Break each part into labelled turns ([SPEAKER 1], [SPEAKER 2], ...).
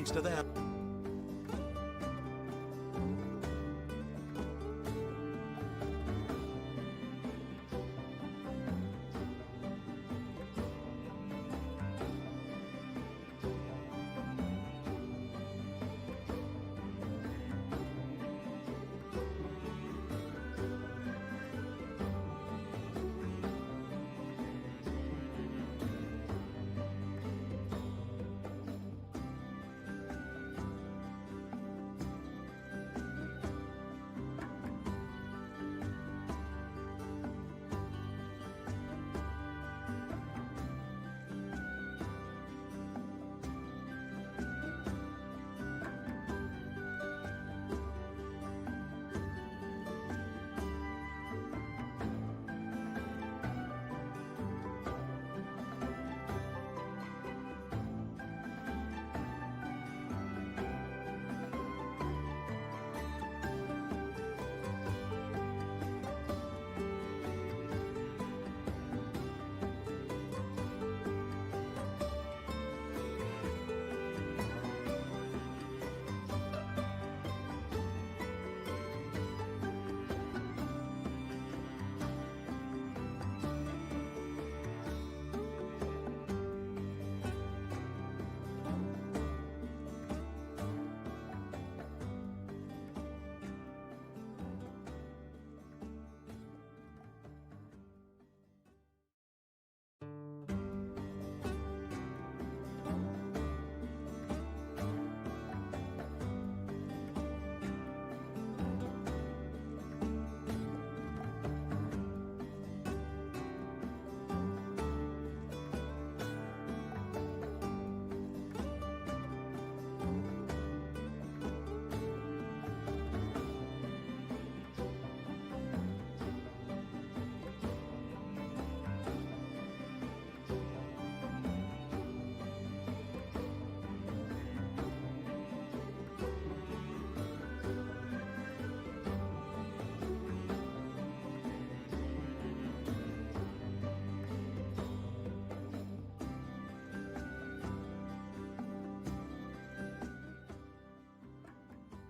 [SPEAKER 1] thanks to them.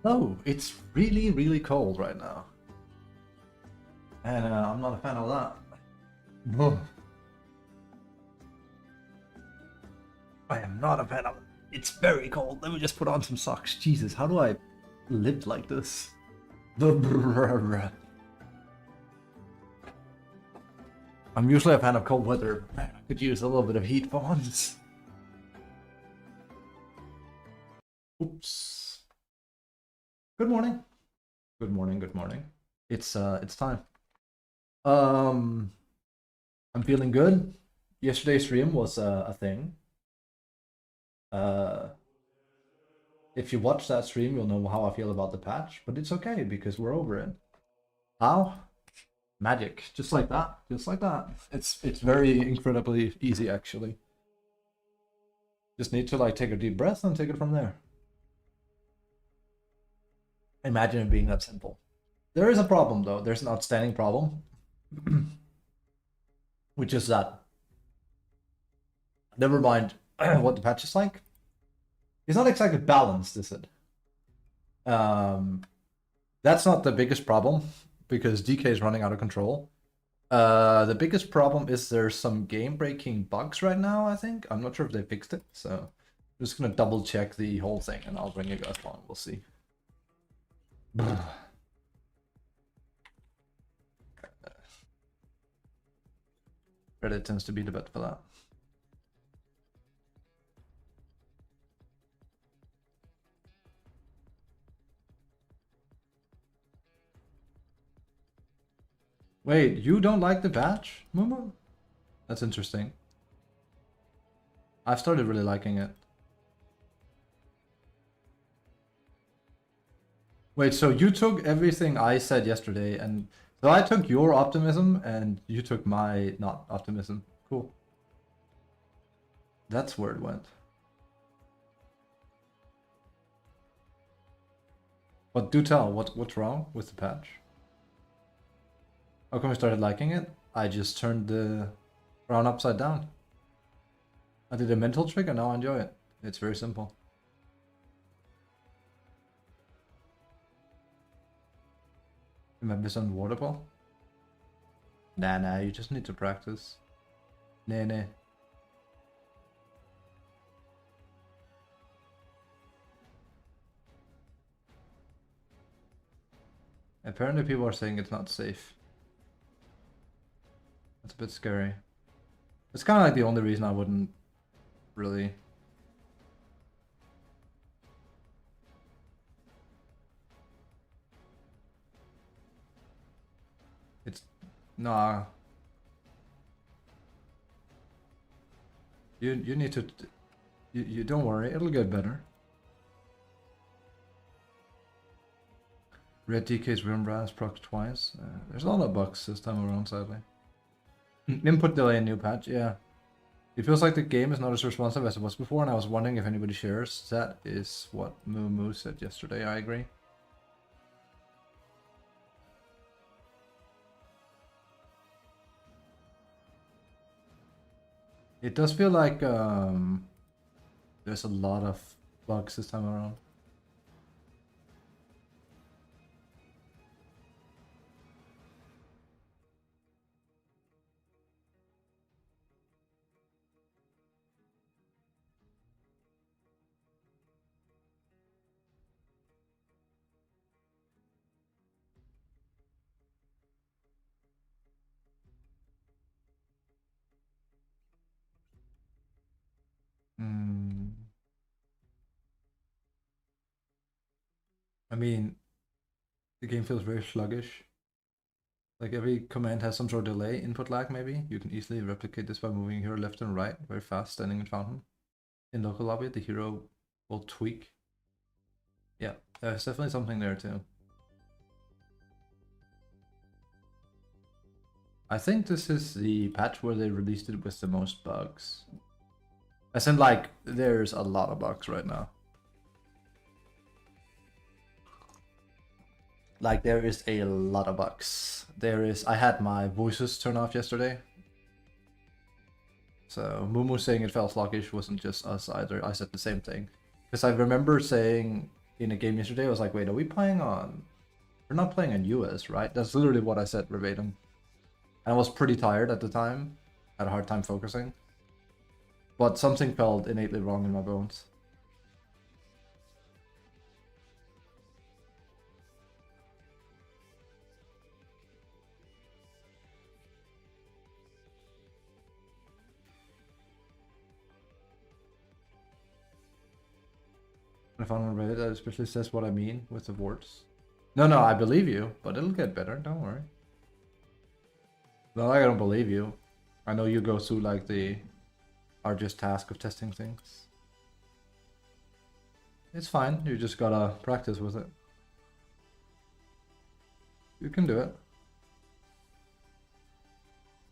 [SPEAKER 2] Oh, it's really, really cold right now. And I'm not a fan of that. Ugh. I am not a fan of it. It's very cold. Let me just put on some socks. Jesus, how do I live like this? I'm usually a fan of cold weather. Man, I could use a little bit of heat for once. Oops. Good morning. Good morning, good morning. It's time. I'm feeling good. Yesterday's stream was a thing. If you watch that stream, you'll know how I feel about the patch, but it's okay because we're over it. How? Magic. Just like that. Just like that. It's very incredibly easy actually. Just need to like take a deep breath and take it from there. Imagine it being that simple. There is a problem though. There's an outstanding problem. Which is that, never mind what the patch is like. It's not exactly balanced, is it? That's not the biggest problem because DK is running out of control. The biggest problem is there's some game-breaking bugs right now, I think. I'm not sure if they fixed it, so I'm just gonna double check the whole thing and I'll bring you guys along. We'll see. Reddit tends to be the bet for that. Wait, you don't like the patch, Mumu? That's interesting. I've started really liking it. Wait, so you took everything I said yesterday, and so I took your optimism, and you took my not optimism. Cool. That's where it went. But do tell, what's wrong with the patch? How come I started liking it? I just turned the crown upside down. I did a mental trick and now I enjoy it. It's very simple. Map is unwardable. Nah, you just need to practice. Nah. Apparently people are saying it's not safe. That's a bit scary. It's kind of like the only reason I wouldn't really... It's... Nah. You need to... You don't worry, it'll get better. Red DK's Rimbrass proc twice. There's a lot of bugs this time around, sadly. Input delay in new patch, yeah. It feels like the game is not as responsive as it was before, and I was wondering if anybody shares. That is what Moo said yesterday, I agree. It does feel like there's a lot of bugs this time around. I mean, the game feels very sluggish. Like every command has some sort of delay, input lag maybe. You can easily replicate this by moving hero left and right very fast, standing in fountain. In local lobby, the hero will tweak. Yeah, there's definitely something there too. I think this is the patch where they released it with the most bugs. As in, like, there's a lot of bugs right now. Like, there is a lot of bugs. I had my voices turned off yesterday. So, Mumu saying it felt sluggish wasn't just us either. I said the same thing. Because I remember saying in a game yesterday, I was like, wait, are we playing on... We're not playing on US, right? That's literally what I said verbatim. And I was pretty tired at the time. Had a hard time focusing. But something felt innately wrong in my bones. I found on Reddit that especially says what I mean with the words. No, I believe you, but it'll get better, don't worry. Not like I don't believe you. I know you go through like the arduous task of testing things. It's fine, you just gotta practice with it. You can do it.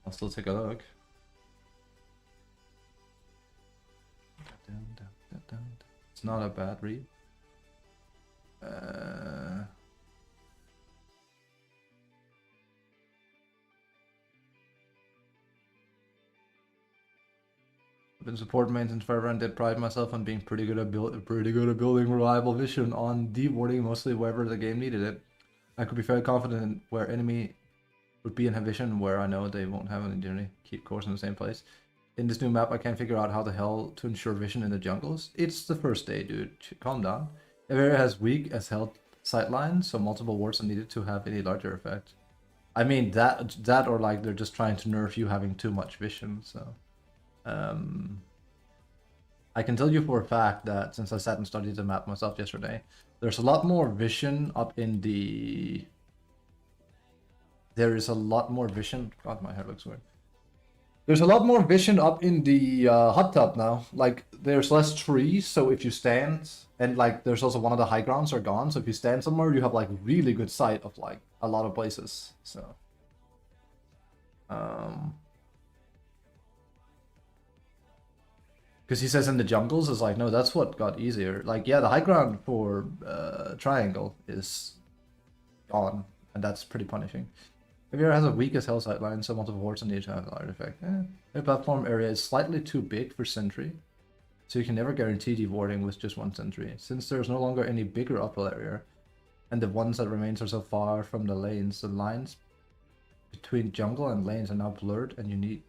[SPEAKER 2] I'll still take a look. It's not a bad read. I've been supporting maintenance forever and did pride myself on being pretty good at building reliable vision on dewarding mostly wherever the game needed it. I could be fairly confident in where enemy would be in vision where I know they won't have any journey. Keep course in the same place. In this new map, I can't figure out how the hell to ensure vision in the jungles. It's the first day, dude. Calm down. Every area has weak as hell sightlines, so multiple wards are needed to have any larger effect. I mean, that or like they're just trying to nerf you having too much vision, so... I can tell you for a fact that since I sat and studied the map myself yesterday, there's a lot more vision up in the... There is a lot more vision... God, my hair looks weird. There's a lot more vision up in the hot tub now. Like, there's less trees, so if you stand... And, like, there's also one of the high grounds are gone, so if you stand somewhere, you have, like, really good sight of, like, a lot of places, so... Because he says in the jungles, it's like, no, that's what got easier. Like, yeah, the high ground for triangle is gone, and that's pretty punishing. If your has a weak as hell sightline, so multiple hordes need to have an artifact. The platform area is slightly too big for sentry, so you can never guarantee dewarding with just one sentry. Since there's no longer any bigger uphill area, And the ones that remains are so far from the lanes. The lines between jungle and lanes are now blurred, and you need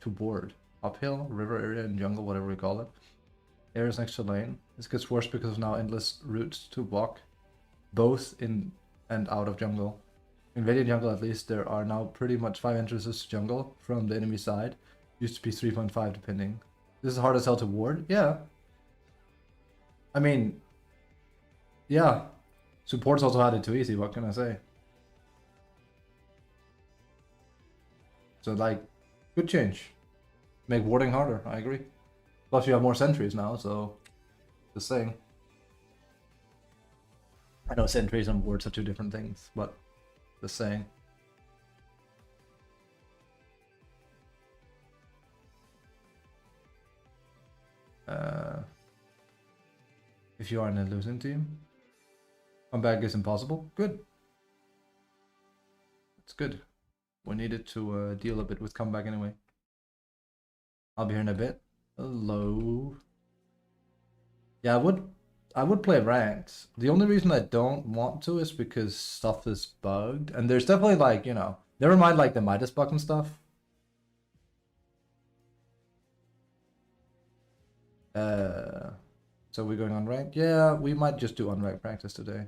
[SPEAKER 2] to board. Uphill, river area, and jungle, whatever we call it. Areas next to lane. This gets worse because of now endless routes to walk, both in and out of jungle. In Radiant jungle, at least, there are now pretty much 5 entrances to jungle from the enemy side. Used to be 3.5 depending. This is hard as hell to ward? Yeah. I mean, yeah. Support's also had it too easy, what can I say? So, like, good change. Make warding harder, I agree. Plus you have more sentries now, so just saying. I know sentries and wards are two different things, but just saying. If you are in a losing team, comeback is impossible. Good. It's good. We needed to deal a bit with comeback anyway. I'll be here in a bit. Hello. Yeah, I would play ranked. The only reason I don't want to is because stuff is bugged. And there's definitely like, you know, never mind like the Midas bug and stuff. So we're going on ranked? Yeah, we might just do unranked practice today.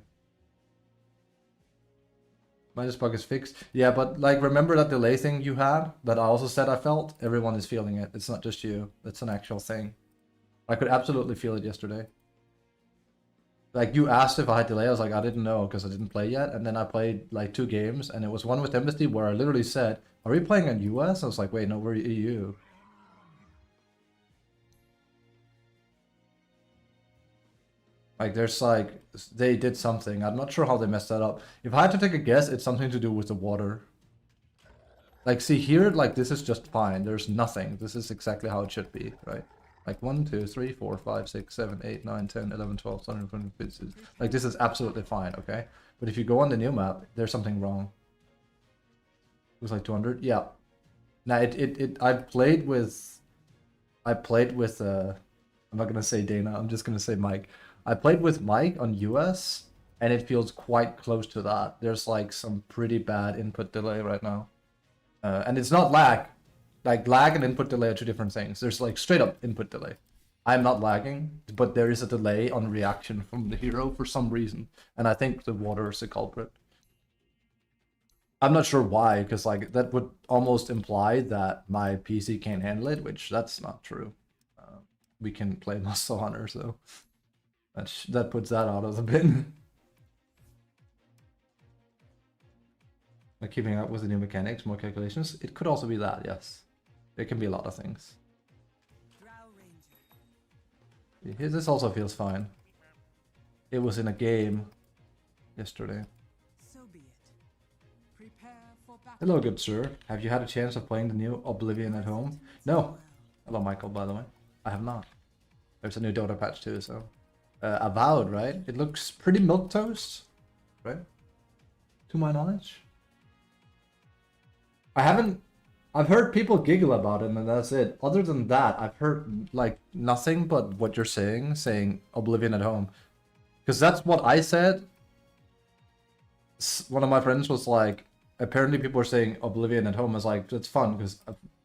[SPEAKER 2] Midas bug is fixed. Yeah, but like remember that delay thing you had that I also said I felt? Everyone is feeling it. It's not just you. It's an actual thing. I could absolutely feel it yesterday. Like you asked if I had delay, I was like, I didn't know because I didn't play yet. And then I played like 2 games and it was one with Embassy where I literally said, are we playing in US? I was like, wait, no, we're EU. Like there's like, they did something. I'm not sure how they messed that up. If I had to take a guess, it's something to do with the water. Like see here, like this is just fine. There's nothing. This is exactly how it should be, right? Like 1, 2, 3, 4, 5, 6, 7, 8, 9, 10, 11, 12, 13, 14, 15, 16. Like this is absolutely fine, okay? But if you go on the new map, there's something wrong. It was like 200. Yeah. Now I played with I'm not gonna say Dana, I'm just gonna say Mike. I played with Mike on US and it feels quite close to that. There's like some pretty bad input delay right now. And it's not lag. Like lag and input delay are 2 different things. There's like straight up input delay. I'm not lagging, but there is a delay on reaction from the hero for some reason. And I think the water is the culprit. I'm not sure why, because like that would almost imply that my PC can't handle it, which that's not true. We can play Muscle Hunter, so that puts that out of the bin. Like keeping up with the new mechanics, more calculations. It could also be that, yes. It can be a lot of things. This also feels fine. It was in a game yesterday. Hello, good sir. Have you had a chance of playing the new Oblivion at home? No. Hello, Michael, by the way. I have not. There's a new Dota patch too, so... Avowed, right? It looks pretty milquetoast, right? To my knowledge. I've heard people giggle about it and that's it. Other than that, I've heard like nothing but what you're saying Oblivion at home. Because that's what I said. One of my friends was like, apparently people are saying Oblivion at home is like, that's fun because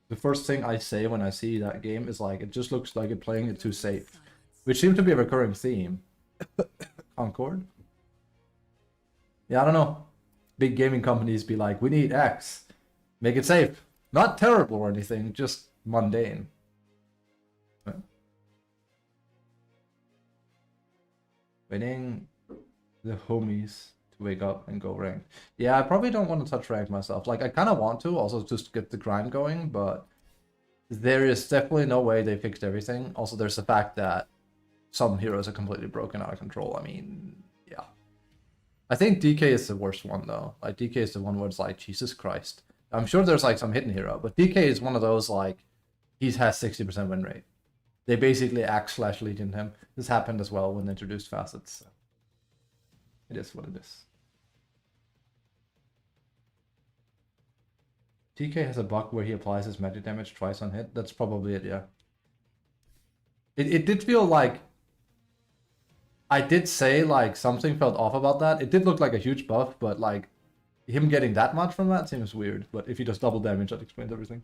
[SPEAKER 2] the first thing I say when I see that game is like, it just looks like it playing it too safe. Which seems to be a recurring theme. Concord? Yeah, I don't know. Big gaming companies be like, we need X. Make it safe. Not terrible or anything, just mundane. Right. Waiting the homies to wake up and go ranked. Yeah, I probably don't want to touch ranked myself. Like, I kind of want to, also just get the grind going, but there is definitely no way they fixed everything. Also, there's the fact that some heroes are completely broken out of control. I mean, yeah. I think DK is the worst one, though. Like, DK is the one where it's like, Jesus Christ. I'm sure there's, like, some hidden hero, but DK is one of those, like, he has 60% win rate. They basically axe/legion him. This happened as well when they introduced facets. So. It is what it is. DK has a bug where he applies his magic damage twice on hit. That's probably it, yeah. It did feel like... I did say like something felt off about that. It did look like a huge buff, but like him getting that much from that seems weird. But if he does double damage, that explains everything.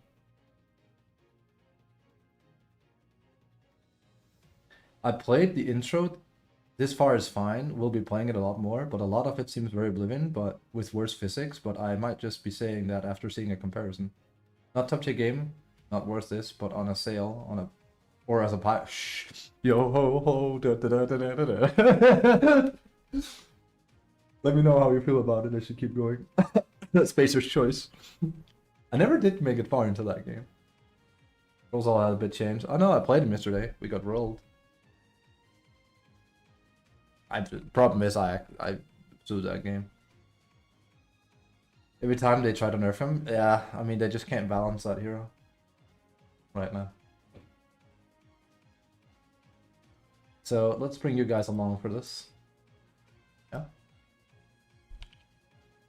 [SPEAKER 2] I played the intro. This far is fine. We'll be playing it a lot more, but a lot of it seems very Oblivion, but with worse physics. But I might just be saying that after seeing a comparison. Not top tier game, not worth this, but on a sale, on a or as a pie. Shh. Yo ho ho. Da, da, da, da, da, da. Let me know how you feel about it. I should keep going. That's Spacer's choice. I never did make it far into that game. Rules all had a bit changed. Oh no, I played him yesterday. We got rolled. The problem is I do that game. Every time they try to nerf him, yeah, I mean they just can't balance that hero right now. So let's bring you guys along for this.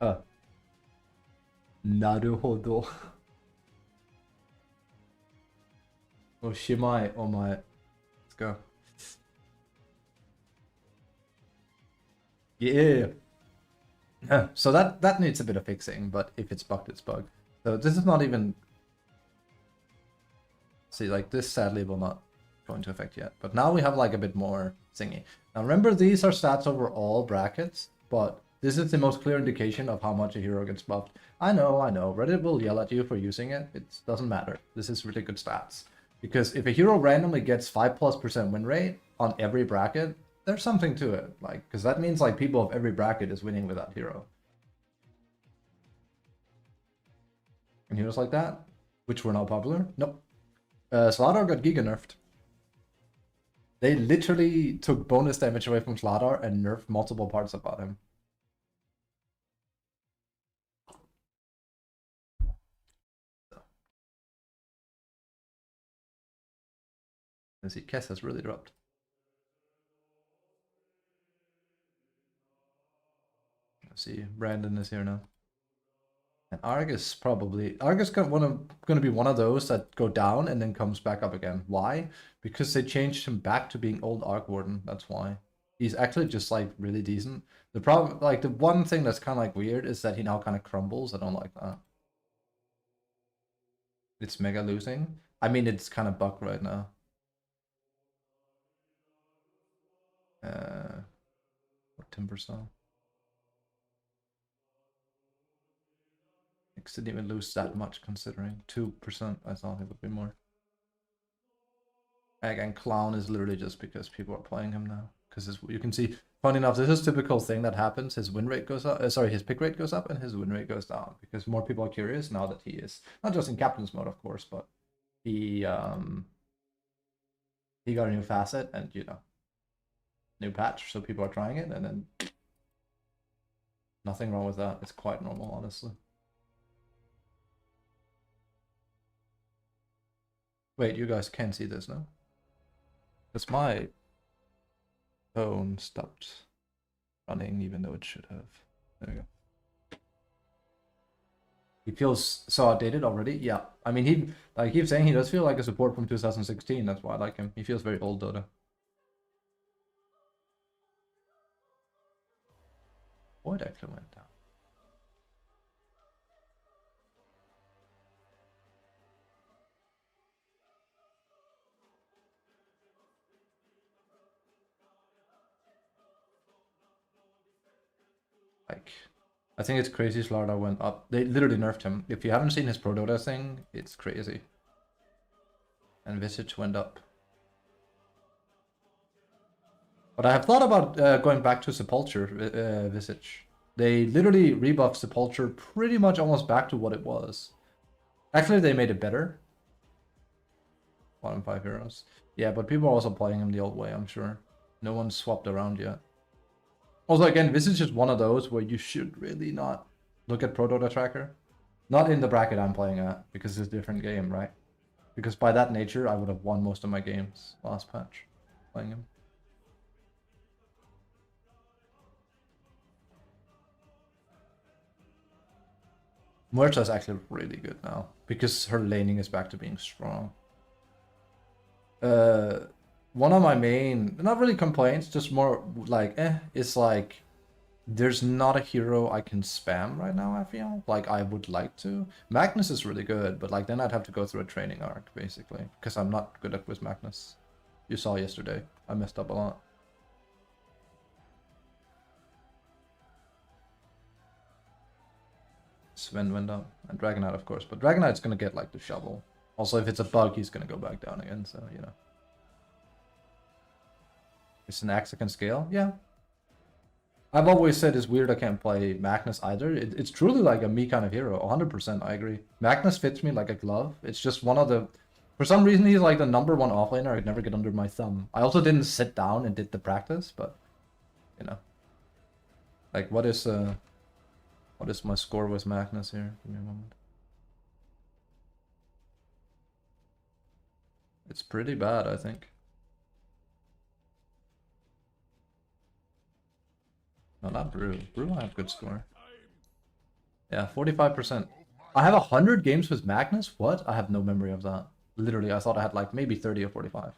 [SPEAKER 2] Yeah. Naruhodo. Oshimai, omae. Let's go. Yeah. So that needs a bit of fixing, but if it's bugged, it's bugged. So this is not even... See, like this sadly will not go into effect yet. But now we have like a bit more thingy. Now remember, these are stats over all brackets, but this is the most clear indication of how much a hero gets buffed. I know. Reddit will yell at you for using it. It doesn't matter. This is really good stats. Because if a hero randomly gets 5+% win rate on every bracket, there's something to it. Like, because that means like people of every bracket is winning with that hero. And heroes like that, which were not popular. Nope. Slardar got Giga nerfed. They literally took bonus damage away from Slardar and nerfed multiple parts about him. And see, Kess has really dropped. Let's see, Brandon is here now. And Argus probably... Argus going to be one of those that go down and then comes back up again. Why? Because they changed him back to being old Arc Warden. That's why. He's actually just like really decent. The problem, like the one thing that's kind of like weird is that he now kind of crumbles. I don't like that. It's mega losing. I mean, it's kind of bugged right now. What Timber Saw? X didn't even lose that much considering 2%. I thought it would be more. Again, Clown is literally just because people are playing him now. Because you can see, funny enough, this is a typical thing that happens. His win rate goes up. Sorry, his pick rate goes up and his win rate goes down because more people are curious now that he is not just in captain's mode, of course, but he got a new facet and new patch, so people are trying it, and then nothing wrong with that. It's quite normal, honestly. Wait, you guys can see this, no? Because my phone stopped running even though it should have. There we go. He feels so outdated already. Yeah, I mean, I keep saying he does feel like a support from 2016. That's why I like him. He feels very old, Dota. Void actually went down. Like, I think it's crazy Slardar went up. They literally nerfed him. If you haven't seen his Pro Dota thing, it's crazy. And Visage went up. But I have thought about going back to Sepulture Visage. They literally rebuffed Sepulture pretty much almost back to what it was. Actually, they made it better. 1 in 5 heroes. Yeah, but people are also playing him the old way, I'm sure. No one's swapped around yet. Also, again, this is just one of those where you should really not look at Pro Dota Tracker. Not in the bracket I'm playing at, because it's a different game, right? Because by that nature, I would have won most of my games last patch playing him. Muerta is actually really good now, because her laning is back to being strong. one of my main, not really complaints, just more like, it's like, there's not a hero I can spam right now, I feel. Like, I would like to. Magnus is really good, but like, then I'd have to go through a training arc, basically. Because I'm not good at with Magnus. You saw yesterday. I messed up a lot. Sven went up. And Dragonite, of course. But Dragonite's gonna get, like, the shovel. Also, if it's a bug, he's gonna go back down again, so, you know. It's an axe that can scale? Yeah. I've always said it's weird I can't play Magnus either. It's truly like a me kind of hero. 100%, I agree. Magnus fits me like a glove. It's just one of the... For some reason, he's like the #1 offlaner I'd never get under my thumb. I also didn't sit down and did the practice, but... You know. Like, what is my score with Magnus here? Give me a moment. It's pretty bad, I think. No, not Brew. Brew I have good score. Yeah, 45%. I have 100 games with Magnus? What? I have no memory of that. Literally, I thought I had like maybe 30 or 45.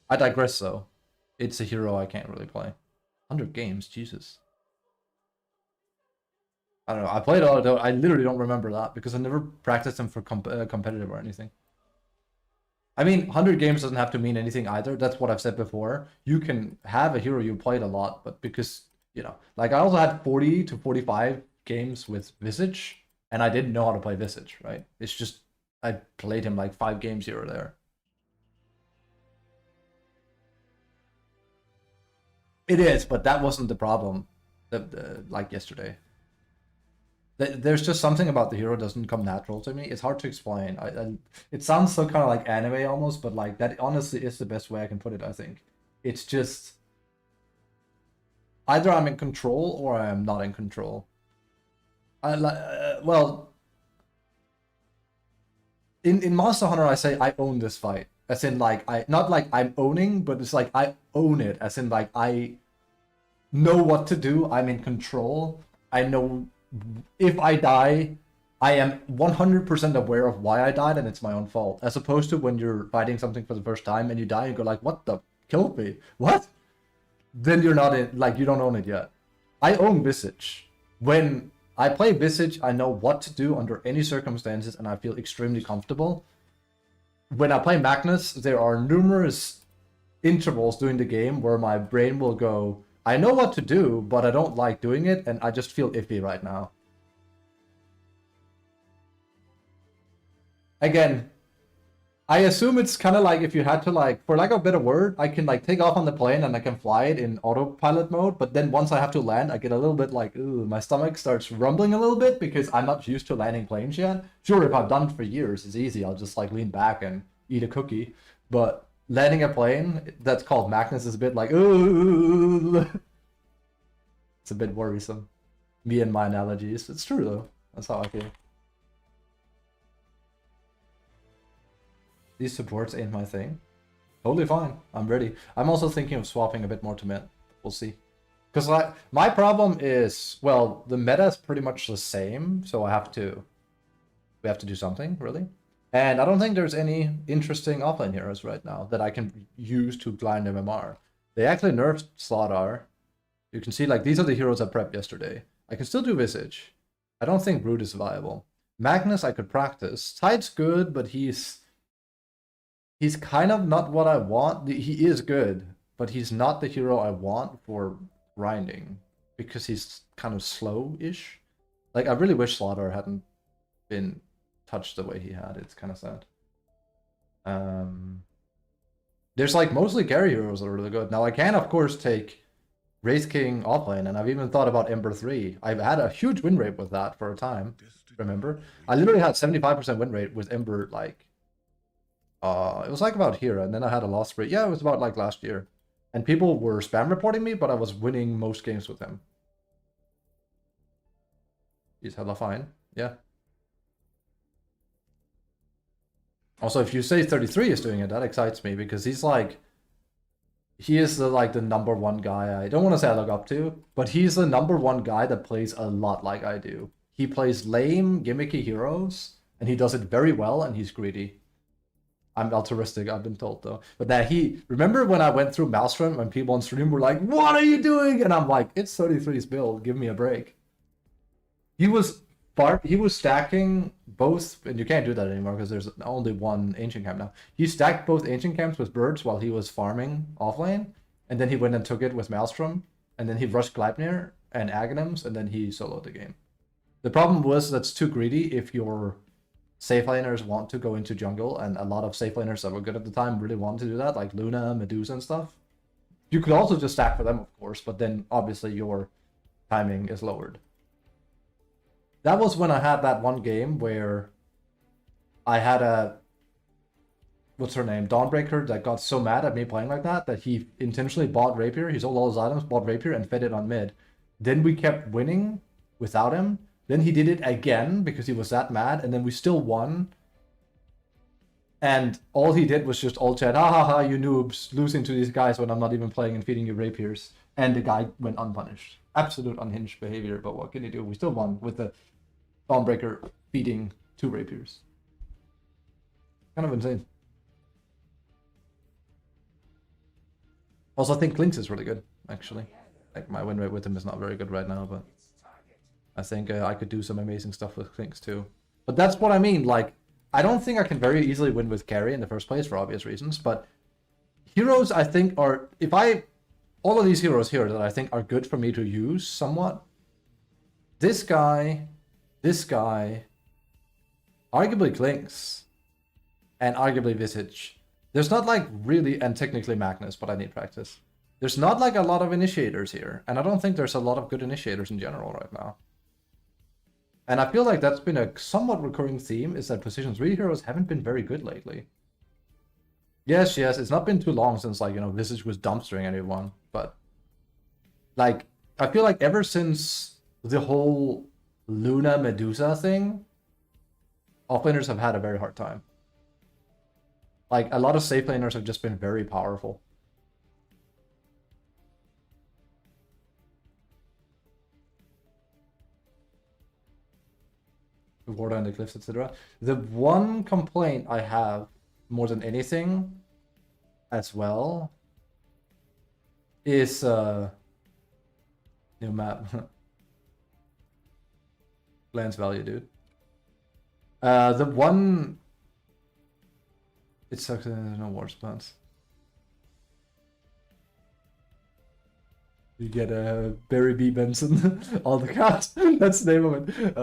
[SPEAKER 2] I digress though. It's a hero I can't really play. 100 games, Jesus. I don't know. I played a lot of. I literally don't remember that because I never practiced them for competitive or anything. I mean, 100 games doesn't have to mean anything either. That's what I've said before. You can have a hero you played a lot, but because, you know, like I also had 40 to 45 games with Visage, and I didn't know how to play Visage, right? It's just, I played him like 5 games here or there. It is, but that wasn't the problem, like yesterday. There's just something about the hero doesn't come natural to me. It's hard to explain. It sounds so kind of like anime almost, but like that honestly is the best way I can put it, I think. It's just either I'm in control or I am not in control. Well, in Monster Hunter I say I own this fight. As in like I not like I'm owning, but it's like I own it. As in like I know what to do. I'm in control. I know if I die, I am 100% aware of why I died and it's my own fault. As opposed to when you're fighting something for the first time and you die and go like, what the? Killed me. What? Then you're not in, like, you don't own it yet. I own Visage. When I play Visage, I know what to do under any circumstances and I feel extremely comfortable. When I play Magnus, there are numerous intervals during the game where my brain will go, I know what to do, but I don't like doing it, and I just feel iffy right now. Again, I assume it's kind of like if you had to, like, for lack of a better word, I can like take off on the plane and I can fly it in autopilot mode, but then once I have to land, I get a little bit like, ooh, my stomach starts rumbling a little bit because I'm not used to landing planes yet. Sure, if I've done it for years, it's easy. I'll just like lean back and eat a cookie. But landing a plane that's called Magnus is a bit like, ooh. It's a bit worrisome. Me and my analogies. It's true though. That's how I feel. These supports ain't my thing. Totally fine. I'm ready. I'm also thinking of swapping a bit more to mid. We'll see. Because like my problem is, well, the meta is pretty much the same, so we have to do something, really. And I don't think there's any interesting offlane heroes right now that I can use to grind MMR. They actually nerfed Slardar. You can see, like, these are the heroes I prepped yesterday. I can still do Visage. I don't think Brood is viable. Magnus I could practice. Tide's good, but he's kind of not what I want. He is good, but he's not the hero I want for grinding. Because he's kind of slow-ish. Like, I really wish Slardar hadn't been touched the way he had. It's kind of sad. There's, like, mostly carry heroes that are really good. Now, I can, of course, take Wraith King offlane, and I've even thought about Ember 3. I've had a huge win rate with that for a time, remember? I literally had 75% win rate with Ember, like, it was like about here, and then I had a loss rate. Yeah, it was about like last year. And people were spam reporting me, but I was winning most games with him. He's hella fine, yeah. Also, if you say 33 is doing it, that excites me, because he's like... He is the, like, the #1 guy I don't want to say I look up to, but he's the #1 guy that plays a lot like I do. He plays lame, gimmicky heroes, and he does it very well, and he's greedy. I'm altruistic, I've been told though. But that remember when I went through Maelstrom and people on stream were like, "What are you doing?" And I'm like, "It's 33's build. Give me a break." He was stacking both, and you can't do that anymore because there's only one ancient camp now. He stacked both ancient camps with birds while he was farming offlane, and then he went and took it with Maelstrom, and then he rushed Gleipnir and Aghanims, and then he soloed the game. The problem was that's too greedy if your safe laners want to go into jungle, and a lot of safe laners that were good at the time really wanted to do that, like Luna, Medusa, and stuff. You could also just stack for them, of course, but then obviously your timing is lowered. That was when I had that one game where I had a, what's her name, Dawnbreaker, that got so mad at me playing like that he intentionally bought Rapier. He sold all his items, bought Rapier, and fed it on mid. Then we kept winning without him. Then he did it again because he was that mad, and then we still won. And all he did was just ult chat, "Ha ha ha, you noobs, losing to these guys when I'm not even playing and feeding you Rapiers." And the guy went unpunished. Absolute unhinged behavior, but what can you do? We still won with the Dawnbreaker feeding 2 Rapiers. Kind of insane. Also, I think Lynx is really good, actually. Like, my win rate with him is not very good right now, but I think I could do some amazing stuff with Lynx too. But that's what I mean, like, I don't think I can very easily win with carry in the first place for obvious reasons, but heroes I think are, all of these heroes here that I think are good for me to use somewhat, this guy, arguably Clinks, and arguably Visage. There's not like really, and technically Magnus, but I need practice. There's not like a lot of initiators here, and I don't think there's a lot of good initiators in general right now. And I feel like that's been a somewhat recurring theme, is that Position 3 heroes haven't been very good lately. Yes, it's not been too long since, like, Visage was dumpstering anyone, but like, I feel like ever since the whole Luna Medusa thing, offlaners have had a very hard time. Like, a lot of safe laners have just been very powerful. War down the cliffs, etc. The one complaint I have more than anything as well is new map. Lance value, dude. The one, it sucks that there's no war spawns. You get a Barry B. Benson on the cast. That's the name of it.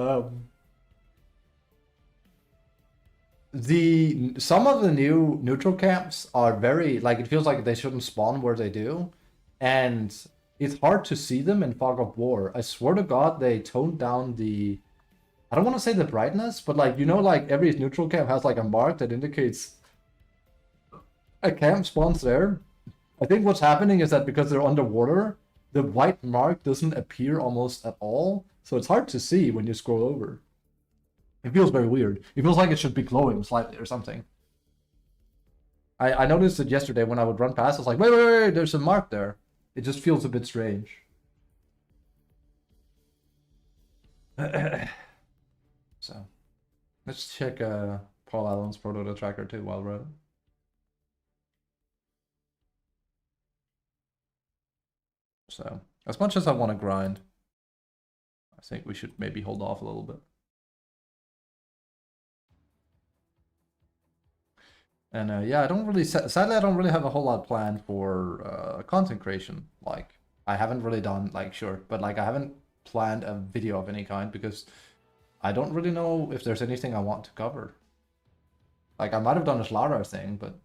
[SPEAKER 2] Some of the new neutral camps are very, like, it feels like they shouldn't spawn where they do, and it's hard to see them in Fog of War. I swear to God, they toned down the, I don't want to say the brightness, but like, like every neutral camp has like a mark that indicates a camp spawns there. I think what's happening is that because they're underwater, the white mark doesn't appear almost at all, so it's hard to see when you scroll over. It feels very weird. It feels like it should be glowing slightly or something. I noticed it yesterday when I would run past. I was like, wait, there's a mark there. It just feels a bit strange. So, let's check Paul Allen's Proto Tracker too while we're at it. So, as much as I want to grind, I think we should maybe hold off a little bit. And yeah, I don't really, sadly, I don't really have a whole lot planned for content creation. Like, I haven't really done, like, sure, but like, I haven't planned a video of any kind because I don't really know if there's anything I want to cover. Like, I might have done a Slara thing, but,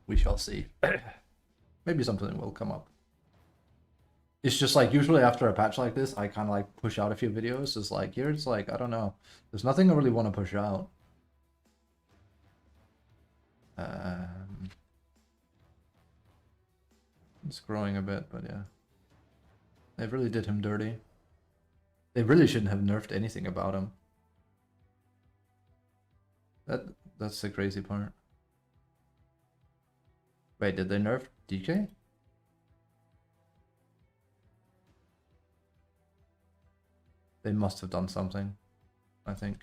[SPEAKER 2] we shall see. Maybe something will come up. It's just like, usually after a patch like this, I kind of like push out a few videos. It's like, here it's like, I don't know. There's nothing I really want to push out. It's growing a bit, but yeah. They really did him dirty. They really shouldn't have nerfed anything about him. That's the crazy part. Wait, did they nerf DK? They must have done something, I think.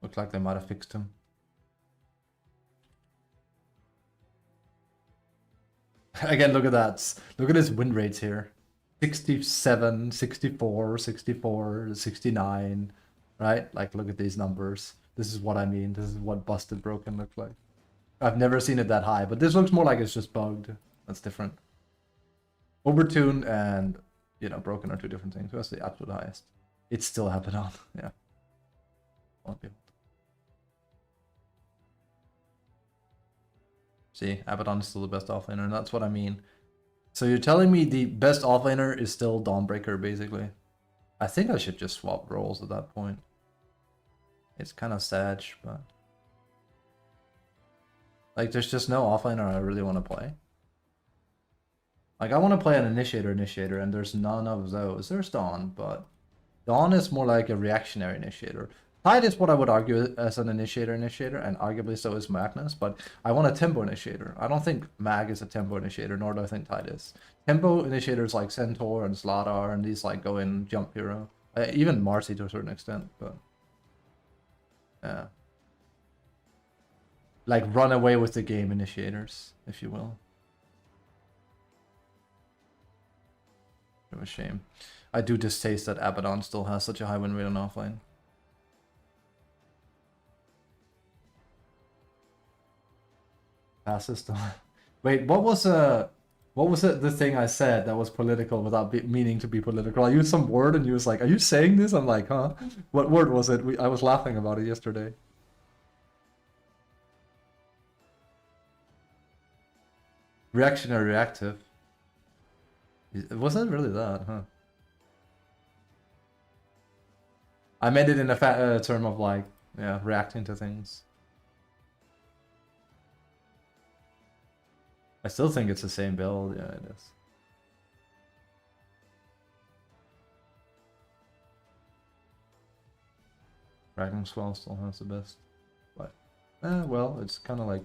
[SPEAKER 2] Looks like they might have fixed him. Again, look at that. Look at his win rates here. 67, 64, 64, 69, right? Like, look at these numbers. This is what I mean. This is what busted broken looks like. I've never seen it that high, but this looks more like it's just bugged. That's different. Overtuned and, you know, broken are two different things. What's the absolute highest? It's still Abaddon, yeah. Okay. See, Abaddon is still the best offlaner, and that's what I mean. So you're telling me the best offlaner is still Dawnbreaker, basically? I think I should just swap roles at that point. It's kind of sad, but... like, there's just no offlaner I really want to play. Like, I want to play an Initiator, and there's none of those. There's Dawn, but... Dawn is more like a reactionary Initiator. Tide is what I would argue as an Initiator, and arguably so is Magnus, but I want a Tempo Initiator. I don't think Mag is a Tempo Initiator, nor do I think Tide is. Tempo Initiators like Centaur and Sladar and these like go in jump hero. Even Marcy to a certain extent, but... yeah. Like run away with the game Initiators, if you will. Bit of a shame. I do distaste that Abaddon still has such a high win rate on offline. Passes still. Wait, what was it? The thing I said that was political without meaning to be political. I used some word and you was like, "Are you saying this?" I'm like, "Huh? What word was it?" I was laughing about it yesterday. Reactionary, reactive. Was it really that? Huh? I meant it in a term of like, yeah, reacting to things. I still think it's the same build. Yeah, it is. Ragnarswell still has the best. But, well, it's kind of like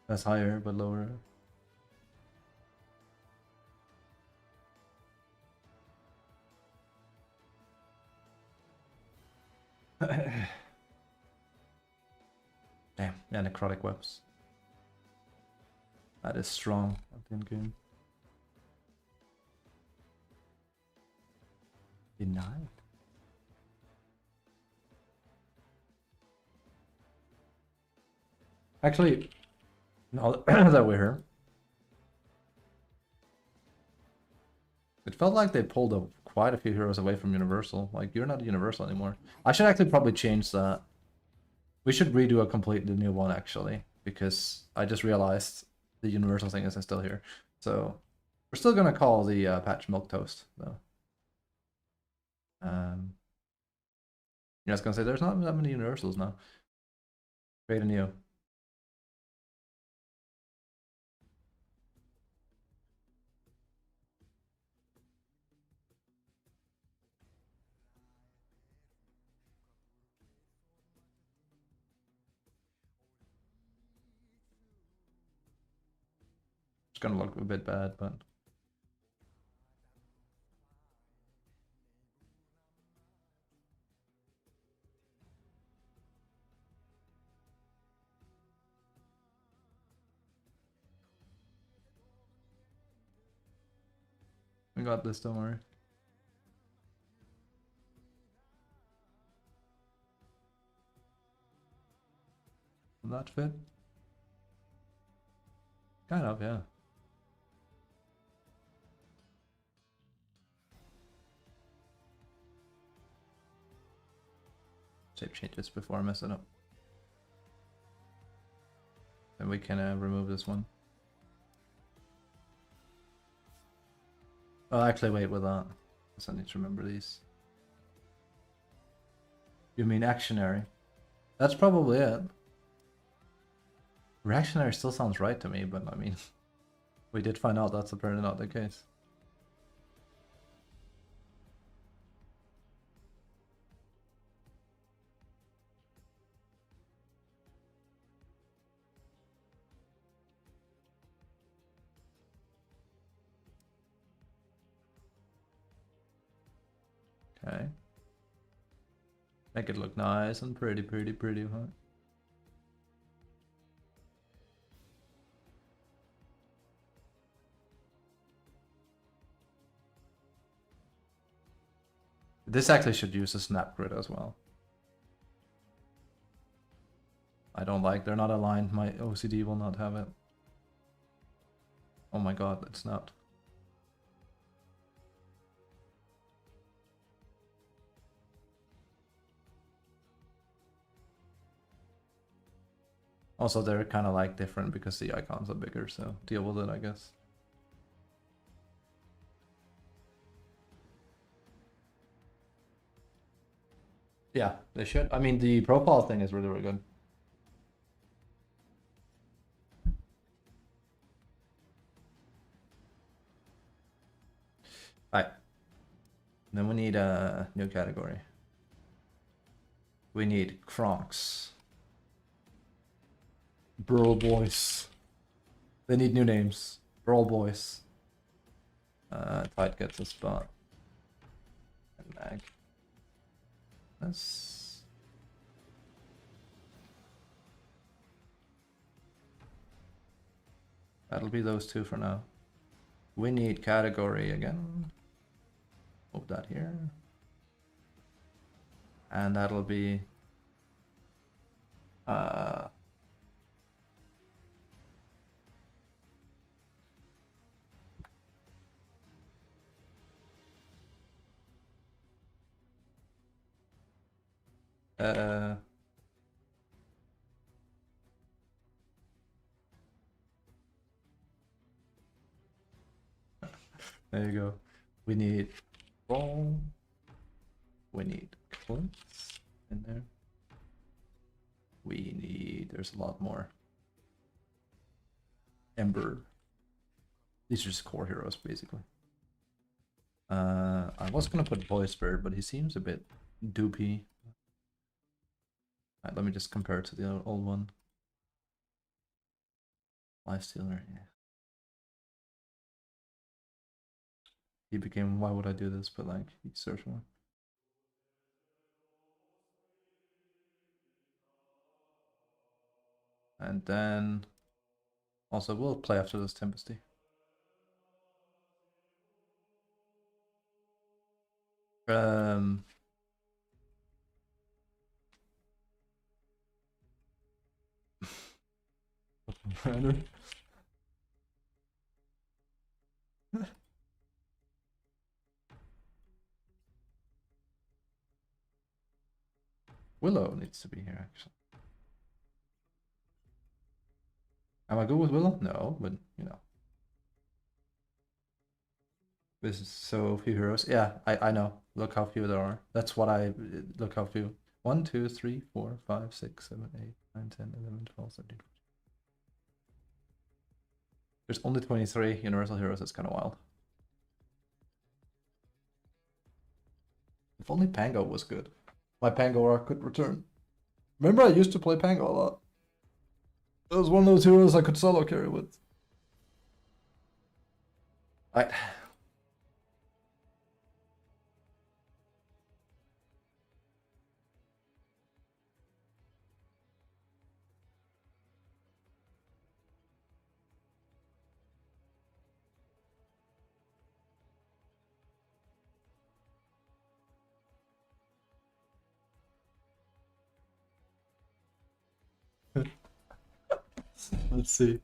[SPEAKER 2] that's higher but lower. Damn, yeah, necrotic webs. That is strong at the end game. Denied. Actually, now that we're here, it felt like they pulled quite a few heroes away from Universal. Like, you're not Universal anymore. I should actually probably change that. We should redo a completely new one, actually, because I just realized the Universal thing isn't still here. So, we're still going to call the patch Milk Toast, though. I was going to say, there's not that many Universals now. Create a new. It's going to look a bit bad, but... we got this, don't worry. Will that fit? Kind of, yeah. Save changes before I mess it up. Then we can remove this one. Oh, actually, wait with that. I need to remember these. You mean actionary? That's probably it. Reactionary still sounds right to me, but I mean, we did find out that's apparently not the case. Okay. Make it look nice and pretty, huh? This actually should use a snap grid as well. I don't like, they're not aligned. My OCD will not have it. Oh my god, it's not. Also, they're kind of like different because the icons are bigger, so deal with it, I guess. Yeah, they should. I mean, the profile thing is really, really good. Alright. Then we need a new category. We need Kronks. Burl Boys. They need new names. Burl Boys. Tide gets a spot. And Mag. That's... That'll be those two for now. We need category again. Move that here. And that'll be... There you go. We need roll. We need clips in there. We need, there's a lot more. Ember. These are just core heroes, basically. I was gonna put Boy Spirit, but he seems a bit doopy. Let me just compare it to the old one. Lifestealer, yeah. He became, why would I do this? But like, he search one. And then also we'll play after this Tempesty. Willow needs to be here, actually. Am I good with Willow? No, but you know. This is so few heroes. Yeah, I know. Look how few there are. That's what I look how few. 1, 2, 3, 4, 5, 6, 7, 8, 9, 10, 11, 12, 13. There's only 23 universal heroes. That's kind of wild. If only Pango was good. My Pango arc could return. Remember, I used to play Pango a lot. It was one of those heroes I could solo carry with. Alright. Let's see.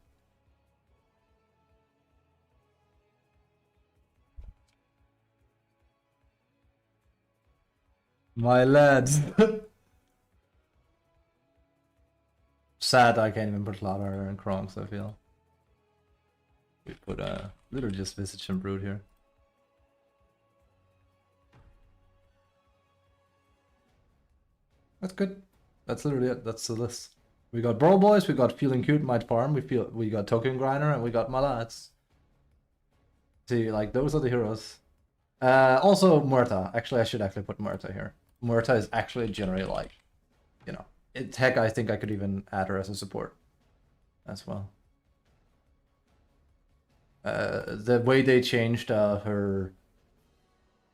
[SPEAKER 2] My lads. Sad I can't even put Louder and Kronks, I feel. We put literally just Visage and Brood here. That's good. That's literally it. That's the list. We got Brawl Boys, we got Feeling Cute, Might Farm, we got Token Grinder, and we got my lads. See, like, those are the heroes. Also Muerta. Actually, I should actually put Muerta here. Muerta is actually generally like, you know, heck, I think I could even add her as a support as well. The way they changed her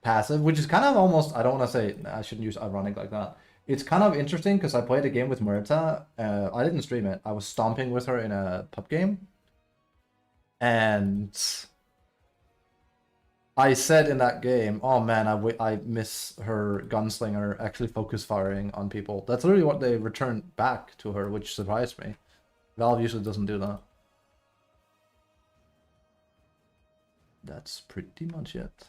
[SPEAKER 2] passive, which is kind of almost, I don't want to say, I shouldn't use ironic like that. It's kind of interesting because I played a game with Marita. I didn't stream it. I was stomping with her in a pub game. And I said in that game, oh man, I miss her gunslinger actually focus firing on people. That's literally what they returned back to her, which surprised me. Valve usually doesn't do that. That's pretty much it.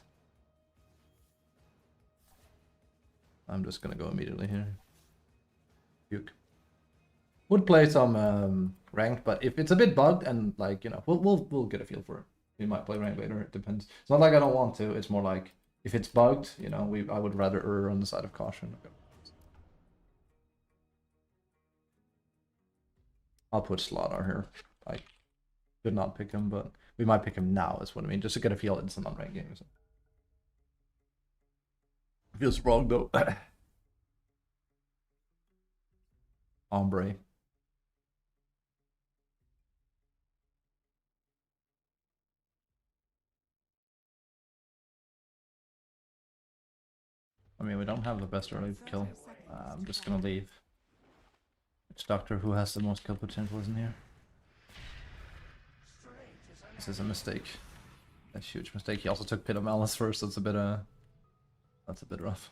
[SPEAKER 2] I'm just gonna go immediately here. Puke. Would play some ranked, but if it's a bit bugged and like, you know, we'll get a feel for it. We might play ranked later. It depends. It's not like I don't want to. It's more like if it's bugged, you know, I would rather err on the side of caution. I'll put Slardar here. I could not pick him, but we might pick him now. Is what I mean, just to get a feel. It's an unranked game. So. Feels wrong though. Ombre. I mean, we don't have the best early kill. I'm just gonna leave. Which Doctor who has the most kill potential isn't here? This is a mistake. A huge mistake. He also took Pit of Malice first. That's a bit rough.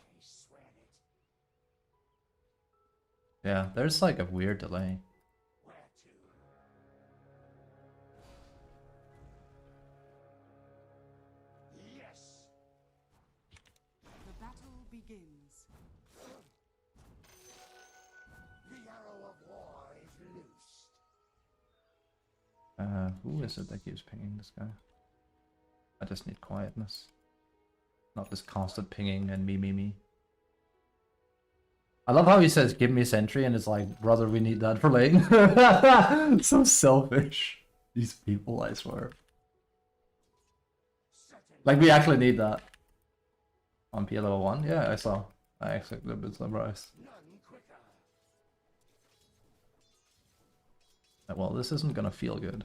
[SPEAKER 2] Yeah, there's like a weird delay.
[SPEAKER 1] The battle begins.
[SPEAKER 3] The arrow of war is loosed.
[SPEAKER 2] Who is it that keeps pinging this guy? I just need quietness. Not this constant pinging and me. I love how he says, give me sentry, and it's like, brother, we need that for lane. So selfish. These people, I swear. Like, we actually need that. On P level 1? Yeah, I saw. I actually a bit surprised. Well, this isn't gonna feel good.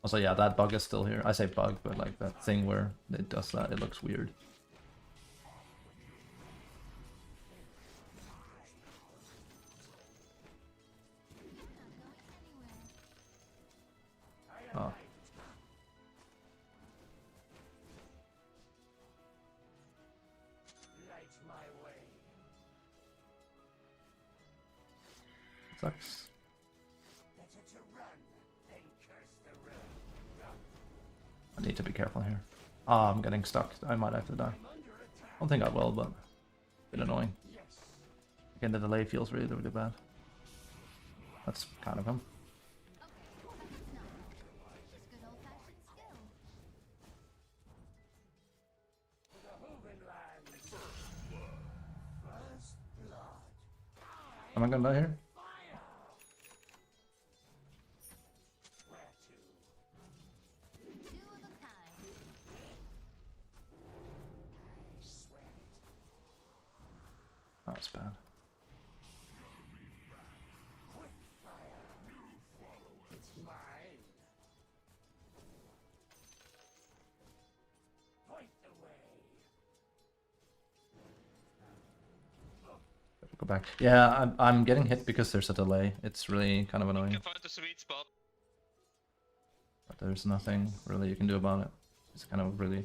[SPEAKER 2] Also, yeah, that bug is still here. I say bug, but like that thing where it does that, it looks weird. Oh. Sucks. I need to be careful here. Ah, I'm getting stuck. I might have to die. I don't think I will, but a bit annoying. Again, the delay feels really bad. That's kind of him. Am I gonna die here? Oh, that's bad. Go back. Yeah, I'm getting hit because there's a delay. It's really kind of annoying.
[SPEAKER 4] You can find the sweet spot.
[SPEAKER 2] But there's nothing really you can do about it. It's kind of really...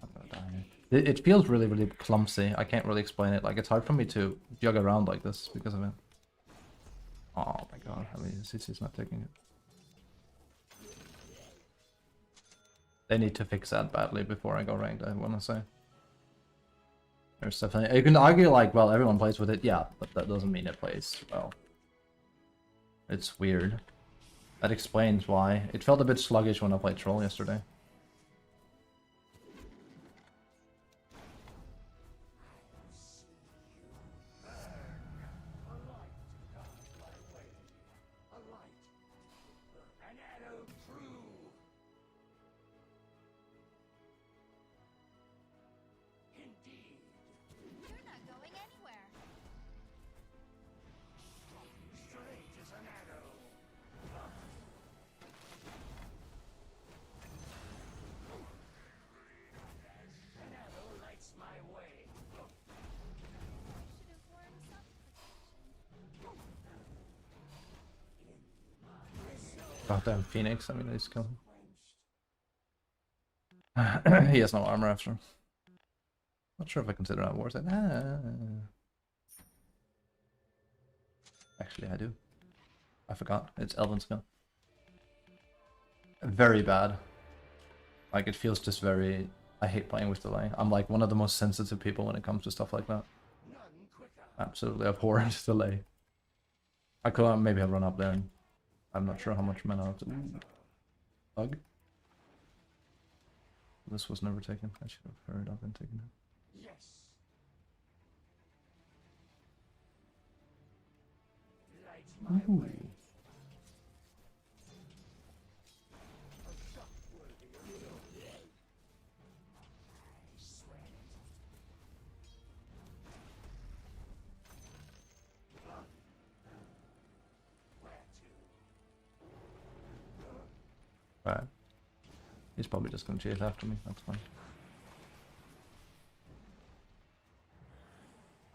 [SPEAKER 2] I'm gonna die here. It feels really clumsy. I can't really explain it. Like, it's hard for me to jog around like this because of it. Oh my god, I mean, CC's not taking it. They need to fix that badly before I go ranked, I wanna say. There's definitely... You can argue like, well, everyone plays with it, yeah, but that doesn't mean it plays well. It's weird. That explains why. It felt a bit sluggish when I played Troll yesterday. Goddamn Phoenix, I mean, he's kill him. He has no armor after. Not sure if I consider that worth it. Actually, I do. I forgot. It's Elven skill. Very bad. Like, it feels just very... I hate playing with delay. I'm like one of the most sensitive people when it comes to stuff like that. Absolutely abhorrent delay. I could maybe have run up there and I'm not sure how much mana I have to... Bug? This was never taken. I should have heard I've been taken.
[SPEAKER 3] Yes. Light my
[SPEAKER 2] Ooh.
[SPEAKER 3] way. I swear it. Where to?
[SPEAKER 2] Right. He's probably just gonna chase after me. That's fine.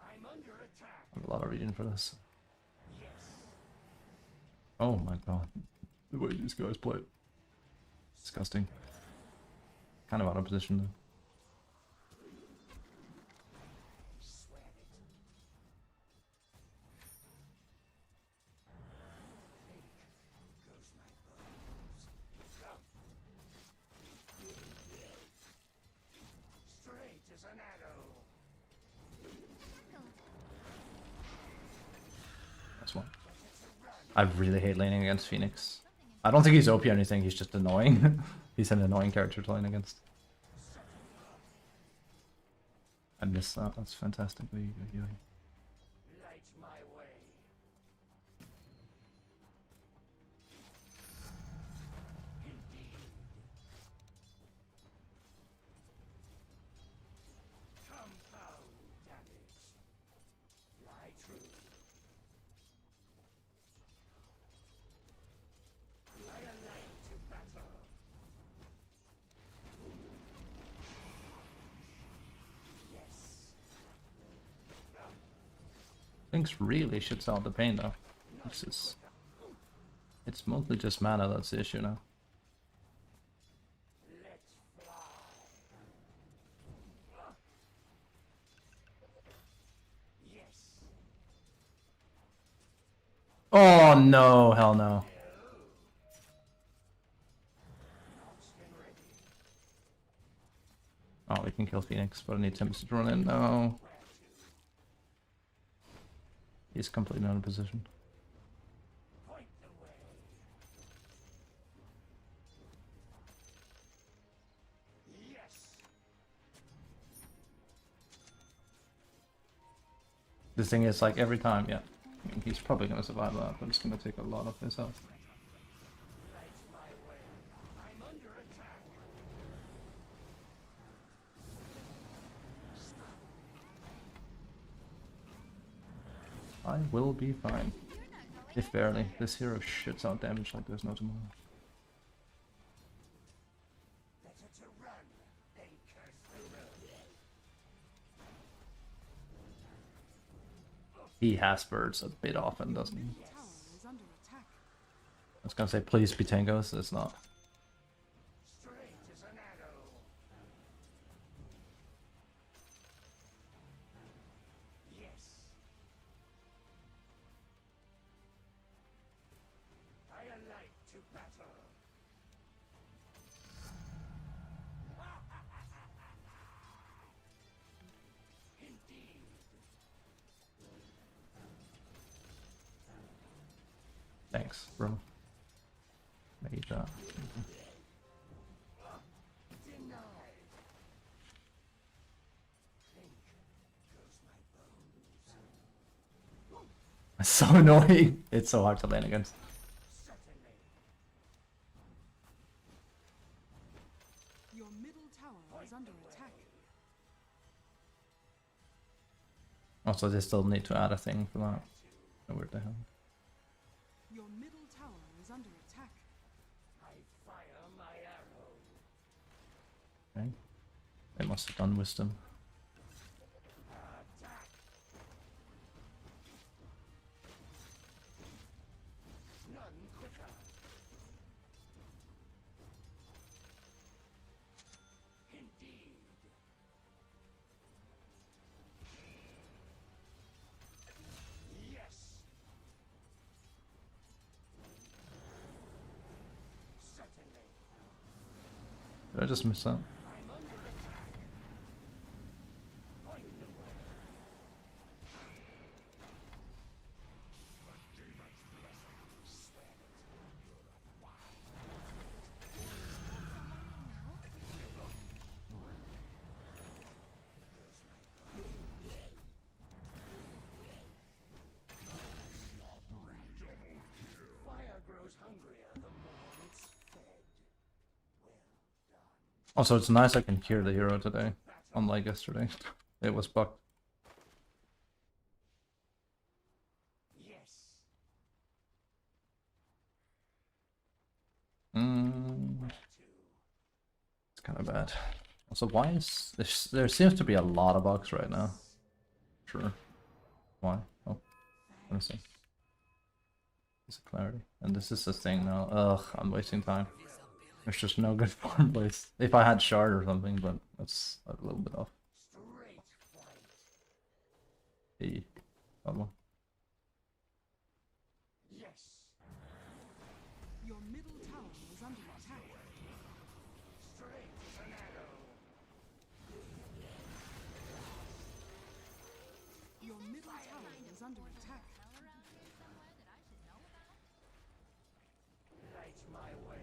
[SPEAKER 3] I'm under attack.
[SPEAKER 2] I have a lot of reading for this.
[SPEAKER 3] Yes.
[SPEAKER 2] Oh my god. The way these guys play. Disgusting. Kind of out of position though.
[SPEAKER 3] I swear it. Think goes my bones. Straight as an arrow.
[SPEAKER 2] That's one. I really hate laning against Phoenix. I don't think he's OP or anything, he's just annoying. He's an annoying character to lane against. I miss that, that's fantastic.
[SPEAKER 3] Light my way. Indeed. Compound damage. Lie true. I alight to battle. Yes.
[SPEAKER 2] Things really shits out the pain though. This is... It's mostly just mana that's the issue now.
[SPEAKER 3] Let's fly. Yes.
[SPEAKER 2] Oh no, hell no. Oh, we can kill Phoenix, but I need Tempest to run in. No. He's completely out of position.
[SPEAKER 3] Point the way. Yes.
[SPEAKER 2] The thing is, like, every time, yeah. I mean, he's probably gonna survive that, but it's gonna take a lot of his health.
[SPEAKER 3] Light my way. I'm under attack.
[SPEAKER 2] I will be fine. If barely. This hero shits out damage like there's no tomorrow.
[SPEAKER 3] Better to run than curse the road.
[SPEAKER 2] He has birds a bit often, doesn't he?
[SPEAKER 1] Tower is under attack.
[SPEAKER 2] I was gonna say please be tangos, it's not.
[SPEAKER 3] Straight as an arrow. Yes. I alight to battle. Indeed.
[SPEAKER 2] Thanks, bro. Made that.
[SPEAKER 3] Denied. Think goes my bones.
[SPEAKER 2] It's so annoying. It's so hard to lane against.
[SPEAKER 3] Certainly.
[SPEAKER 1] Your middle tower is under attack.
[SPEAKER 2] Also, they still need to add a thing for that. Oh, where the hell?
[SPEAKER 1] Your middle tower is under attack.
[SPEAKER 3] I fire my arrow.
[SPEAKER 2] Okay. They must have done wisdom.
[SPEAKER 3] Attack. None quicker.
[SPEAKER 2] Did I just miss that?
[SPEAKER 3] Fire grows hungrier the more it's fed. Well done.
[SPEAKER 2] Also, it's nice I can hear the hero today, unlike yesterday. It was bugged.
[SPEAKER 3] Yes.
[SPEAKER 2] It's kind of bad. Also, why is there seems to be a lot of bugs right now? Sure. Why? Oh, let me see. It's a clarity, and this is the thing now. Ugh, I'm wasting time. There's just no good farm place. If I had shard or something, but that's a little bit off.
[SPEAKER 3] Straight flight.
[SPEAKER 2] Hey, that one.
[SPEAKER 3] Yes.
[SPEAKER 1] Your middle tower is under attack.
[SPEAKER 3] Straight as an arrow.
[SPEAKER 1] Your middle tower is under attack.
[SPEAKER 3] Light my way.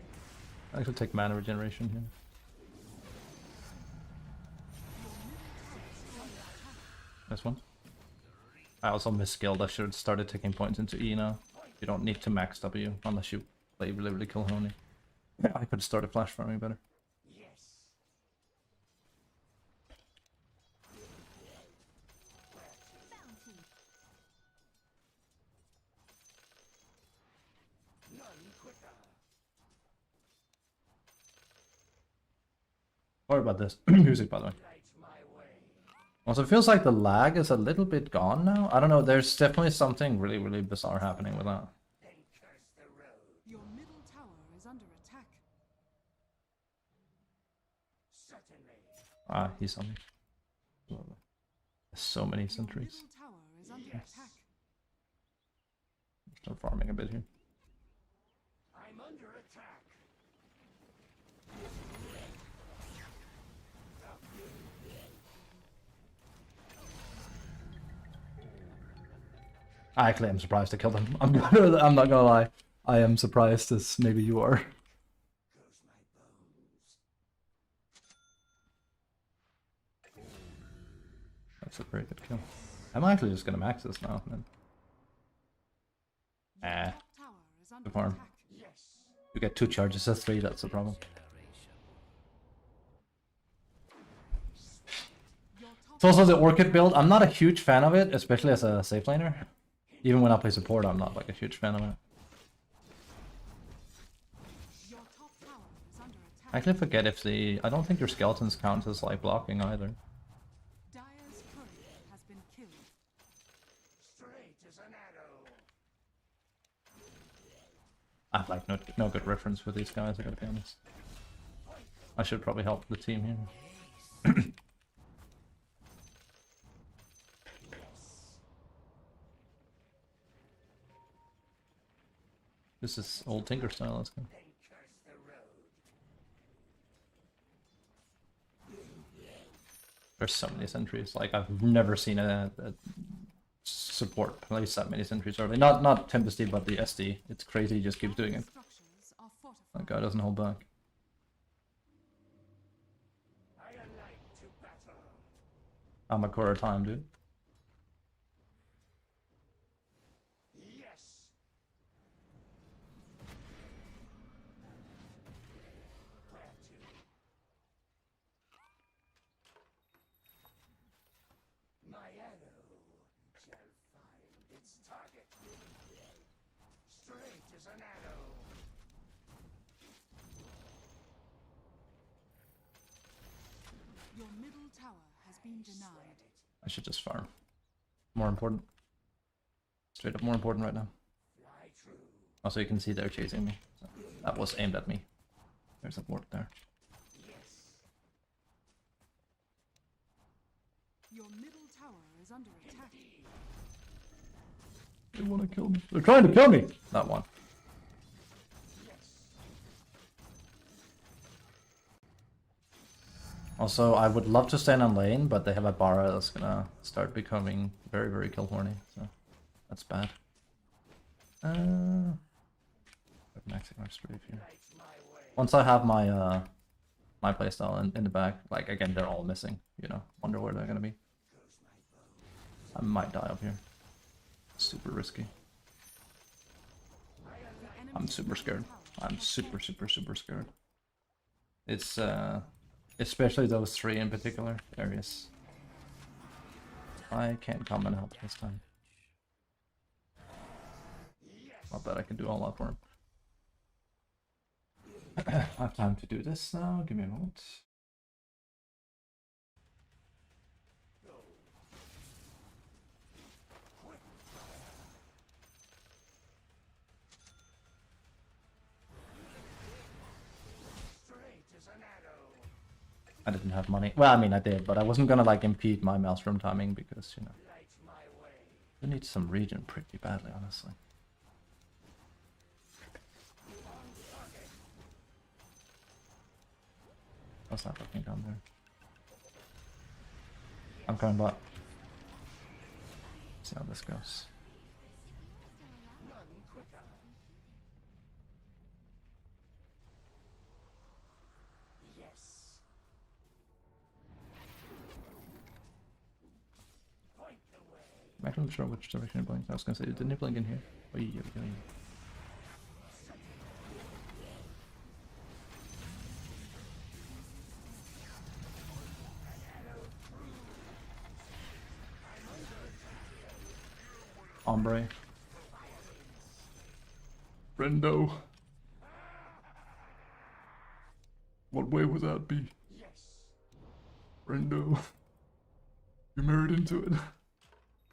[SPEAKER 2] I could take mana regeneration here. This one. I also misskilled. I should have started taking points into E now. You don't need to max W unless you play really kill Honey. I could have started flash farming better.
[SPEAKER 3] Yes. None quicker.
[SPEAKER 2] Sorry about this music, by the way.
[SPEAKER 3] Light my way.
[SPEAKER 2] Also, it feels like the lag is a little bit gone now. I don't know. There's definitely something really bizarre happening with that.
[SPEAKER 3] Then curse the road.
[SPEAKER 1] Your middle tower is under attack.
[SPEAKER 3] Certainly.
[SPEAKER 2] Ah, he's on me. There's so many
[SPEAKER 1] Your
[SPEAKER 2] sentries.
[SPEAKER 1] middle tower is under attack.
[SPEAKER 2] Start farming a bit here.
[SPEAKER 3] I'm under attack.
[SPEAKER 2] Actually, I'm surprised I killed him. I'm not gonna lie. I am surprised as maybe you are.
[SPEAKER 3] Goes my bones.
[SPEAKER 2] That's a very good kill. I'm actually just gonna max this now. Then.
[SPEAKER 1] Your
[SPEAKER 2] Ah,
[SPEAKER 1] top tower is under
[SPEAKER 2] good farm.
[SPEAKER 1] attack.
[SPEAKER 3] Yes.
[SPEAKER 2] You get 2 charges at 3, that's the problem.
[SPEAKER 1] Your top
[SPEAKER 2] It's also the Orchid build. I'm not a huge fan of it, especially as a safe laner. Even when I play support, I'm not like a huge fan of it.
[SPEAKER 1] Your top tower is under attack.
[SPEAKER 2] I actually forget if the... I don't think your skeletons count as like blocking either.
[SPEAKER 1] Dire's courier has been killed.
[SPEAKER 3] Straight as an arrow.
[SPEAKER 2] I have like no good reference for these guys, I gotta be honest. I should probably help the team here. This is old Tinker style, let's go.
[SPEAKER 3] Then curse the road.
[SPEAKER 2] There's so many sentries. Like I've never seen a support place that many sentries early. Not Tempesty, but the SD. It's crazy. He just keeps doing it.
[SPEAKER 1] Structures are fortified.
[SPEAKER 2] That guy doesn't hold back.
[SPEAKER 3] I alight to battle.
[SPEAKER 2] I'm a quarter time, dude.
[SPEAKER 3] Yes. Where to? My arrow shall find its target. Straight as an arrow.
[SPEAKER 1] Your middle tower has been denied.
[SPEAKER 2] I should just farm. More important. Straight up more important right now.
[SPEAKER 3] Fly true.
[SPEAKER 2] Also, you can see they're chasing me. So that was aimed at me. There's a ward there.
[SPEAKER 3] Yes.
[SPEAKER 1] Your middle tower is under attack.
[SPEAKER 2] They want to kill me. They're trying to kill me! That one.
[SPEAKER 3] Yes.
[SPEAKER 2] Also, I would love to stand on lane, but they have a Bara that's gonna start becoming very, very kill horny, so that's bad. Maxing our strafe here. Once I have my my playstyle in the back, like again, they're all missing. You know, wonder where they're gonna be. I might die up here. Super risky. I'm super scared. I'm super scared. It's especially those three in particular areas. I can't come and help this time. Not that I can do all that for him. I have time to do this now. Give me a moment. I didn't have money. Well, I mean, I did, but I wasn't gonna like impede my Maelstrom timing because, you know, I need some regen pretty badly, honestly. What's that looking down there? I'm coming back. See how this goes. I'm actually not sure which direction it blinks. I was gonna say, didn't it blink in here? Oy, oy, oy. Ombre. Brendo. What way would that be? Brendo. You married into it.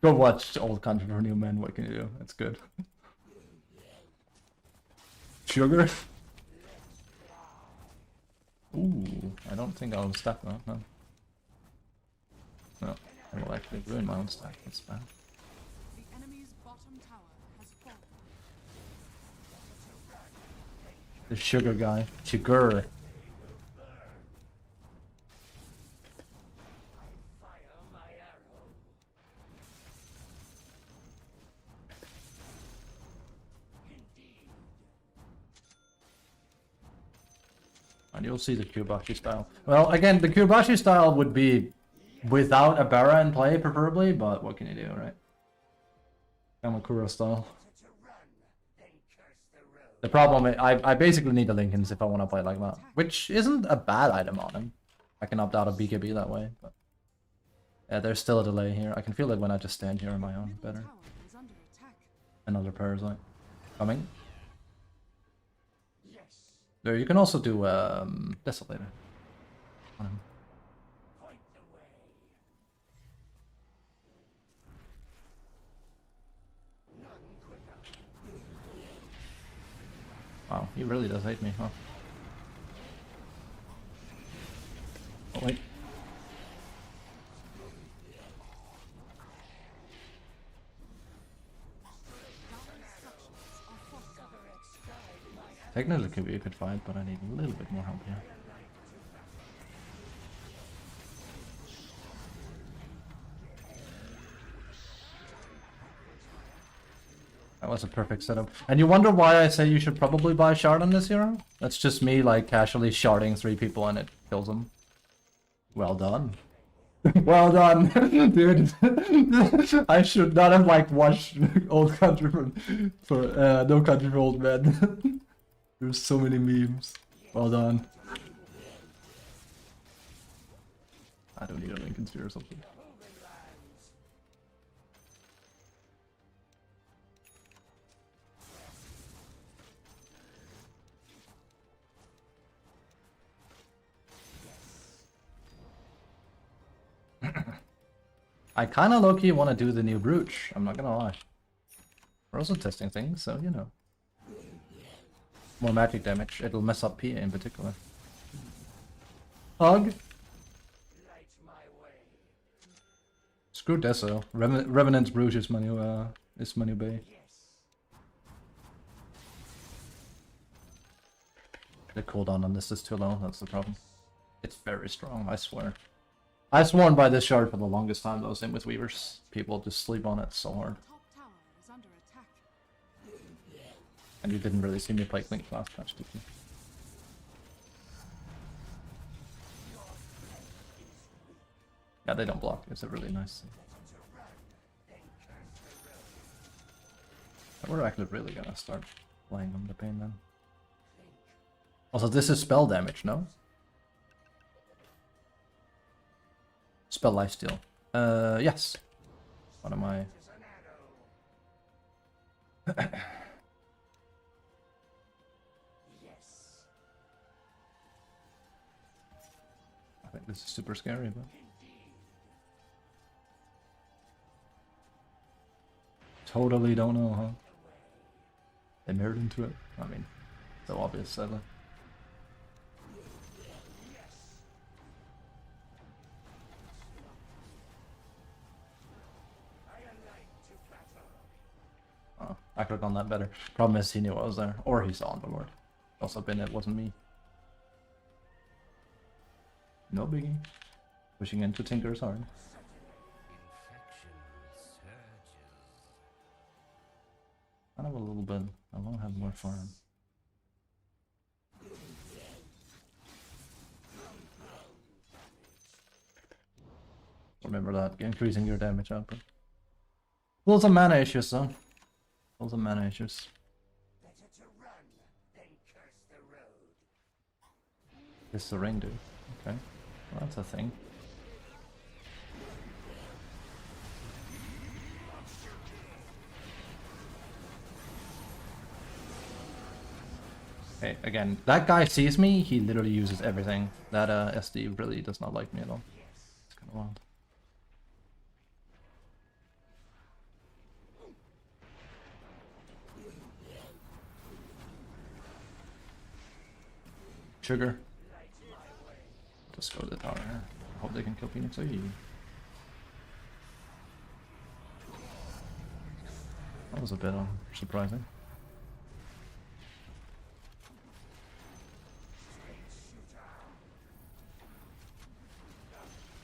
[SPEAKER 2] Go watch Old Country for New Men. What can you do? That's good. Sugar? Ooh, I don't think I'll stack that, no. No, I will actually ruin my own stack. That's bad.
[SPEAKER 1] The enemy's bottom tower has fallen.
[SPEAKER 2] The sugar guy. Sugar. And you'll see the Kyobashi style. Well, again, the Kyobashi style would be without a Bara in play, preferably, but what can you do, right? Kamakura style. The problem is, I basically need the Lincolns if I want to play like that, which isn't a bad item on him. I can opt out of BKB that way, but yeah, there's still a delay here. I can feel it when I just stand here on my own better. Another Parasite coming. There, you can also do Desolator on him. Wow, he really does hate me, huh? Oh wait. Technically it could be a good fight, but I need a little bit more help here. That was a perfect setup. And you wonder why I say you should probably buy Shard on this hero? That's just me like casually sharding 3 people and it kills them. Well done. Well done, dude. I should not have like watched Old Country for No Country for Old Men. There's so many memes. Well done. I don't need a Lincoln Sphere or something. I kinda low-key wanna do the new Brooch, I'm not gonna lie. We're also testing things, so you know. More magic damage, it'll mess up PA in particular. Hug! Screw Deso. Revenant's Brooch is Manu Bay. The cooldown on this is too low, that's the problem. It's very strong, I swear. I've sworn by this shard for the longest time though, same with Weavers. People just sleep on it so hard.
[SPEAKER 1] Top tower is under attack.
[SPEAKER 2] And you didn't really see me play Link last patch, did you? Yeah, they don't block. It's a really nice thing. We're actually really gonna start playing on the pain then. Also, this is spell damage, no? Spell lifesteal. Yes. What am I? I think this is super scary, but totally don't know, huh? They mirrored into it. I mean, so obvious, sadly. Oh, I could have done that better. Problem is, he knew I was there, or he saw on the board. Also, been it wasn't me. No biggie. Pushing into Tinker is hard. I have a little bit. I want to have more farm. Remember that, increasing your damage output. Lots of mana issues though. Lots of mana issues.
[SPEAKER 3] Better to run than curse the road.
[SPEAKER 2] This is a ring, dude. Okay. Well, that's a thing. Okay, again, that guy sees me, he literally uses everything. That SD really does not like me at all. It's kind of wild. Sugar. Just go to the tower here. Hope they can kill Phoenix. That was a bit surprising.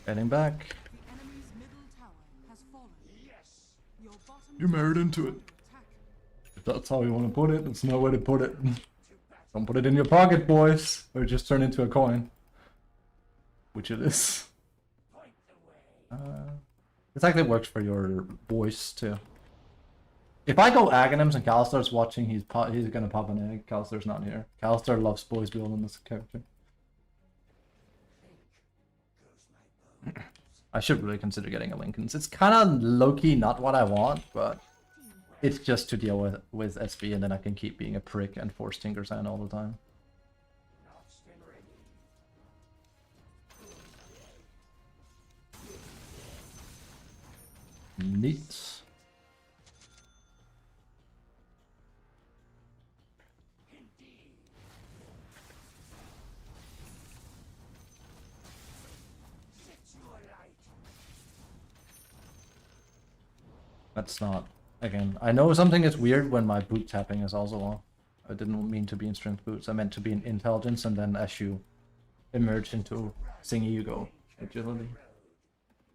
[SPEAKER 2] Heading back.
[SPEAKER 1] The enemy's middle tower has fallen.
[SPEAKER 3] Yes.
[SPEAKER 1] Your bottom
[SPEAKER 2] You married
[SPEAKER 1] tower
[SPEAKER 2] into
[SPEAKER 1] is
[SPEAKER 2] it.
[SPEAKER 1] under attack.
[SPEAKER 2] If that's how you want to put it, that's no way to put it. Don't put it in your pocket, boys, or just turn into a coin. Which it is.
[SPEAKER 3] Point the way.
[SPEAKER 2] This actually works for your voice too. If I go Aghanims and Kalistar's watching, he's gonna pop an egg. Kalistar's not here. Kalistar loves boys building this character. I should really consider getting a Linken's. It's kind of low-key not what I want, but it's just to deal with SB, and then I can keep being a prick and force Tinker's Hand all the time.
[SPEAKER 3] Notched and ready.
[SPEAKER 2] Neat.
[SPEAKER 3] Set your light.
[SPEAKER 2] That's not... Again, I know something is weird when my boot tapping is also off. I didn't mean to be in strength boots. I meant to be in intelligence, and then as you emerge into thingy, you go agility.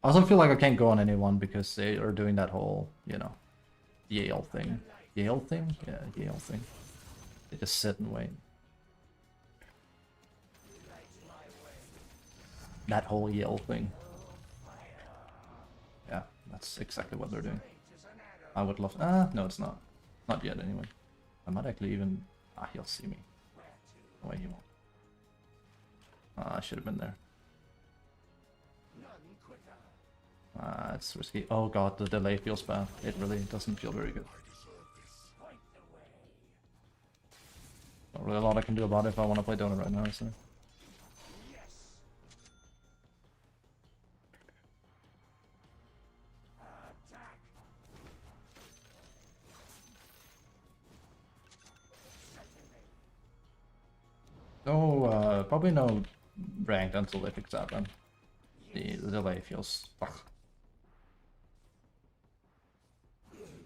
[SPEAKER 2] I also feel like I can't go on anyone because they are doing that whole, you know, Yale thing. Yale thing? Yeah, Yale thing. They just sit and wait. That whole Yale thing. Yeah, that's exactly what they're doing. I would love... no, it's not. Not yet, anyway. I might actually even... he'll see me. No way he won't. I should have been there.
[SPEAKER 3] None quicker.
[SPEAKER 2] It's risky. Oh god, the delay feels bad. It really doesn't feel very good.
[SPEAKER 3] Point the way.
[SPEAKER 2] Not really a lot I can do about it if I want to play Donut right now, so...
[SPEAKER 3] Yes. Attack.
[SPEAKER 2] No, probably no ranked until they fix that then. The delay feels... Ugh.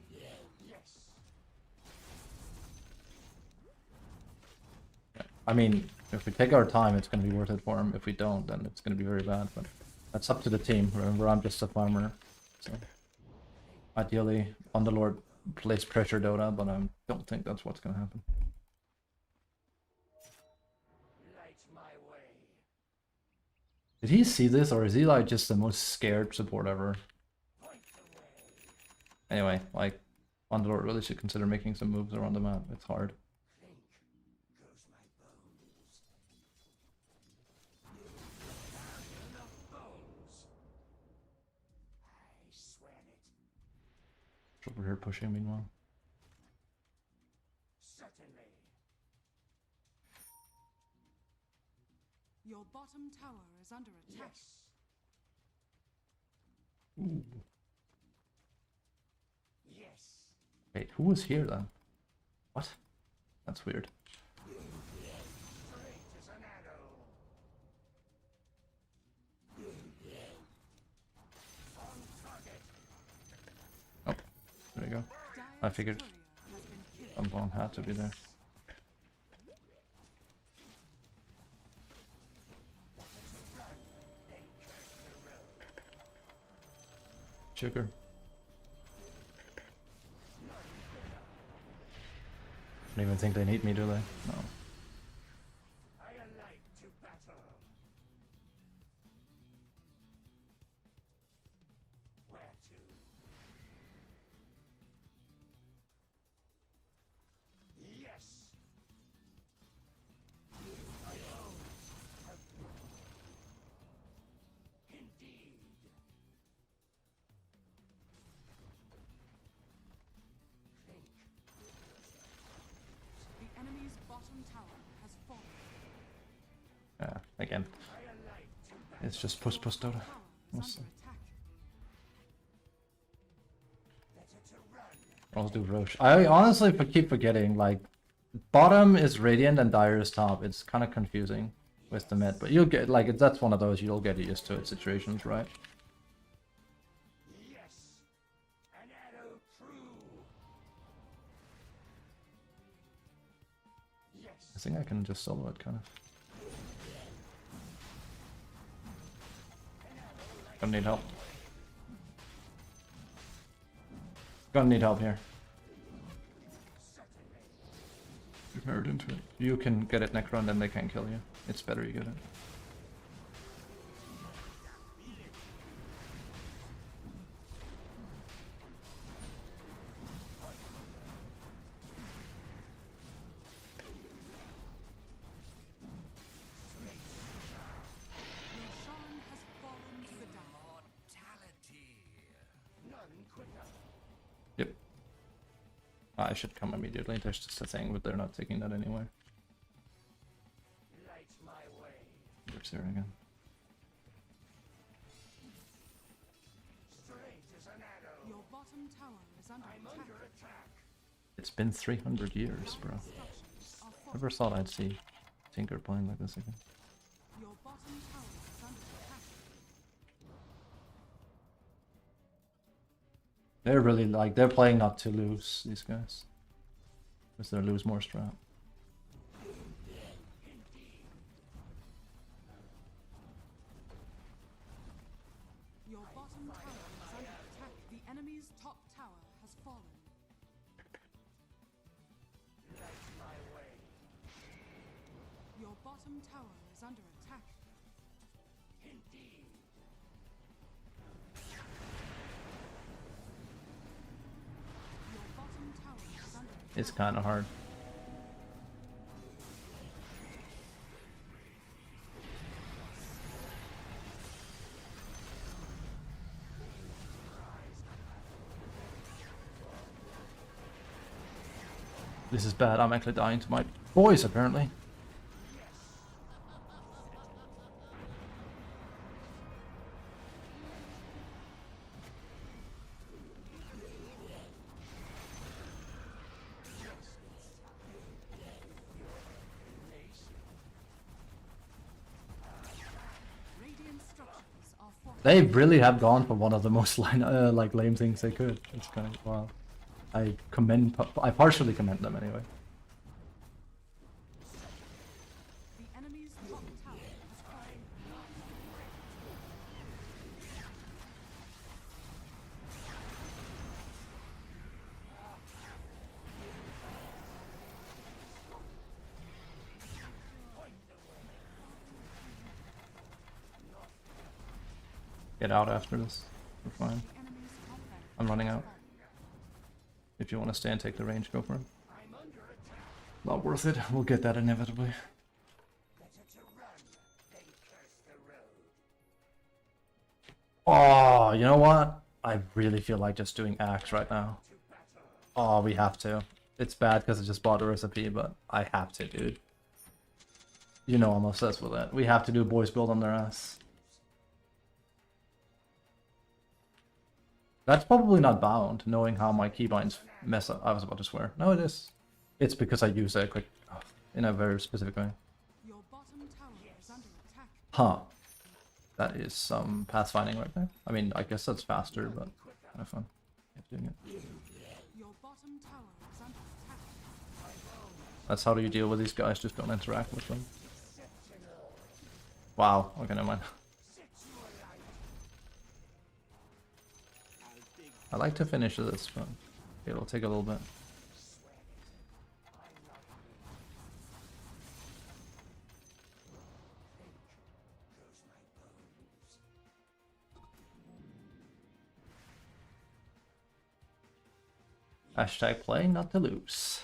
[SPEAKER 3] Yes.
[SPEAKER 2] I mean, If we take our time, it's going to be worth it for him. If we don't, then it's going to be very bad. But that's up to the team. Remember, I'm just a farmer. So ideally, Underlord plays pressure Dota, but I don't think that's what's going to happen.
[SPEAKER 3] Light my way.
[SPEAKER 2] Did he see this, or is he like just the most scared support ever?
[SPEAKER 3] Point the way.
[SPEAKER 2] Anyway, like, Underlord really should consider making some moves around the map. It's hard.
[SPEAKER 3] Clink goes my bones. Enough bones. I swear it.
[SPEAKER 2] Over here pushing meanwhile.
[SPEAKER 3] Certainly.
[SPEAKER 1] Your bottom tower is under attack.
[SPEAKER 3] Yes.
[SPEAKER 2] Ooh.
[SPEAKER 3] Yes.
[SPEAKER 2] Wait, who was here then? What? That's weird.
[SPEAKER 3] Straight as an arrow. On target.
[SPEAKER 2] Oh, there you go. I
[SPEAKER 1] Dire's
[SPEAKER 2] figured
[SPEAKER 1] courier has been killed.
[SPEAKER 2] Unblown had to be there. Sugar. I don't even think they need me, do they? No.
[SPEAKER 3] I alight to battle. Where to? Yes. My bones have indeed. Clink.
[SPEAKER 1] The enemy's bottom tower has fallen.
[SPEAKER 2] Yeah, again.
[SPEAKER 3] I alight to battle.
[SPEAKER 2] It's just push Dota.
[SPEAKER 1] Tower is
[SPEAKER 2] We'll
[SPEAKER 1] under
[SPEAKER 2] see.
[SPEAKER 1] attack.
[SPEAKER 3] Better to run.
[SPEAKER 2] I'll do Roche. I honestly keep forgetting, like, bottom is Radiant and Dire is top. It's kind of confusing with the mid, but you'll get, like, that's one of those you'll get used to it situations, right?
[SPEAKER 3] Yes. An arrow true. Yes.
[SPEAKER 2] I think I can just solo it, kind of. Gonna need help. Gonna need help here. You've married into it. You can get it Necron, then they can't kill you. It's better you get it.
[SPEAKER 1] Roshan has fallen to the dark.
[SPEAKER 3] None quicker.
[SPEAKER 2] Yep. I should come immediately. There's just a thing, but they're not taking that anyway.
[SPEAKER 3] Light my way.
[SPEAKER 2] There's there again.
[SPEAKER 3] Straight as an arrow.
[SPEAKER 1] Your bottom tower is under
[SPEAKER 3] I'm
[SPEAKER 1] attack.
[SPEAKER 3] under attack.
[SPEAKER 2] It's been 300 years, bro.
[SPEAKER 1] Structures are falling.
[SPEAKER 2] Never thought I'd see Tinker playing like this again.
[SPEAKER 1] Your bottom tower is under attack.
[SPEAKER 2] They're really like, they're playing not to lose, these guys. Because they'll lose more strat.
[SPEAKER 1] Your bottom tower is under attack. The enemy's top tower has fallen.
[SPEAKER 3] Light my way.
[SPEAKER 1] Your bottom tower is under attack.
[SPEAKER 3] Indeed.
[SPEAKER 1] Your bottom tower is under attack.
[SPEAKER 2] It's kind of hard. This is bad. I'm actually dying to my boys, apparently.
[SPEAKER 1] Radiant structures are falling.
[SPEAKER 2] They really have gone for one of the most like lame things they could. It's kind of wild. I partially commend them anyway.
[SPEAKER 1] The
[SPEAKER 2] get out after this. We're fine.
[SPEAKER 1] The enemy's top barracks
[SPEAKER 2] I'm running
[SPEAKER 1] has
[SPEAKER 2] out.
[SPEAKER 1] fallen.
[SPEAKER 2] If you want to stay and take the range, go for it. Not worth it. We'll get that inevitably.
[SPEAKER 3] Better to run than curse the road.
[SPEAKER 2] Oh, you know what? I really feel like just doing axe right now. Oh, we have to. It's bad because I just bought a recipe, but I have to, dude. You know I'm obsessed with it. We have to do boys build on their ass. That's probably not bound, knowing how my keybinds mess up. I was about to swear. No, it is. It's because I use it quick in a very specific way.
[SPEAKER 1] Your bottom tower is under attack.
[SPEAKER 2] Huh. That is some pathfinding right there. I mean, I guess that's faster, but kind of fun. Keep doing it.
[SPEAKER 1] Your bottom tower is under attack.
[SPEAKER 2] That's how do you deal with these guys, just don't interact with them. Wow, okay, never mind. I like to finish this, but it'll take a little bit. Hashtag play not to lose.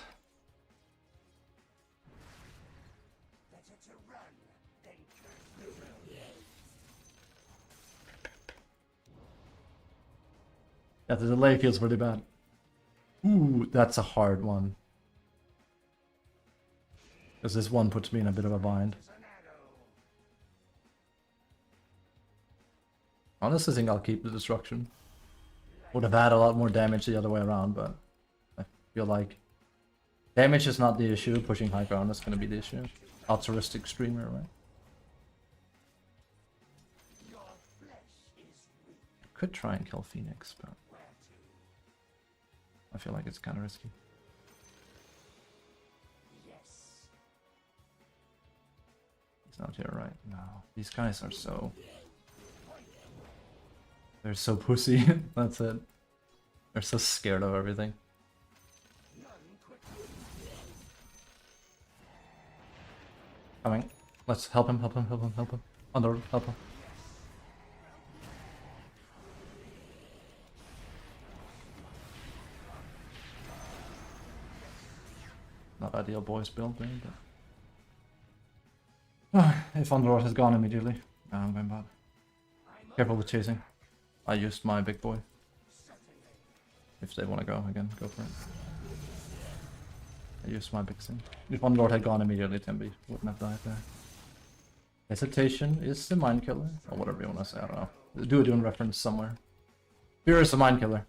[SPEAKER 3] Better to run than curse the road.
[SPEAKER 2] Yeah, the delay feels really bad. Ooh, that's a hard one. Because this one puts me in a bit of a bind. Honestly, I think I'll keep the destruction. Would have had a lot more damage the other way around, but I feel like damage is not the issue. Pushing high ground is going to be the issue. Altruistic streamer, right? Could try and kill Phoenix, but I feel like it's kind of risky. He's not here, right? No. These guys are so... They're so pussy. That's it. They're so scared of everything. Coming. Let's help him, help him, help him, help him. On the road, help him. Not ideal boys build there, but... if Underlord has gone immediately. I'm going bad. Careful with chasing. I used my big boy. If they want to go again, go for it. I used my big thing. If Underlord had gone immediately, Timby wouldn't have died there. Hesitation is the mind killer, or whatever you want to say, I don't know. Do it in reference somewhere. Fear is the mind killer.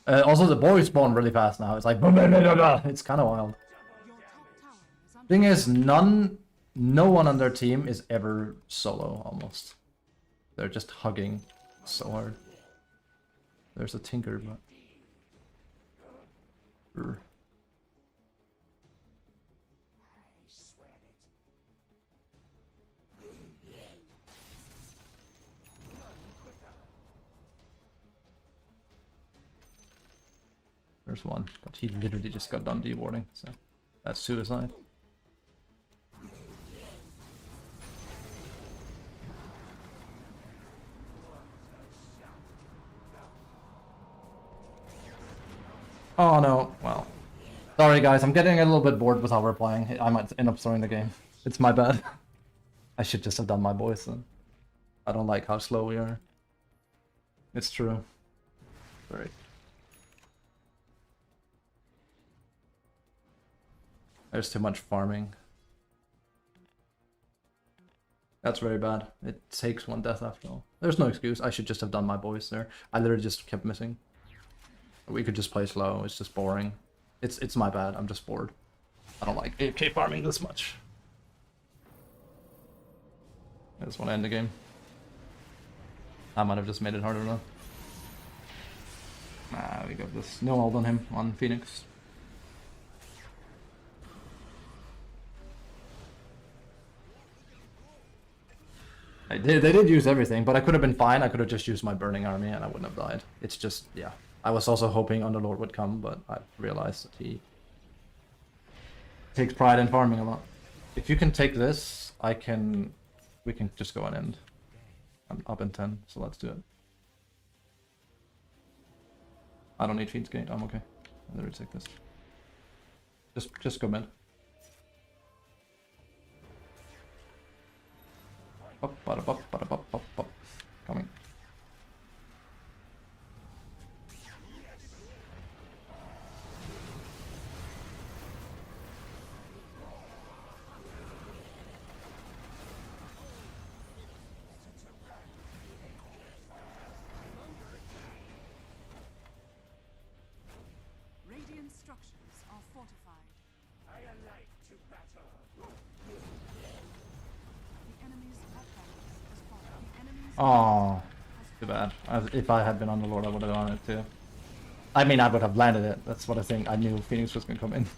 [SPEAKER 2] Also, the boys spawn really fast now. It's like, it's kind of wild.
[SPEAKER 1] Your top tower is under
[SPEAKER 2] Thing is, no one on their team is ever solo, almost. They're just hugging so hard. There's a Tinker, but... Brr. There's one, but he literally just got done dewarding, so that's suicide. Oh no, well. Sorry guys, I'm getting a little bit bored with how we're playing. I might end up throwing the game. It's my bad. I should just have done my boys then. I don't like how slow we are. It's true. Sorry. There's too much farming. That's very bad. It takes one death after all. There's no excuse. I should just have done my boys there. I literally just kept missing. We could just play slow. It's just boring. It's my bad. I'm just bored. I don't like AFK farming this much. I just want to end the game. I might have just made it harder though. Nah, we got this. No hold on him on Phoenix. They did use everything, but I could have been fine. I could have just used my burning army and I wouldn't have died. It's just, yeah. I was also hoping Underlord would come, but I realized that he takes pride in farming a lot. If you can take this, we can just go on end. I'm up in 10, so let's do it. I don't need Fiend's Gate, I'm okay. I'll literally take this. Just go mid. Up, bada, bop, bada, bop, bop, bop. Coming.
[SPEAKER 1] Radiant structures are fortified.
[SPEAKER 3] I alight to battle.
[SPEAKER 1] The enemy's top barracks has fallen. The enemy's
[SPEAKER 2] Oh,
[SPEAKER 1] has
[SPEAKER 2] too bad. If I had been on the Lord, I would have done it too. I mean, I would have landed it. That's what I think. I knew Phoenix was gonna come in.
[SPEAKER 1] The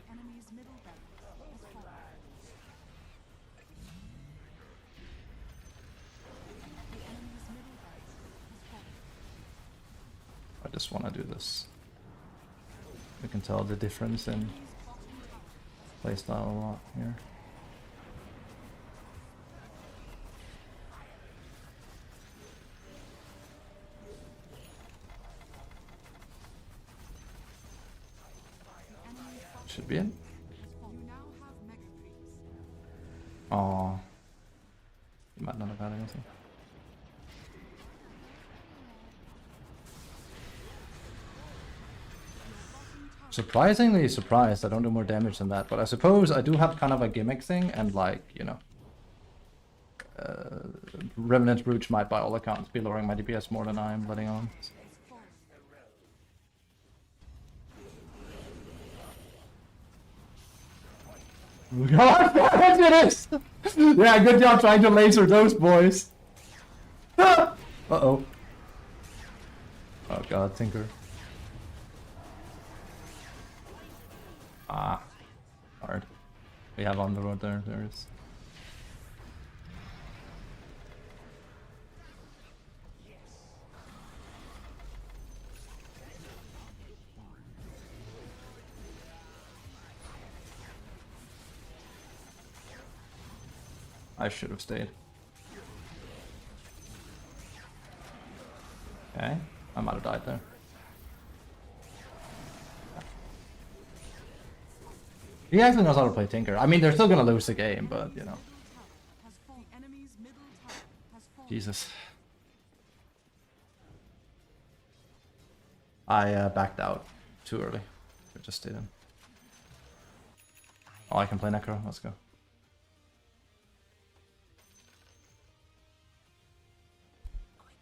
[SPEAKER 1] enemy's middle barracks has fallen. The enemy's middle barracks has fallen.
[SPEAKER 2] I just want to do this. You can tell the difference in
[SPEAKER 1] Enemy's bottom tower has
[SPEAKER 2] playstyle a lot here.
[SPEAKER 1] the enemy's bottom
[SPEAKER 2] Should be in.
[SPEAKER 1] has fallen. You now have mega creeps.
[SPEAKER 2] Oh, you might not have had anything. Surprisingly surprised I don't do more damage than that, but I suppose I do have kind of a gimmick thing, and like, you know, Revenant's Brooch might by all accounts be lowering my DPS more than I'm letting on.
[SPEAKER 1] Has fallen.
[SPEAKER 2] God, it is! Yeah, good job trying to laser those boys. Uh-oh. Oh god, Tinker. Ah, hard. We have on the road there. There is. I should have stayed. Okay, I might have died there. He actually knows how to play Tinker. I mean, they're still gonna lose the game, but you know.
[SPEAKER 1] Has fallen. The enemy's middle tower has fallen.
[SPEAKER 2] Jesus. I backed out too early. I just stayed in. Oh, I can play Necro. Let's go.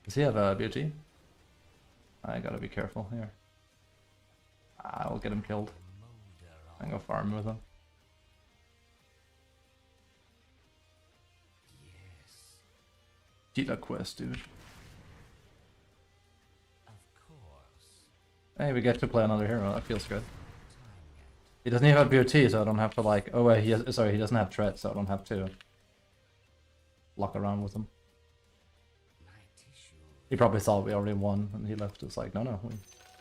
[SPEAKER 2] Does he have a beauty? I gotta be careful here. I'll get him killed. And go farm with him. Cheetah quest, dude. Hey, we get to play another hero. That feels good. He doesn't even have BOT, so I don't have to like. Oh wait, he doesn't have threat, so I don't have to lock around with him. He probably thought we already won, and he left us like, no,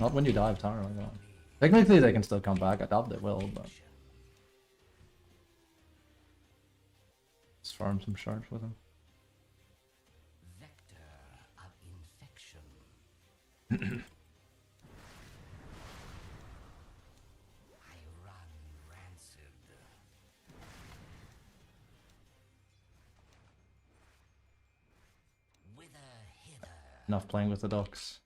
[SPEAKER 2] not when you dive tower like that. Technically, they can still come back. I doubt they will, but let's farm some shards with him.
[SPEAKER 3] Vector of infection. I run rancid. Wither hither.
[SPEAKER 2] Enough playing with the ducks.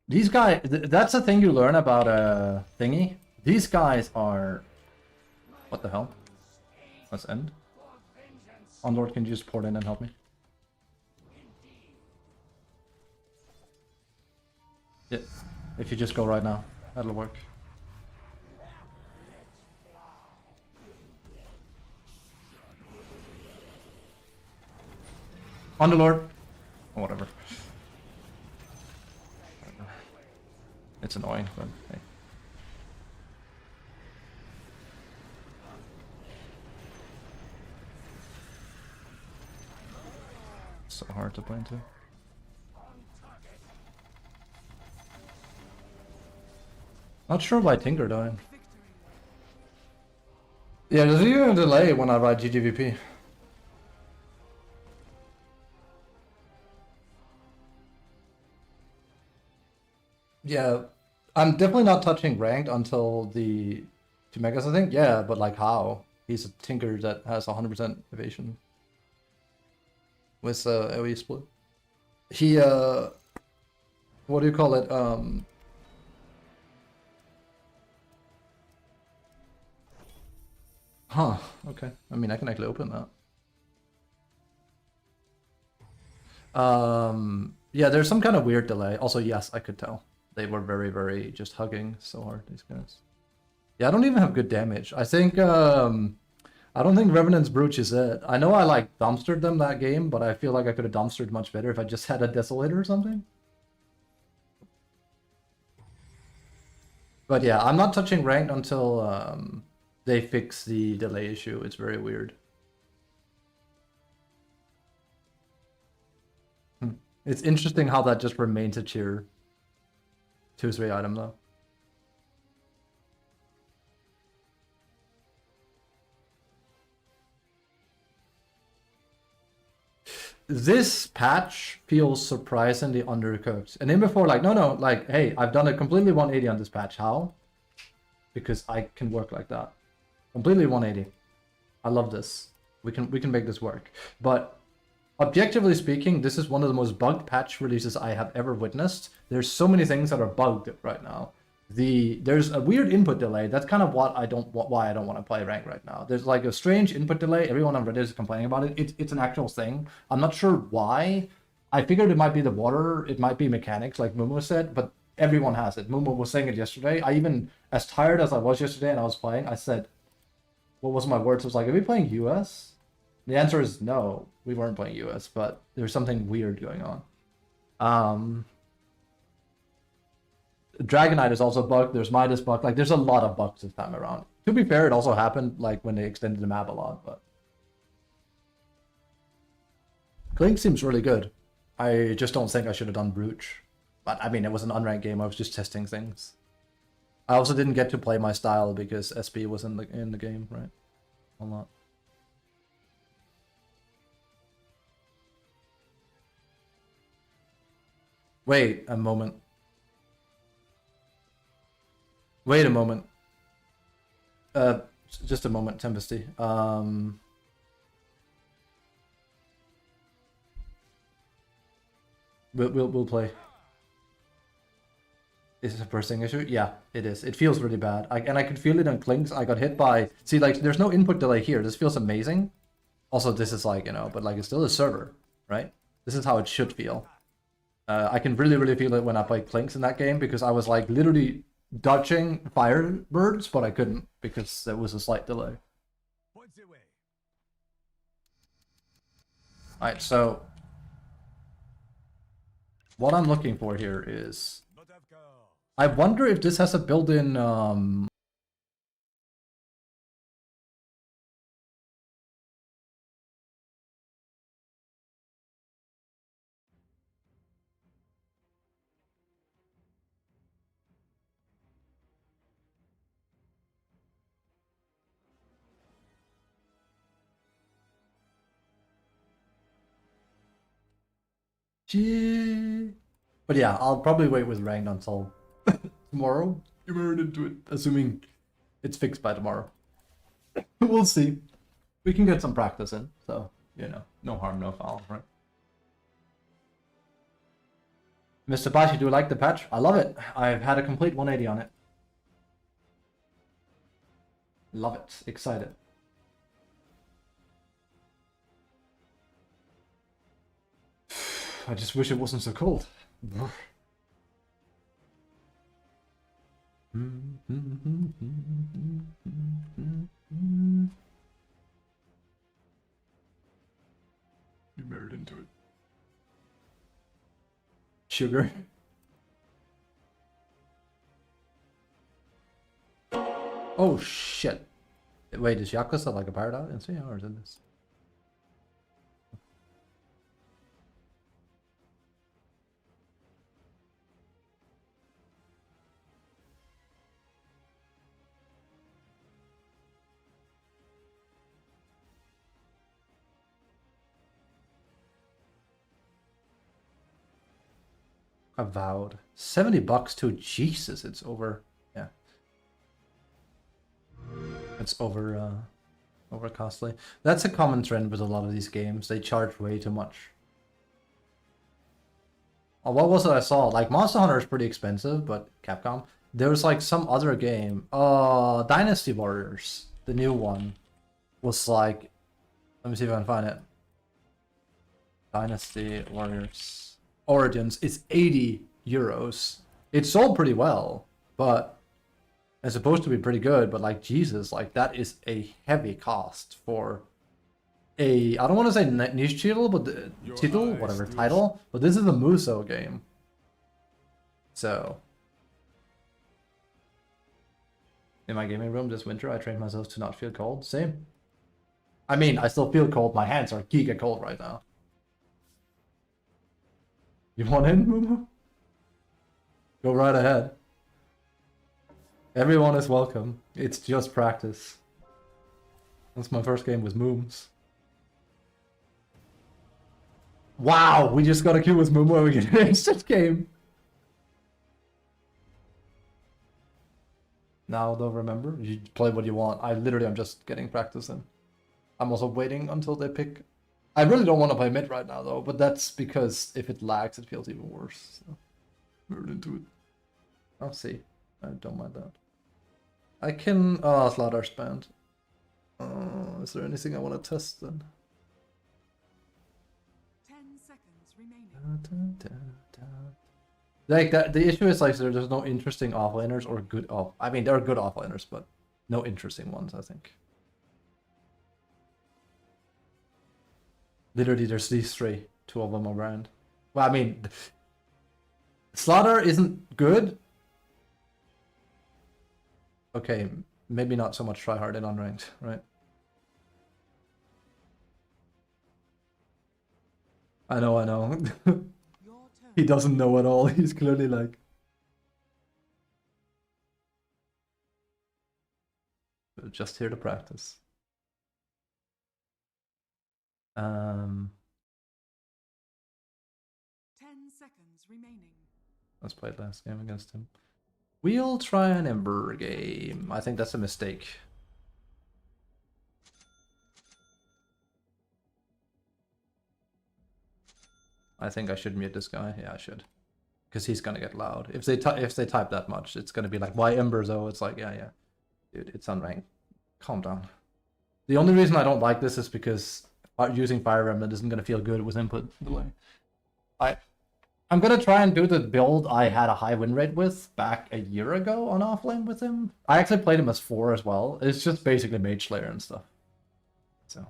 [SPEAKER 2] These guys, that's the thing you learn about thingy. These guys are... What the hell? Let's end. Onlord, can you just port in and help me? Yeah, if you just go right now, that'll work. Underlord! Or whatever. It's annoying, but hey. so hard to play into. Not sure why Tinker died. Yeah, there's even a delay when I ride GGVP. Yeah, I'm definitely not touching ranked until the 2 megas, I think. Yeah, but like how? He's a Tinker that has 100% evasion with AoE split. He what do you call it? Huh, okay. I mean, I can actually open that. Yeah, there's some kind of weird delay. Also, yes, I could tell. They were very, very just hugging so hard, these guys. Yeah, I don't even have good damage. I think, I don't think Revenant's Brooch is it. I know I, like, dumpstered them that game, but I feel like I could have dumpstered much better if I just had a Desolator or something. But yeah, I'm not touching ranked until, they fix the delay issue. It's very weird. It's interesting how that just remains a tier 2-3 item though. This patch feels surprisingly undercooked. And then before, like, no, like, hey, I've done a completely 180 on this patch. How? Because I can work like that. Completely 180. I love this. We can make this work. But objectively speaking, this is one of the most bugged patch releases I have ever witnessed. There's so many things that are bugged right now. There's a weird input delay. That's kind of why I don't want to play rank right now. There's like a strange input delay. Everyone on Reddit is complaining about it. It's an actual thing. I'm not sure why. I figured it might be the water. It might be mechanics, like Mumu said, but everyone has it. Mumu was saying it yesterday. I even, as tired as I was yesterday and I was playing, I said, what was my words? I was like, are we playing US? The answer is no, we weren't playing US, but there's something weird going on. Dragonite is also bugged. There's Midas bugged. Like, there's a lot of bugs this time around. To be fair, it also happened like when they extended the map a lot, but Clink seems really good. I just don't think I should have done Brooch. But I mean, it was an unranked game. I was just testing things. I also didn't get to play my style because SB was in the game, right? A lot. Wait a moment. Wait a moment. Just a moment, Tempesty. We'll play. Is it a bursting issue? Yeah, it is. It feels really bad. And I could feel it on Clinks. I got hit by... See, like, there's no input delay here. This feels amazing. Also, this is like, you know, but like, it's still a server, right? This is how it should feel. I can really, really feel it when I play Clinks in that game because I was like literally dodging Firebirds, but I couldn't because there was a slight delay. Alright, so what I'm looking for here is... I wonder if this has a built-in But yeah, I'll probably wait with ranked until tomorrow. Immersed into it, assuming it's fixed by tomorrow. We'll see. We can get some practice in, so, you know, no harm, no foul, right? Mr. Bashi, do you like the patch? I love it. I've had a complete 180 on it. Love it. Excited. I just wish it wasn't so cold. You married into it. Sugar. Oh shit. Wait, is Yakuza like a pirate out? Or is it this? Avowed. $70 too. Jesus, it's over. Yeah. It's over costly. That's a common trend with a lot of these games. They charge way too much. Oh, what was it I saw? Like Monster Hunter is pretty expensive, but Capcom. There was like some other game. Dynasty Warriors, the new one, was like, let me see if I can find it. Dynasty Warriors Origins is 80 euros. It sold pretty well, but it's supposed to be pretty good, but like Jesus, like that is a heavy cost for a, I don't want to say niche title, but title, but this is a Muso game. So in my gaming room this winter, I trained myself to not feel cold. Same. I mean, I still feel cold. My hands are giga cold right now. You want in, Mumu? Go right ahead. Everyone is welcome. It's just practice. That's my first game with Mooms. Wow, we just got a kill with Mumu and we get an instant game. Now they'll remember. You play what you want. I literally am just getting practice in. I'm also waiting until they pick. I really don't want to play mid right now though, but that's because if it lags, it feels even worse. So we're into it. I'll see. I don't mind that. I can. Oh, Slaughter's banned. Is there anything I want to test then?
[SPEAKER 1] 10 seconds remaining.
[SPEAKER 2] Like that, the issue is like there's no interesting offlaners or good off. I mean, there are good offlaners, but no interesting ones. I think. Literally, there's these three. Two of them are brand. Well, I mean, Slaughter isn't good. Okay, maybe not so much tryhard in unranked, right? I know.
[SPEAKER 1] Your turn.
[SPEAKER 2] He doesn't know at all. He's clearly like... just here to practice.
[SPEAKER 1] 10 seconds remaining.
[SPEAKER 2] Let's play it last game against him. We'll try an Ember game. I think that's a mistake. I think I should mute this guy. Yeah, I should, because he's gonna get loud. If they type that much, it's gonna be like, why Ember though? It's like, yeah, dude, it's unranked. Calm down. The only reason I don't like this is because using Fire Emblem isn't gonna feel good with input delay. I'm gonna try and do the build I had a high win rate with back a year ago on offlane with him. I actually played him as 4 as well. It's just basically Mage Slayer and stuff. So.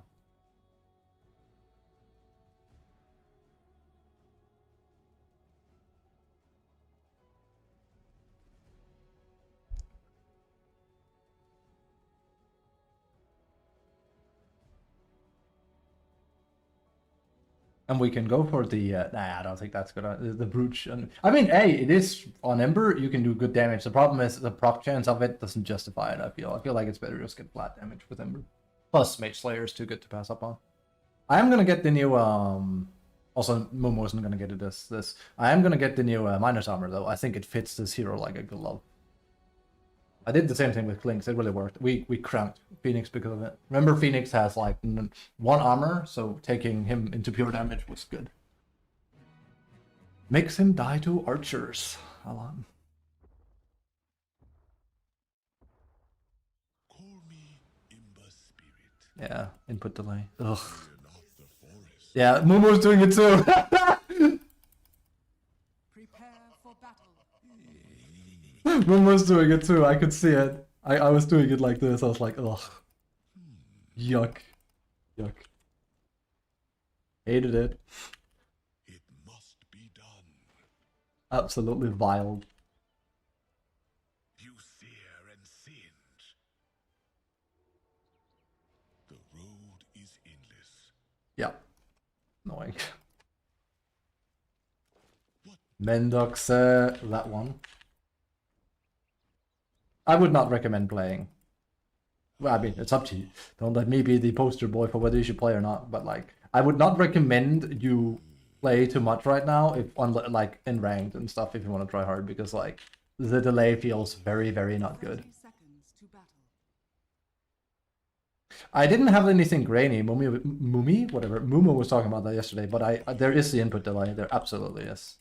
[SPEAKER 2] And we can go for the, nah, I don't think that's gonna, the Brooch. I mean, hey, it is on Ember, you can do good damage. The problem is the proc chance of it doesn't justify it, I feel like it's better to just get flat damage with Ember. Plus, Mage Slayer is too good to pass up on. I am gonna get the new, also, Momo isn't gonna get it this. I am gonna get the new Miner's Armor, though. I think it fits this hero like a glove. I did the same thing with Clinks, it really worked. We cranked Phoenix because of it. Remember, Phoenix has like 1 armor, so taking him into pure damage was good. Makes him die to archers. Alan.
[SPEAKER 4] Call me Imber Spirit.
[SPEAKER 2] Yeah, input delay. Ugh.
[SPEAKER 4] Fear not the forest.
[SPEAKER 2] Yeah, Momo's doing it too.
[SPEAKER 1] Prepare for battle.
[SPEAKER 2] Momo's doing it too. I could see it. I was doing it like this. I was like, ugh. Yuck. Yuck. Hated it.
[SPEAKER 4] It must be done.
[SPEAKER 2] Absolutely vile.
[SPEAKER 4] You sear and singe. The road is endless.
[SPEAKER 2] Yeah. Annoying.
[SPEAKER 4] What?
[SPEAKER 2] Mendox, that one. I would not recommend playing. Well, I mean, it's up to you. Don't let me be the poster boy for whether you should play or not. But like, I would not recommend you play too much right now, if on like in ranked and stuff, if you want to try hard, because like the delay feels very, very not good.
[SPEAKER 1] 30 seconds to battle.
[SPEAKER 2] I didn't have anything grainy. Mumi, whatever. Mumu was talking about that yesterday, but there is the input delay. There absolutely is.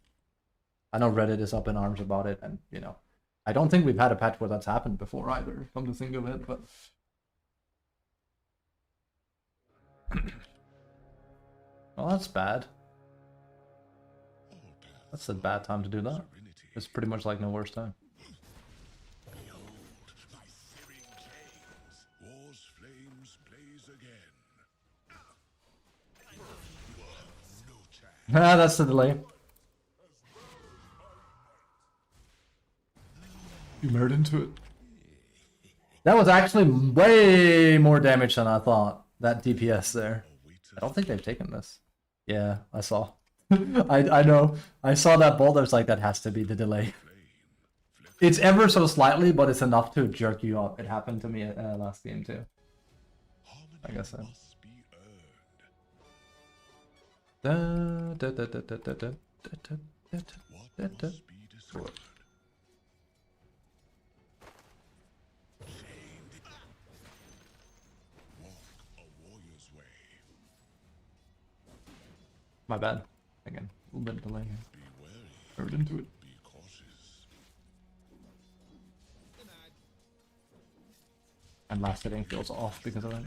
[SPEAKER 2] I know Reddit is up in arms about it, and you know, I don't think we've had a patch where that's happened before either. Come to think of it, but well, that's bad.
[SPEAKER 4] All paths
[SPEAKER 2] That's a bad time to do that.
[SPEAKER 4] serenity.
[SPEAKER 2] It's pretty much like no worse time.
[SPEAKER 4] Behold, thy searing chains. War's flames blaze again. You have no chance.
[SPEAKER 2] Ah, that's the delay. You married into it. That was actually way more damage than I thought. That DPS there. I don't think they've taken this. Yeah, I saw. I know. I saw that bolt. I was like, that has to be the delay. It's ever so slightly, but it's enough to jerk you up. It happened to me last game too.
[SPEAKER 4] Harmony
[SPEAKER 2] I guess so.
[SPEAKER 4] must be earned. What must be discovered? Walk a warrior's way.
[SPEAKER 2] My bad. Again, a little bit of delay here.
[SPEAKER 4] Be wary.
[SPEAKER 2] Heard into it.
[SPEAKER 4] Be cautious.
[SPEAKER 2] And last hitting feels off because of that.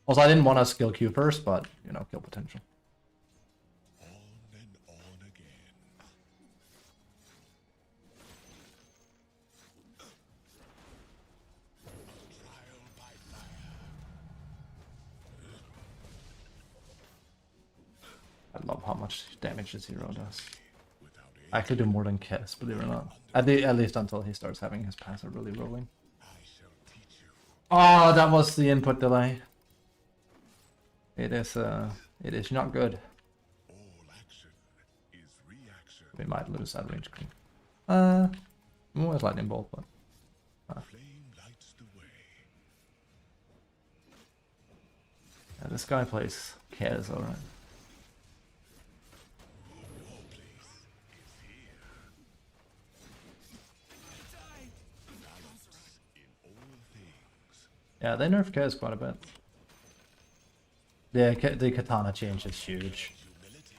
[SPEAKER 2] Also, I didn't want to skill Q first, but you know, kill potential.
[SPEAKER 4] On and on again. Trial by fire.
[SPEAKER 2] I love how much damage this hero does.
[SPEAKER 4] Without aid,
[SPEAKER 2] I actually do more than Kess, believe it or not. At least until he starts having his passive really rolling.
[SPEAKER 4] I shall teach you.
[SPEAKER 2] Oh, that was the input delay. It is not good.
[SPEAKER 4] All action is reaction.
[SPEAKER 2] We might lose that range creep. More as lightning bolt, but
[SPEAKER 4] Flame lights the way.
[SPEAKER 2] yeah, this guy plays Kess, alright.
[SPEAKER 4] Your place is here. Balance in all things.
[SPEAKER 2] Yeah, they nerfed Kess quite a bit. The katana change is huge.
[SPEAKER 4] Humility.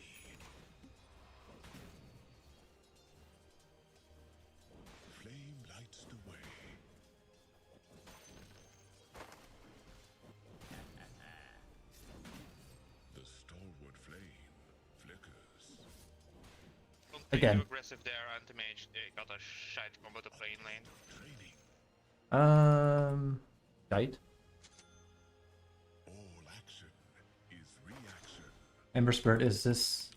[SPEAKER 4] Flame lights the way. The stalwart flame flickers.
[SPEAKER 2] Again.
[SPEAKER 5] Too aggressive there, anti-mage. They got a shite combo to play in lane.
[SPEAKER 4] Training.
[SPEAKER 2] Kite.
[SPEAKER 4] All action is reaction.
[SPEAKER 2] Ember Spirit, is this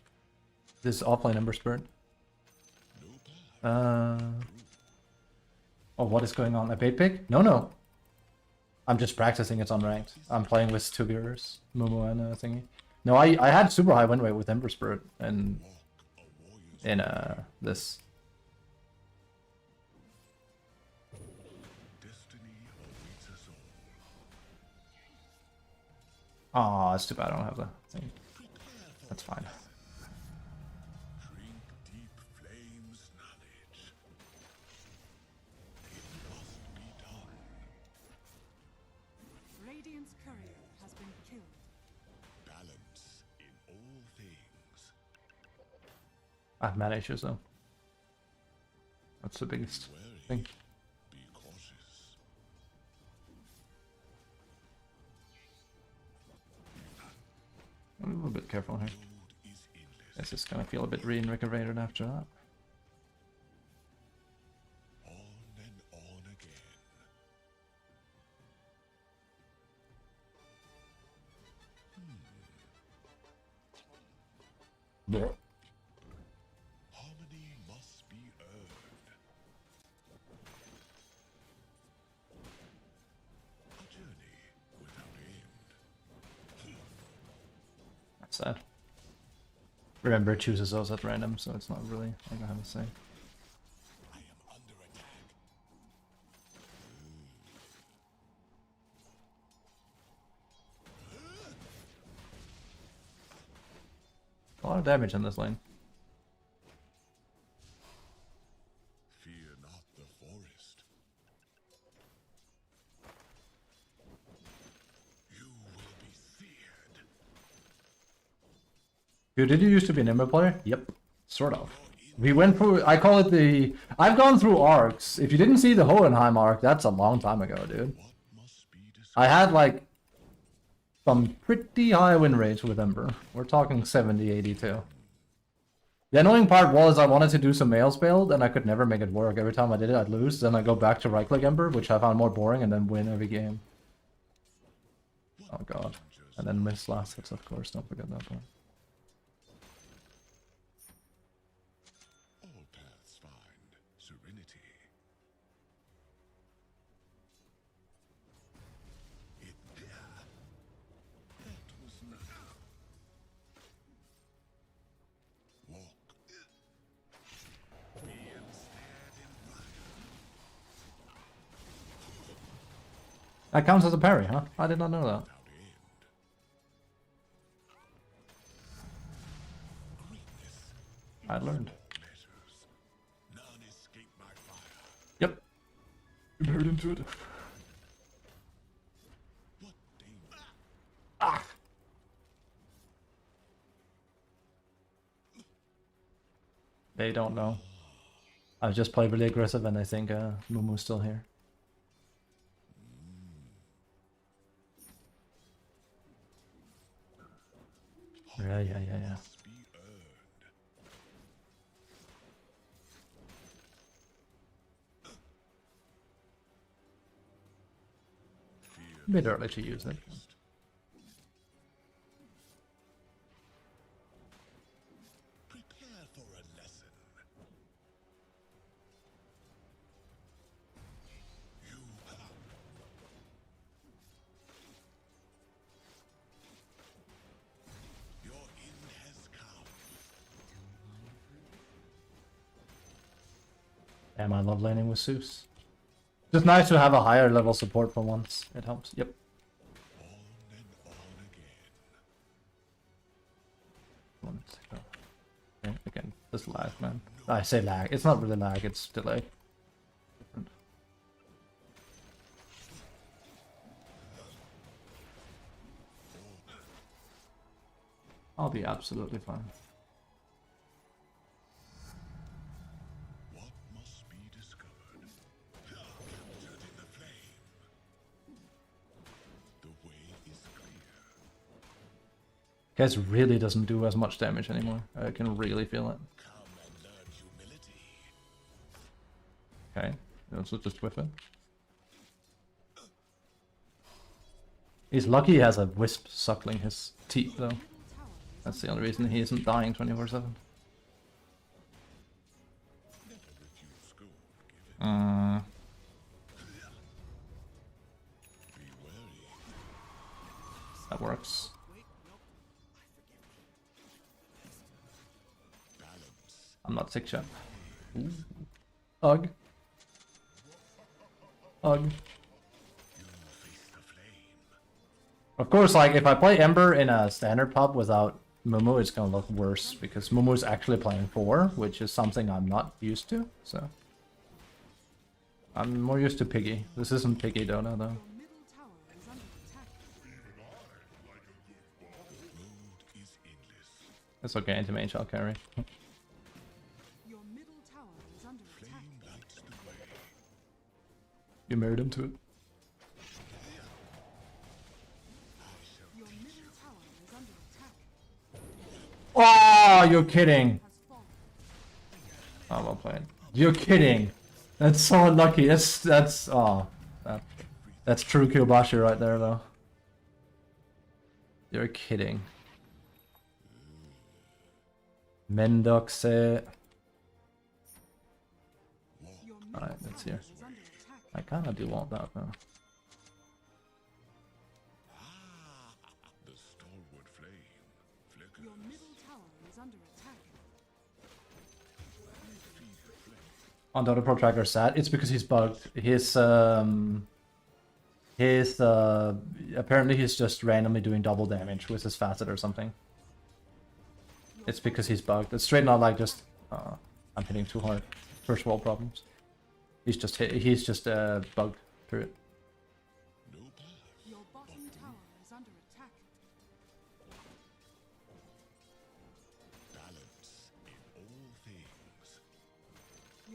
[SPEAKER 2] offline Ember Spirit?
[SPEAKER 4] No path.
[SPEAKER 2] Oh, what is going on? A bait pick? No. I'm just practicing it's unranked. I'm playing with two gears, Momo and thingy. No, I had super high win rate with Ember Spirit and
[SPEAKER 4] Walk a warrior's
[SPEAKER 2] in this.
[SPEAKER 4] destiny awaits us all.
[SPEAKER 2] Aw, it's too bad I don't have the thing. That's fine.
[SPEAKER 4] Drink deep flames knowledge. It must be done.
[SPEAKER 1] Radiant's courier has been killed.
[SPEAKER 4] Balance in all things.
[SPEAKER 2] I have mana issues though. That's the biggest thing.
[SPEAKER 4] Be cautious.
[SPEAKER 2] I'm a little bit careful here.
[SPEAKER 4] Road is endless.
[SPEAKER 2] This is gonna feel a bit reinvigorated after that.
[SPEAKER 4] On and on again. Harmony must be earned. A journey without end.
[SPEAKER 2] That's sad. Remember, it chooses those at random, so it's not really like I have to say.
[SPEAKER 4] I am under attack.
[SPEAKER 2] Oh, lot of damage in this lane.
[SPEAKER 4] Fear not the forest. You will be feared.
[SPEAKER 2] Dude, did you used to be an Ember player? Yep, sort of. We went through, I call it the, I've gone through arcs. If you didn't see the Hohenheim arc, that's a long time ago, dude.
[SPEAKER 4] What must be discovered?
[SPEAKER 2] I had like some pretty high win rates with Ember. We're talking 70, 82. The annoying part was I wanted to do some Males build and I could never make it work. Every time I did it, I'd lose. Then I go back to right click Ember, which I found more boring, and then win every game. Oh god. And then miss last hits, of course, don't forget that part.
[SPEAKER 4] All paths find serenity. That was nothing. Walk. Being snared in fire.
[SPEAKER 2] That counts as a parry, huh? I did not know that.
[SPEAKER 4] Without end. Greatness
[SPEAKER 2] I learned.
[SPEAKER 4] pleasures. None escape my fire.
[SPEAKER 2] Yep. You heard into it.
[SPEAKER 4] What danger?
[SPEAKER 2] Ah! They don't know. I just played really aggressive and I think Mumu's still here. Yeah.
[SPEAKER 4] Must be earned. Fear
[SPEAKER 2] Bit early to use it.
[SPEAKER 4] prepare for a lesson. You Your end has come.
[SPEAKER 2] Damn, I love laning with Zeus. Just nice to have a higher level support for once. It helps. Yep.
[SPEAKER 4] On and on again.
[SPEAKER 2] One second. Okay, again, this lag, man. I say lag. It's not really lag, it's delay. Different. I'll be absolutely fine.
[SPEAKER 4] What must be discovered? Captured in the flame. The way is clear.
[SPEAKER 2] Guys really doesn't do as much damage anymore. I can really feel it.
[SPEAKER 4] Come and learn humility.
[SPEAKER 2] Okay, so just whiff it. He's lucky he has a wisp suckling his teeth though. That's the only reason he isn't dying 24/7.
[SPEAKER 4] Never refuse school. Give it. Be wary.
[SPEAKER 2] That works.
[SPEAKER 4] Balance.
[SPEAKER 2] I'm not sick, chap. Ugh. Ugh.
[SPEAKER 4] You face the flame.
[SPEAKER 2] Of course, like, if I play Ember in a standard pub without Mumu, it's gonna look worse, because Mumu's actually playing 4, which is something I'm not used to, so... I'm more used to Piggy. This isn't Piggy Dota, though.
[SPEAKER 1] Your middle tower is under attack.
[SPEAKER 4] Road is endless.
[SPEAKER 2] It's okay, anti-main shall carry.
[SPEAKER 1] Your middle tower is under attack.
[SPEAKER 4] Flame lights the way.
[SPEAKER 2] You married him to it.
[SPEAKER 1] Your middle tower is under attack.
[SPEAKER 2] Oh, you're kidding!
[SPEAKER 1] Has fallen.
[SPEAKER 2] Oh, well played. You're kidding! That's so unlucky. That's that's true Kyobashi right there, though. You're kidding. Mendoxe.
[SPEAKER 1] Your middle
[SPEAKER 2] Alright, that's
[SPEAKER 1] tower
[SPEAKER 2] here.
[SPEAKER 1] is under attack.
[SPEAKER 2] I kinda do want that, though.
[SPEAKER 4] The stalwart flame flickers.
[SPEAKER 1] Your middle tower is under attack.
[SPEAKER 2] On Dota Pro Tracker sad, it's because he's bugged. Apparently he's just randomly doing double damage with his facet or something. It's because he's bugged. It's straight not like just I'm hitting too hard. First world problems. He's just bugged. Period.
[SPEAKER 1] Your bottom tower is under attack.
[SPEAKER 4] Balance in all things.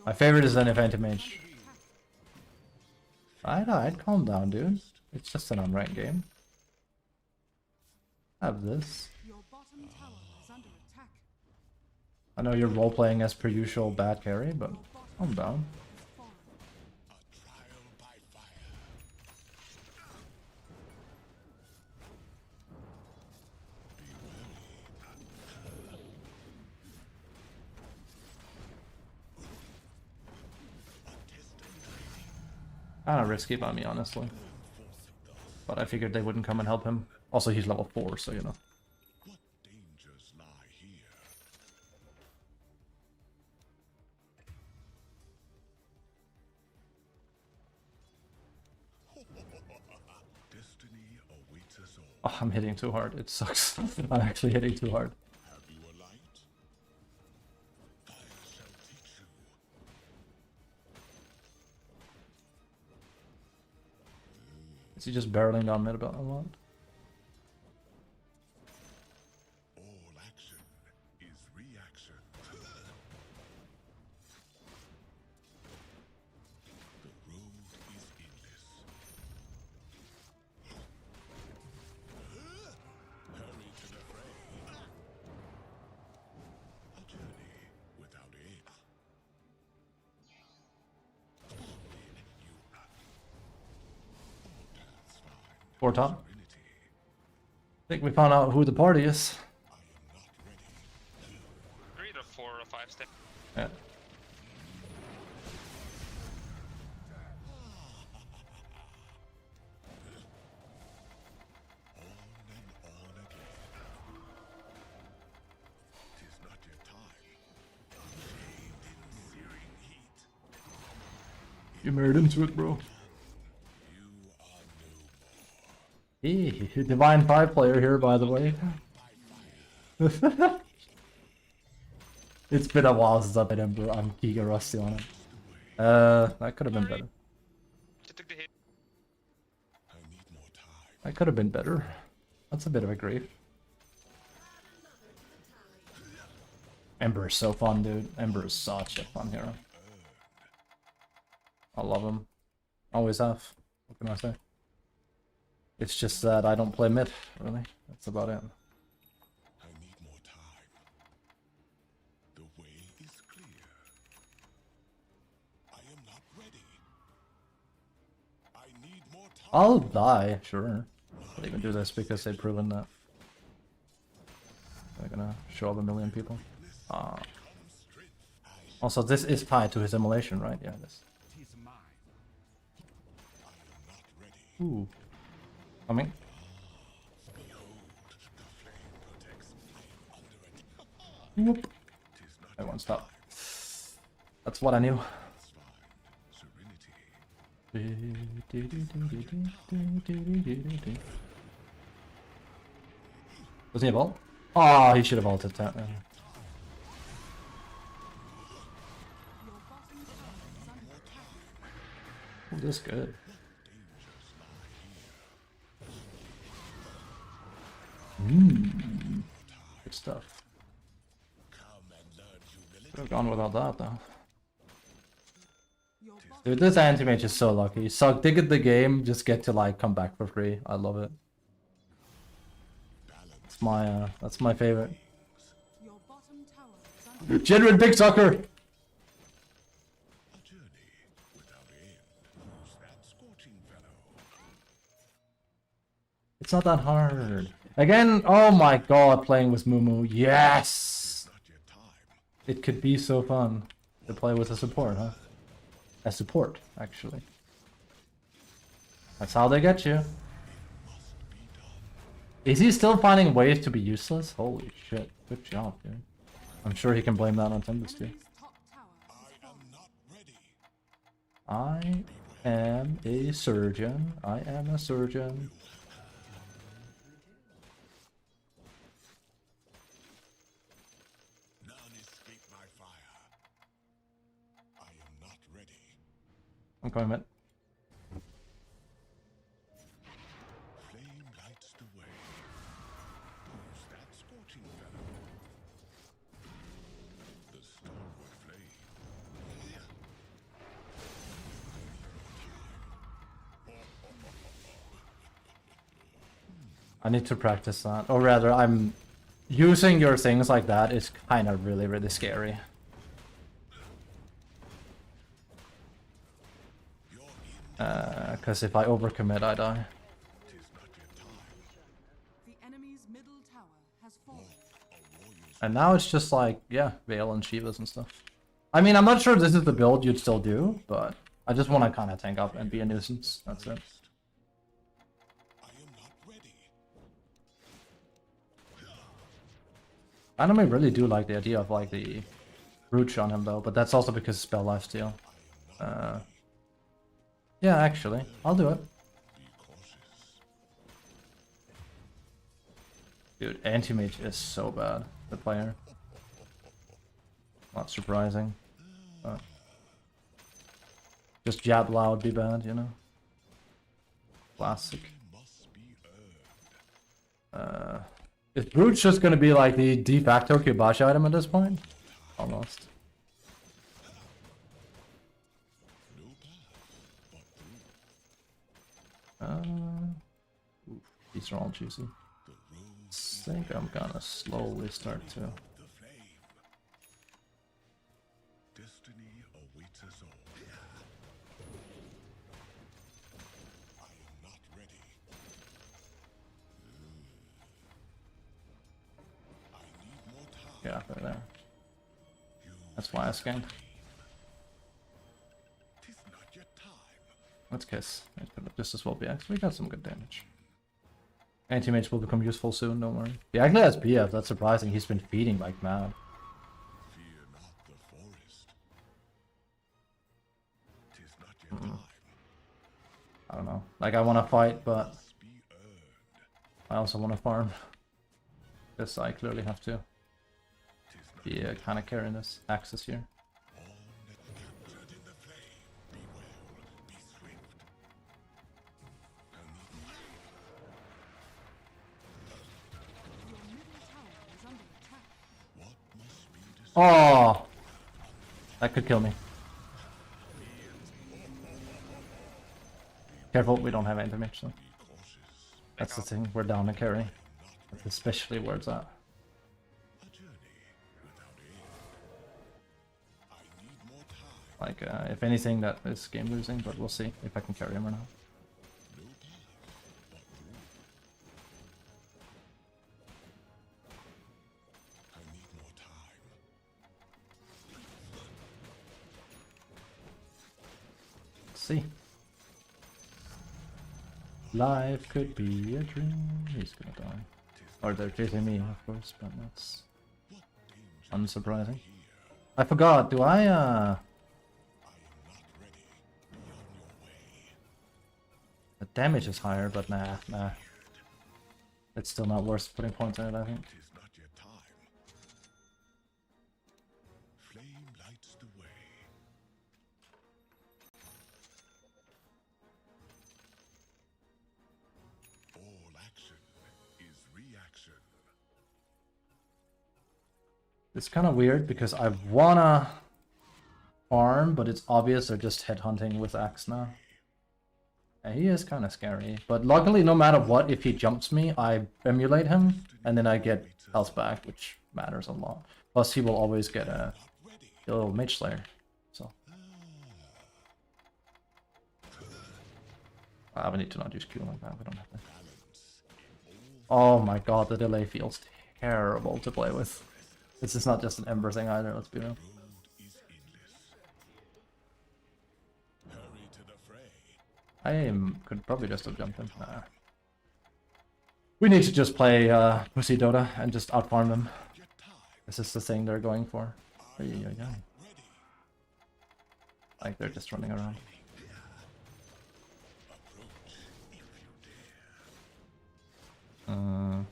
[SPEAKER 2] My favorite is an event mage. I'd calm down, dude. It's just an unranked game. Have this.
[SPEAKER 1] Your bottom tower is under attack.
[SPEAKER 2] I know you're role playing as per usual bad carry, but calm down.
[SPEAKER 1] Has fallen.
[SPEAKER 4] A trial by fire.
[SPEAKER 2] Kinda risky by me, honestly. But I figured they wouldn't come and help him. Also, he's level 4, so you know.
[SPEAKER 4] What dangers lie here? Destiny awaits us all.
[SPEAKER 2] Oh, I'm hitting too hard. It sucks. I'm actually hitting too hard.
[SPEAKER 4] Have you a light? I shall teach you.
[SPEAKER 2] Is he just barreling down mid about a lot?
[SPEAKER 4] All action is reaction. The road is endless. Hurry to the fray. A journey without aim. You are. All paths find
[SPEAKER 2] Four top.
[SPEAKER 4] serenity.
[SPEAKER 2] I think we found out who the party is.
[SPEAKER 4] I am not ready.
[SPEAKER 5] 3 to 4 or 5 step.
[SPEAKER 2] Yeah.
[SPEAKER 4] On and on again. Tis not yet time. Bathed in searing heat.
[SPEAKER 2] You married into it, bro.
[SPEAKER 4] You are no more.
[SPEAKER 2] Hey, Divine 5 player here, by the way. It's been a while since I've been Ember. I'm giga rusty on it. That could have been better.
[SPEAKER 5] She took the hit.
[SPEAKER 4] I need more time.
[SPEAKER 2] That could have been better. That's a bit of a grief. Ember is so fun, dude. Ember is such a fun hero. I love him. Always have. What can I say? It's just that I don't play mid, really. That's about it.
[SPEAKER 4] I need more time. The way is clear. I am not ready. I need more time.
[SPEAKER 2] I'll die, sure. I'll even do this because they've proven that. They're gonna show up a million people. Also, this is tied to his immolation, right? Yeah, this. Ooh. Coming. Whoop. Everyone stop. That's what I knew. Doesn't he have ult? Oh, he should have ulted that. Man.
[SPEAKER 1] Your bottom tower is under attack.
[SPEAKER 2] Ooh, this is good. Good stuff. Could have gone without that though.
[SPEAKER 1] Your bottom
[SPEAKER 2] Dude, this anti-mage is so lucky. Suck dig at the game, just get to like come back for free. I love it. That's my favorite.
[SPEAKER 1] your bottom tower is under
[SPEAKER 2] Genuine big sucker!
[SPEAKER 4] A journey without end. Who's that scorching fellow?
[SPEAKER 2] It's not that hard. Again, oh my god, playing with Mumu. Yes!
[SPEAKER 4] Not yet time.
[SPEAKER 2] It could be so fun to play with a support, huh? A support, actually. That's how they get you. Is he still finding ways to be useless? Holy shit. Good job, dude. I'm sure he can blame that on Timbus too.
[SPEAKER 1] enemy's top tower has
[SPEAKER 4] I am not ready.
[SPEAKER 2] I am a surgeon. I am a surgeon. I'm coming mid.
[SPEAKER 4] Flame lights the way. Who's that scorching fellow? The stalwart flame.
[SPEAKER 2] I need to practice that. Or rather, I'm using your things like that is kind of really, really scary. Because if I overcommit, I die.
[SPEAKER 1] The enemy's middle tower has fallen.
[SPEAKER 2] And now it's just like, yeah, Veil and Shivas and stuff. I mean, I'm not sure this is the build you'd still do, but I just want to kind of tank up and be a nuisance. That's it.
[SPEAKER 4] I am not ready.
[SPEAKER 2] Anime really do like the idea of like the brooch on him though, but that's also because spell lifesteal. Yeah, actually, I'll do it.
[SPEAKER 4] Be cautious.
[SPEAKER 2] Dude, anti-mage is so bad, the player. Not surprising. But just jab loud be bad, you know? Classic.
[SPEAKER 4] Must be earned.
[SPEAKER 2] Is brooch just gonna be like the de facto Kibashi item at this point? Almost. Oof, these are all juicy. I think I'm gonna slowly start to.
[SPEAKER 4] The flame. Destiny awaits us all. I am not ready. I need more time.
[SPEAKER 2] Yeah, they're there. That's why I scanned.
[SPEAKER 4] Tis not yet time.
[SPEAKER 2] Let's kiss. It could just as well be X. We got some good damage. Anti-mage will become useful soon, don't worry. He actually has BF, that's surprising. He's been feeding like mad.
[SPEAKER 4] Fear not the forest. Tis not yet time.
[SPEAKER 2] I don't know. Like, I want to fight, but
[SPEAKER 4] Must be earned.
[SPEAKER 2] I also want to farm. This I clearly have to
[SPEAKER 4] Tis not
[SPEAKER 2] be kind of carrying this Axis here.
[SPEAKER 4] all that captured in the flame. Be well, be swift.
[SPEAKER 1] Your middle tower is under attack.
[SPEAKER 4] What must be decided?
[SPEAKER 2] Oh! That could kill me. Careful, we don't have anti-mage, so.
[SPEAKER 4] Be cautious.
[SPEAKER 2] That's the thing, we're down to carry. That's especially where it's at.
[SPEAKER 4] A journey without aim. I need more time.
[SPEAKER 2] Like, if anything, that is game losing, but we'll see if I can carry him or not.
[SPEAKER 4] No path, but through. I need more time.
[SPEAKER 2] Let's see. Life could be a dream. He's gonna die. Or they're chasing me, of course, but that's
[SPEAKER 4] What danger
[SPEAKER 2] unsurprising.
[SPEAKER 4] here?
[SPEAKER 2] I forgot, do I,
[SPEAKER 4] I am not ready. Be on your way.
[SPEAKER 2] the damage is higher, but nah. It's still not worth putting points in it, I think.
[SPEAKER 4] Tis not yet time. Flame lights the way. All action is reaction.
[SPEAKER 2] It's kind of weird because I wanna farm, but it's obvious they're just headhunting with Axe now. And he is kind of scary, but luckily no matter what, if he jumps me, I emulate him, and then I get health back, which matters a lot. Plus he will always get a little Mage Slayer, so. We need to not use Q like that, we don't have to. Oh my god, the delay feels terrible to play with. This is not just an Ember thing either, let's be real.
[SPEAKER 4] Road is endless. Hurry to the fray.
[SPEAKER 2] Could probably just have jumped in. Nah. We need to just play Pussy Dota and just outfarm them.
[SPEAKER 4] Yet time.
[SPEAKER 2] This is the thing they're going for. Yeah.
[SPEAKER 4] Ready.
[SPEAKER 2] Like they're just running around.
[SPEAKER 4] Approach if you dare.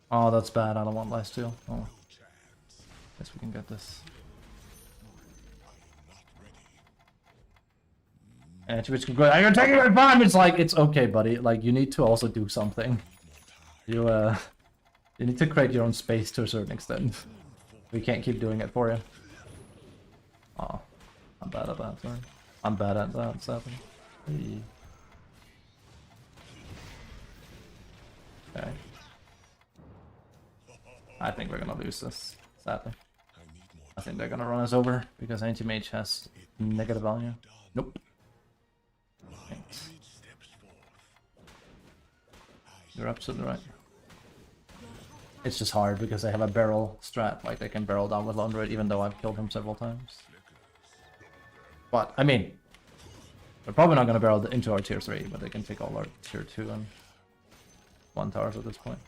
[SPEAKER 2] Oh, that's bad. I don't want lifesteal. Oh,
[SPEAKER 4] No chance.
[SPEAKER 2] guess we can get this.
[SPEAKER 4] I am not ready.
[SPEAKER 2] And Twitch can go, you're taking my farm! It's like, it's okay, buddy. Like, you need to also do something. You need to create your own space to a certain extent. We can't keep doing it for you. Oh, I'm bad at that, sorry. I'm bad at that, sadly. Hey. Okay. I think we're gonna lose this, sadly. I think they're gonna run us over because anti-mage has negative value. Nope. Thanks. You're absolutely right. It's just hard because they have a barrel strat, like they can barrel down with Laundry even though I've killed him several times. But, I mean, they're probably not gonna barrel into our tier 3, but they can take all our tier 2 and 1 towers at this point.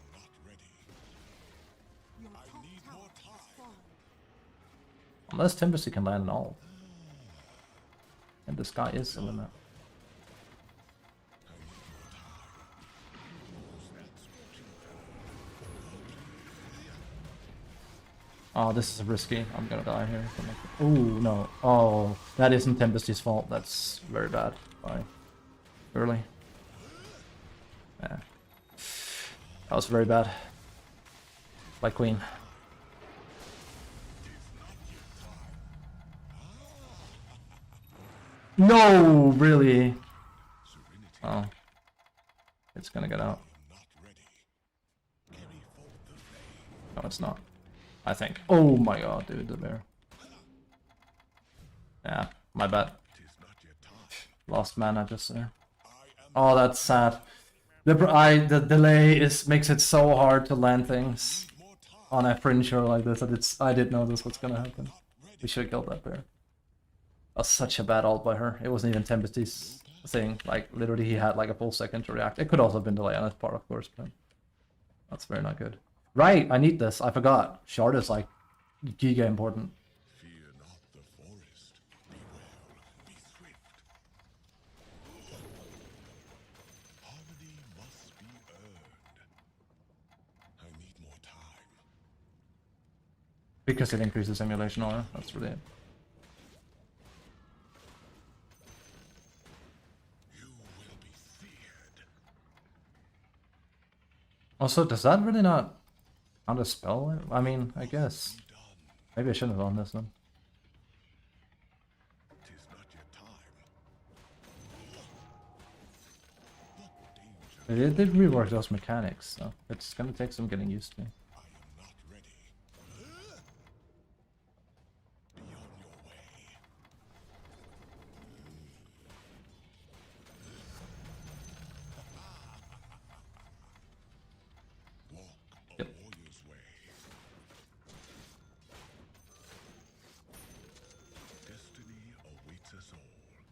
[SPEAKER 1] Your top tower has fallen.
[SPEAKER 2] Unless Tempesty can land an all. And the sky is the limit. Oh, this is risky. I'm gonna die here. Oh, no. Oh, that isn't Tempesty's fault. That's very bad. Bye. Early. Yeah. That was very bad. By Queen. No, really? Oh. It's gonna get out. No, it's not. I think. Oh my god, dude, the bear. Yeah, my bad. Lost mana just there. Oh, that's sad. The delay makes it so hard to land things on a fringe show like this. That I didn't know this was gonna happen. We should have killed that bear. That was such a bad ult by her. It wasn't even Tempesty's thing. Like literally, he had like a full second to react. It could also have been delay on his part, of course, but that's very not good. Right, I need this. I forgot. Shard is like giga important.
[SPEAKER 4] Fear not the forest. Be well, be swift. Harmony must be earned. I need more time.
[SPEAKER 2] Because it increases emulation aura. That's really it.
[SPEAKER 4] You will be feared.
[SPEAKER 2] Also, does that really not count as spell? I mean, I guess. Maybe I shouldn't have on this one.
[SPEAKER 4] Tis not yet time.
[SPEAKER 2] They did rework those mechanics, so it's gonna take some getting used to.
[SPEAKER 4] I am not ready. Be on your way. Walk a
[SPEAKER 2] Yep.
[SPEAKER 4] warrior's way. Destiny awaits us all.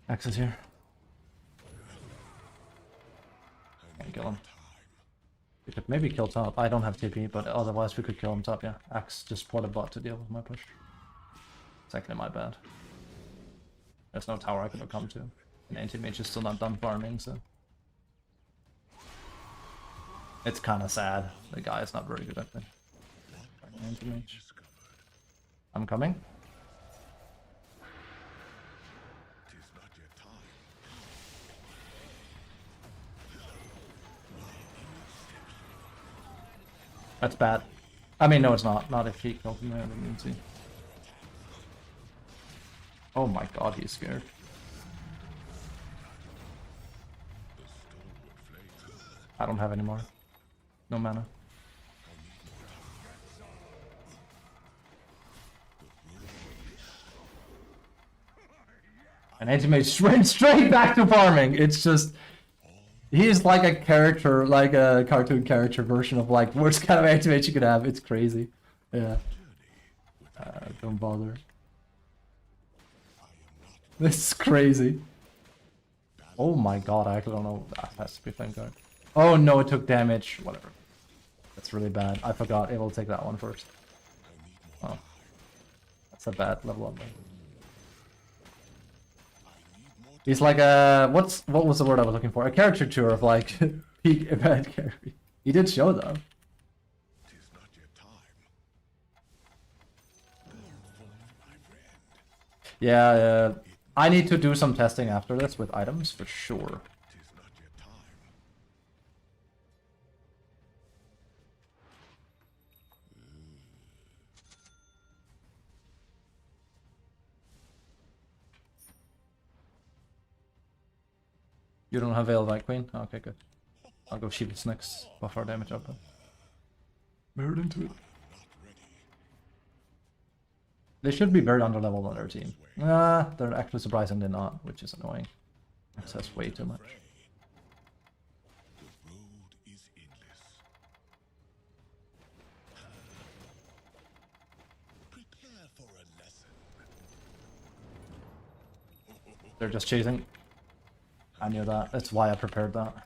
[SPEAKER 2] Axe is here.
[SPEAKER 4] I need
[SPEAKER 2] Kill him.
[SPEAKER 4] time.
[SPEAKER 2] We could maybe kill top. I don't have TP, but otherwise we could kill him top, yeah. Axe just bought a bot to deal with my push. It's actually my bad. There's no tower I could have come to. And anti-mage is still not done farming, so... It's kinda sad. The guy is not very good at it. Anti-mage. I'm coming.
[SPEAKER 4] Tis not yet time.
[SPEAKER 2] That's bad. I mean, no, it's not. Not if he killed him there. I didn't see. Oh my god, he's scared. I don't have any more. No mana. And anti-mage went straight back to farming. It's just... He's like a character, like a cartoon character version of like worst kind of anti-mage you could have. It's crazy. Yeah. Don't bother. This is crazy. Oh my god, I actually don't know. That has to be thank god. Oh no, it took damage. Whatever. That's really bad. I forgot. It will take that one first. Oh. That's a bad level up there. He's like a what was the word I was looking for? A caricature of like peak event carry. He did show though.
[SPEAKER 4] Tis not yet time.
[SPEAKER 2] Yeah, I need to do some testing after this with items for sure.
[SPEAKER 4] Tis not yet time.
[SPEAKER 2] You don't have Veil of Light Queen? Okay, good. I'll go Sheep's next. Buff our damage up. Mirrored into it. They should be very underleveled on their team. They're actually surprisingly not, which is annoying. Access way too much.
[SPEAKER 4] The road is endless. Prepare for a lesson.
[SPEAKER 2] They're just chasing. I knew that. That's why I prepared that.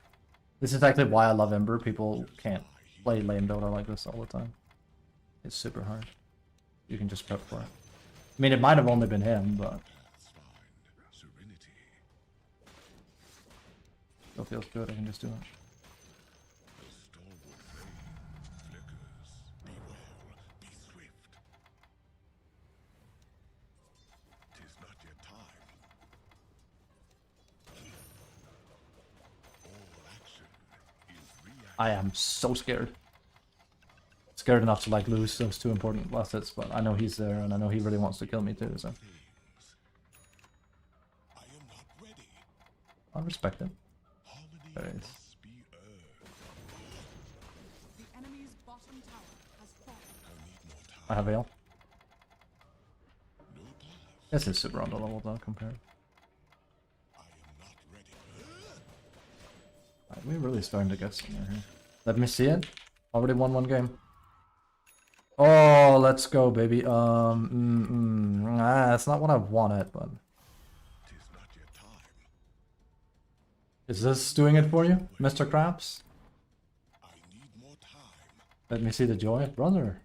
[SPEAKER 2] This is actually why I love Ember. People can't play lane Dota like this all the time. It's super hard. You can just prep for it. I mean, it might have only been him, but
[SPEAKER 4] Paths find serenity.
[SPEAKER 2] still feels good. I can just do it.
[SPEAKER 4] The stalwart flame flickers. Be well, be swift. Tis not yet time. All action is reaction.
[SPEAKER 2] I am so scared. Scared enough to like lose those two important last hits, but I know he's there and I know he really wants to kill me too, so
[SPEAKER 4] I am not ready.
[SPEAKER 2] I respect it.
[SPEAKER 4] Harmony
[SPEAKER 2] There it is.
[SPEAKER 4] must be earned.
[SPEAKER 1] The enemy's bottom tower has fallen.
[SPEAKER 4] I need more time.
[SPEAKER 2] I have Veil.
[SPEAKER 4] No path.
[SPEAKER 2] This is super underleveled though compared.
[SPEAKER 4] I am not ready.
[SPEAKER 2] Right, we're really starting to get somewhere here. Let me see it. Already won one game. Oh, let's go, baby. That's not what I wanted, but
[SPEAKER 4] Tis not yet time.
[SPEAKER 2] is this doing it for you, Mr. Krabs?
[SPEAKER 4] I need more time.
[SPEAKER 2] Let me see the joy, brother.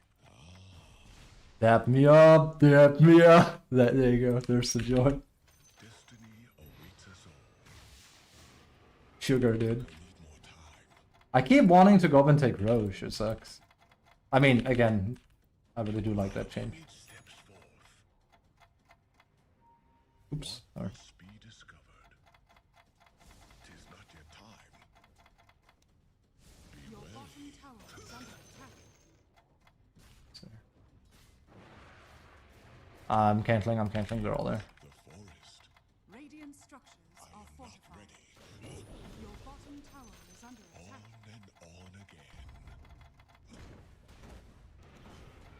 [SPEAKER 2] Dap me up, dap me up. There you go. There's the joy.
[SPEAKER 4] Destiny awaits us all.
[SPEAKER 2] Sugar, dude.
[SPEAKER 4] I need more time.
[SPEAKER 2] I keep wanting to go up and take Roche. It sucks. I mean, again, I really do like that change.
[SPEAKER 4] Each steps forth.
[SPEAKER 2] Oops. Sorry.
[SPEAKER 4] Must be discovered. Tis not yet time. Be
[SPEAKER 1] Your
[SPEAKER 4] wary.
[SPEAKER 1] bottom tower is under attack.
[SPEAKER 2] Sorry. I'm canceling. They're all there.
[SPEAKER 4] The forest.
[SPEAKER 1] Radiant structures are fortified.
[SPEAKER 4] Ready.
[SPEAKER 1] Your bottom tower is under attack.
[SPEAKER 4] On and on again.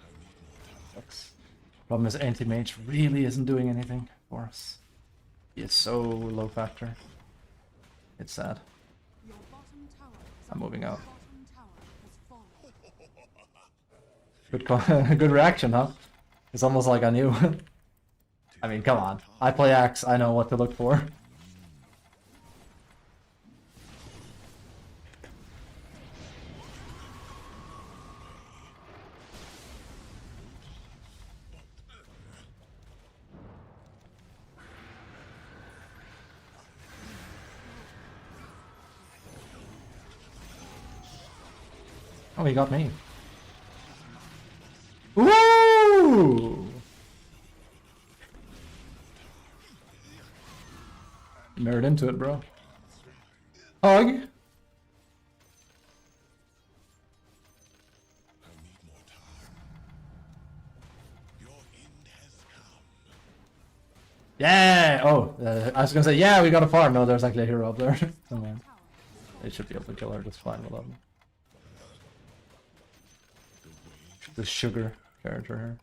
[SPEAKER 4] I need more time.
[SPEAKER 2] Sucks. Problem is, anti-mage really isn't doing anything for us. It's so low factor. It's sad.
[SPEAKER 1] Your bottom tower is
[SPEAKER 2] I'm moving out.
[SPEAKER 1] bottom tower has fallen.
[SPEAKER 2] Good, good reaction, huh? It's almost like I knew. I mean, come on. I play Axe. I know what to look for. Oh, he got me. Ooh! Mirrored into it, bro. Hug.
[SPEAKER 4] I need more time. Your end has come.
[SPEAKER 2] Yeah! Oh, I was gonna say, yeah, we got a farm. No, there's actually a hero up there. Oh, man. They should be able to kill her just fine without me. The sugar character here.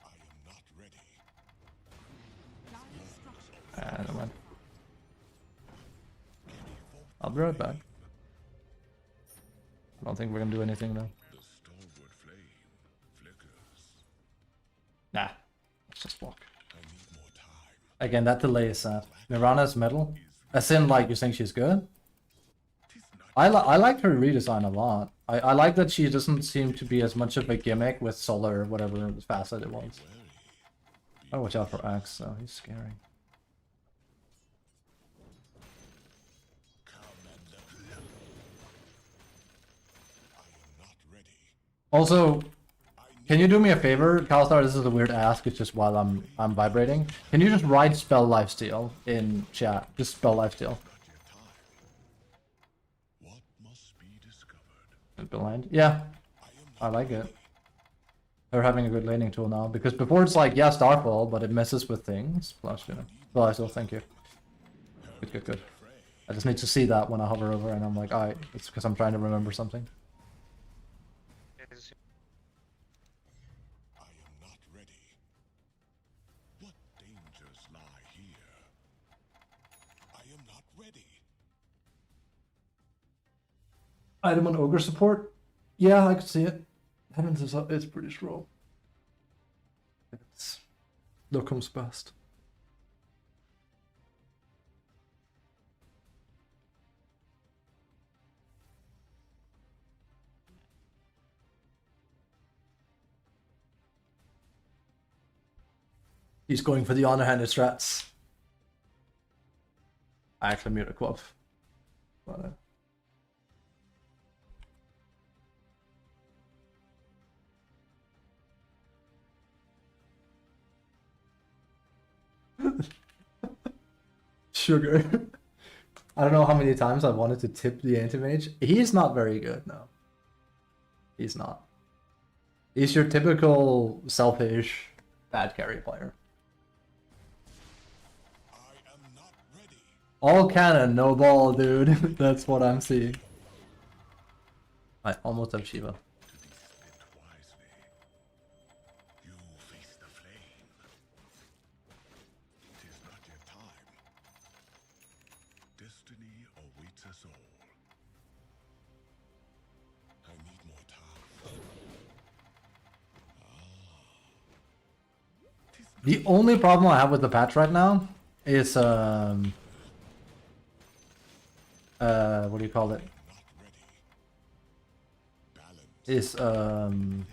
[SPEAKER 4] I am not ready.
[SPEAKER 1] Dire structures.
[SPEAKER 2] Never mind. I'll be right back. I don't think we're gonna do anything though.
[SPEAKER 4] The stalwart flame flickers.
[SPEAKER 2] Nah, let's just walk.
[SPEAKER 4] I need more time.
[SPEAKER 2] Again, that delay is sad. Mirana's metal. As in, like, you think she's good?
[SPEAKER 4] Tis not
[SPEAKER 2] I like her redesign a lot. I like that she doesn't seem to be as much of a gimmick with Solar, whatever facet it was. Oh, watch out for Axe, though. He's scary.
[SPEAKER 4] I am not ready.
[SPEAKER 2] Also, Can you do me a favor, Kalstar? This is a weird ask. It's just while I'm vibrating. Can you just write spell lifesteal in chat? Just spell lifesteal.
[SPEAKER 4] What must be discovered?
[SPEAKER 2] Blind. Yeah, I like it. They're having a good laning tool now because before it's like, yeah, Starfall, but it messes with things. Plus, you know. Well, I still thank you. Good, good, good. I just need to see that when I hover over, and I'm like, alright, it's because I'm trying to remember something.
[SPEAKER 5] Yes.
[SPEAKER 4] I am not ready. What dangers lie here? I am not ready.
[SPEAKER 2] Item on Ogre support? Yeah, I could see it. Heavens is up, it's pretty strong. It's Locum's best. He's going for the honor-handed strats. I actually mute a quaff. But, Sugar. I don't know how many times I wanted to tip the anti-mage. He's not very good, no. He's not. He's your typical selfish bad carry player.
[SPEAKER 4] I am not ready.
[SPEAKER 2] All cannon, no ball, dude. That's what I'm seeing. I almost have Shiva.
[SPEAKER 4] Spit wisely. You face the flame. Tis not yet time. Destiny awaits us all. I need more time.
[SPEAKER 2] The only problem I have with the patch right now is what do you call it?
[SPEAKER 4] Not ready. Balance
[SPEAKER 2] Is
[SPEAKER 4] things. I am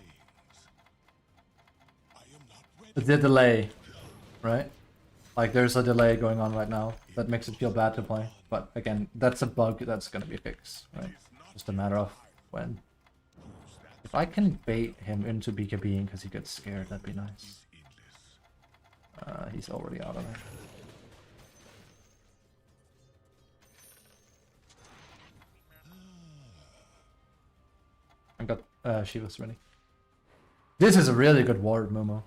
[SPEAKER 4] not ready.
[SPEAKER 2] the delay, right? Like there's a delay going on right now that makes it feel bad to play. But again, that's a bug that's gonna be fixed, right? Just a matter of when. If I can bait him into BKBing because he gets scared, that'd be nice. He's already out of it. I got Shiva's ready. This is a really good ward, Momo.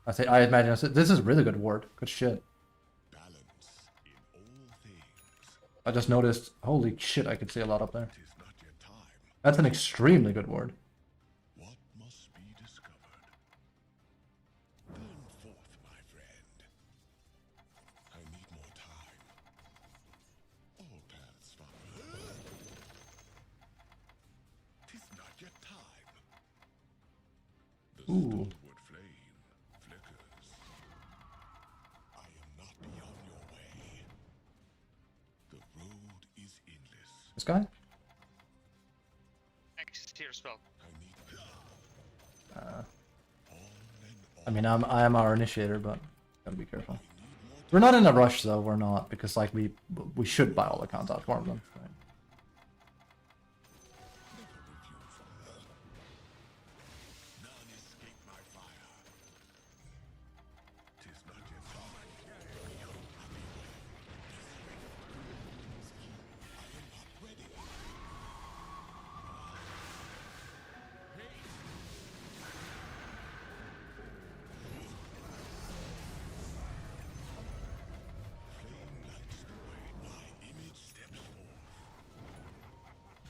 [SPEAKER 2] I imagine this is a really good ward. Good shit.
[SPEAKER 4] Balance in all things.
[SPEAKER 2] I just noticed. Holy shit! I could see a lot up there.
[SPEAKER 4] Tis not yet time.
[SPEAKER 2] That's an extremely good ward.
[SPEAKER 4] What must be discovered? Burn forth, my friend. I need more time. All paths follow. Tis not yet time. The
[SPEAKER 2] Ooh.
[SPEAKER 4] stalwart flame flickers. I am not beyond your way. The road is endless.
[SPEAKER 2] This guy?
[SPEAKER 5] X is here as well.
[SPEAKER 4] I need
[SPEAKER 2] Uh,
[SPEAKER 4] on and on.
[SPEAKER 2] I mean, I am our initiator, but gotta be careful. We're not in a rush though. We're not because like we should by all accounts outform them. Right?
[SPEAKER 4] None escape my fire. Tis not yet time. Flame lights the way. My image steps forth.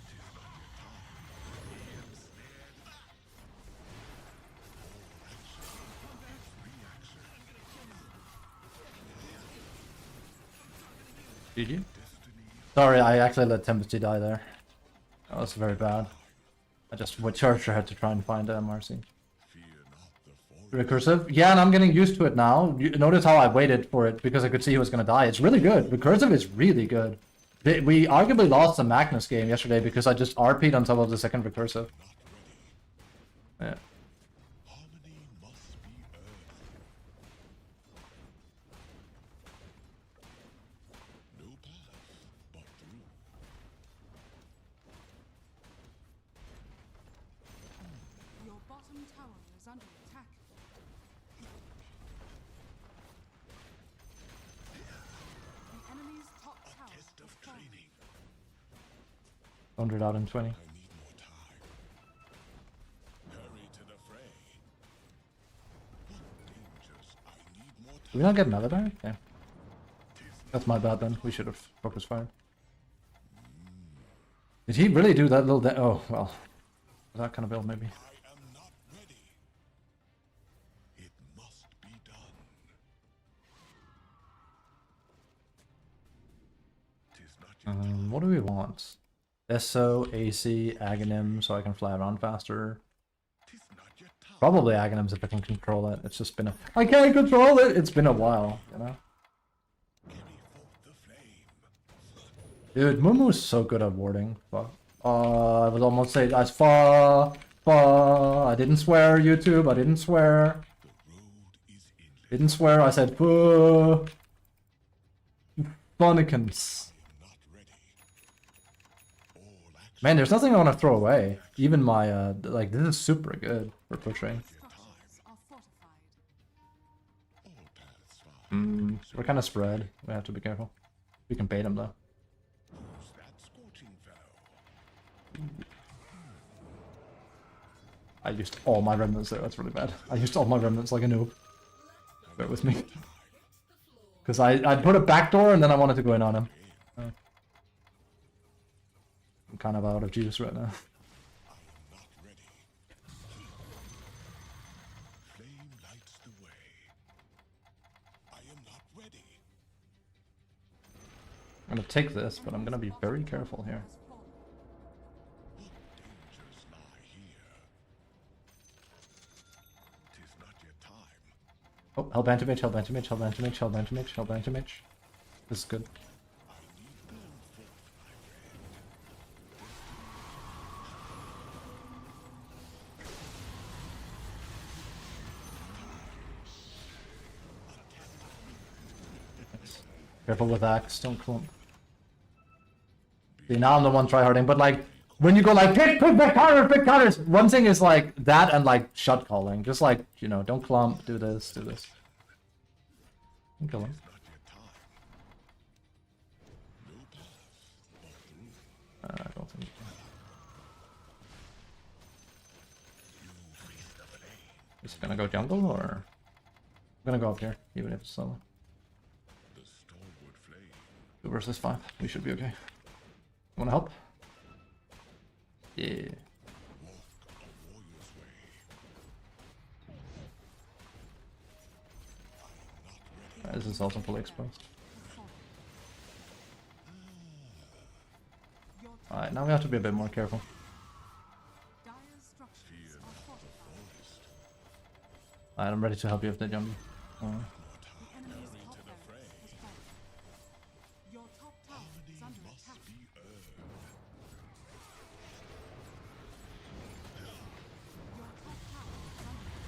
[SPEAKER 4] Tis not yet time. I am snared.
[SPEAKER 2] GG. Sorry, I actually let Tempesty die there. That was very bad. I just with Charger had to try and find MRC.
[SPEAKER 4] Fear not the forest.
[SPEAKER 2] Recursive? Yeah, and I'm getting used to it now. Notice how I waited for it because I could see he was gonna die. It's really good. Recursive is really good. We arguably lost the Magnus game yesterday because I just RP'd on top of the second recursive. Yeah.
[SPEAKER 4] Harmony must be earned. No path but through.
[SPEAKER 1] Your bottom tower is under attack. The enemy's top tower
[SPEAKER 4] Test
[SPEAKER 1] has
[SPEAKER 4] of
[SPEAKER 1] fallen.
[SPEAKER 4] training.
[SPEAKER 2] 100 out in 20.
[SPEAKER 4] I need more time. Hurry to the fray. What dangers? I need more
[SPEAKER 2] Did
[SPEAKER 4] time.
[SPEAKER 2] we not get another die? Yeah. That's my bad then. We should have focus fired. Did he really do that little oh, well. That kind of build, maybe.
[SPEAKER 4] I am not ready. It must be done. Tis not yet time.
[SPEAKER 2] What do we want? SO, AC, Aghanim, so I can fly around faster.
[SPEAKER 4] Tis not yet time.
[SPEAKER 2] Probably Aghanims if I can control it. It's just been a... I can't control it! It's been a while, you know?
[SPEAKER 4] Carry forth the flame.
[SPEAKER 2] Dude, Mumu's so good at warding. Fuck. I would almost say as far. I didn't swear, YouTube. I didn't swear.
[SPEAKER 4] The road is endless.
[SPEAKER 2] Didn't swear. I said fuh. Funikins.
[SPEAKER 4] I am not ready. All action.
[SPEAKER 2] Man, there's nothing I want to throw away. Even my, like, this is super good for pushing.
[SPEAKER 1] Structures are fortified.
[SPEAKER 4] All paths find.
[SPEAKER 2] We're kind of spread. We have to be careful. We can bait him, though.
[SPEAKER 4] Who's that scorching fellow?
[SPEAKER 2] I used all my remnants there. That's really bad. I used all my remnants like a noob. Bear with me. Because I put a backdoor and then I wanted to go in on him. I'm kind of out of juice right now.
[SPEAKER 4] I am not ready. Flame lights the way. I am not ready.
[SPEAKER 2] I'm gonna take this, but I'm gonna be very careful here.
[SPEAKER 1] Has fallen.
[SPEAKER 4] What dangers lie here? Tis not yet time.
[SPEAKER 2] Oh, Hellbent image, Hellbent image, Hellbent image, Hellbent image, Hellbent image. This is good.
[SPEAKER 4] I need burn forth, my friend.
[SPEAKER 2] Careful with axe, don't clump. See, now I'm the one tryharding, but like, when you go like, pick counters, one thing is like that and like shut calling. Just like, you know, don't clump, do this, do this. Don't kill him.
[SPEAKER 4] Not yet time. No path.
[SPEAKER 2] I don't think. Is it gonna go jungle or? I'm gonna go up here, even if it's solo.
[SPEAKER 4] The stalwart flame.
[SPEAKER 2] 2 versus 5. We should be okay. Wanna help? Yeah.
[SPEAKER 4] Walk a warrior's way. I am not ready.
[SPEAKER 2] This is also fully exposed.
[SPEAKER 1] Has fallen. Your
[SPEAKER 2] Alright, now we have to be a bit more careful.
[SPEAKER 1] dire structures are fortified.
[SPEAKER 2] Alright, I'm ready to help you if they jump.
[SPEAKER 1] The enemy's top barracks has fallen. Your top tower is under attack.
[SPEAKER 4] Be earned.
[SPEAKER 1] Your top tower is under attack.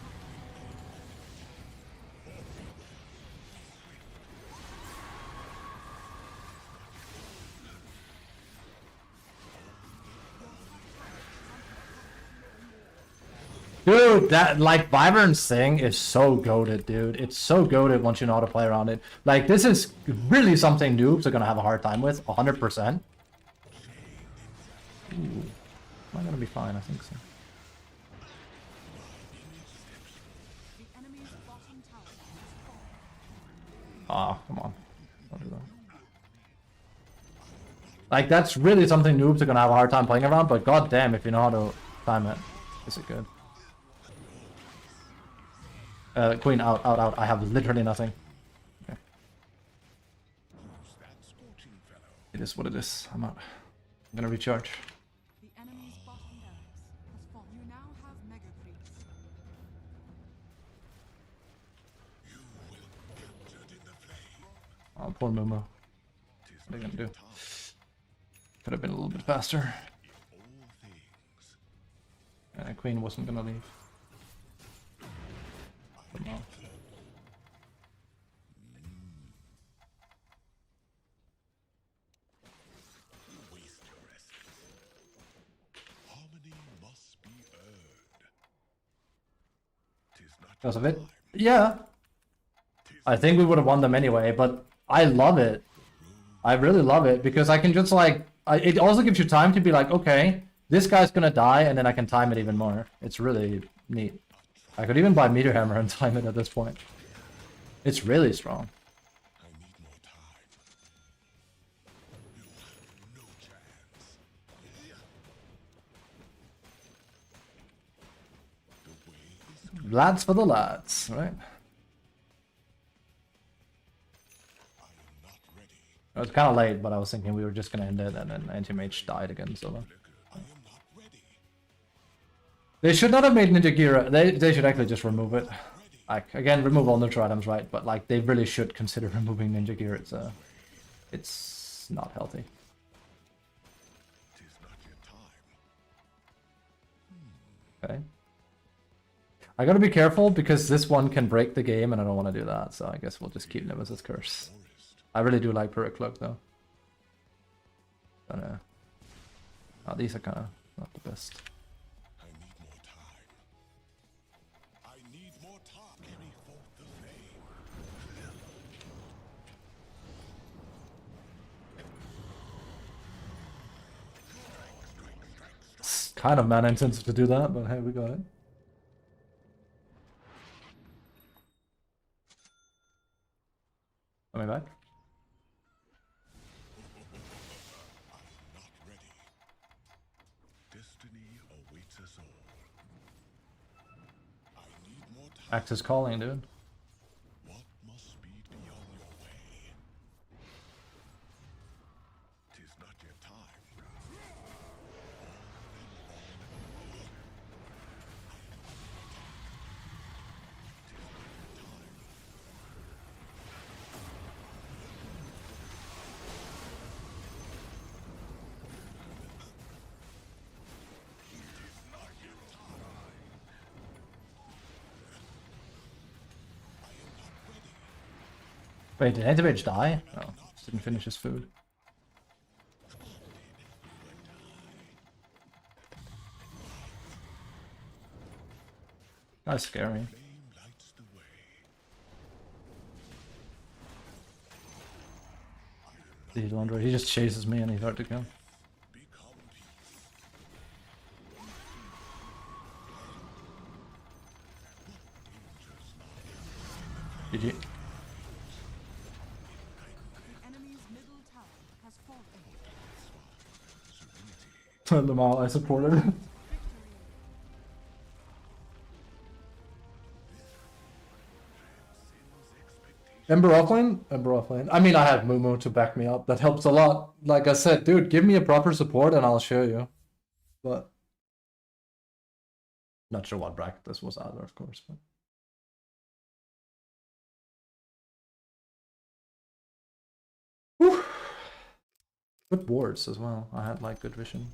[SPEAKER 2] Dude, that, like, Wyvern's thing is so goated, dude. It's so goated once you know how to play around it. Like, this is really something noobs are gonna have a hard time with, 100%. Ooh. Am I gonna be fine? I think so.
[SPEAKER 1] The enemy's bottom tower has fallen.
[SPEAKER 2] Ah, come on. Don't do that. Like, that's really something noobs are gonna have a hard time playing around, but goddamn, if you know how to time it, is it good? Queen, out. I have literally nothing. Okay.
[SPEAKER 4] Who's that scorching fellow?
[SPEAKER 2] It is what it is. I'm out. I'm gonna recharge.
[SPEAKER 1] The enemy's bottom barracks has fallen. You now have mega creeps.
[SPEAKER 4] You will be captured in the flame.
[SPEAKER 2] Oh, poor Momo.
[SPEAKER 4] Tis
[SPEAKER 2] What are you
[SPEAKER 4] not
[SPEAKER 2] gonna do?
[SPEAKER 4] yet time.
[SPEAKER 2] Could have been a little bit faster.
[SPEAKER 4] In all things.
[SPEAKER 2] Queen wasn't gonna leave. But no.
[SPEAKER 4] Waste your essence. Harmony must be earned.
[SPEAKER 2] because of it. Yeah. I think we would have won them anyway, but I love it. I really love it because I can just like... it also gives you time to be like, okay, this guy's gonna die, and then I can time it even more. It's really neat. I could even buy Meteor Hammer and time it at this point. It's really strong.
[SPEAKER 4] I need more time. You have no chance. The way is
[SPEAKER 2] Lads for the lads, right?
[SPEAKER 4] I am not ready.
[SPEAKER 2] It was kind of late, but I was thinking we were just gonna end it, and then Anti-Mage died again, so...
[SPEAKER 4] I am not ready.
[SPEAKER 2] They should not have made Ninja Gear. They should actually just remove it. Like, again, remove all neutral items, right? But like, they really should consider removing Ninja Gear. It's not healthy.
[SPEAKER 4] Tis not yet time.
[SPEAKER 2] Okay. I gotta be careful because this one can break the game, and I don't want to do that. So I guess we'll just keep Nemesis Curse. I really do like Pyrrhic Cloak though. But oh, these are kind of not the best.
[SPEAKER 4] I need more time. I need more time. Carry forth the flame.
[SPEAKER 2] It's kind of mana intensive to do that, but hey, we got it. Coming back.
[SPEAKER 4] Not ready. Destiny awaits us all. I need more time.
[SPEAKER 2] Axe is calling, dude.
[SPEAKER 4] What must speed be on your way? Tis not yet time.
[SPEAKER 2] Wait, did Anti-Mage die? No, just didn't finish his food. That's scary.
[SPEAKER 4] Flame lights the way.
[SPEAKER 2] He's wondering. He just chases me and he's hard to kill.
[SPEAKER 4] Become peace.
[SPEAKER 2] GG.
[SPEAKER 1] The enemy's middle tower has fallen.
[SPEAKER 2] Lamal, I supported.
[SPEAKER 1] Victory.
[SPEAKER 2] Ember offlane? Ember offlane. I mean, I have Mumu to back me up. That helps a lot. Like I said, dude, give me a proper support and I'll show you. But not sure what bracket this was either, of course. But whew. Good wards as well. I had like good vision.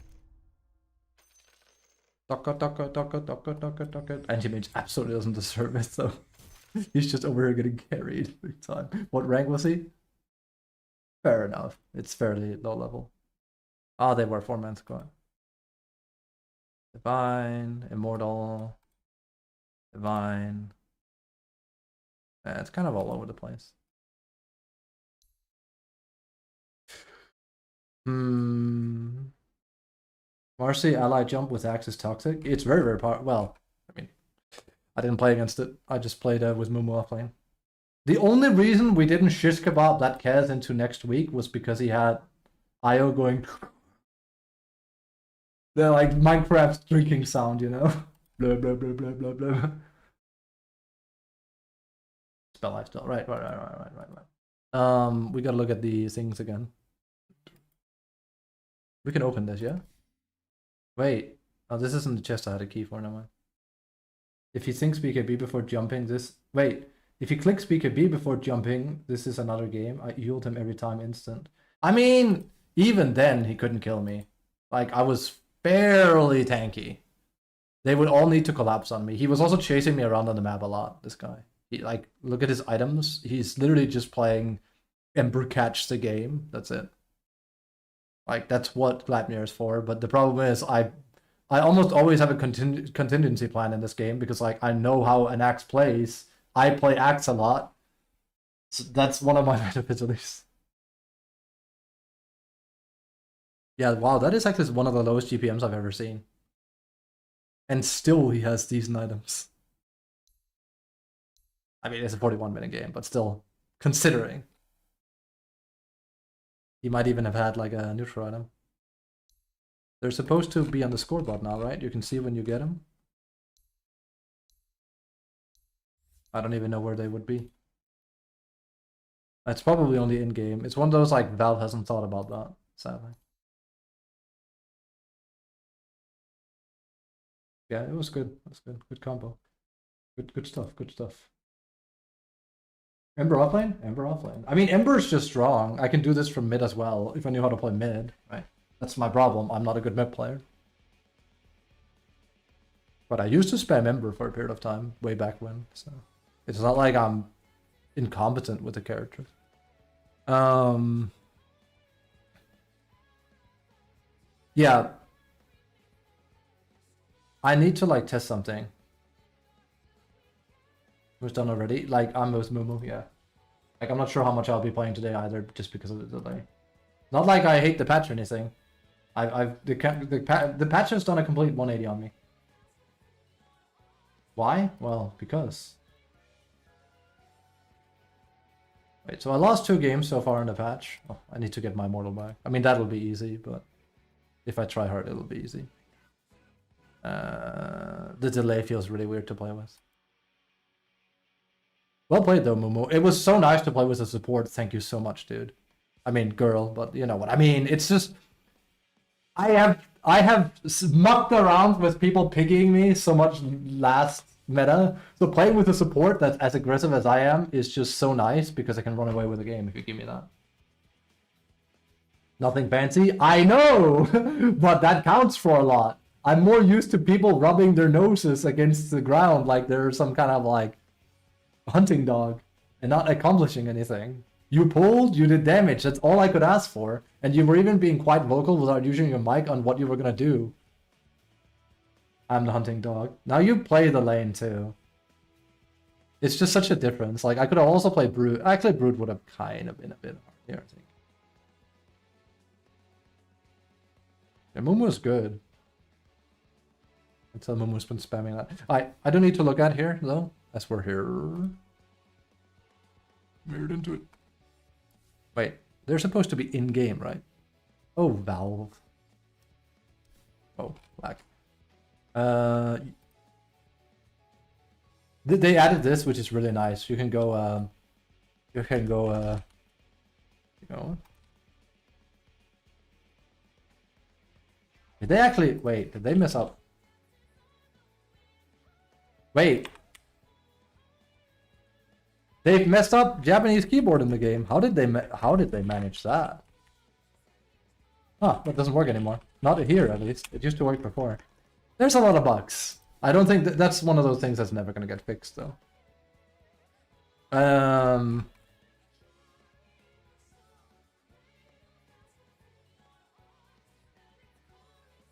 [SPEAKER 2] Anti-Mage absolutely doesn't deserve it, so he's just over here getting carried big time. What rank was he? Fair enough. It's fairly low level. Ah, they were 4-man squad. Divine, Immortal, Divine. It's kind of all over the place. Marcy ally jump with Axe is toxic. It's very, very well, I mean, I didn't play against it. I just played with Mumu offlane. The only reason we didn't shish kebab that Kaz into next week was because he had Io going the like Minecraft drinking sound, you know? Blah blah blah blah blah blah. Spell lifestyle. Right. We gotta look at the things again. We can open this, yeah? Wait. Oh, this isn't the chest I had a key for, never mind. If he thinks BKB before jumping, this... Wait. If he clicks BKB before jumping, this is another game. I healed him every time instant. I mean, even then, he couldn't kill me. Like, I was fairly tanky. They would all need to collapse on me. He was also chasing me around on the map a lot, this guy. He, like, look at his items. He's literally just playing Ember Catch the game. That's it. Like, that's what Gladmir is for. But the problem is, I I almost always have a contingency plan in this game because like I know how an axe plays. I play axe a lot. So that's one of my benefits at least. Yeah, wow, that is actually one of the lowest GPMs I've ever seen. And still he has decent items. I mean, it's a 41-minute game, but still, considering. He might even have had like a neutral item. They're supposed to be on the scoreboard now, right? You can see when you get them. I don't even know where they would be. It's probably only in-game. It's one of those like Valve hasn't thought about that, sadly. Yeah, it was good. It was good. Good combo. Good stuff. Good stuff. Ember offlane? Ember offlane. I mean, Ember's just strong. I can do this from mid as well, if I knew how to play mid, right? That's my problem. I'm not a good mid player. But I used to spam Ember for a period of time, way back when, so... It's not like I'm incompetent with the characters. Yeah. I need to, like, test something. It was done already. Like, I'm with Mumu, yeah. Like, I'm not sure how much I'll be playing today either, just because of the delay. Not like I hate the patch or anything. The patch has done a complete 180 on me. Why? Well, because. Wait, so I lost 2 games so far in the patch. Oh, I need to get my mortal back. I mean, that'll be easy, but if I try hard, it'll be easy. The delay feels really weird to play with. Well played though, Mumu. It was so nice to play with the support. Thank you so much, dude. I mean, girl, but you know what I mean. It's just I have mucked around with people picking me so much last meta. So playing with a support that's as aggressive as I am is just so nice because I can run away with the game if you give me that. Nothing fancy, I know, but that counts for a lot. I'm more used to people rubbing their noses against the ground like they're some kind of like hunting dog and not accomplishing anything. You pulled, you did damage, that's all I could ask for. And you were even being quite vocal without using your mic on what you were gonna do. I'm the hunting dog. Now you play the lane too. It's just such a difference. Like I could have also played Brood. Actually, Brood would have kind of been a bit hard here, I think. Yeah, Mumu's good. Until Mumu's been spamming that. I don't need to look at here though, as we're here. Mirrored into it. Wait, they're supposed to be in-game, right? Oh, Valve. Oh, lag. They added this, which is really nice. You can go, you know. Did they actually, wait, did they mess up? Wait. They've messed up Japanese keyboard in the game. How did they manage that? Huh, that doesn't work anymore. Not here, at least. It used to work before. There's a lot of bugs. I don't think that's one of those things that's never gonna get fixed, though.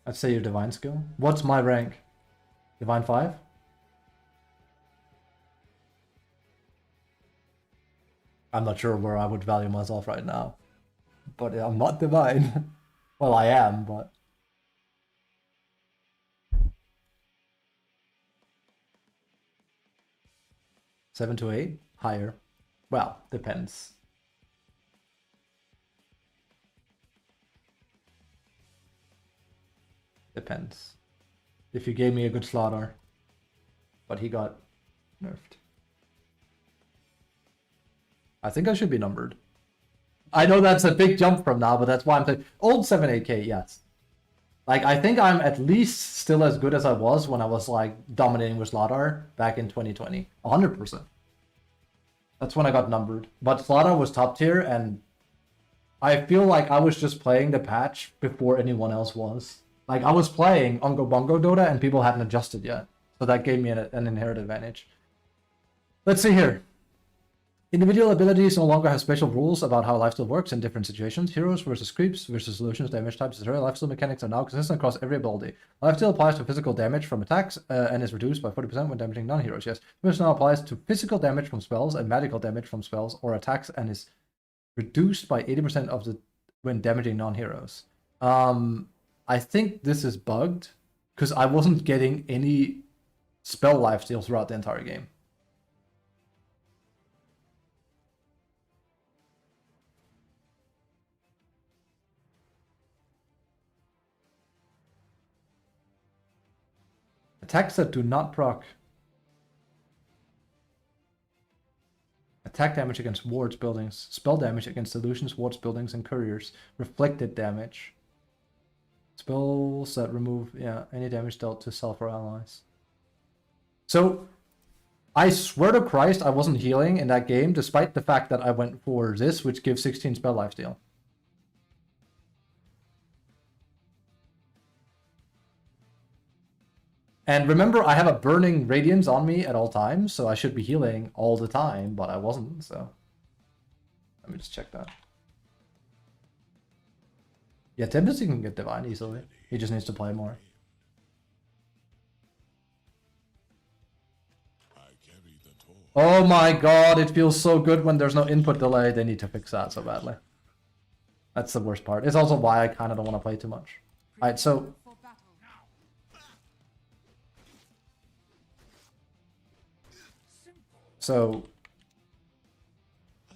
[SPEAKER 2] I'd say your divine skill. What's my rank? Divine 5? I'm not sure where I would value myself right now. But I'm not divine. Well, I am, but... Seven to 8? Higher. Well, depends. Depends. If you gave me a good slaughter. But he got nerfed. I think I should be numbered. I know that's a big jump from now, but that's why I'm saying old 7-8K, yes. Like, I think I'm at least still as good as I was when I was, like, dominating with Slardar back in 2020. 100%. That's when I got numbered. But Slardar was top tier, and I feel like I was just playing the patch before anyone else was. Like, I was playing Ongo Bongo Dota, and people hadn't adjusted yet. So that gave me an inherent advantage. Let's see here. Individual abilities no longer have special rules about how lifesteal works in different situations. Heroes versus creeps versus solutions, damage types, etc. Lifesteal mechanics are now consistent across every ability. Lifesteal applies to physical damage from attacks and is reduced by 40% when damaging non-heroes. Yes, this now applies to physical damage from spells and magical damage from spells or attacks and is reduced by 80% of the when damaging non-heroes. I think this is bugged because I wasn't getting any spell lifesteal throughout the entire game. Attacks that do not proc. Attack damage against wards, buildings. Spell damage against illusions, wards, buildings, and couriers. Reflected damage. Spells that remove, yeah, any damage dealt to self or allies. So, I swear to Christ I wasn't healing in that game, despite the fact that I went for this, which gives 16 spell lifesteal. And remember, I have a burning radiance on me at all times, so I should be healing all the time, but I wasn't, so... Let me just check that. Yeah, Tempest can get Divine easily. He just needs to play more. Oh my god, it feels so good when there's no input delay. They need to fix that so badly. That's the worst part. It's also why I kind of don't want to play too much. Alright, so...
[SPEAKER 1] For battle.
[SPEAKER 2] So...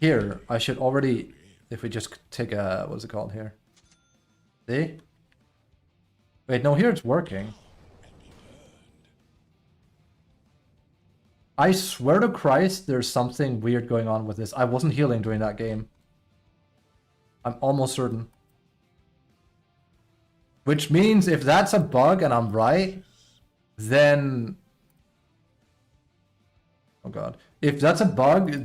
[SPEAKER 2] Here, I should already... If we just take a... What's it called here? See? Wait, no, here it's working. I swear to Christ, there's something weird going on with this. I wasn't healing during that game. I'm almost certain. Which means if that's a bug and I'm right, then... Oh god. If that's a bug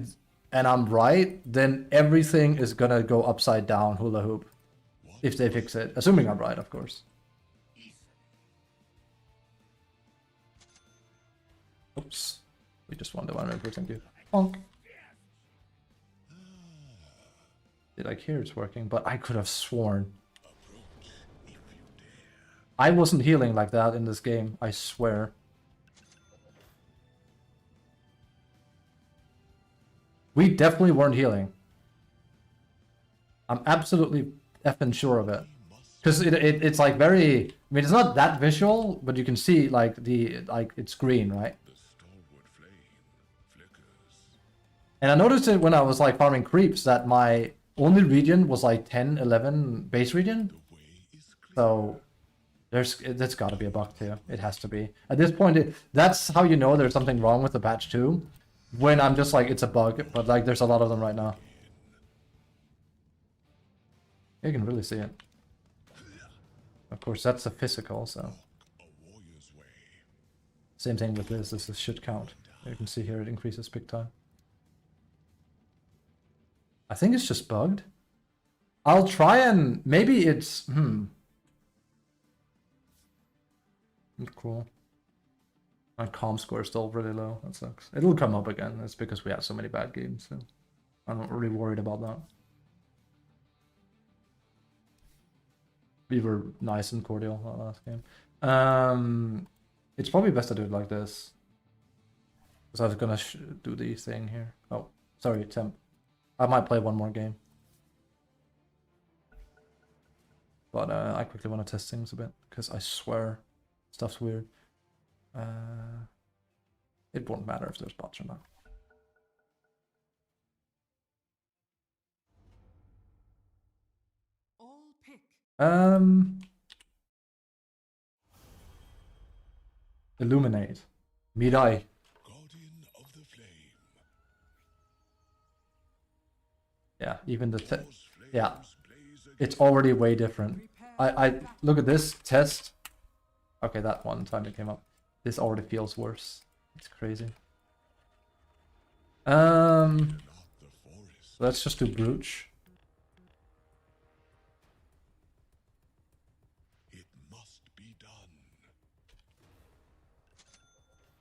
[SPEAKER 2] and I'm right, then everything is gonna go upside down hula hoop. If they fix it. Assuming I'm right, of course. Oops. We just won the 100%, thank you. Bonk. Did I hear it's working? But I could have sworn. I wasn't healing like that in this game, I swear. We definitely weren't healing. I'm absolutely effing sure of it. Because it's like very... I mean, it's not that visual, but you can see like it's green, right? And I noticed it when I was like farming creeps that my only region was like 10, 11 base region. So that's got to be a bug too. It has to be. At this point, that's how you know there's something wrong with the patch too. When I'm just like, it's a bug, but like there's a lot of them right now. You can really see it. Of course, that's a physical, so. Same thing with this. This is should count. You can see here it increases big time. I think it's just bugged. I'll try and maybe it's cool. My comm score is still really low. That sucks. It'll come up again. It's because we have so many bad games, so I'm not really worried about that. We were nice and cordial that last game. It's probably best to do it like this. Because I was gonna do the thing here. Oh, sorry, temp. I might play one more game. But I quickly want to test things a bit, because I swear stuff's weird. It won't matter if there's bots or not.
[SPEAKER 1] All pick.
[SPEAKER 2] Illuminate. Mirai.
[SPEAKER 4] Guardian of the flame.
[SPEAKER 2] Yeah, even the yeah. It's already way different. I look at this test. Okay, that one time it came up. This already feels worse. It's crazy. Let's just do Brooch.
[SPEAKER 4] It must be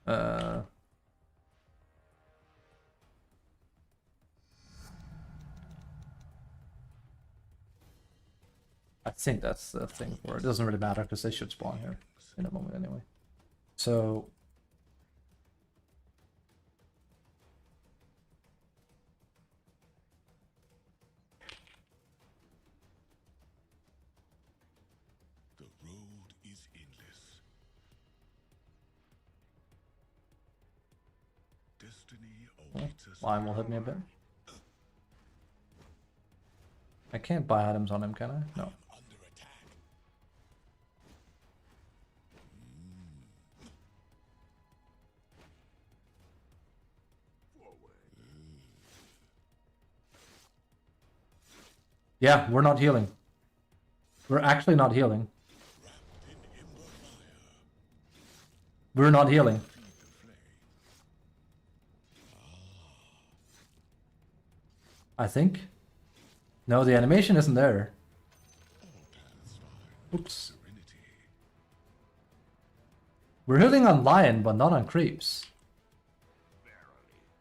[SPEAKER 4] done.
[SPEAKER 2] I think that's the thing for it. It doesn't really matter because they should spawn here in a moment anyway. So
[SPEAKER 4] The road is endless. Destiny awaits us.
[SPEAKER 2] Lion will hit me a bit. I can't buy items on him, can I? No.
[SPEAKER 4] Under attack.
[SPEAKER 2] Yeah, we're not healing. We're actually not healing.
[SPEAKER 4] Wrapped in ember fire.
[SPEAKER 2] We're not healing.
[SPEAKER 4] Feed the flame.
[SPEAKER 2] I think. No, the animation isn't there.
[SPEAKER 4] All paths find
[SPEAKER 2] Oops.
[SPEAKER 4] serenity.
[SPEAKER 2] We're healing on Lion, but not on creeps.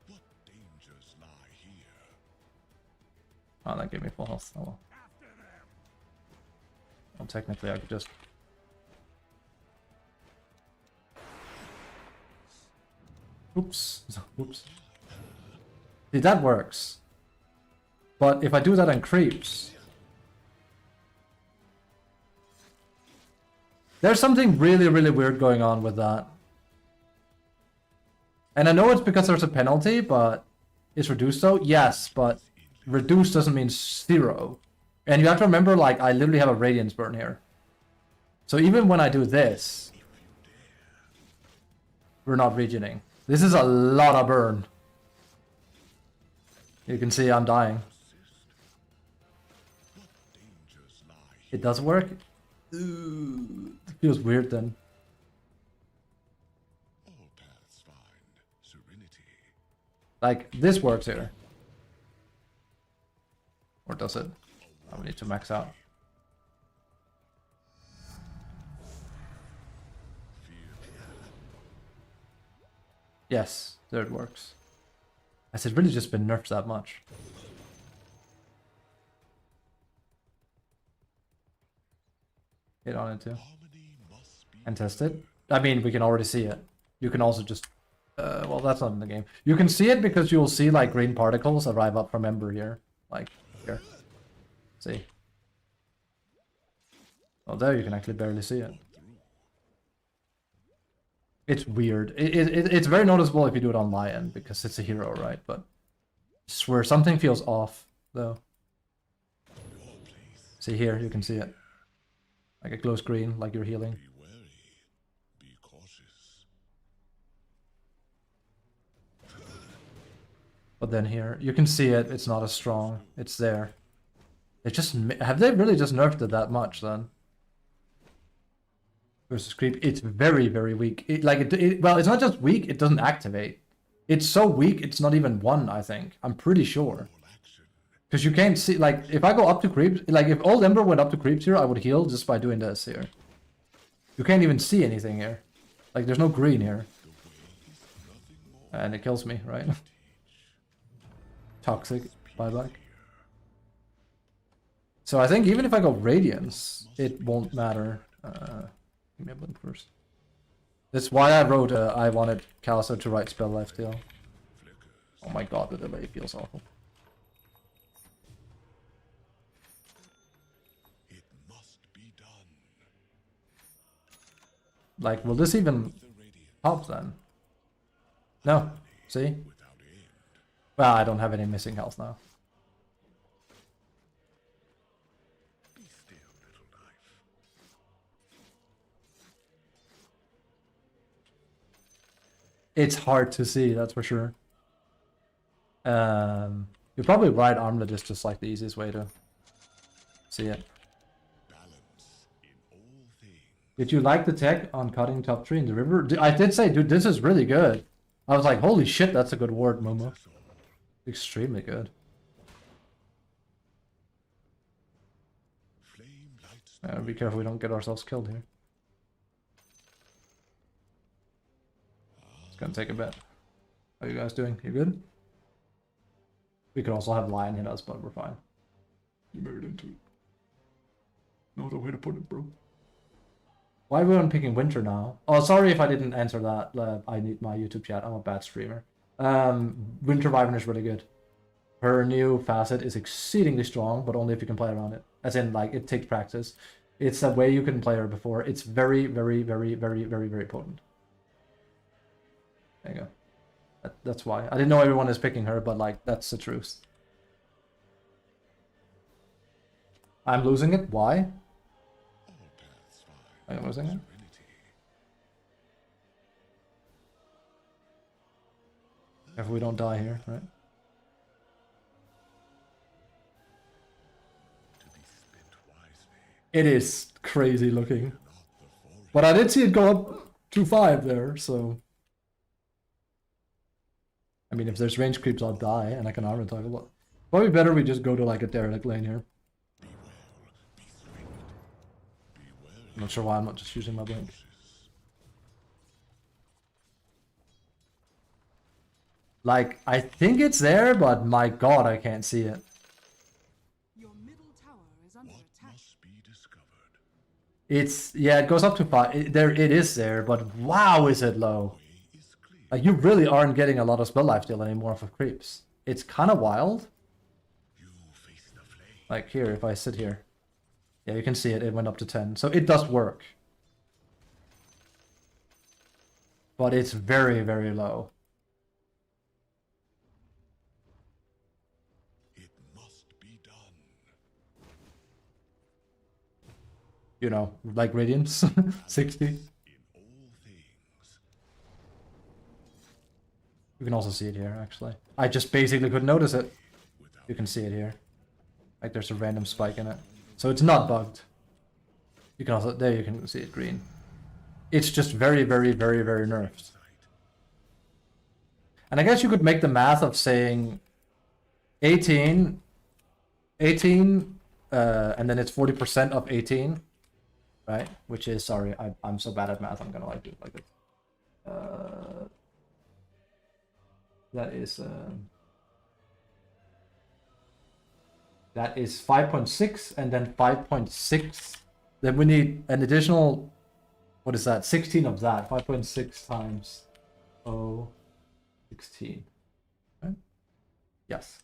[SPEAKER 4] What dangers lie here?
[SPEAKER 2] Oh, that gave me full health. Oh well. Well, technically I could just... Oops. Oops. See, that works. But if I do that on creeps... There's something really, really weird going on with that. And I know it's because there's a penalty, but... It's reduced though? Yes, but... Reduced doesn't mean 0. And you have to remember, like, I literally have a Radiance burn here. So even when I do this... We're not regening. This is a lot of burn. You can see I'm dying.
[SPEAKER 4] What dangers lie here?
[SPEAKER 2] It does work? Ooh, it feels weird then.
[SPEAKER 4] All paths find serenity.
[SPEAKER 2] Like, this works here. Or does it? I need to max out. Yes, there it works. Has it really just been nerfed that much? Hit on it too.
[SPEAKER 4] Harmony must be
[SPEAKER 2] And test it. I mean, we can already see it. You can also just... well, that's not in the game. You can see it because you'll see, like, green particles arrive up from Ember here. Like, here. See? Oh, there you can actually barely see it. It's weird. It's very noticeable if you do it on Lion, because it's a hero, right? But I swear, something feels off, though. See here, you can see it. Like it glows green, like you're healing.
[SPEAKER 4] Be wary. Be cautious.
[SPEAKER 2] But then here, you can see it, it's not as strong. It's there. They just... Have they really just nerfed it that much, then? Versus creep, it's very, very weak. Well, it's not just weak, it doesn't activate. It's so weak, it's not even 1, I think. I'm pretty sure.
[SPEAKER 4] All action.
[SPEAKER 2] Because you can't see, like, if I go up to creeps, like, if Old Ember went up to creeps here, I would heal just by doing this here. You can't even see anything here. Like, there's no green here. And it kills me, right? Toxic, buyback. So I think even if I go Radiance, it won't matter. Give me a blink first. That's why I wrote, I wanted Callisto to write spell life steal. Oh my god, the delay feels awful.
[SPEAKER 4] It must be done.
[SPEAKER 2] Like, will this even
[SPEAKER 4] The radiant
[SPEAKER 2] help then? No. See?
[SPEAKER 4] without end.
[SPEAKER 2] Well, I don't have any missing health now.
[SPEAKER 4] Be still, little knife.
[SPEAKER 2] It's hard to see, that's for sure. You're probably right, Armlet is just like the easiest way to see it.
[SPEAKER 4] Balance in all things.
[SPEAKER 2] Did you like the tech on cutting top 3 in the river? I did say, dude, this is really good. I was like, holy shit, that's a good word, Momo. Extremely good.
[SPEAKER 4] Flame lights
[SPEAKER 2] Be careful we don't get ourselves killed here. It's gonna take a bit. How are you guys doing? You good? We could also have Lion hit us, but we're fine. You married into it. No other way to put it, bro. Why are we on picking Winter now? Oh, sorry if I didn't answer that. I need my YouTube chat. I'm a bad streamer. Winter Wyvern is really good. Her new facet is exceedingly strong, but only if you can play around it. As in, like, it takes practice. It's a way you can play her before. It's very, very, very, very, very, very potent. There you go. That's why. I didn't know everyone is picking her, but, like, that's the truth. I'm losing it? Why?
[SPEAKER 4] All paths find
[SPEAKER 2] I'm losing it?
[SPEAKER 4] serenity.
[SPEAKER 2] If we don't die here, right?
[SPEAKER 4] To be spent wisely,
[SPEAKER 2] It is crazy looking.
[SPEAKER 4] not the forest.
[SPEAKER 2] But I did see it go up to 5 there, so... I mean, if there's range creeps, I'll die, and I can armor toggle. But probably better we just go to, like, a Derelict lane here.
[SPEAKER 4] Be well, be swift. Be well,
[SPEAKER 2] I'm not sure why I'm not just using my blink. Like, I think it's there, but my god, I can't see it.
[SPEAKER 1] Your middle tower is under
[SPEAKER 4] what
[SPEAKER 1] attack.
[SPEAKER 4] must be discovered?
[SPEAKER 2] It's, yeah, it goes up to 5. It is there, but wow, is it low.
[SPEAKER 4] Way is clear.
[SPEAKER 2] Like, you really aren't getting a lot of spell lifesteal anymore for creeps. It's kind of wild.
[SPEAKER 4] You face the flame.
[SPEAKER 2] Like, here, if I sit here. Yeah, you can see it. It went up to 10. So it does work. But it's very, very low.
[SPEAKER 4] It must be done.
[SPEAKER 2] You know, like Radiance. 60.
[SPEAKER 4] In all things,
[SPEAKER 2] You can also see it here, actually. I just basically couldn't notice it.
[SPEAKER 4] without
[SPEAKER 2] You can see it here. Like, there's a random spike in it. So it's not bugged. You can also... There you can see it green. It's just very, very, very, very nerfed.
[SPEAKER 4] sight.
[SPEAKER 2] And I guess you could make the math of saying 18, and then it's 40% of 18, right? Which is, sorry, I'm so bad at math, I'm gonna like do it like this. That is 5.6, and then 5.6. Then we need an additional, what is that? 16 of that. 5.6 times 16. Right? Yes.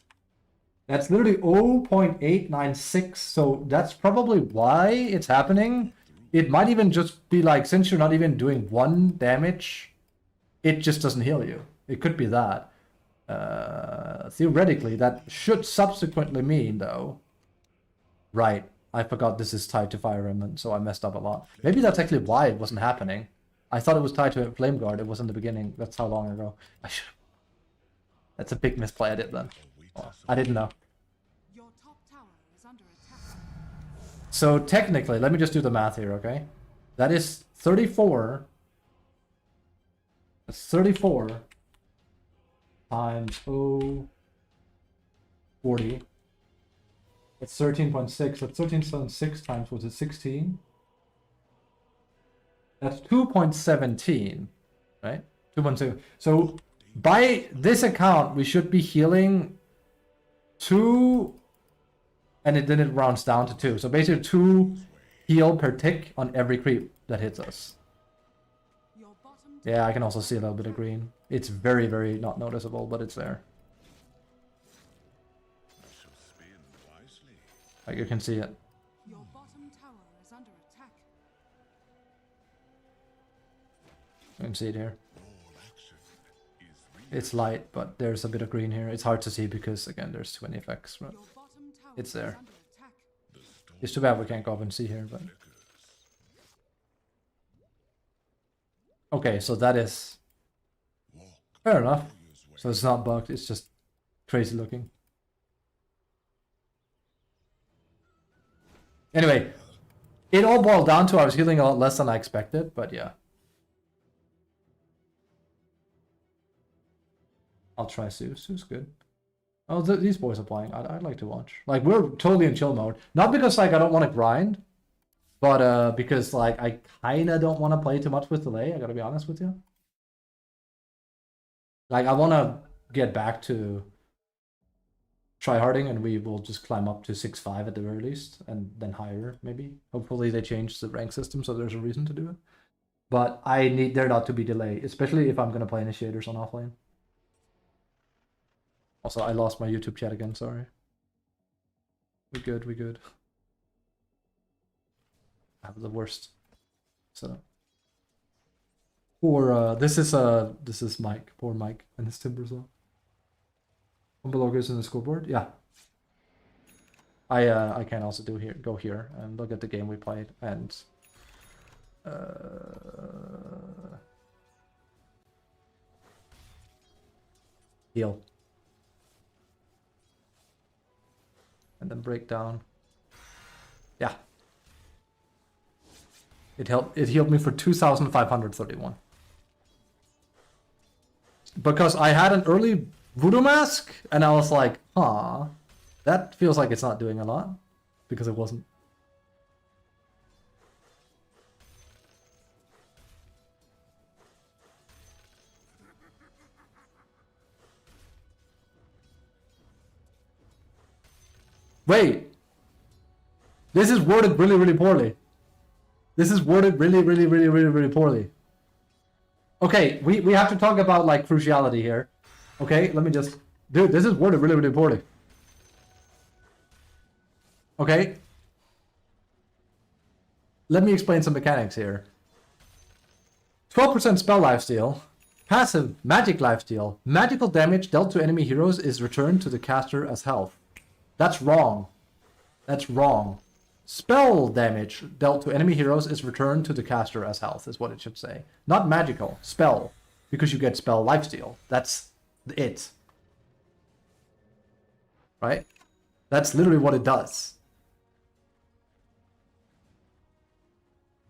[SPEAKER 2] That's literally 0.896. So that's probably why it's happening. It might even just be like, since you're not even doing 1 damage, it just doesn't heal you. It could be that. Theoretically, that should subsequently mean, though. Right. I forgot this is tied to Fire Remnant, so I messed up a lot. Maybe that's actually why it wasn't happening. I thought it was tied to Flame Guard. It was in the beginning. That's how long ago. That's a big misplay I did then. Oh, I didn't know.
[SPEAKER 1] Your top tower is under attack.
[SPEAKER 2] So technically, let me just do the math here, okay? That is 34. That's 34 times 40. That's 13.6. That's 13.6 times, was it 16? That's 2.17, right? 2.2. So by this account, we should be healing 2, and then it rounds down to 2. So basically 2 heal per tick on every creep that hits us.
[SPEAKER 1] Your bottom
[SPEAKER 2] Yeah, I can also see a little bit of green. It's very, very not noticeable, but it's there.
[SPEAKER 4] I shall spin wisely.
[SPEAKER 2] Like, you can see it.
[SPEAKER 1] Your bottom tower is under attack.
[SPEAKER 2] You can see it here.
[SPEAKER 4] All action is real.
[SPEAKER 2] It's light, but there's a bit of green here. It's hard to see because, again, there's too many effects. But
[SPEAKER 1] Your bottom tower
[SPEAKER 2] It's
[SPEAKER 1] is
[SPEAKER 2] there.
[SPEAKER 1] under attack.
[SPEAKER 4] The storm
[SPEAKER 2] it's too bad we can't go up and see here, but...
[SPEAKER 4] flickers.
[SPEAKER 2] Okay, so that is...
[SPEAKER 4] Walk
[SPEAKER 2] Fair enough.
[SPEAKER 4] warrior's way.
[SPEAKER 2] So it's not bugged, it's just crazy looking. Anyway, it all boiled down to I was healing a lot less than I expected, but yeah. I'll try Sue. Sue's good. Oh, these boys are playing. I'd like to watch. Like, we're totally in chill mode. Not because, like, I don't want to grind, but because, like, I kind of don't want to play too much with delay. I gotta be honest with you. Like, I want to get back to tryharding, and we will just climb up to 6-5 at the very least, and then higher maybe. Hopefully they change the rank system so there's a reason to do it. But I need there not to be delay, especially if I'm gonna play initiators on offlane. Also, I lost my YouTube chat again, sorry. We good, we good. I have the worst setup. Or this is Mike, poor Mike and his Timbersaw. Loggers in the scoreboard, yeah. I can also go here and look at the game we played and heal. And then break down. Yeah. It healed me for 2,531. Because I had an early Voodoo Mask, and I was like, huh, that feels like it's not doing a lot. Because it wasn't. Wait! This is worded really, really poorly. This is worded really, really, really, really, really poorly. Okay, we have to talk about, like, cruciality here. Okay, let me just... Dude, this is worded really, really poorly. Okay. Let me explain some mechanics here. 12% spell lifesteal. Passive magic lifesteal. Magical damage dealt to enemy heroes is returned to the caster as health. That's wrong. That's wrong. Spell damage dealt to enemy heroes is returned to the caster as health, is what it should say. Not magical. Spell. Because you get spell lifesteal. That's it. Right? That's literally what it does.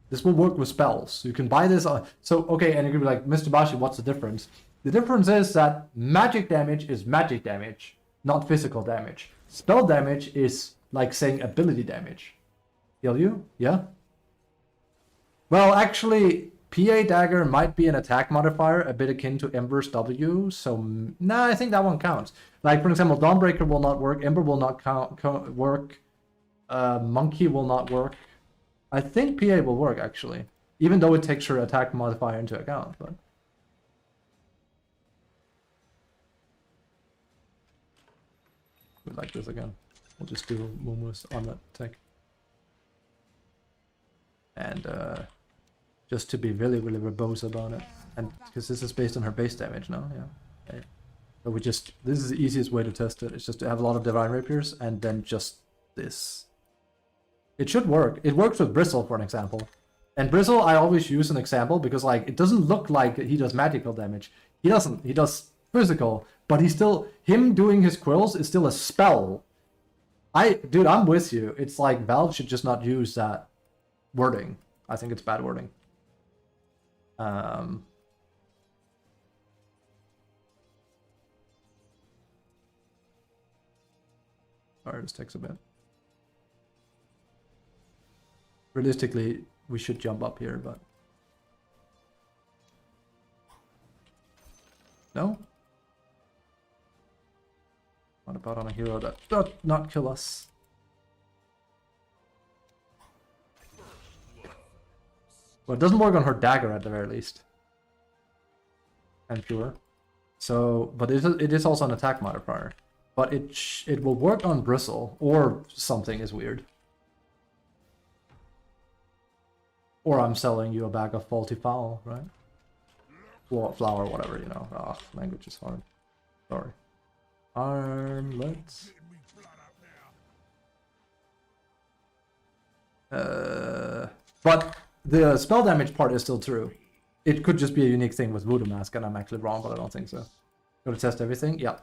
[SPEAKER 2] This will work with spells. You can buy this on... So, okay, and you're gonna be like, Mr. Bashi, what's the difference? The difference is that magic damage is magic damage, not physical damage. Spell damage is like saying ability damage. Heal you? Yeah? Well, actually, PA Dagger might be an attack modifier, a bit akin to Ember's W, so... Nah, I think that one counts. Like, for example, Dawnbreaker will not work, Ember will not work, Monkey will not work. I think PA will work, actually. Even though it takes your attack modifier into account, but... We like this again. We'll just do Moomoo's on that tech. And just to be really, really verbose about it. And because this is based on her base damage now, yeah. Okay. But this is the easiest way to test it. It's just to have a lot of Divine Rapiers and then just this. It should work. It works with Bristle, for an example. And Bristle, I always use an example because, like, it doesn't look like he does magical damage. He doesn't. He does physical. But he's still... Him doing his quills is still a spell. Dude, I'm with you. It's like Valve should just not use that wording. I think it's bad wording. Sorry, this takes a bit. Realistically, we should jump up here, but... No? What about on a hero that does not kill us? Well, it doesn't work on her dagger at the very least. And pure. So, but it is also an attack modifier. But it will work on Bristle, or something is weird. Or I'm selling you a bag of faulty fowl, right? Or flour, whatever, you know. Oh, language is hard. Sorry. Armlets. But the spell damage part is still true. It could just be a unique thing with Voodoo Mask, and I'm actually wrong, but I don't think so. Go to test everything? Yeah.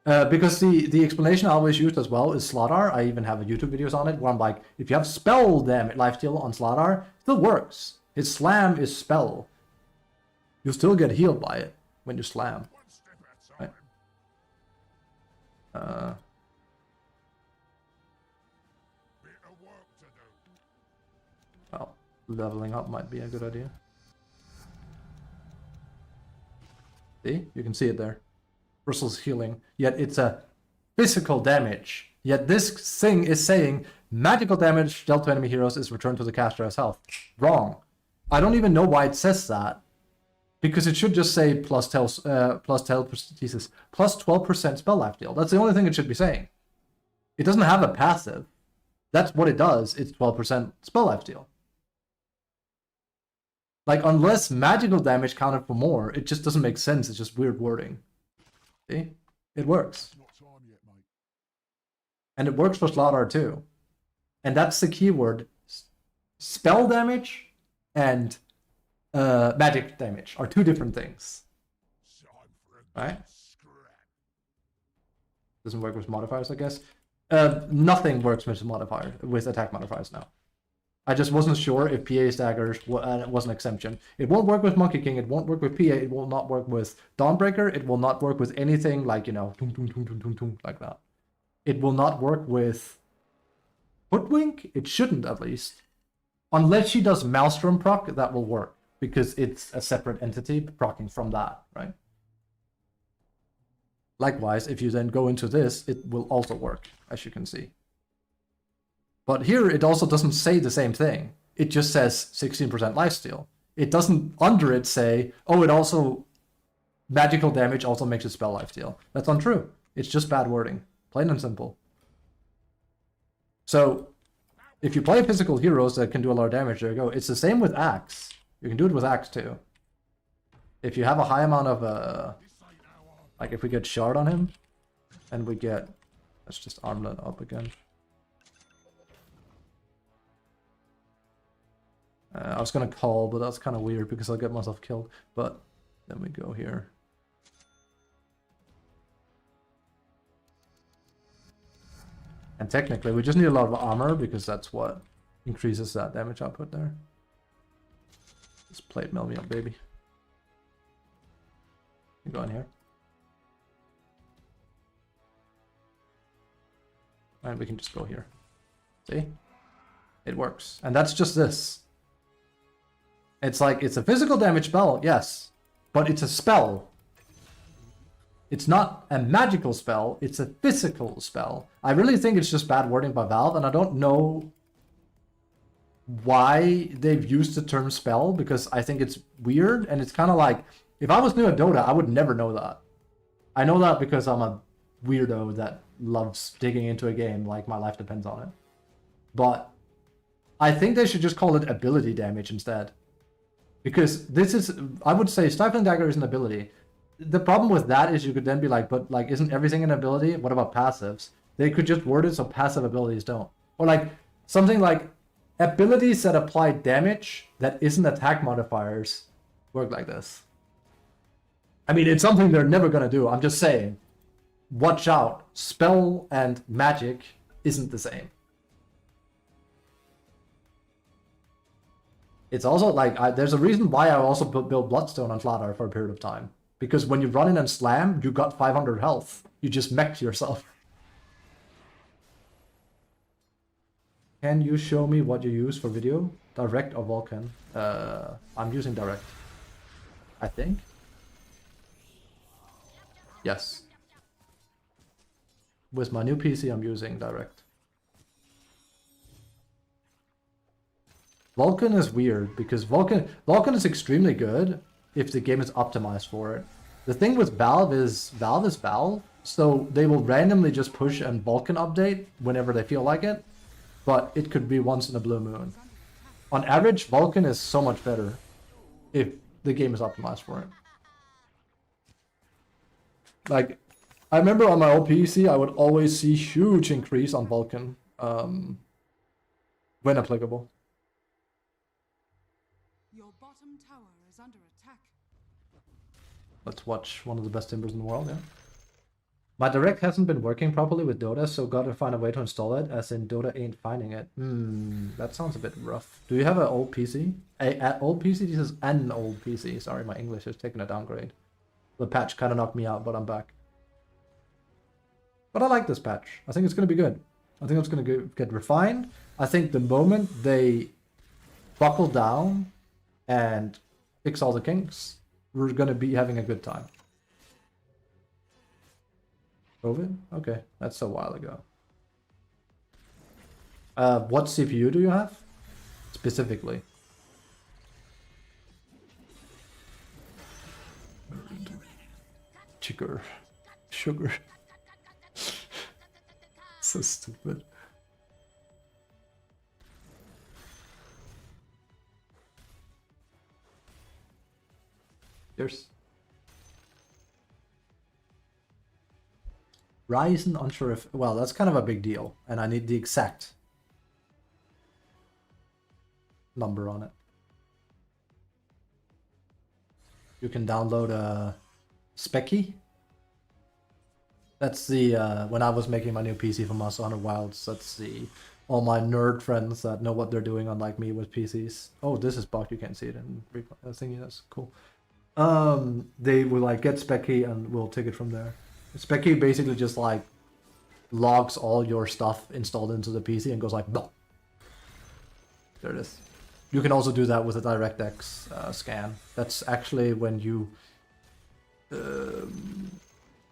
[SPEAKER 2] Because the explanation I always use as well is Slardar. I even have a YouTube videos on it where I'm like, if you have spell damage lifesteal on Slardar, it still works. His slam is spell. You'll still get healed by it when you slam. Right? Well, leveling up might be a good idea. See? You can see it there. versus healing, yet it's a physical damage. Yet this thing is saying magical damage dealt to enemy heroes is returned to the caster as health. Wrong. I don't even know why it says that. Because it should just say plus 12% spell life deal. That's the only thing it should be saying. It doesn't have a passive. That's what it does. It's 12% spell life deal. Like, unless magical damage counted for more, it just doesn't make sense. It's just weird wording. See? It works.
[SPEAKER 4] It's not time yet, mate.
[SPEAKER 2] And it works for Slardar too. And that's the keyword. Spell damage and magic damage are two different things.
[SPEAKER 4] Time for a
[SPEAKER 2] Right?
[SPEAKER 4] good scrap.
[SPEAKER 2] Doesn't work with modifiers, I guess. Nothing works with attack modifiers now. I just wasn't sure if PA's daggers was an exemption. It won't work with Monkey King, it won't work with PA, it will not work with Dawnbreaker, it will not work with anything like, you know, like that. It will not work with Hoodwink? It shouldn't, at least. Unless she does Maelstrom proc, that will work, because it's a separate entity proccing from that, right? Likewise, if you then go into this, it will also work, as you can see. But here, it also doesn't say the same thing. It just says 16% lifesteal. It doesn't, under it, say, oh, it also, magical damage also makes it spell lifesteal. That's untrue. It's just bad wording. Plain and simple. So, if you play physical heroes that can do a lot of damage, there you go. It's the same with Axe. You can do it with Axe too. If you have a high amount of, like if we get Shard on him, and we get, let's just Armlet up again. I was gonna call, but that's kind of weird because I'll get myself killed. But then we go here. And technically, we just need a lot of armor because that's what increases that damage output there. This plate mail me up, baby. You go in here. And we can just go here. See? It works. And that's just this. It's like, it's a physical damage spell, yes. But it's a spell. It's not a magical spell, it's a physical spell. I really think it's just bad wording by Valve, and I don't know why they've used the term spell, because I think it's weird, and it's kind of like, if I was new at Dota, I would never know that. I know that because I'm a weirdo that loves digging into a game like my life depends on it. But I think they should just call it ability damage instead. Because this is, I would say Stifling Dagger is an ability. The problem with that is you could then be like, but like, isn't everything an ability? What about passives? They could just word it so passive abilities don't. Or like, something like, abilities that apply damage that isn't attack modifiers work like this. I mean, it's something they're never gonna do. I'm just saying, watch out. Spell and magic isn't the same. It's also like, there's a reason why I also built Bloodstone on Slardar for a period of time. Because when you run in and slam, you got 500 health. You just mech'd yourself. Can you show me what you use for video? Direct or Vulkan? I'm using Direct. I think. Yes. With my new PC, I'm using Direct. Vulkan is weird because Vulkan is extremely good if the game is optimized for it. The thing with Valve is Valve, so they will randomly just push a Vulkan update whenever they feel like it, but it could be once in a blue moon. On average, Vulkan is so much better if the game is optimized for it. Like, I remember on my old PC, I would always see huge increase on Vulkan when applicable.
[SPEAKER 1] Your bottom tower is under attack.
[SPEAKER 2] Let's watch one of the best timbers in the world, yeah. My Direct hasn't been working properly with Dota, so gotta find a way to install it, as in Dota ain't finding it. That sounds a bit rough. Do you have an old PC? An old PC? This is an old PC. Sorry, my English has taken a downgrade. The patch kind of knocked me out, but I'm back. But I like this patch. I think it's going to be good. I think it's going to get refined. I think the moment they buckle down and fix all the kinks, we're going to be having a good time. COVID? Okay, that's a while ago. What CPU do you have? Specifically. Sugar. So stupid. Cheers. Ryzen, unsure if... Well, that's kind of a big deal. And I need the exact number on it. You can download a Speccy. That's the... when I was making my new PC for Monster Hunter Wilds, that's the... All my nerd friends that know what they're doing, unlike me with PCs. Oh, this is bugged. You can't see it in thingy. That's cool. They will like get Speccy and we'll take it from there. Speccy basically just like logs all your stuff installed into the PC and goes like, no. There it is. You can also do that with a DirectX scan. That's actually when you,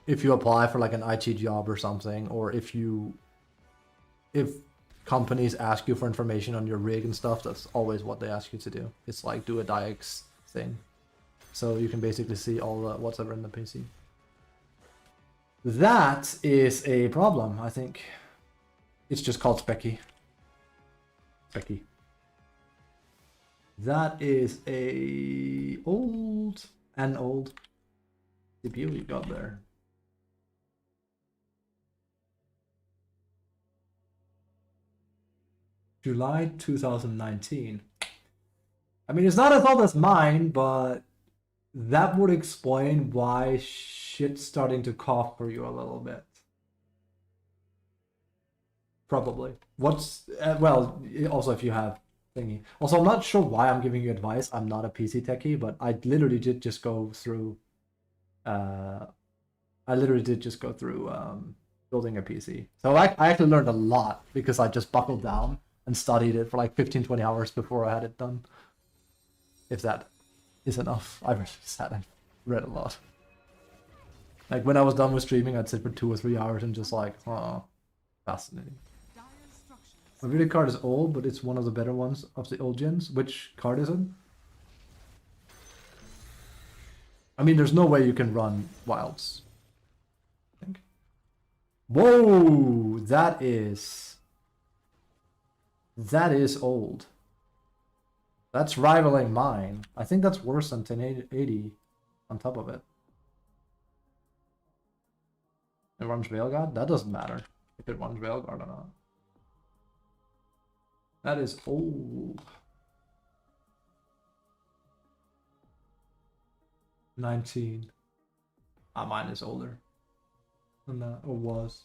[SPEAKER 2] if you apply for like an IT job or something, or if companies ask you for information on your rig and stuff, that's always what they ask you to do. It's like do a DirectX thing. So you can basically see all what's ever in the PC. That is a problem, I think. It's just called Speccy. Speccy. That is a old CPU you got there. July 2019. I mean, it's not as old as mine, but that would explain why shit's starting to cough for you a little bit. Probably. What's well, also if you have thingy. Also, I'm not sure why I'm giving you advice. I'm not a PC techie, but I literally did just go through building a PC. So I actually learned a lot because I just buckled down and studied it for like 15-20 hours before I had it done. If that is enough. I really sat and read a lot. Like when I was done with streaming, I'd sit for 2 or 3 hours and just like, oh, fascinating.
[SPEAKER 1] Dire structures.
[SPEAKER 2] My video card is old, but it's one of the better ones of the old gens. Which card is it? I mean, there's no way you can run Wilds. I think. Whoa, that is old. That's rivaling mine. I think that's worse than 1080 on top of it. It runs Veilguard? That doesn't matter if it runs Veilguard or not. That is old. 19. Ah, mine is older than that, or was.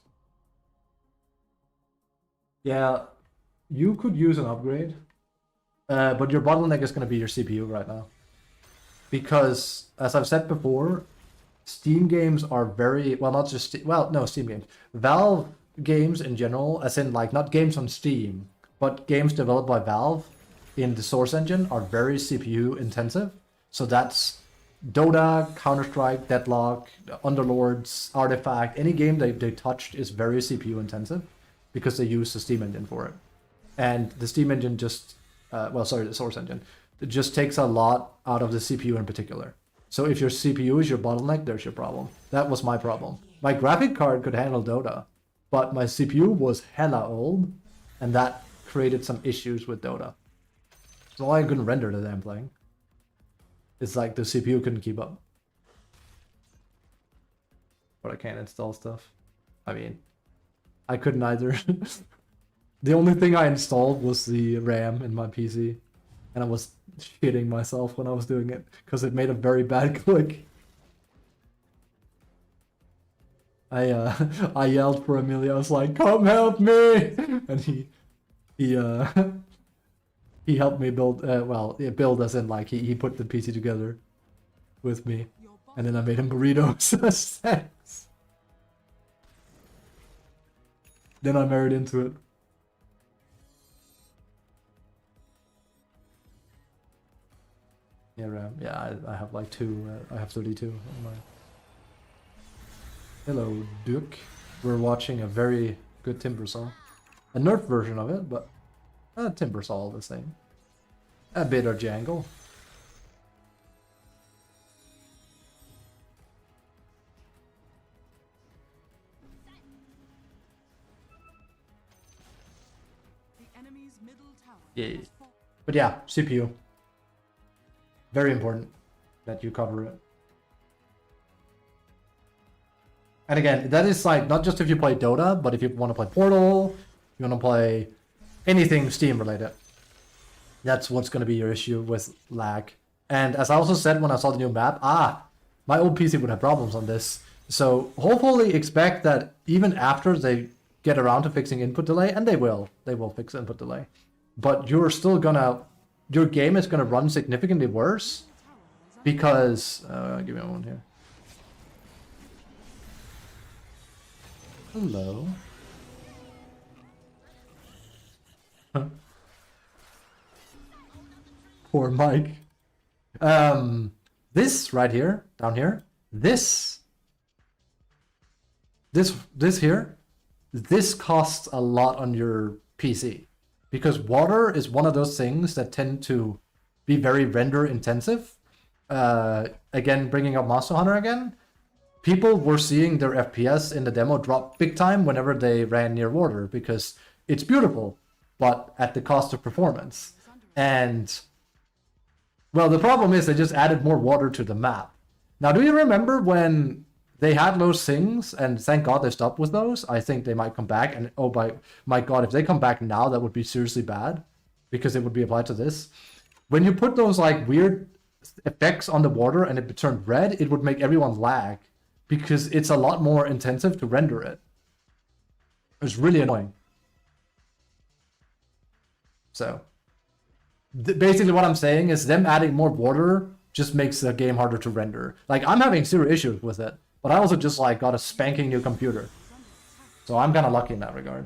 [SPEAKER 2] Yeah, you could use an upgrade. But your bottleneck is going to be your CPU right now. Because, as I've said before, Steam games are very... Well, not just... Steam games. Valve games in general, as in, like, not games on Steam, but games developed by Valve in the Source engine are very CPU intensive. So that's Dota, Counter-Strike, Deadlock, Underlords, Artifact. Any game they touched is very CPU intensive because they use the Steam engine for it. And the Steam engine just... the Source engine. It just takes a lot out of the CPU in particular. So if your CPU is your bottleneck, there's your problem. That was my problem. My graphic card could handle Dota, but my CPU was hella old, and that created some issues with Dota. So I couldn't render the damn thing. It's like the CPU couldn't keep up. But I can't install stuff. I mean, I couldn't either. The only thing I installed was the RAM in my PC, and I was shitting myself when I was doing it because it made a very bad click. I yelled for Amelia. I was like, "Come help me!" And he helped me build. Build as in like he put the PC together with me, and then I made him burritos. Thanks. Then I married into it. Yeah, RAM. Yeah, I have like 2. I have 32 on my. Hello, Duke. we're watching a very good Timbersaw. A nerf version of it, but a Timbersaw all the same. A bit of Jangle.
[SPEAKER 1] The enemy's middle tower
[SPEAKER 2] Yeah.
[SPEAKER 1] has fallen.
[SPEAKER 2] But yeah, CPU. Very important that you cover it. And again, that is like not just if you play Dota, but if you want to play Portal, you want to play anything Steam related. That's what's going to be your issue with lag. And as I also said when I saw the new map, my old PC would have problems on this. So hopefully expect that even after they get around to fixing input delay, and they will fix input delay. But you're still gonna, your game is gonna run significantly worse because, give me a moment here. Hello. Poor Mike. This right here, down here, this here, this costs a lot on your PC because water is one of those things that tend to be very render intensive. Again, bringing up Monster Hunter again, people were seeing their FPS in the demo drop big time whenever they ran near water because it's beautiful, but at the cost of performance. And well, the problem is they just added more water to the map. Now, do you remember when they had those things, and thank God they stopped with those? I think they might come back, and oh my God, if they come back now, that would be seriously bad, because it would be applied to this. When you put those like weird effects on the water and it turned red, it would make everyone lag, because it's a lot more intensive to render it. It's really annoying. So basically what I'm saying is them adding more water just makes the game harder to render. Like, I'm having zero issues with it, but I also just like got a spanking new computer. So I'm kind of lucky in that regard.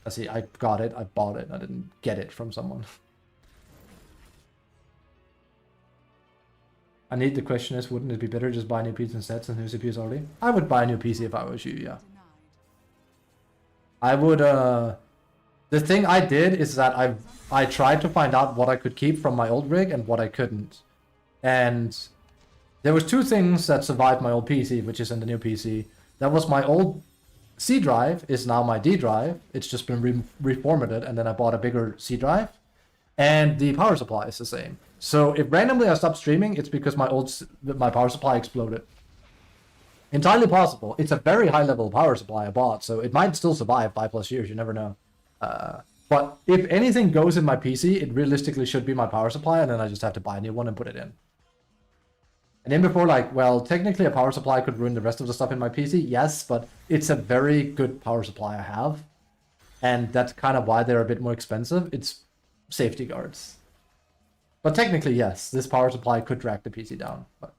[SPEAKER 2] See, I got it, I bought it, I didn't get it from someone. I need the question is, wouldn't it be better just buy new PC instead since new CPUs already? I would buy a new PC if I was you, yeah. I would, the thing I did is that I tried to find out what I could keep from my old rig and what I couldn't. And there was two things that survived my old PC, which is in the new PC. That was my old C drive is now my D drive. It's just been reformatted, and then I bought a bigger C drive. And the power supply is the same. So if randomly I stop streaming, it's because my power supply exploded. Entirely possible. It's a very high level power supply I bought, so it might still survive 5+ years, you never know. But if anything goes in my PC, it realistically should be my power supply, and then I just have to buy a new one and put it in. And then before, like, well, technically a power supply could ruin the rest of the stuff in my PC, yes, but it's a very good power supply I have. And that's kind of why they're a bit more expensive. It's safety guards. But technically, yes, this power supply could drag the PC down, but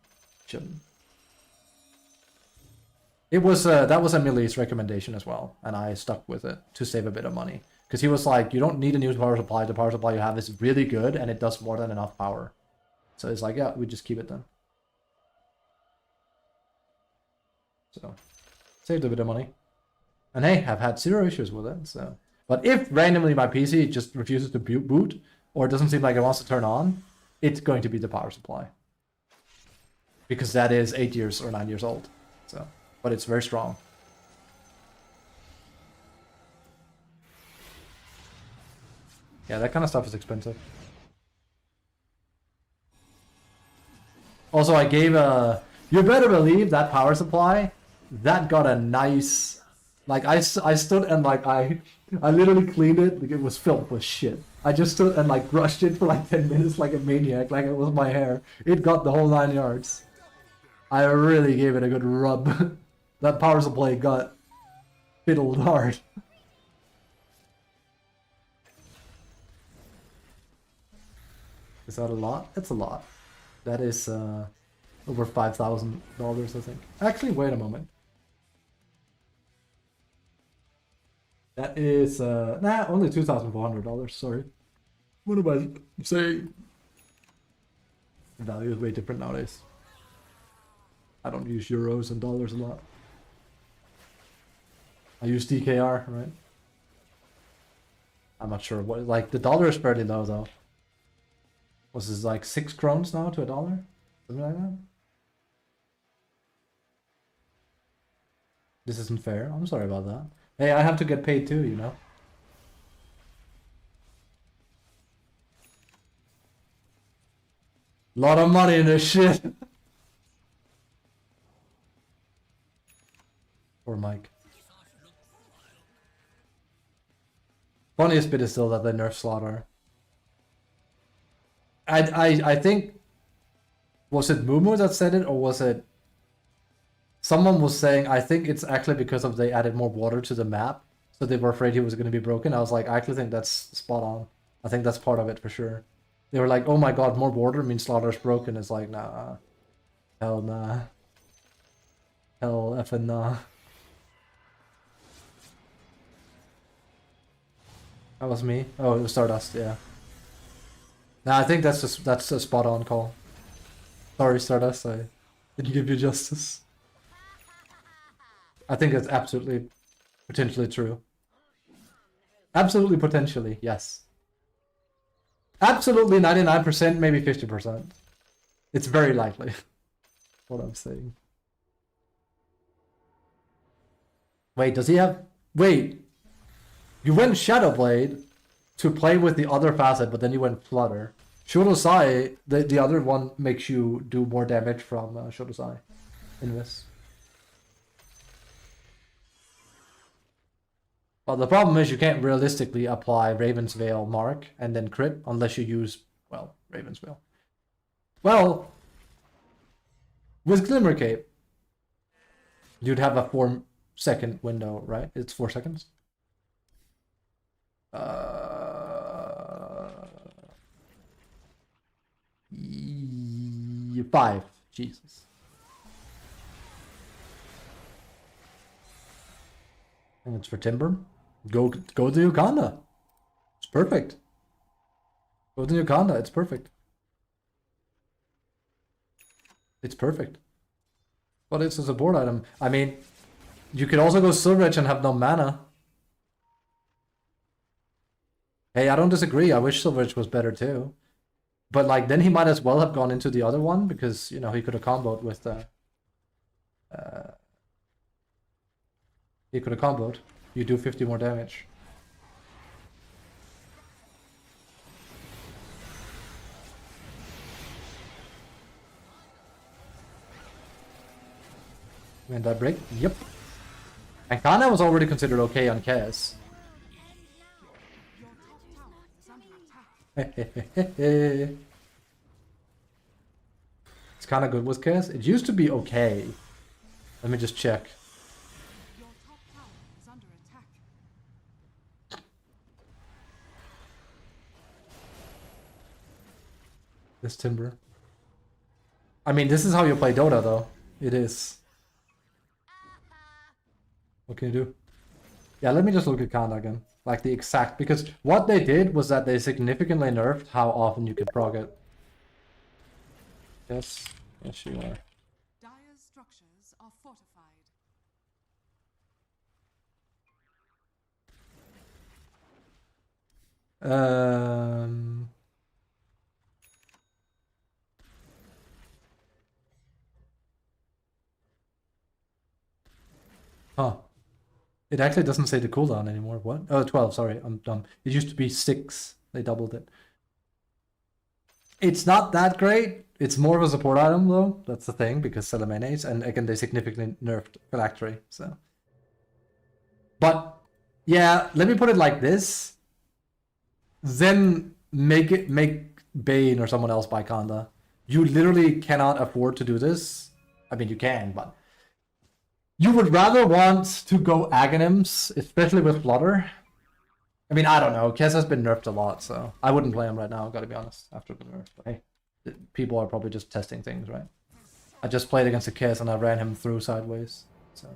[SPEAKER 2] shouldn't. It was that was Emily's recommendation as well, and I stuck with it to save a bit of money. Because he was like, you don't need a new power supply, the power supply you have is really good, and it does more than enough power. So it's like, yeah, we just keep it then. So, saved a bit of money. And hey, I've had zero issues with it, so. But if randomly my PC just refuses to boot, or it doesn't seem like it wants to turn on, it's going to be the power supply. Because that is 8 years or 9 years old. So, but it's very strong. Yeah, that kind of stuff is expensive. Also, I gave you better believe that power supply, that got a nice, like, I stood and like, I literally cleaned it, like it was filled with shit. I just stood and like brushed it for like 10 minutes like a maniac, like it was my hair. It got the whole 9 yards. I really gave it a good rub. That power supply got fiddled hard. Is that a lot? It's a lot. That is over $5,000, I think. Actually, wait a moment. That is only $2,400. Sorry. What am I saying? The value is way different nowadays. I don't use euros and dollars a lot. I use DKR, right? I'm not sure what, like the dollar is fairly low though. Was this like 6 krones now to a dollar? Something like that? This isn't fair. I'm sorry about that. Hey, I have to get paid too, you know? Lot of money in this shit. Poor Mike. Funniest bit is still that they nerf Slaughter. I think, was it Mumu that said it, or was it someone was saying, I think it's actually because of they added more water to the map, so they were afraid he was going to be broken. I was like, I actually think that's spot on. I think that's part of it for sure. They were like, oh my god, more water means Slaughter's broken. It's like, nah. Hell nah. Hell effing nah. That was me. Oh, it was Stardust, yeah. Nah, I think that's a spot on call. Sorry, Stardust, I didn't give you justice. I think it's absolutely potentially true. Absolutely potentially, yes. Absolutely 99%, maybe 50%. It's very likely. What I'm saying. Wait, does he have... Wait! You went Shadowblade to play with the other facet, but then you went Flutter. Shodosai, the other one makes you do more damage from Shodosai in this. Well, the problem is you can't realistically apply Raven's Veil Mark and then crit unless you use, well, Raven's Veil. Well, with Glimmer Cape, you'd have a 4-second window, right? It's 4 seconds. 5. Jesus. I think it's for Timber. Go to Uganda. It's perfect. Go to Uganda. It's perfect. It's perfect. But it's a support item. I mean, you could also go Silver Edge and have no mana. Hey, I don't disagree. I wish Silver Edge was better too. But like, then he might as well have gone into the other one because, you know, he could have comboed with the... he could have comboed. You do 50 more damage. When that break? Yep. And Kana was already considered okay on Kaz.
[SPEAKER 1] Your top tower is under attack.
[SPEAKER 2] It's kind of good with Kaz. It used to be okay. Let me just check.
[SPEAKER 1] Your top tower is under attack.
[SPEAKER 2] This Timber. I mean, this is how you play Dota, though. It is. What can you do? Yeah, let me just look at Kanda again. Like the exact... Because what they did was that they significantly nerfed how often you could proc it. Yes. Yes, you are.
[SPEAKER 1] Dire's structures are fortified.
[SPEAKER 2] Huh. It actually doesn't say the cooldown anymore. What? Oh, 12, sorry. I'm dumb. It used to be 6. They doubled it. It's not that great. It's more of a support item, though. That's the thing, because Salamenes, and again, they significantly nerfed Phylactery, so. But, yeah, let me put it like this. Then make Bane or someone else buy Kanda. You literally cannot afford to do this. I mean, you can, but... You would rather want to go Aghanims, especially with Flutter. I mean, I don't know. Kez has been nerfed a lot, so I wouldn't play him right now, gotta be honest, after the nerf. But hey, people are probably just testing things, right? I just played against a Kez and I ran him through sideways, so.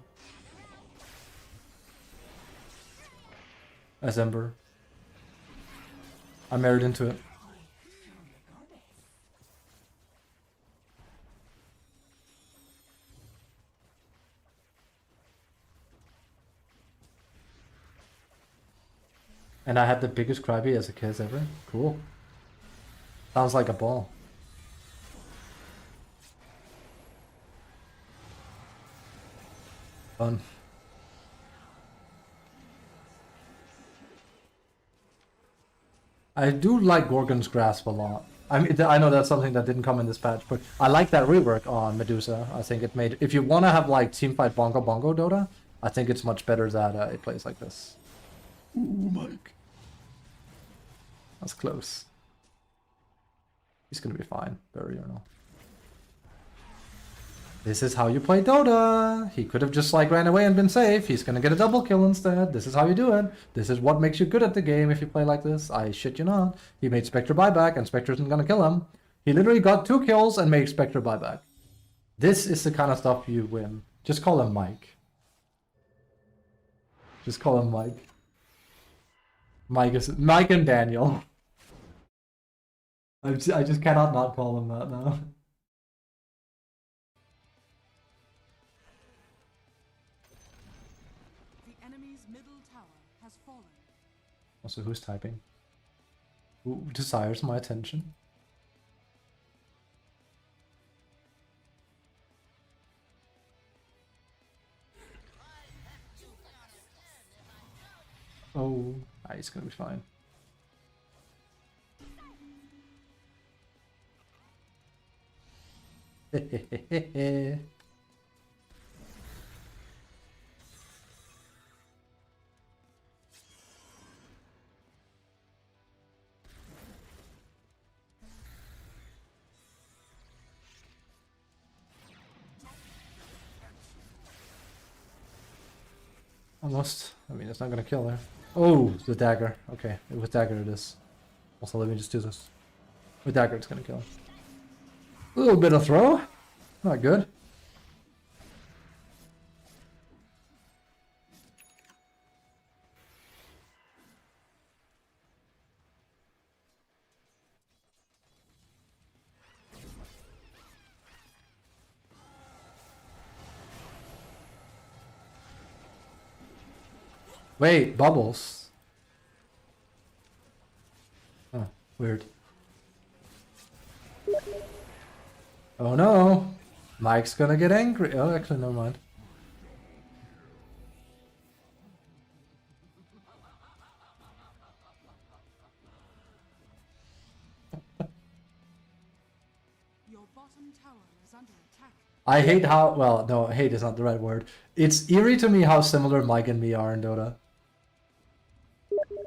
[SPEAKER 2] As Ember. I married into it. And I had the biggest Krabby as a kid ever. Cool. Sounds like a ball. Fun. I do like Gorgon's Grasp a lot. I mean, I know that's something that didn't come in this patch, but I like that rework on Medusa. I think it made... If you want to have, like, Teamfight Bongo Bongo Dota, I think it's much better that it plays like this. Ooh, Mike. That's close. He's gonna be fine, Barry or no. This is how you play Dota. He could have just like ran away and been safe. He's gonna get a double kill instead. This is how you do it. This is what makes you good at the game if you play like this. I shit you not. He made Spectre buyback and Spectre isn't gonna kill him. He literally got 2 kills and made Spectre buyback. This is the kind of stuff you win. Just call him Mike. Just call him Mike. Mike and Daniel. I just cannot not call him that now. Also, who's typing? Who desires my attention? Oh, it's gonna be fine. Hehehehe. Almost. I mean, it's not gonna kill her. Oh, the dagger. Okay, with dagger it is. Also, let me just do this. With dagger, it's gonna kill. A little bit of throw. Not good. Wait, bubbles. Oh, weird. Oh no! Mike's gonna get angry. Oh, actually, never mind.
[SPEAKER 1] Your bottom tower is under attack.
[SPEAKER 2] I hate how, well, no, hate is not the right word. It's eerie to me how similar Mike and me are in Dota.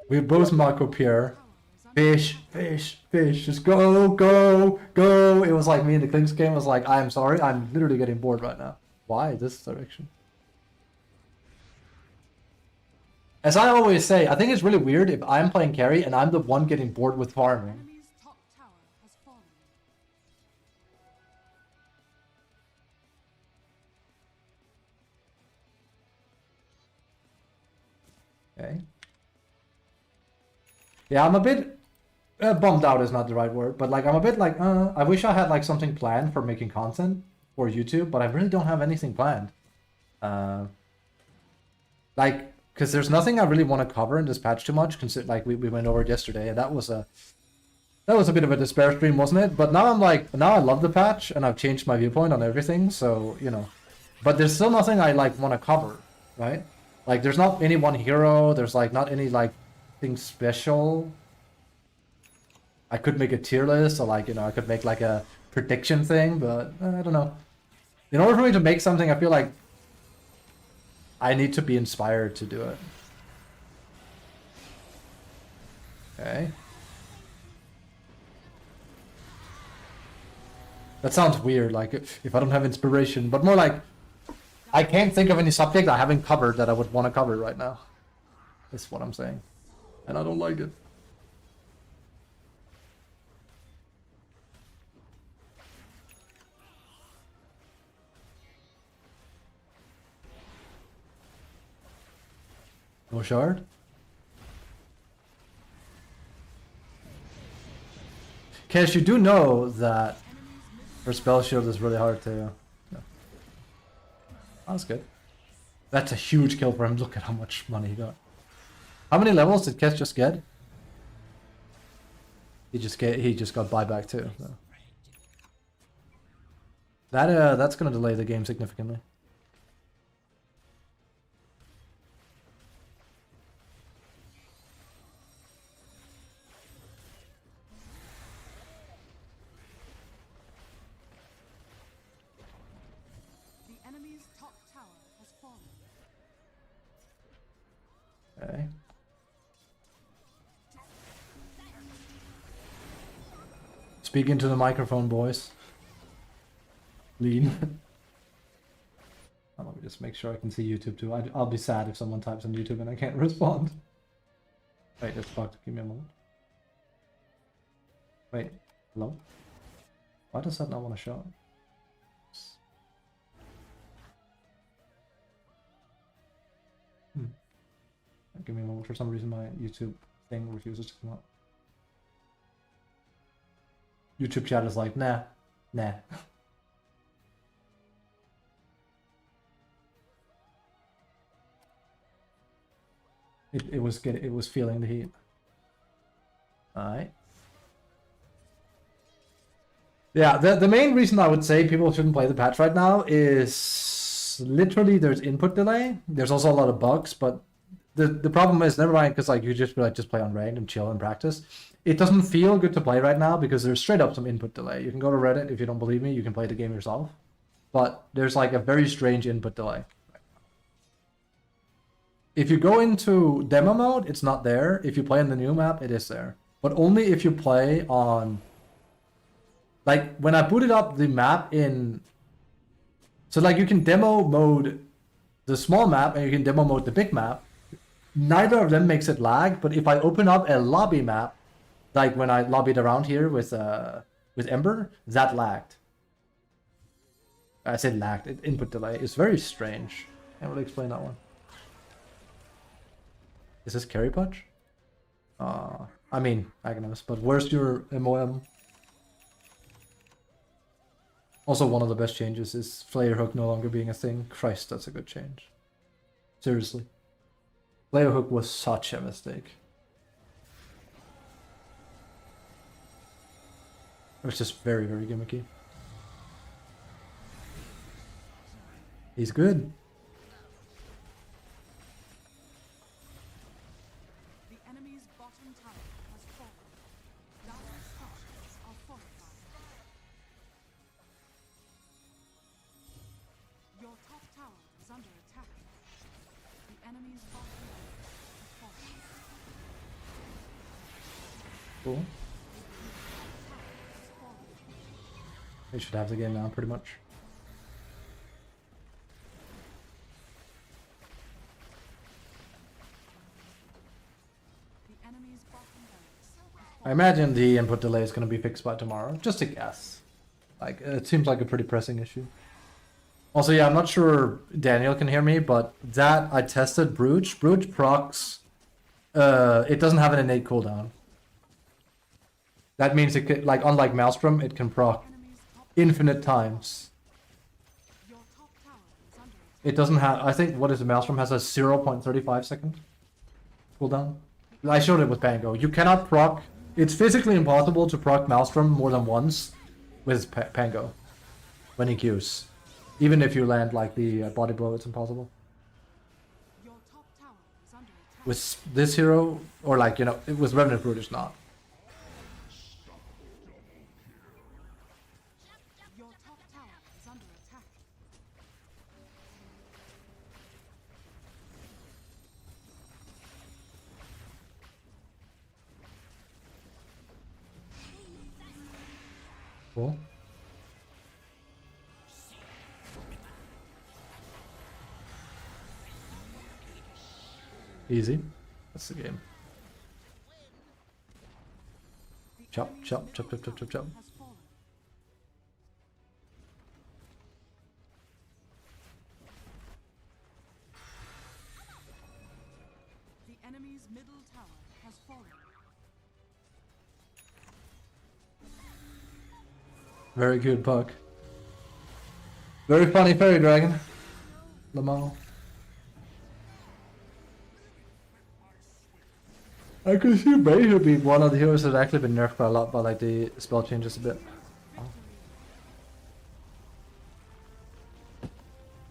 [SPEAKER 2] We both Marco Pierre. Fish, fish, fish, just go, go, go. It was like me in the Kings game. I was like, I'm sorry, I'm literally getting bored right now. Why this direction? As I always say, I think it's really weird if I'm playing carry and I'm the one getting bored with farming.
[SPEAKER 1] Enemy's top tower has fallen.
[SPEAKER 2] Okay. Yeah, I'm a bit bummed out is not the right word, but like I'm a bit like I wish I had like something planned for making content for YouTube, but I really don't have anything planned. Like, because there's nothing I really want to cover in this patch too much. Consider like we went over it yesterday, and that was a bit of a despair stream, wasn't it? But now I'm like, now I love the patch, and I've changed my viewpoint on everything. So you know, but there's still nothing I like want to cover, right? Like there's not any one hero. There's like not any like thing special. I could make a tier list, or like, you know, I could make like a prediction thing, but I don't know. In order for me to make something, I feel like I need to be inspired to do it. Okay. That sounds weird, like if I don't have inspiration, but more like I can't think of any subject I haven't covered that I would want to cover right now. That's what I'm saying. And I don't like it. No shard? Cash, you do know that her spell shield is really hard to... No. That's good. That's a huge kill for him. Look at how much money he got. How many levels did Kess just get? He just got buyback too. So. That's gonna delay the game significantly.
[SPEAKER 1] The enemy's top tower has fallen.
[SPEAKER 2] Okay. Speak into the microphone, boys. Lean. Let me just make sure I can see YouTube too. I'll be sad if someone types on YouTube and I can't respond. Wait, just fucked. Give me a moment. Wait, hello? Why does that not want to show? Give me a moment. For some reason, my YouTube thing refuses to come up. YouTube chat is like, nah. It was feeling the heat. Alright. Yeah, the main reason I would say people shouldn't play the patch right now is literally there's input delay. There's also a lot of bugs, but the problem is, never mind, because like you just play on ranked and chill and practice. It doesn't feel good to play right now because there's straight up some input delay. You can go to Reddit if you don't believe me. You can play the game yourself, but there's like a very strange input delay. If you go into demo mode, it's not there. If you play in the new map, it is there, but only if you play on. Like when I booted up the map in. So like you can demo mode the small map and you can demo mode the big map. Neither of them makes it lag, but if I open up a lobby map, like when I lobbied around here with Ember, that lagged. I said lagged. Input delay. It's very strange. Can't really explain that one. Is this carry punch? I mean Aghanim, but where's your MOM? Also, one of the best changes is Flare Hook no longer being a thing. Christ, that's a good change. Seriously. Flare Hook was such a mistake. It was just very, very gimmicky. He's good.
[SPEAKER 1] The enemy's bottom tower has fallen. Dire structures are fortified. Your top tower is under attack. The enemy's bottom tower has fallen.
[SPEAKER 2] Cool. We should have the game now, pretty much.
[SPEAKER 1] The enemy's bottom barracks have
[SPEAKER 2] I
[SPEAKER 1] fallen.
[SPEAKER 2] imagine the input delay is going to be fixed by tomorrow. Just a guess. Like, it seems like a pretty pressing issue. Also, yeah, I'm not sure Daniel can hear me, but that I tested Brooch. Brooch procs. It doesn't have an innate cooldown. That means it could, like, unlike Maelstrom, it can proc
[SPEAKER 1] Enemy's top,
[SPEAKER 2] infinite times.
[SPEAKER 1] your top tower is under attack.
[SPEAKER 2] It doesn't have, I think, what is it, Maelstrom has a 0.35 second cooldown. I showed it with Pango. You cannot proc, it's physically impossible to proc Maelstrom more than once with Pango when he Qs. Even if you land like the body blow, it's impossible.
[SPEAKER 1] Your top tower is under attack.
[SPEAKER 2] With this hero, or like, you know, with Revenant Brute, it's not.
[SPEAKER 1] Your top tower is under attack.
[SPEAKER 2] Cool. Easy. That's the game.
[SPEAKER 1] The
[SPEAKER 2] Chop,
[SPEAKER 1] enemy's
[SPEAKER 2] chop,
[SPEAKER 1] middle
[SPEAKER 2] chop, chop, chop, chop,
[SPEAKER 1] tower
[SPEAKER 2] chop.
[SPEAKER 1] has fallen. The enemy's middle tower has fallen.
[SPEAKER 2] Very good, Puck. Very funny Fairy Dragon. Lamau. I could see Ray would be one of the heroes that actually been nerfed quite a lot by like the spell changes a bit.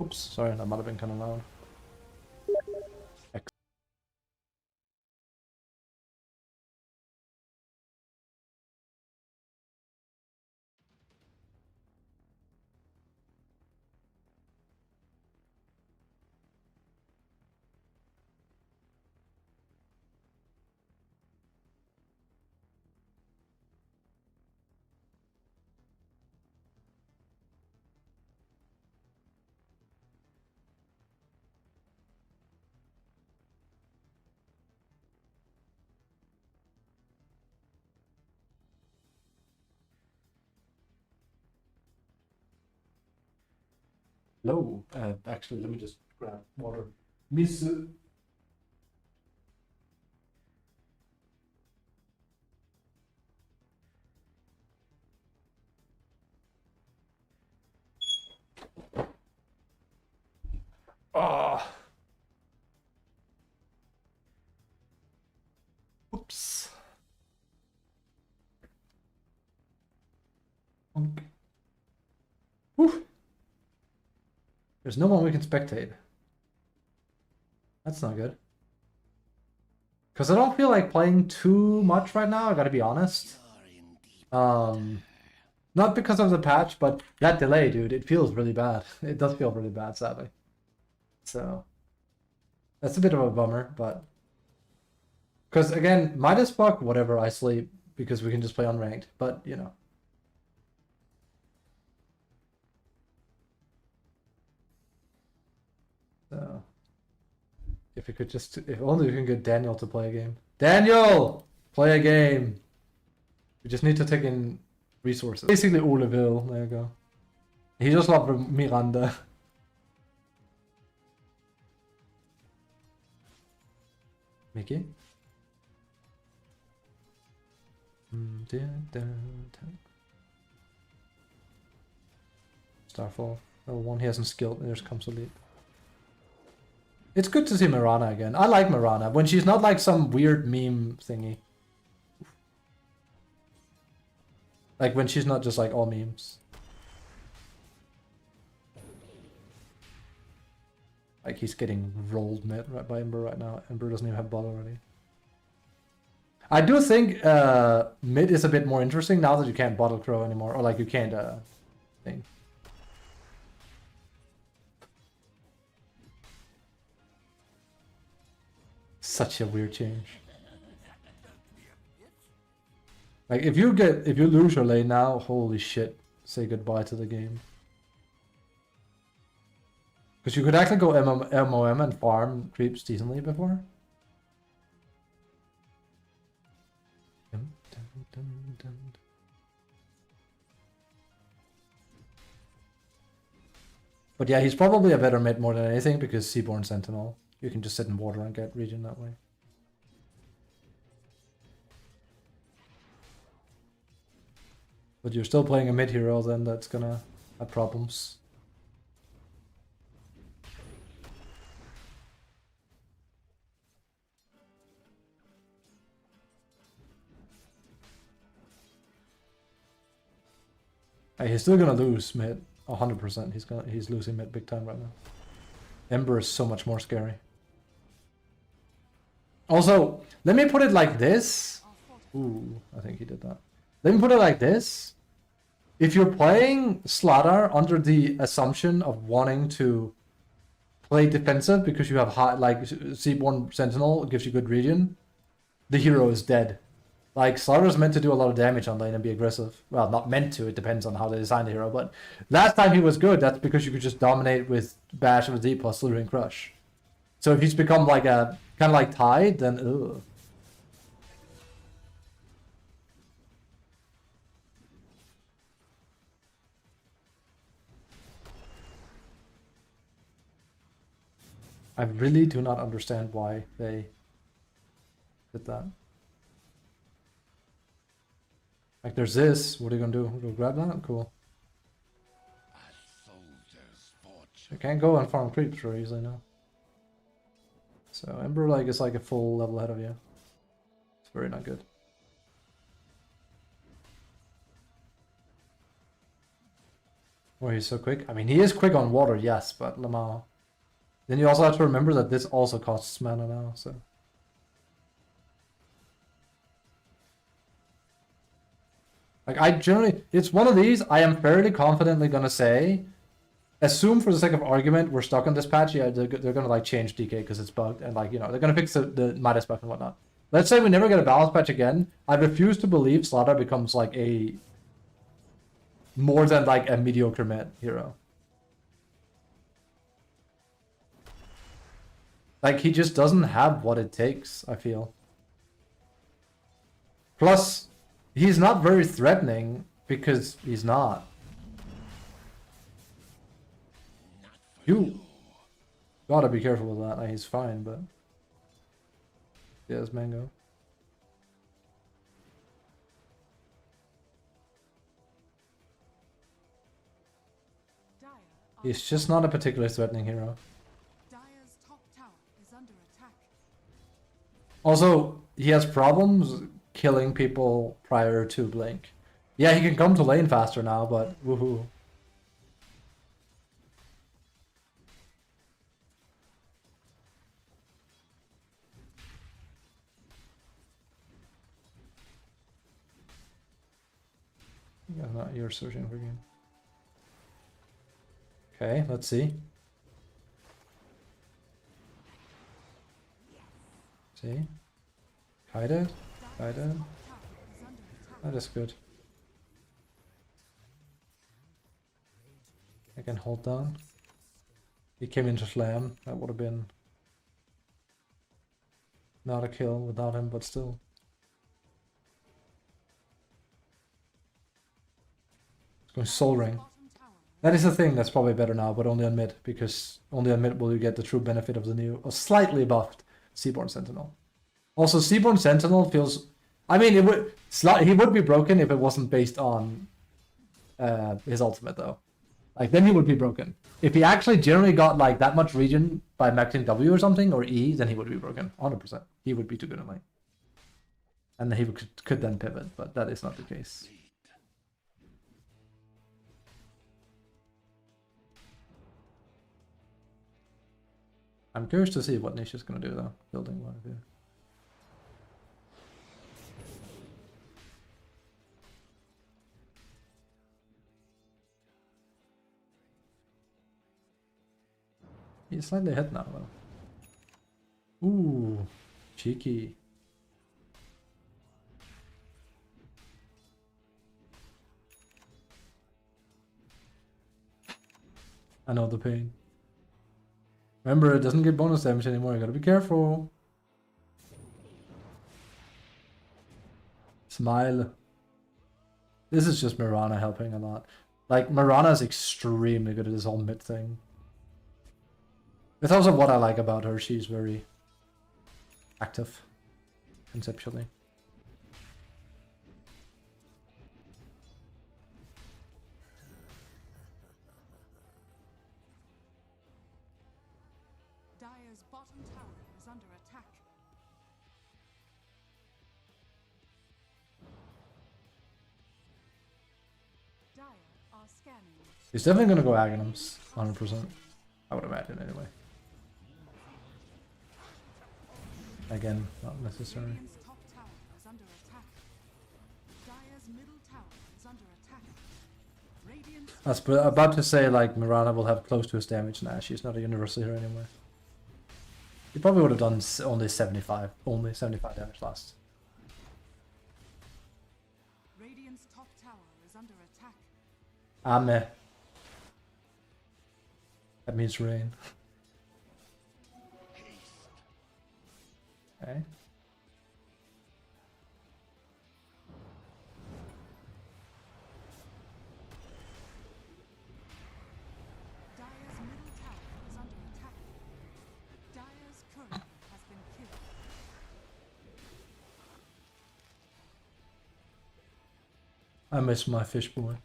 [SPEAKER 2] Oops, sorry, that might have been kind of loud. Hello. Actually, let me just grab water. Misu. Ah. Oops. Okay. Whew. There's no one we can spectate. That's not good. Because I don't feel like playing too much right now, I gotta be honest. Not because of the patch, but that delay, dude, it feels really bad. It does feel really bad, sadly. So, that's a bit of a bummer, but... Because, again, Midas Buck, whatever, I sleep, because we can just play unranked, but, you know. So... If we could just... If only we can get Daniel to play a game. Daniel! Play a game! We just need to take in resources. Basically Oleville, there you go. He just loved Miranda. Mickey? Starfall. Level 1, he hasn't skilled. There's comes a leap. It's good to see Mirana again. I like Mirana when she's not like some weird meme thingy. Like when she's not just like all memes. Like he's getting rolled mid right by Ember right now. Ember doesn't even have bot already. I do think mid is a bit more interesting now that you can't bottle crow anymore, or like you can't thing. Such a weird change. Like if you lose your lane now, holy shit, say goodbye to the game. Because you could actually go MOM and farm creeps decently before. But yeah, he's probably a better mid more than anything because Seaborn Sentinel. You can just sit in water and get regen that way. But you're still playing a mid hero, then that's gonna have problems. Hey, he's still gonna lose mid 100%. He's losing mid big time right now. Ember is so much more scary. Also, let me put it like this. Ooh, I think he did that. Let me put it like this. If you're playing Slardar under the assumption of wanting to play defensive because you have high, like Seaborn Sentinel gives you good regen, the hero is dead. Like Slardar is meant to do a lot of damage on lane and be aggressive. Well, not meant to, it depends on how they design the hero, but last time he was good, that's because you could just dominate with Bash of a D plus Slithering Crush. So if he's become like a kind of like Tide, then ugh. I really do not understand why they did that. Like there's this, what are you gonna do? Go grab that? Cool. I can't go and farm creeps very easily now. So Ember like is like a full level ahead of you. very not good. Oh, he's so quick. I mean, he is quick on water, yes, but Lamau. Then you also have to remember that this also costs mana now, so. Like, I generally, it's one of these, I am fairly confidently gonna say, assume for the sake of argument, we're stuck on this patch, yeah, they're gonna like change DK because it's bugged, and like, you know, they're gonna fix the Midas bug and whatnot. Let's say we never get a balance patch again, I refuse to believe Slaughter becomes like a, more than like a mediocre mid hero. Like, he just doesn't have what it takes, I feel. Plus, he's not very threatening because he's not. You gotta be careful with that. Like, he's fine, but yes, Mango.
[SPEAKER 1] Dire are
[SPEAKER 2] He's just not a particularly threatening hero.
[SPEAKER 1] Dire's top tower is under attack.
[SPEAKER 2] Also, he has problems killing people prior to Blink. Yeah, he can come to lane faster now, but woohoo. Yeah, not you're searching for game. Okay, let's see. See? Kaida? Kaida?
[SPEAKER 1] Tower is under attack.
[SPEAKER 2] That is good. I can hold down. He came into slam. That would have been not a kill without him, but still. It's going Soul Ring.
[SPEAKER 1] Bottom tower
[SPEAKER 2] That is the thing that's probably better now, but only on mid, because only on mid will you get the true benefit of the new, or slightly buffed Seaborn Sentinel. Also, Seaborn Sentinel feels, I mean, he would be broken if it wasn't based on his ultimate though. Like, then he would be broken. If he actually generally got like that much regen by maxing W or something, or E, then he would be broken, 100%. He would be too good at lane. And he could then pivot, but that is not the case. I'm curious to see what Niche is going to do though, building one of you. He's slightly ahead now though. Ooh, cheeky. I know the pain. Remember, it doesn't get bonus damage anymore, you gotta be careful. Smile. This is just Mirana helping a lot. Like, Mirana is extremely good at this whole mid thing. It's also what I like about her, she's very active, conceptually.
[SPEAKER 1] Dire's bottom tower is under attack. Dire are scanning.
[SPEAKER 2] He's definitely gonna go Aghanims, 100%. I would imagine anyway. Again, not necessary.
[SPEAKER 1] Radiant's top tower is under attack. Dire's middle tower is under attack. Radiant's
[SPEAKER 2] I was about to say, like, Mirana will have close to his damage. Nah, she's not a universal hero anymore. He probably would have done only 75 damage last.
[SPEAKER 1] Radiant's top tower is under attack.
[SPEAKER 2] Ame. That means rain. Okay.
[SPEAKER 1] Dire's middle tower is under attack. Dire's courier has been killed.
[SPEAKER 2] I miss my fish boy.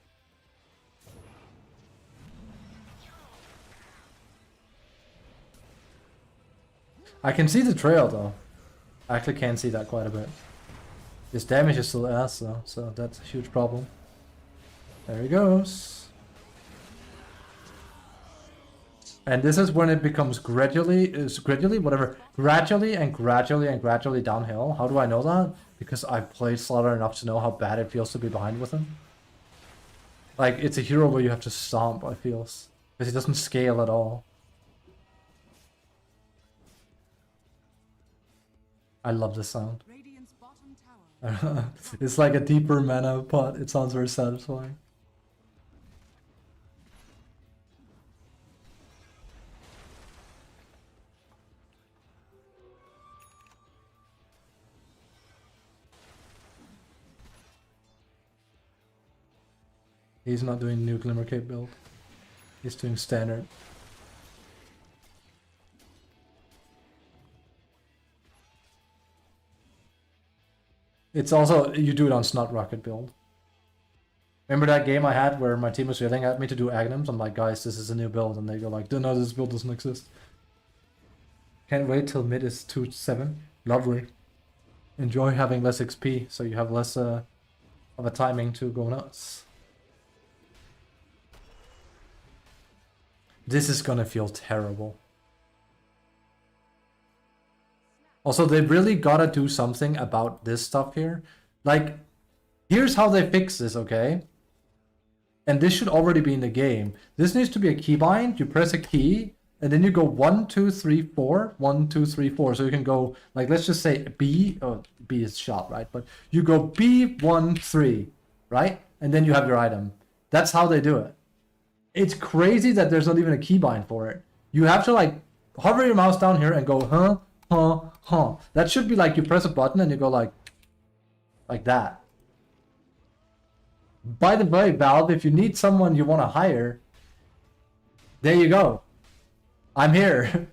[SPEAKER 2] I can see the trail though. I actually can see that quite a bit. His damage is still ass though, so that's a huge problem. There he goes. And this is when it becomes gradually downhill. How do I know that? Because I've played Slaughter enough to know how bad it feels to be behind with him. Like, it's a hero where you have to stomp, I feels. Because he doesn't scale at all. I love this sound.
[SPEAKER 1] Radiant's bottom tower.
[SPEAKER 2] It's like a deeper mana pot. It sounds very satisfying. He's not doing new Glimmer Cape build. He's doing standard. It's also, you do it on Snot Rocket build. Remember that game I had where my team was yelling at me to do Agnums? I'm like, guys, this is a new build. And they go like, no, this build doesn't exist. Can't wait till mid is 2-7. Lovely. Enjoy having less XP, so you have less of a timing to go nuts. This is gonna feel terrible. Also, they really gotta do something about this stuff here. Like, here's how they fix this, okay? And this should already be in the game. This needs to be a keybind. You press a key, and then you go 1, 2, 3, 4. 1, 2, 3, 4. So you can go, like, let's just say B. Oh, B is shot, right? But you go B, 1, 3, right? And then you have your item. That's how they do it. It's crazy that there's not even a keybind for it. You have to, like, hover your mouse down here and go, huh, huh, huh. That should be like you press a button and you go like that. By the way, Valve, if you need someone you want to hire, there you go. I'm here.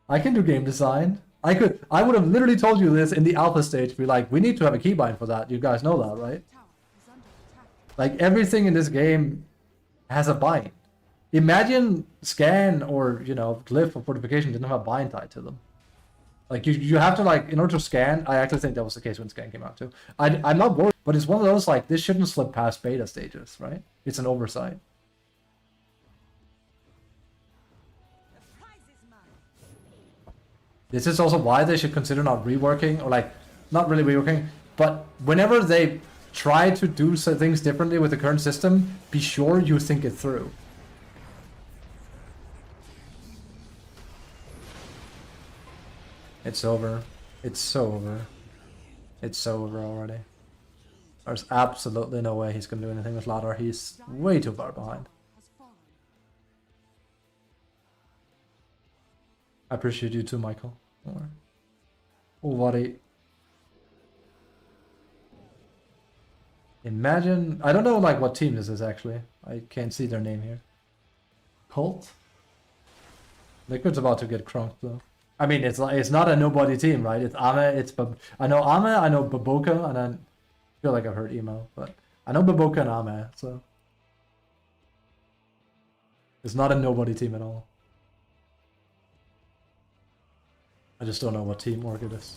[SPEAKER 2] I can do game design. I would have literally told you this in the alpha stage. Be like, we need to have a keybind for that. You guys know that, right?
[SPEAKER 1] Tower is under attack.
[SPEAKER 2] Like, everything in this game has a bind. Imagine Scan or, you know, Glyph or Fortification didn't have a bind tied to them. Like, you have to, like, in order to scan, I actually think that was the case when Scan came out too. I'm not worried, but it's one of those, like, this shouldn't slip past beta stages, right? It's an oversight.
[SPEAKER 1] The prize is mine.
[SPEAKER 2] This is also why they should consider not reworking, or, like, not really reworking, but whenever they try to do things differently with the current system, be sure you think it through. It's over. It's so over. It's so over already. There's absolutely no way he's gonna do anything with Ladder. He's way too far behind.
[SPEAKER 1] Has fallen.
[SPEAKER 2] I appreciate you too, Michael. Oh, buddy. Imagine, I don't know like what team this is actually. I can't see their name here. Colt? Liquid's about to get crunked though. I mean, it's not a nobody team, right? It's Ame, I know Ame, I know Baboka, and I feel like I've heard Emo, but I know Baboka and Ame, so it's not a nobody team at all. I just don't know what teamwork it is.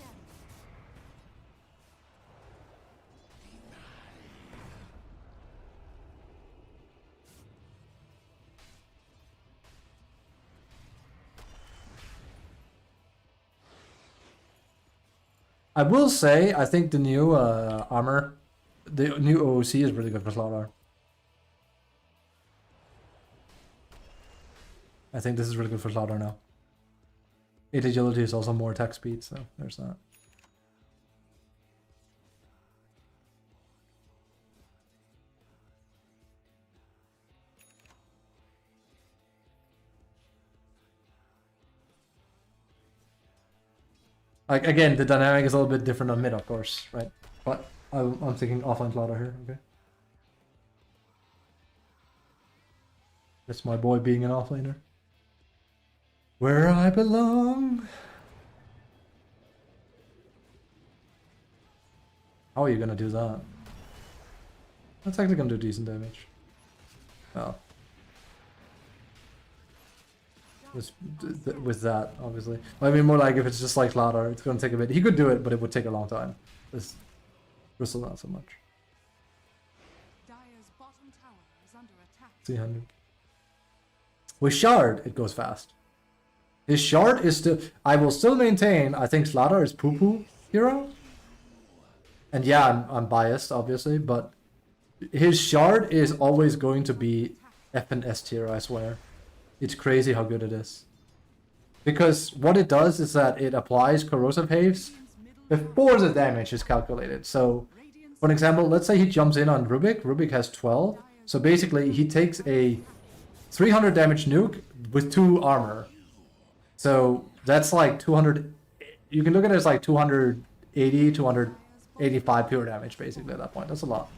[SPEAKER 2] I will say, I think the new armor, the new OOC is really good for Slaughter. I think this is really good for Slaughter now. 8 agility is also more attack speed, so there's that. Like, again, the dynamic is a little bit different on mid, of course, right? But I'm thinking offline Slaughter here, okay? That's my boy being an offlaner. Where I belong. How are you gonna do that? That's actually gonna do decent damage. Oh. With that, obviously. I mean, more like if it's just like Ladder, it's gonna take a bit. He could do it, but it would take a long time. This Crystal not so much.
[SPEAKER 1] Dire's bottom tower is under attack.
[SPEAKER 2] 300. With Shard, it goes fast. His Shard is still... I will still maintain, I think Slardar is poo-poo hero. And yeah, I'm biased, obviously, but his Shard is always going to be F and S tier, I swear. It's crazy how good it is. Because what it does is that it applies corrosive haze before the damage is calculated. So, for example, let's say he jumps in on Rubik. Rubik has 12. So basically, he takes a 300 damage nuke with 2 armor. So that's like 200. You can look at it as like 280, 285 pure damage, basically, at that point. That's a lot.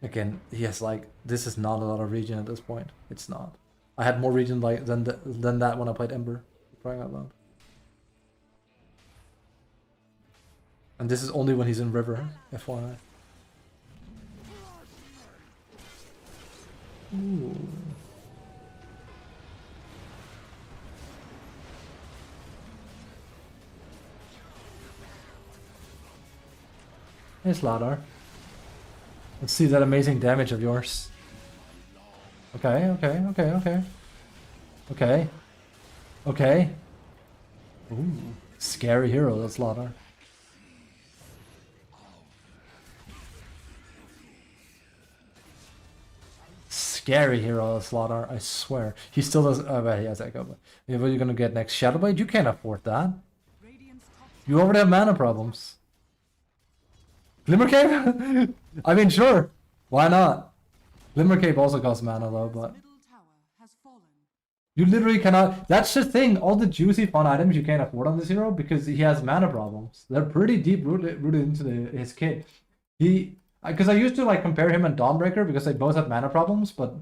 [SPEAKER 2] Again, yes, like, this is not a lot of regen at this point. It's not. I had more regen like than that when I played Ember. Crying out loud. And this is only when he's in River, FYI. Ooh. Hey, Slardar. Let's see that amazing damage of yours. Okay. Okay. Ooh, scary hero, that's Slardar. Scary hero, Slardar, I swear. He still doesn't... Oh, well, he has Echo, but... What are you gonna get next? Shadowblade? You can't afford that. You already have mana problems. Glimmercape? I mean, sure. Why not? Glimmercape also costs mana though, but...
[SPEAKER 1] Middle tower has fallen.
[SPEAKER 2] You literally cannot... That's the thing. All the juicy fun items you can't afford on this hero because he has mana problems. They're pretty deep rooted into his kit. Because I used to like compare him and Dawnbreaker because they both have mana problems, but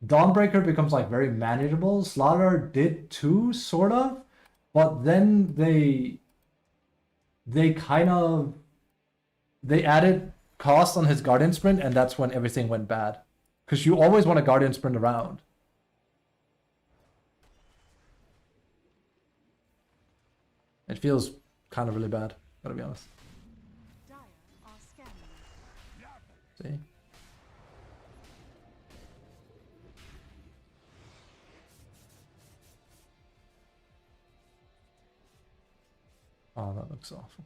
[SPEAKER 2] Dawnbreaker becomes like very manageable. Slardar did too, sort of. But then they kind of... They added cost on his Guardian Sprint, and that's when everything went bad. Because you always want a Guardian Sprint around. It feels kind of really bad, gotta be honest.
[SPEAKER 1] Dire are scanning.
[SPEAKER 2] See? Oh, that looks awful.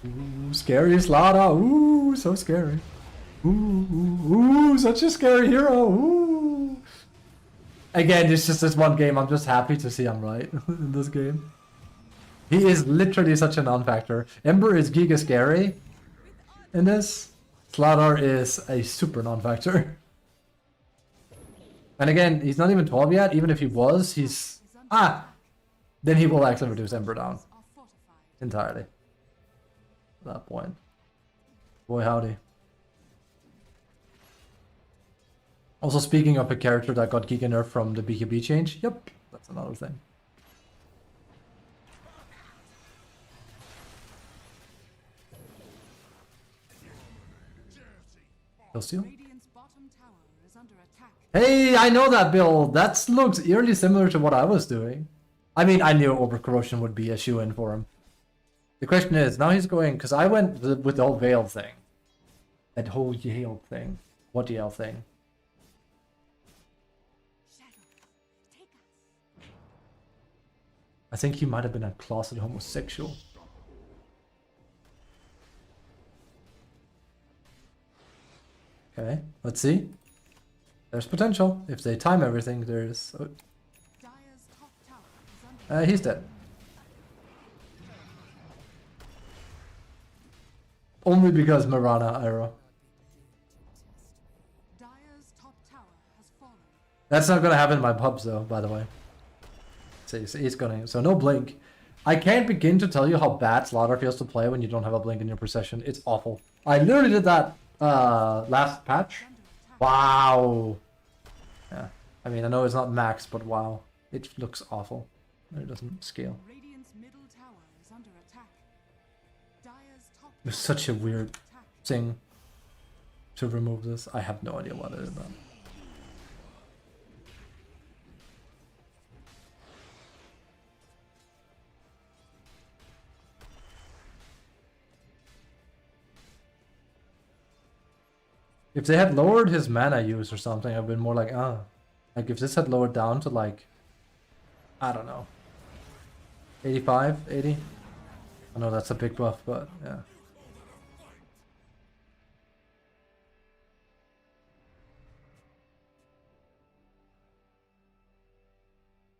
[SPEAKER 2] Ooh, scary Slardar. Ooh, so scary. Ooh, such a scary hero. Ooh. Again, it's just this one game. I'm just happy to see I'm right in this game. He is literally such a non-factor. Ember is giga scary in this. Slardar is a super non-factor. And again, he's not even 12 yet. Even if he was, he's... Then he will actually reduce Ember down.
[SPEAKER 1] Are fortified.
[SPEAKER 2] Entirely. At that point. Boy howdy. Also, speaking of a character that got Giga nerf from the BKB change, yep, that's another thing. Kill steal?
[SPEAKER 1] Radiant's bottom tower is under attack.
[SPEAKER 2] Hey, I know that build. That looks eerily similar to what I was doing. I mean, I knew Over Corrosion would be a shoe-in for him. The question is, now he's going, because I went with the whole Veil thing. That whole Yale thing. What Yale thing? I think he might have been a closet homosexual. Okay, let's see. There's potential. If they time everything, there's... Oh.
[SPEAKER 1] Dire's top tower is under
[SPEAKER 2] He's dead. Only because Mirana arrow.
[SPEAKER 1] Dire's top tower has fallen.
[SPEAKER 2] That's not gonna happen in my pubs though, by the way. See, it's gonna... So no blink. I can't begin to tell you how bad Slardar feels to play when you don't have a blink in your possession. It's awful. I literally did that last patch. Wow. Yeah. I mean, I know it's not max, but wow. It looks awful. It doesn't scale.
[SPEAKER 1] Radiant's middle tower is under attack. Dire's top
[SPEAKER 2] It's such a weird thing to remove this. I have no idea why they did that. If they had lowered his mana use or something, I've been more like, ah. Like if this had lowered down to like, I don't know, 85, 80. I know that's a big buff, but yeah.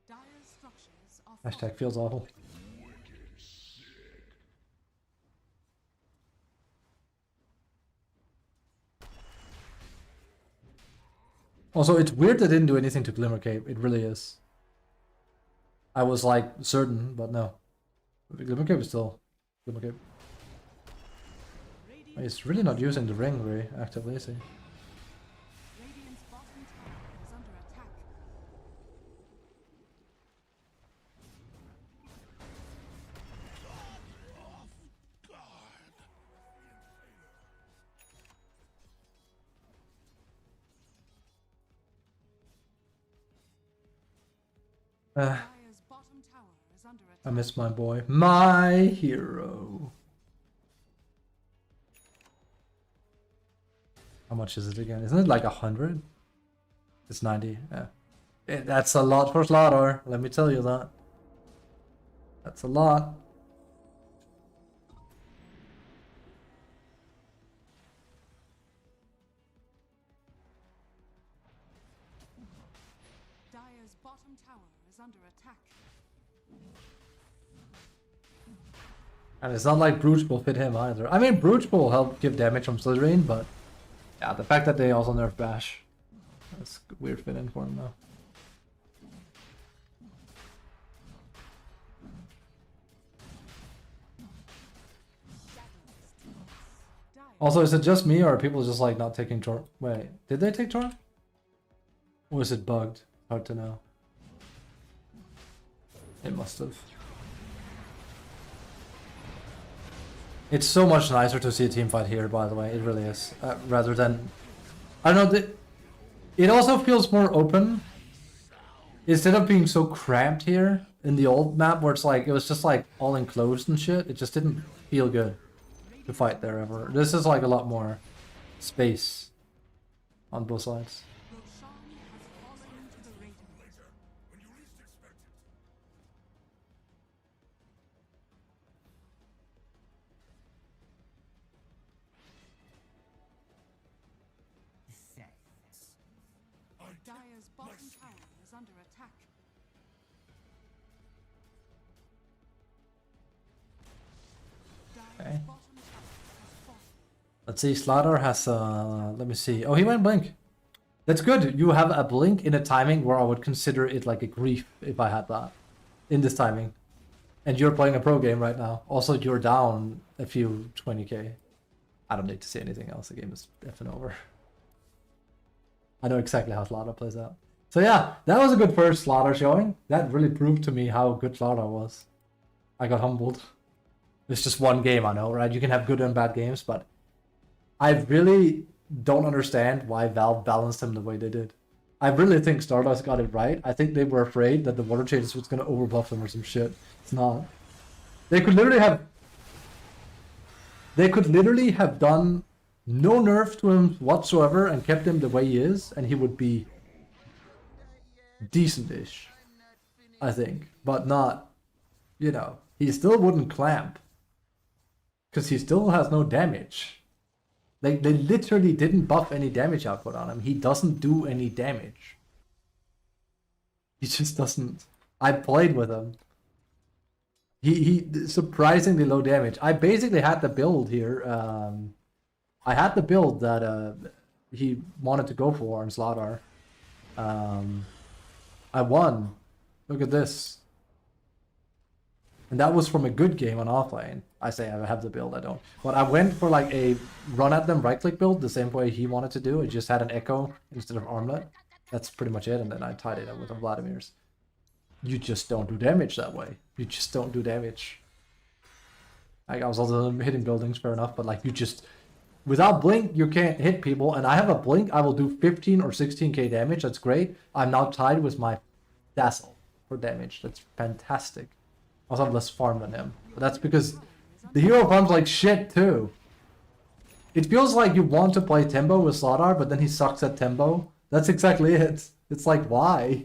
[SPEAKER 1] Dire's structures are
[SPEAKER 2] Hashtag feels awful. Also, it's weird they didn't do anything to Glimmer Cape. It really is. I was like certain, but no. Glimmer Cape is still Glimmer Cape. He's really not using the ring very actively, is he?
[SPEAKER 1] Radiant's bottom tower is under attack. Dire's bottom tower is under
[SPEAKER 2] I
[SPEAKER 1] attack.
[SPEAKER 2] miss my boy. My hero. How much is it again? Isn't it like 100? It's 90, yeah. That's a lot for Slardar, let me tell you that. That's a lot.
[SPEAKER 1] Dire's bottom tower is under attack.
[SPEAKER 2] And it's not like Brooch will fit him either. I mean, Brooch will help give damage from Slytherin, but yeah, the fact that they also nerf Bash, that's a weird fit in for him now. Also, is it just me or are people just like not taking Torn? Wait, did they take Torn? Or is it bugged? Hard to know. It must have. It's so much nicer to see a team fight here, by the way. It really is. Rather than... I don't know, it also feels more open. Instead of being so cramped here in the old map where it's like, it was just like all enclosed and shit. It just didn't feel good to fight there ever. This is like a lot more space on both sides.
[SPEAKER 1] Roshan has fallen to the Radiant.
[SPEAKER 4] When you least expect it.
[SPEAKER 1] Dire's bottom tower is under attack. Dire's
[SPEAKER 2] Okay.
[SPEAKER 1] bottom tower has fallen.
[SPEAKER 2] Let's see, Slardar has let me see. Oh, he went Blink. That's good. You have a Blink in a timing where I would consider it like a grief if I had that. In this timing. And you're playing a pro game right now. Also, you're down a few 20k. I don't need to say anything else. The game is effing over. I know exactly how Slardar plays out. So yeah, that was a good first Slardar showing. That really proved to me how good Slardar was. I got humbled. It's just one game, I know, right? You can have good and bad games, but I really don't understand why Valve balanced him the way they did. I really think Stardust got it right. I think they were afraid that the water changes was going to overbuff them or some shit. It's not. They could literally have done no nerf to him whatsoever and kept him the way he is, and he would be decent-ish, I think. But not, you know, he still wouldn't clamp. Because he still has no damage. They literally didn't buff any damage output on him. He doesn't do any damage. He just doesn't. I played with him. He surprisingly low damage. I basically had the build here. I had the build that he wanted to go for on Slardar. I won. Look at this. And that was from a good game on offlane. I say I have the build, I don't. But I went for like a run at them right click build, the same way he wanted to do. I just had an echo instead of armlet. That's pretty much it, and then I tied it up with a Vladimir's. You just don't do damage that way. You just don't do damage. Like, I was also hitting buildings, fair enough, but like you just... Without Blink, you can't hit people, and I have a Blink, I will do 15 or 16k damage, that's great. I'm now tied with my Dazzle for damage, that's fantastic. I also have less farm than him, but that's because the hero farms like shit too. It feels like you want to play Tembo with Slardar, but then he sucks at Tembo. That's exactly it. It's like, why?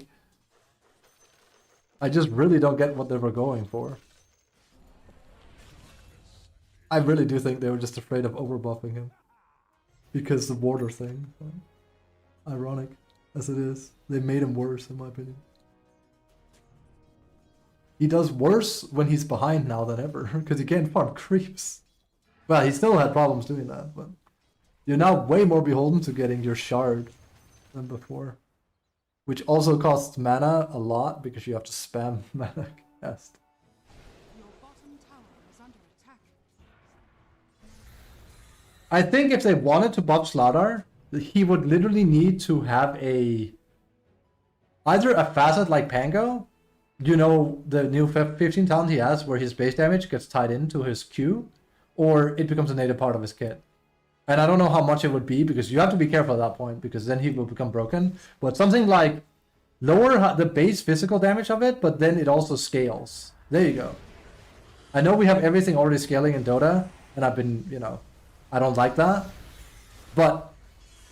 [SPEAKER 2] I just really don't get what they were going for. I really do think they were just afraid of overbuffing him. Because the water thing. Ironic as it is. They made him worse, in my opinion. He does worse when he's behind now than ever, because he can't farm creeps. Well, he still had problems doing that, but you're now way more beholden to getting your shard than before. Which also costs mana a lot, because you have to spam mana cast.
[SPEAKER 1] Your bottom tower is under attack.
[SPEAKER 2] I think if they wanted to buff Slardar, he would literally need to have either a facet like Pango, you know, the new 15 talent he has where his base damage gets tied into his Q, or it becomes a native part of his kit. And I don't know how much it would be, because you have to be careful at that point, because then he will become broken. But something like lower the base physical damage of it, but then it also scales. There you go. I know we have everything already scaling in Dota, and I've been, you know, I don't like that. But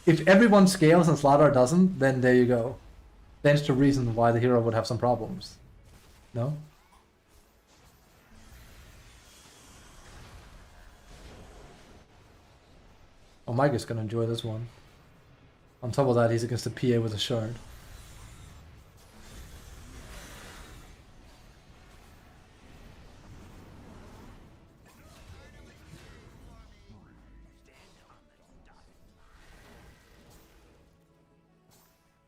[SPEAKER 2] if everyone scales and Slardar doesn't, then there you go. That's the reason why the hero would have some problems. No? Oh, Mike is gonna enjoy this one. On top of that, he's against the PA with a shard.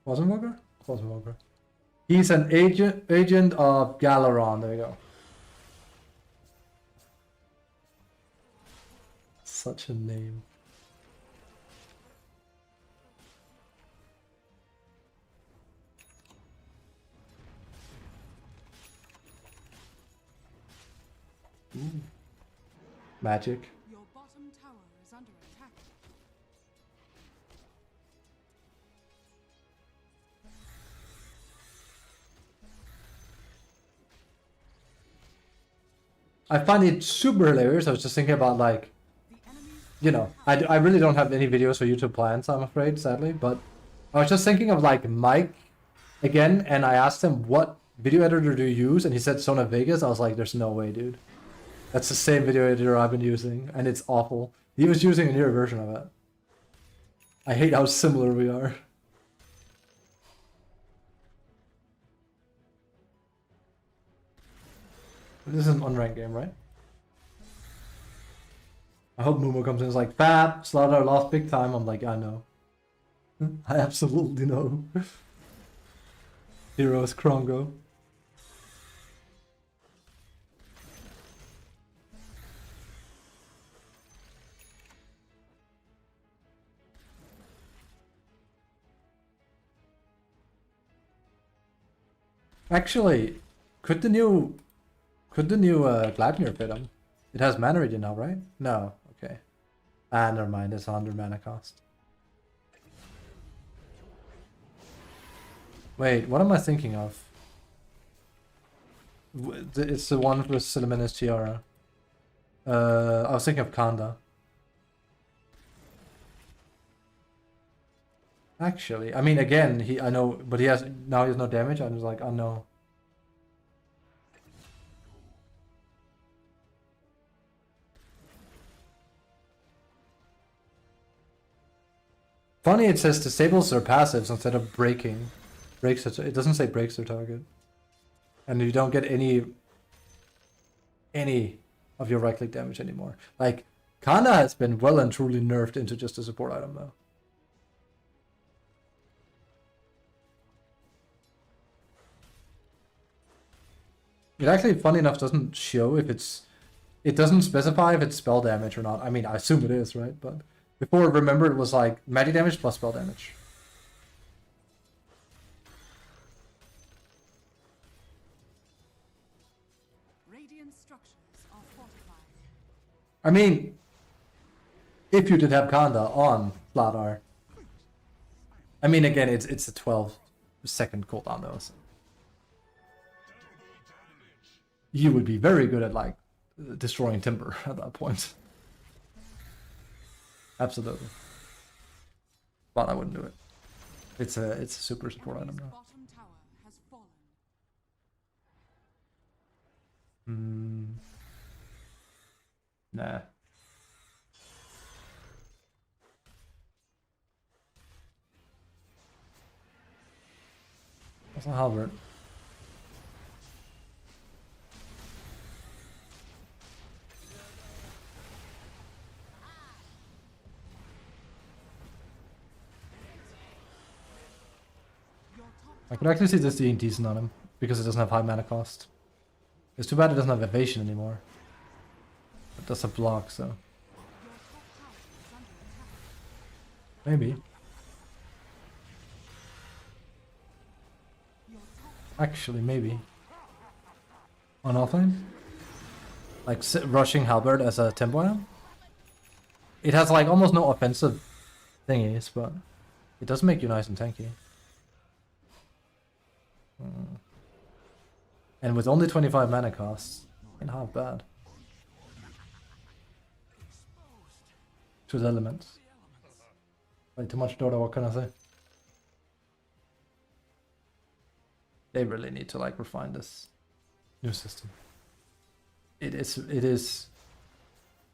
[SPEAKER 2] Quasimogre? Quasimogre. He's an agent of Galaron. There you go. Such a name. Ooh. Magic.
[SPEAKER 1] Your bottom tower is under attack.
[SPEAKER 2] I find it super hilarious. I was just thinking about, like,
[SPEAKER 1] The enemy's
[SPEAKER 2] you know, I really don't have any videos for YouTube plans, I'm afraid, sadly, but I was just thinking of, like, Mike again, and I asked him, what video editor do you use? And he said Sona Vegas. I was like, there's no way, dude. That's the same video editor I've been using, and it's awful. He was using a newer version of it. I hate how similar we are. This is an unranked game, right? I hope Mumo comes in and is like, Fab, Slardar lost big time. I'm like, I know. I absolutely know. Heroes, Krongo. Actually, could the new Gladnir fit him? It has mana regen now, right? No, okay. Ah, never mind. It's 100 mana cost. Wait, what am I thinking of? It's the one with Sillumina's Tiara. I was thinking of Kanda. Actually, I mean, again, I know, but he has no damage. I was like, oh no. Funny, it says disables their passives instead of breaking. It doesn't say breaks their target. And you don't get any of your right click damage anymore. Like, Kanda has been well and truly nerfed into just a support item though. It actually, funny enough, doesn't show if it doesn't specify if it's spell damage or not. I mean, I assume it is, right? But before, remember, it was like magic damage plus spell damage.
[SPEAKER 1] Radiant structures are fortified.
[SPEAKER 2] I mean, if you did have Kanda on Slardar. I mean, again, it's a 12-second cooldown though. So. You would be very good at, like, destroying timber at that point. Absolutely. But I wouldn't do it. It's a super support item
[SPEAKER 1] Enemy's
[SPEAKER 2] now.
[SPEAKER 1] bottom tower has fallen.
[SPEAKER 2] Nah. That's not Halberd.
[SPEAKER 1] Your top
[SPEAKER 2] I could actually see this being decent on him because it doesn't have high mana cost. It's too bad it doesn't have evasion anymore. It does have block, so
[SPEAKER 1] tower is under attack.
[SPEAKER 2] maybe.
[SPEAKER 1] Your top
[SPEAKER 2] Actually, maybe. On offlane? Like rushing Halberd as a tempo item? It has like almost no offensive thingies, but it does make you nice and tanky. And with only 25 mana costs, ain't half bad. To the elements. Like too much Dota, what can I say? They really need to like refine this new system. It is.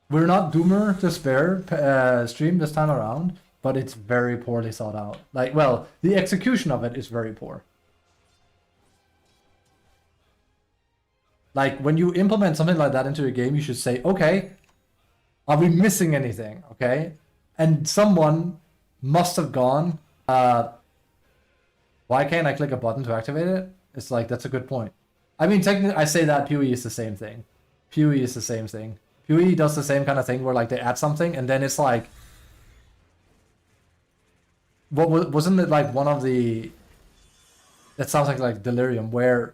[SPEAKER 2] We're not Doomer Despair stream this time around, but it's very poorly thought out. Like, well, the execution of it is very poor. Like, when you implement something like that into a game, you should say, okay, are we missing anything? Okay? And someone must have gone, why can't I click a button to activate it? It's like, that's a good point. I mean, technically, I say that PoE is the same thing. PoE is the same thing. PoE does the same kind of thing where, like, they add something, and then it's like... wasn't it, like, one of the... That sounds like Delirium, where...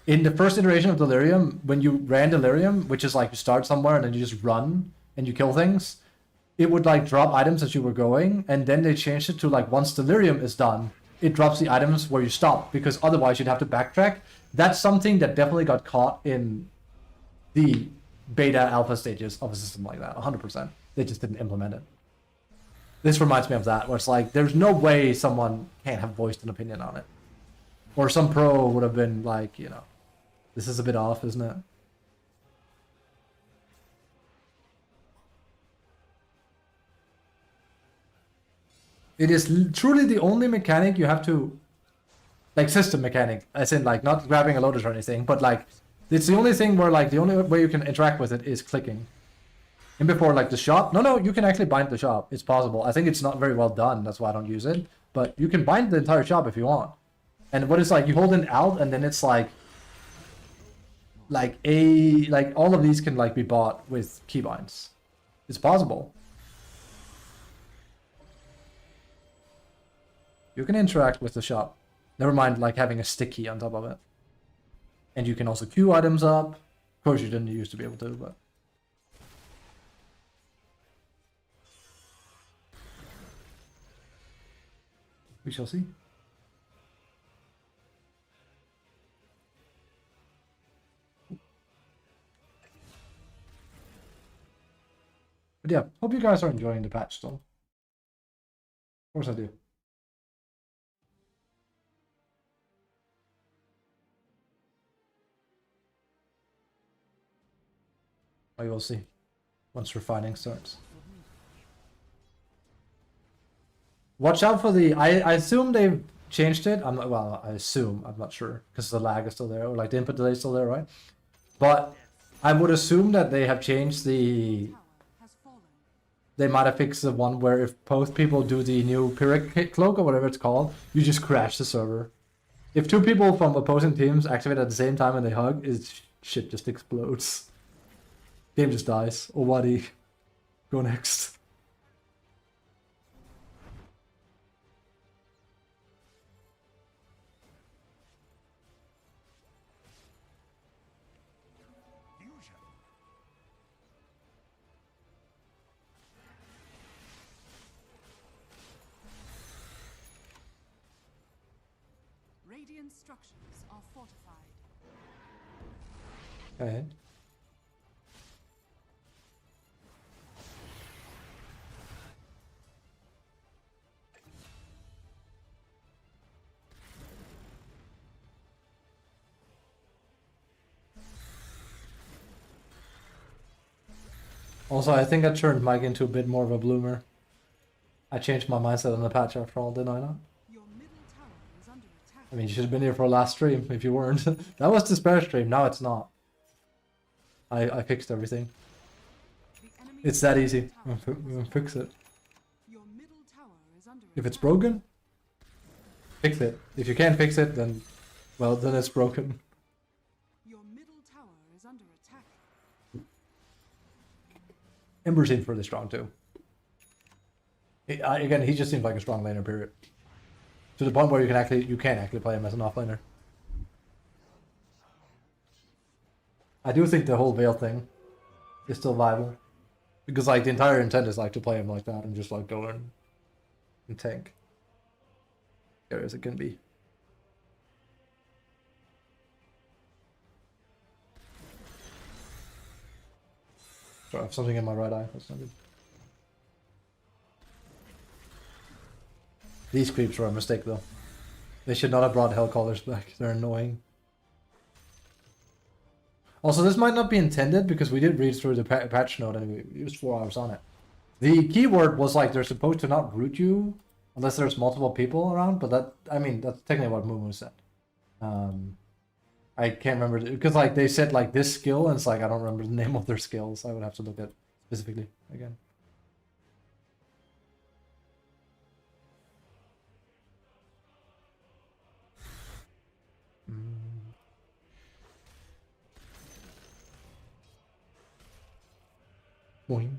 [SPEAKER 2] In the first iteration of Delirium, when you ran Delirium, which is like you start somewhere and then you just run and you kill things, it would like drop items as you were going, and then they changed it to like once Delirium is done, it drops the items where you stop, because otherwise you'd have to backtrack. That's something that definitely got caught in the beta alpha stages of a system like that, 100%. They just didn't implement it. This reminds me of that, where it's like, there's no way someone can't have voiced an opinion on it. Or some pro would have been like, you know, this is a bit off, isn't it? It is truly the only mechanic you have to, like system mechanic, as in like not grabbing a lotus or anything, but like it's the only thing where like the only way you can interact with it is clicking. And before like the shop, no, you can actually bind the shop. It's possible. I think it's not very well done. That's why I don't use it. But you can bind the entire shop if you want. And what it's like, you hold it out, and then it's like all of these can like be bought with keybinds. It's possible. You can interact with the shop. Never mind like having a stick key on top of it. And you can also queue items up. Of course you didn't used to be able to, but we shall see. But yeah, hope you guys are enjoying the patch still. Of course I do. We will see once refining starts. Watch out for the... I assume they've changed it. I'm not... Well, I assume. I'm not sure. Because the lag is still there. Or like the input delay is still there, right? But I would assume that they have changed the...
[SPEAKER 1] tower has fallen.
[SPEAKER 2] They might have fixed the one where if both people do the new Pyrrhic cloak or whatever it's called, you just crash the server. If two people from opposing teams activate at the same time and they hug, shit just explodes. Game just dies. Owadi. Go next.
[SPEAKER 3] Fusion.
[SPEAKER 1] Radiant structures are fortified.
[SPEAKER 2] Go ahead. Also, I think I turned Mike into a bit more of a bloomer. I changed my mindset on the patch after all, didn't I not?
[SPEAKER 1] Your middle tower is under attack.
[SPEAKER 2] I mean, you should have been here for the last stream if you weren't. That was the spare stream, now it's not. I fixed everything.
[SPEAKER 1] The enemy's
[SPEAKER 2] It's that easy.
[SPEAKER 1] tower
[SPEAKER 2] We'll fix it.
[SPEAKER 1] Your middle tower is under
[SPEAKER 2] If it's
[SPEAKER 1] attack.
[SPEAKER 2] broken, fix it. If you can't fix it, then, well, then it's broken.
[SPEAKER 1] Your middle tower is under attack.
[SPEAKER 2] Ember seems pretty strong too. Again, he just seems like a strong laner, period. To the point where you can actually play him as an offlaner. I do think the whole Veil thing is still viable. Because like the entire intent is like to play him like that and just like go in and tank. Scary as it can be. Sorry, I have something in my right eye. That's not good. These creeps were a mistake though. They should not have brought Hellcallers back. They're annoying. Also, this might not be intended because we did read through the patch note and we used 4 hours on it. The keyword was like they're supposed to not root you unless there's multiple people around, but that, I mean, that's technically what Mumu said. I can't remember because like they said like this skill and it's like I don't remember the name of their skills. I would have to look at specifically again. Boing.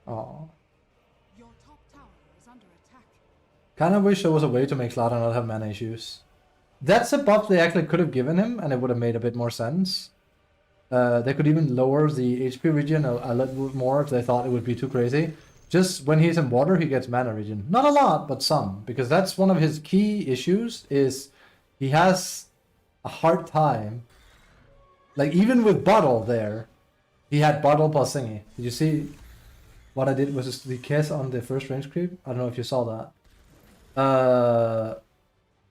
[SPEAKER 2] Oh.
[SPEAKER 1] Your top tower is under attack.
[SPEAKER 2] Kinda wish there was a way to make Slardar not have mana issues. That's a buff they actually could have given him and it would have made a bit more sense. They could even lower the HP regen a little more if they thought it would be too crazy. Just when he's in water, he gets mana regen. Not a lot, but some. Because that's one of his key issues, is he has a hard time. Like, even with Bottle there, he had Bottle plus Thingy. Did you see what I did? Was this the kiss on the first range creep? I don't know if you saw that.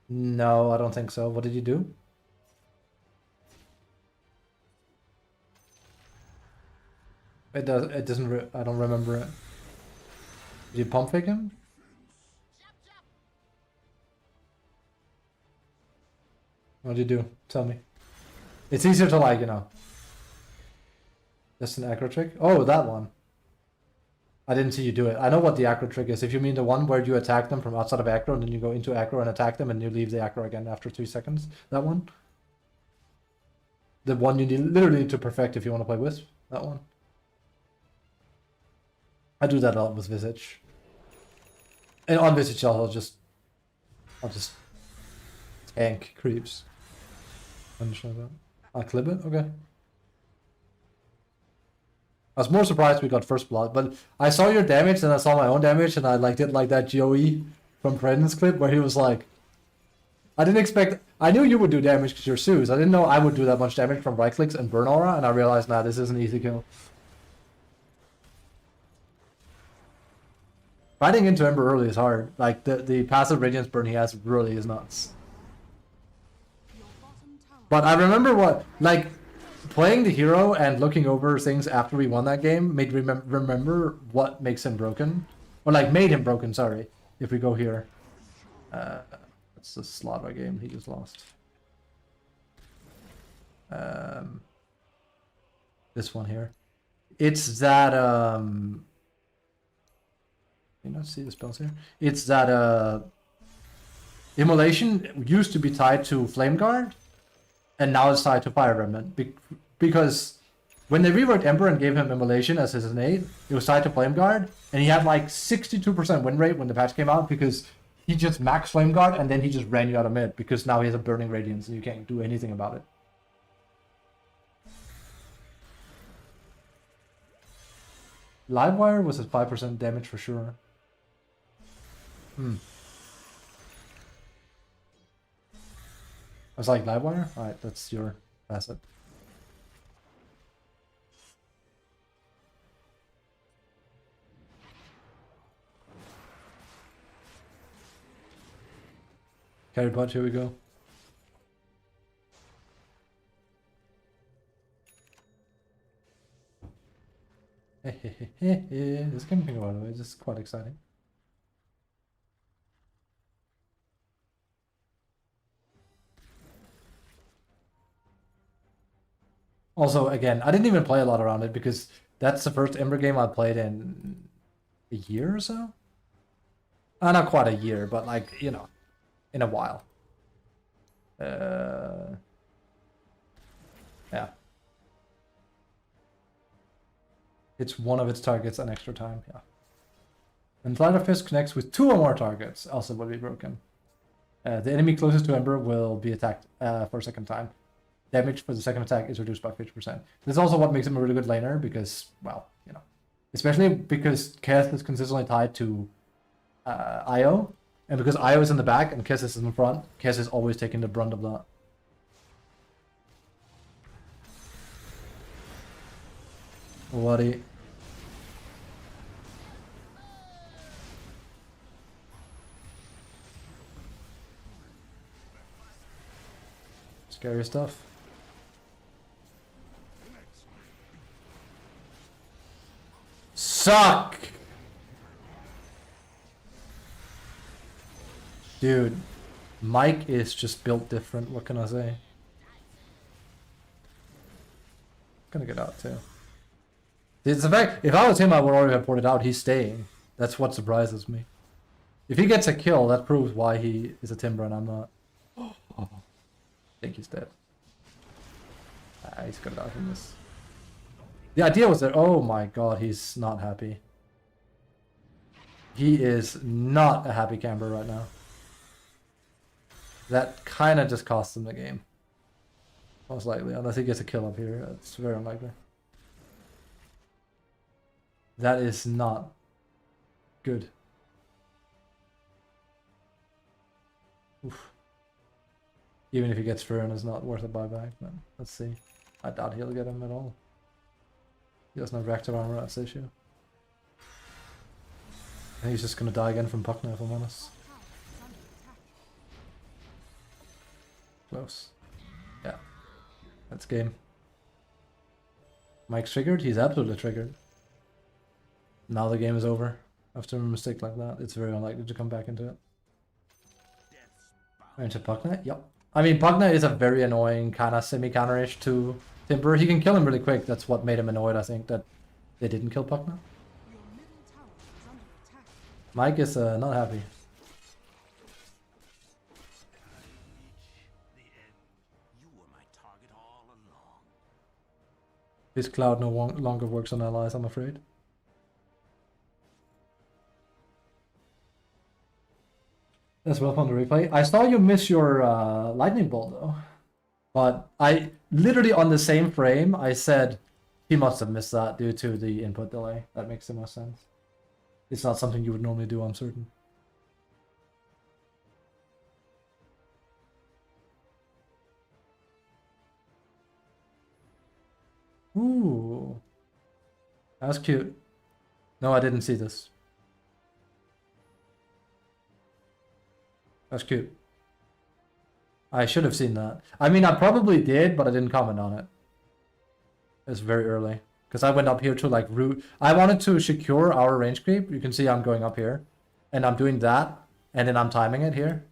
[SPEAKER 2] No, I don't think so. What did you do? It doesn't, I don't remember it. Did you pump fake him? What did you do? Tell me. It's easier to like, you know. Just an acro trick? Oh, that one. I didn't see you do it. I know what the acro trick is. If you mean the one where you attack them from outside of acro and then you go into acro and attack them and you leave the acro again after 3 seconds. That one? The one you literally need to perfect if you want to play Wisp. That one. I do that a lot with Visage. And on Visage I'll just tank creeps. Understand that? I'll clip it? Okay. I was more surprised we got first blood, but I saw your damage and I saw my own damage and I like did like that Joey from Brendan's clip where he was like, I didn't expect, I knew you would do damage because you're Zeus. I didn't know I would do that much damage from right clicks and burn aura, and I realized, nah, this is an easy kill. Fighting into Ember early is hard. Like, the passive Radiance burn he has really is nuts.
[SPEAKER 1] Your bottom tower.
[SPEAKER 2] But I remember what, like, playing the hero and looking over things after we won that game made remember what makes him broken. Or, like, made him broken, sorry. If we go here. That's the Slardar game he just lost. This one here. It's that, you not see the spells here? It's that Immolation used to be tied to Flame Guard, and now it's tied to Fire Remnant. Because when they reworked Ember and gave him Immolation as his innate, it was tied to Flame Guard, and he had like 62% win rate when the patch came out because he just maxed Flame Guard and then he just ran you out of mid because now he has a Burning Radiance and you can't do anything about it. Livewire was at 5% damage for sure. I was like, Livewire? Alright, that's your asset. Carry bot, here we go. This game can go all the way, this is quite exciting. Also, again, I didn't even play a lot around it because that's the first Ember game I played in a year or so. Not quite a year, but like, you know, in a while. Yeah. It's one of its targets an extra time, yeah. When Light of Fist connects with 2 or more targets, also will be broken. The enemy closest to Ember will be attacked for a second time. Damage for the second attack is reduced by 50%. This is also what makes him a really good laner because, well, you know, especially because Keth is consistently tied to Io, and because Io is in the back and Keth is in the front, Keth is always taking the brunt of that. Bloody. Scary stuff. Suck! Dude, Mike is just built different, what can I say? Gonna get out too. It's the fact, if I was him, I would already have ported out. He's staying. That's what surprises me. If he gets a kill, that proves why he is a Timber and I'm not. I think he's dead. He's gonna die from this. The idea was that, oh my god, he's not happy. He is not a happy camper right now. That kind of just cost him the game. Most likely, unless he gets a kill up here. It's very unlikely. That is not good. Oof. Even if he gets Fern, it's not worth a buyback, but let's see. I doubt he'll get him at all. He doesn't have reactive armor, that's the issue. I think he's just gonna die again from Puckner, if I'm honest. Close. Yeah. That's game. Mike's triggered? He's absolutely triggered. Now the game is over. After a mistake like that, it's very unlikely to come back into it. Into Puckner? Yep. I mean, Puckner is a very annoying, kind of semi-counter-ish to Timber. He can kill him really quick. That's what made him annoyed, I think, that they didn't kill Puckner. Mike is not happy. His cloud no longer works on allies, I'm afraid. That's well on the replay. I saw you miss your lightning bolt though. But I literally on the same frame, I said he must have missed that due to the input delay. That makes the most sense. It's not something you would normally do, I'm certain. Ooh. That was cute. No, I didn't see this. That's cute. I should have seen that. I mean, I probably did, but I didn't comment on it. It's very early. Because I went up here to like root. I wanted to secure our range creep. You can see I'm going up here. And I'm doing that. And then I'm timing it here.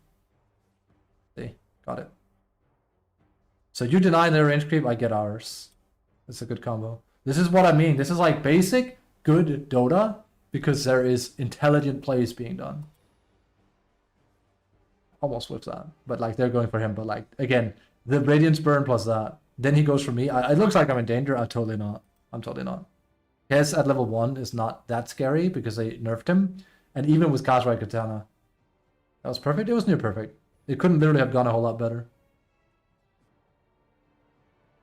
[SPEAKER 2] See? Got it. So you deny their range creep, I get ours. It's a good combo. This is what I mean. This is like basic, good Dota. Because there is intelligent plays being done. Almost with that, but like they're going for him. But like again, the Radiance Burn plus that, then he goes for me. It looks like I'm in danger. I'm totally not. I'm totally not. Kez at level 1 is not that scary because they nerfed him, and even with Kazrai Katana, that was perfect. It was near perfect. It couldn't literally have gone a whole lot better.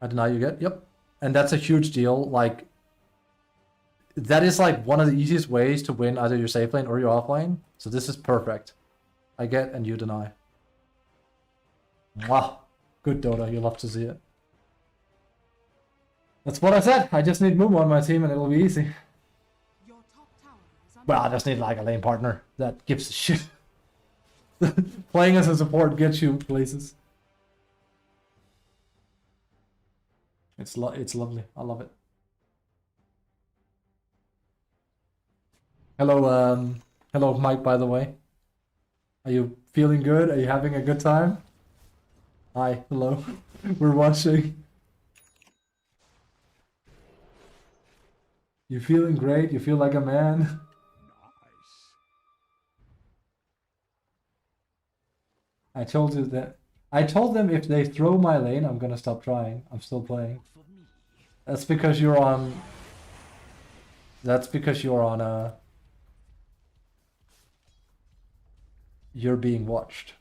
[SPEAKER 2] I deny you get. Yep, and that's a huge deal. Like that is like one of the easiest ways to win either your safe lane or your off lane. So this is perfect. I get and you deny. Wow. Good Dota, you'll love to see it. That's what I said. I just need Mumu on my team and it'll be easy.
[SPEAKER 1] Your top tower is under
[SPEAKER 2] Well, I just need like a lane partner that gives a shit. Playing as a support gets you places. It's lovely. I love it. Hello Mike, by the way. Are you feeling good? Are you having a good time? Hi, hello. We're watching. You feeling great? You feel like a man?
[SPEAKER 3] Nice.
[SPEAKER 2] I told you that. I told them if they throw my lane, I'm gonna stop trying. I'm still playing.
[SPEAKER 3] For me.
[SPEAKER 2] That's because you're on. That's because you're on You're being watched.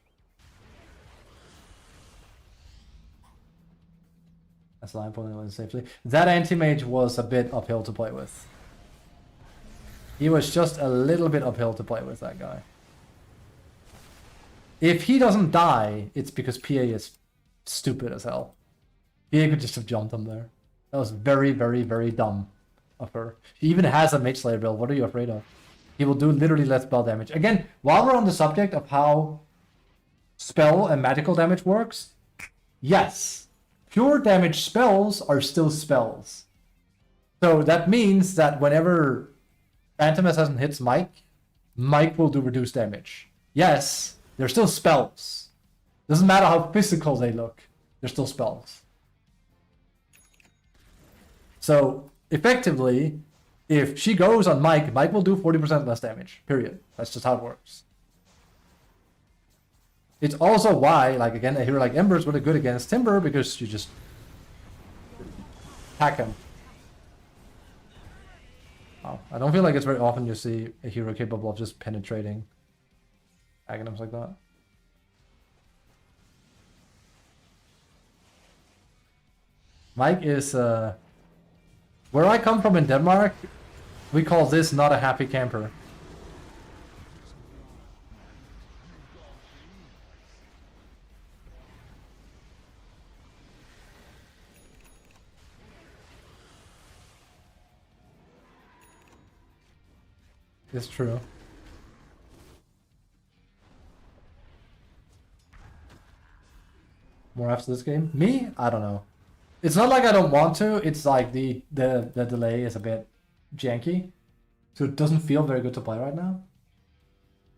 [SPEAKER 2] That's 9.1 safely. That anti-mage was a bit uphill to play with. He was just a little bit uphill to play with, that guy. If he doesn't die, it's because PA is stupid as hell. PA could just have jumped him there. That was very, very, very dumb of her. She even has a Mage Slayer build. What are you afraid of? He will do literally less spell damage. Again, while we're on the subject of how spell and magical damage works, yes, pure damage spells are still spells. So that means that whenever Phantom Assassin hits Mike, Mike will do reduced damage. Yes, they're still spells. Doesn't matter how physical they look, they're still spells. So effectively, if she goes on Mike, Mike will do 40% less damage, period. That's just how it works. It's also why, like, again, a hero like Ember is really good against Timber, because you just hack him. Oh, I don't feel like it's very often you see a hero capable of just penetrating Aghanims like that. Mike is, where I come from in Denmark, we call this not a happy camper. It's true. More after this game? Me? I don't know. It's not like I don't want to, it's like the delay is a bit janky. So it doesn't feel very good to play right now.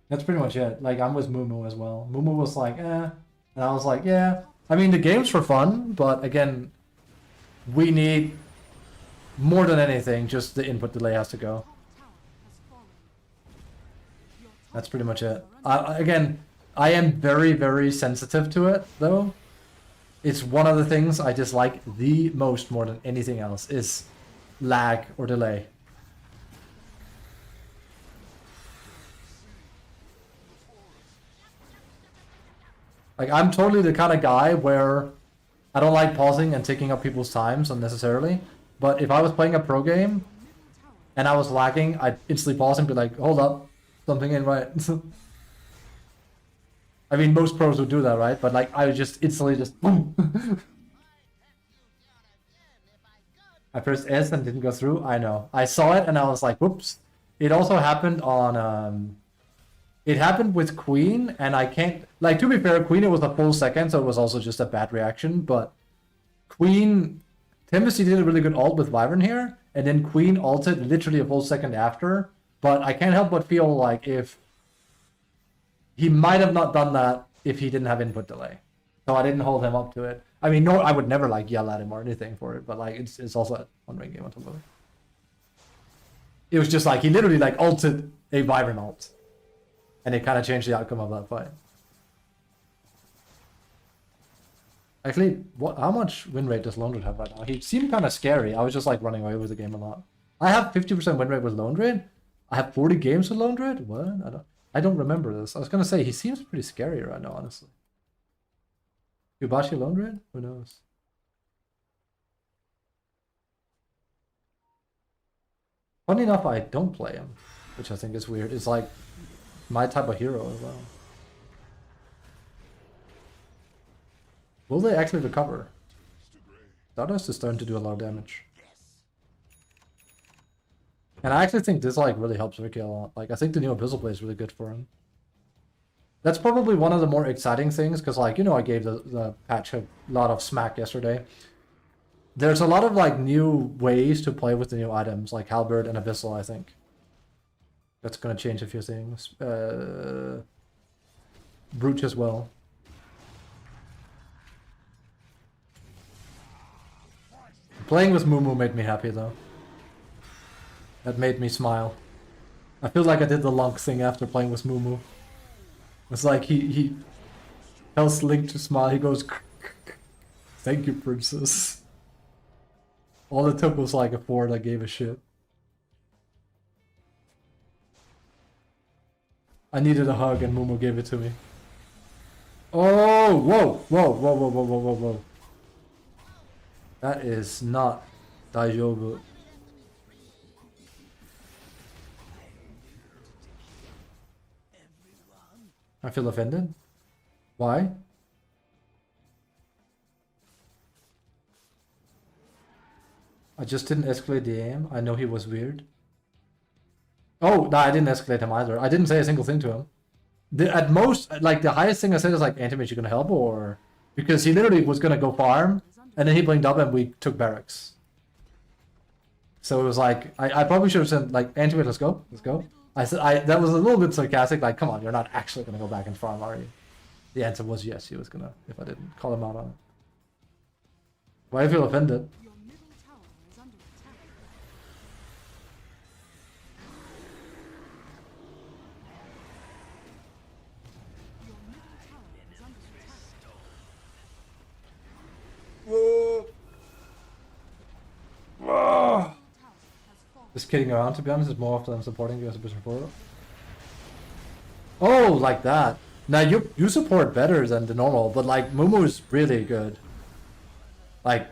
[SPEAKER 2] That's pretty much it. Like, I'm with Mumu as well. Mumu was like, eh. And I was like, yeah. I mean, the games were fun, but again, we need, more than anything, just the input delay has to go. That's pretty much it. Again, I am very, very sensitive to it, though. It's one of the things I dislike the most more than anything else, is lag or delay. Like, I'm totally the kind of guy where I don't like pausing and taking up people's times unnecessarily. But if I was playing a pro game and I was lagging, I'd instantly pause and be like, hold up, something ain't right. I mean, most pros would do that, right? But like, I would just instantly just boom. I pressed S and didn't go through. I know. I saw it and I was like, whoops. It also happened on it happened with Queen, and I can't, like, to be fair, Queen, it was a full second, so it was also just a bad reaction, but Queen, Tempesty did a really good ult with Wyvern here, and then Queen ulted literally a full second after, but I can't help but feel like if he might have not done that if he didn't have input delay. So I didn't hold him up to it. I mean, no, I would never like yell at him or anything for it, but like, it's also a one-ring game on top of it. It was just like, he literally like ulted a Wyvern ult. And it kind of changed the outcome of that fight. Actually, how much win rate does Lone Red have right now? He seemed kind of scary. I was just like running away with the game a lot. I have 50% win rate with Lone Red. I have 40 games with Lone Red? What? I don't remember this. I was gonna say, he seems pretty scary right now, honestly. Yubashi Lone Red? Who knows? Funny enough, I don't play him, which I think is weird. It's like my type of hero as well. Will they actually recover? Stardust is starting to do a lot of damage. And I actually think this like really helps Ricky a lot. Like, I think the new Abyssal Blade is really good for him. That's probably one of the more exciting things, because, like, you know, I gave the patch a lot of smack yesterday. There's a lot of, like, new ways to play with the new items, like Halberd and Abyssal, I think. That's gonna change a few things. Brute as well. Playing with Mumu made me happy, though. That made me smile. I feel like I did the Lunk thing after playing with Mumu. It's like he tells Link to smile, he goes, "Thank you, princess." All it took was like a 4 that gave a shit. I needed a hug and Mumu gave it to me. Oh, whoa, whoa, whoa, whoa, whoa, whoa, whoa, whoa. That is not daijoubu. I feel offended. Why? I just didn't escalate the aim. I know he was weird. Oh, no, I didn't escalate him either. I didn't say a single thing to him. At most, like, the highest thing I said is like, Antimage, you gonna help, or... Because he literally was gonna go farm, and then he blinked up and we took barracks. So it was like, I probably should have said, like, Antimage, let's go, let's go. I said, that was a little bit sarcastic, like, come on, you're not actually gonna go back and farm, are you? The answer was yes, he was gonna, if I didn't call him out on it. Why do you feel offended?
[SPEAKER 1] Your middle tower is under attack. Your middle tower is under attack.
[SPEAKER 2] Just kidding around, to be honest, is more often than supporting you as a business supporter. Oh, like that. Now you support better than the normal, but like Mumu is really good. Like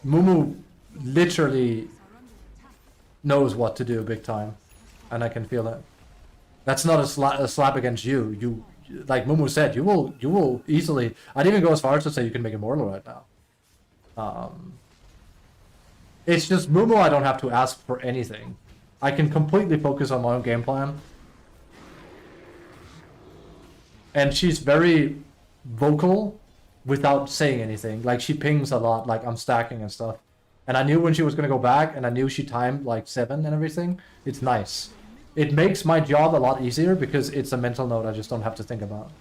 [SPEAKER 2] Mumu literally knows what to do big time, and I can feel it. That's not a slap against you. You, like Mumu said, you will easily. I'd even go as far as to say you can make Immortal right now. It's just Mumu. I don't have to ask for anything. I can completely focus on my own game plan. And she's very vocal without saying anything. Like, she pings a lot, like, I'm stacking and stuff. And I knew when she was going to go back, and I knew she timed, like, 7 and everything. It's nice. It makes my job a lot easier because it's a mental note I just don't have to think about.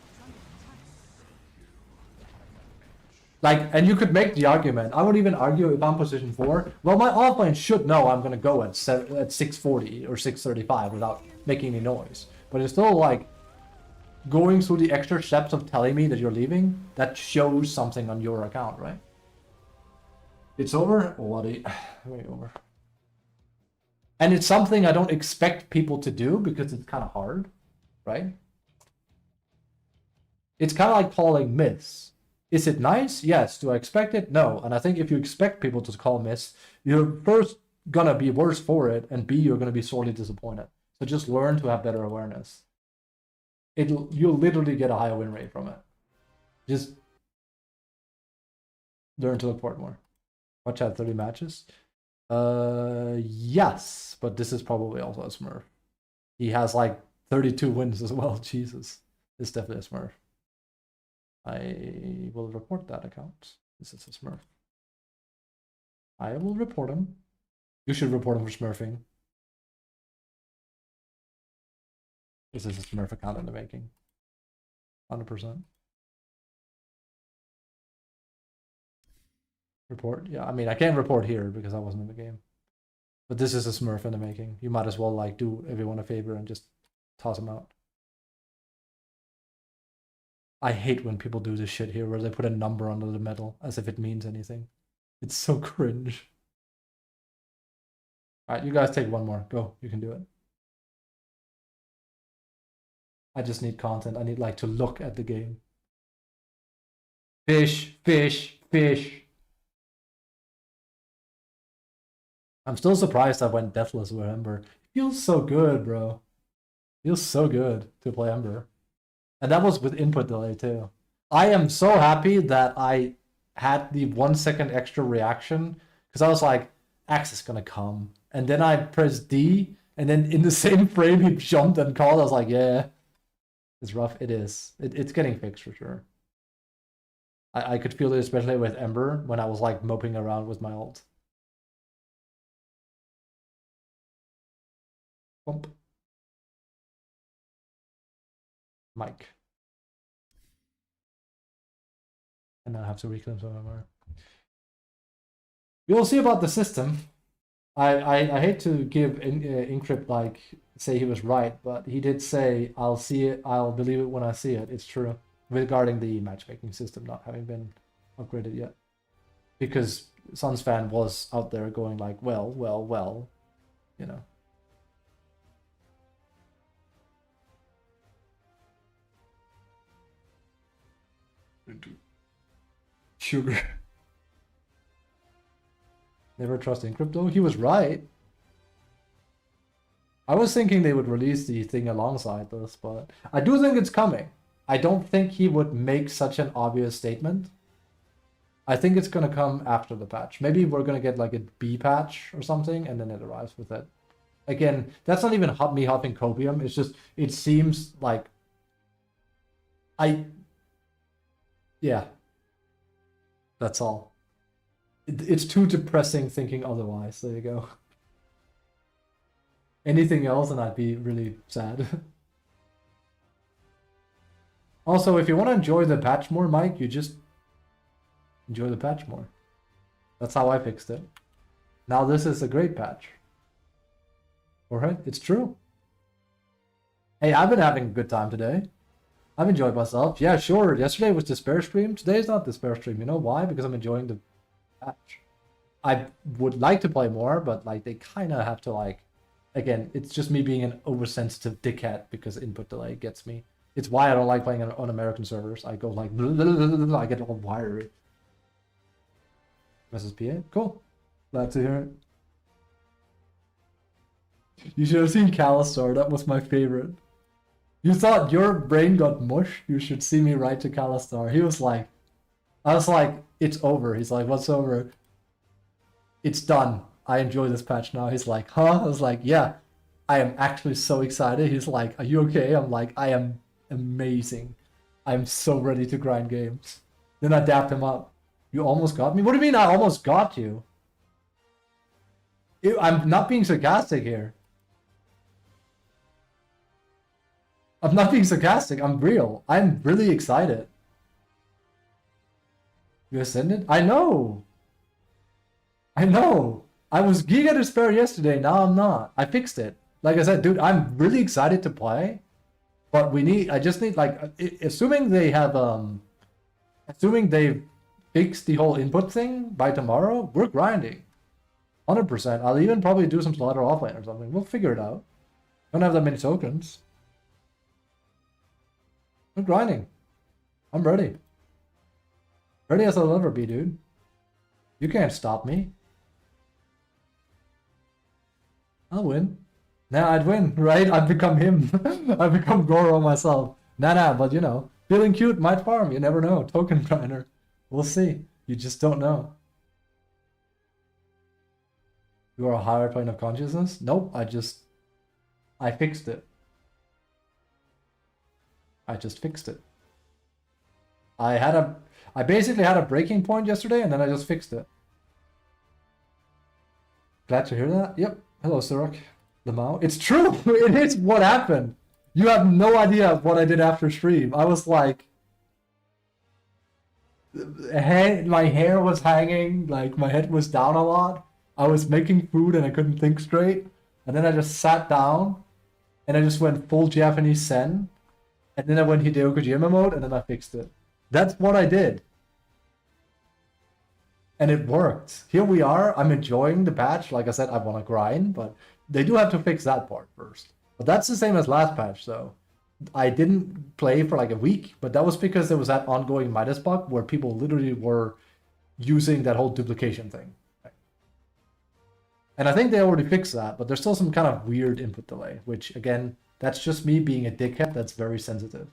[SPEAKER 2] Like, and you could make the argument. I would even argue if I'm position 4. Well, my offlane should know I'm going to go at 640 or 635 without making any noise. But it's still, like, going through the extra steps of telling me that you're leaving, that shows something on your account, right? It's over? Way over. And it's something I don't expect people to do because it's kind of hard, right? It's kind of like calling miss. Is it nice? Yes. Do I expect it? No. And I think if you expect people to call miss, you're first gonna be worse for it, and B, you're gonna be sorely disappointed. So just learn to have better awareness. You'll literally get a higher win rate from it. Just learn to look for it more. Watch out, 30 matches. Yes, but this is probably also a Smurf. He has like 32 wins as well. Jesus, it's definitely a Smurf. I will report that account. This is a Smurf. I will report him. You should report him for smurfing. This is a Smurf account in the making. 100%. Report? Yeah, I mean, I can't report here because I wasn't in the game. But this is a Smurf in the making. You might as well, like, do everyone a favor and just toss him out. I hate when people do this shit here where they put a number under the medal as if it means anything. It's so cringe. Alright, you guys take one more. Go. You can do it. I just need content. I need, like, to look at the game. Fish, fish, fish. I'm still surprised I went Deathless with Ember. Feels so good, bro. Feels so good to play Ember. And that was with input delay, too. I am so happy that I had the 1 second extra reaction. Because I was like, Axe is gonna come. And then I pressed D. And then in the same frame, he jumped and called. I was like, yeah. It's rough. It is. It's getting fixed for sure. I could feel it especially with Ember when I was like moping around with my ult. Bump. Mike. And I have to reclaim some more. We'll see about the system. I hate to give Encrypt like say he was right, but he did say I'll see it, I'll believe it when I see it. It's true regarding the matchmaking system not having been upgraded yet, because Suns fan was out there going like, well, you know. Sugar. Never trust Encrypt. He was right. I was thinking they would release the thing alongside this, but I do think it's coming. I don't think he would make such an obvious statement. I think it's gonna come after the patch. Maybe we're gonna get like a B patch or something, and then it arrives with it. Again, that's not even me huffing copium. It's just, it seems like yeah. That's all. It's too depressing thinking otherwise. There you go. Anything else and I'd be really sad. Also, if you want to enjoy the patch more, Mike, you just enjoy the patch more. That's how I fixed it. Now this is a great patch. Alright, it's true. Hey, I've been having a good time today. I've enjoyed myself. Yeah, sure. Yesterday was Despair stream. Today's not Despair stream. You know why? Because I'm enjoying the patch. I would like to play more, but like they kind of have to like. Again, it's just me being an oversensitive dickhead because input delay gets me. It's why I don't like playing on American servers. I go like I get all wired. Mrs. PA, cool. Glad to hear it. You should have seen Calistar. That was my favorite. You thought your brain got mush? You should see me write to Calistar. He was like, I was like, it's over. He's like, what's over? It's done. I enjoy this patch now. He's like, huh? I was like, yeah, I am actually so excited. He's like, are you okay? I'm like, I am amazing. I'm so ready to grind games. Then I dapped him up. You almost got me? What do you mean I almost got you? I'm not being sarcastic here. I'm not being sarcastic. I'm real. I'm really excited. You ascended? I know. I know. I was Giga Despair yesterday. Now I'm not. I fixed it. Like I said, dude, I'm really excited to play. But I just need like, assuming they have, assuming they've fixed the whole input thing by tomorrow, we're grinding. 100%. I'll even probably do some slaughter offlane or something. We'll figure it out. Don't have that many tokens. I'm grinding. I'm ready. Ready as I'll ever be, dude. You can't stop me. I'll win. Nah, I'd win, right? I'd become him. I'd become Goro myself. Nah, but you know, feeling cute might farm. You never know. Token grinder. We'll see. You just don't know. You are a higher plane of consciousness? Nope, I fixed it. I just fixed it. I basically had a breaking point yesterday and then I just fixed it. Glad to hear that. Yep. Hello, Sirach. Lamau. It's true. It is what happened. You have no idea what I did after stream. I was like, my hair was hanging, like my head was down a lot. I was making food and I couldn't think straight. And then I just sat down and I just went full Japanese Zen. And then I went Hideo Kojima mode and then I fixed it. That's what I did. And it worked. Here we are. I'm enjoying the patch. Like I said, I want to grind, but they do have to fix that part first. But that's the same as last patch, though. I didn't play for like a week, but that was because there was that ongoing Midas bug where people literally were using that whole duplication thing. And I think they already fixed that, but there's still some kind of weird input delay, which again, that's just me being a dickhead that's very sensitive.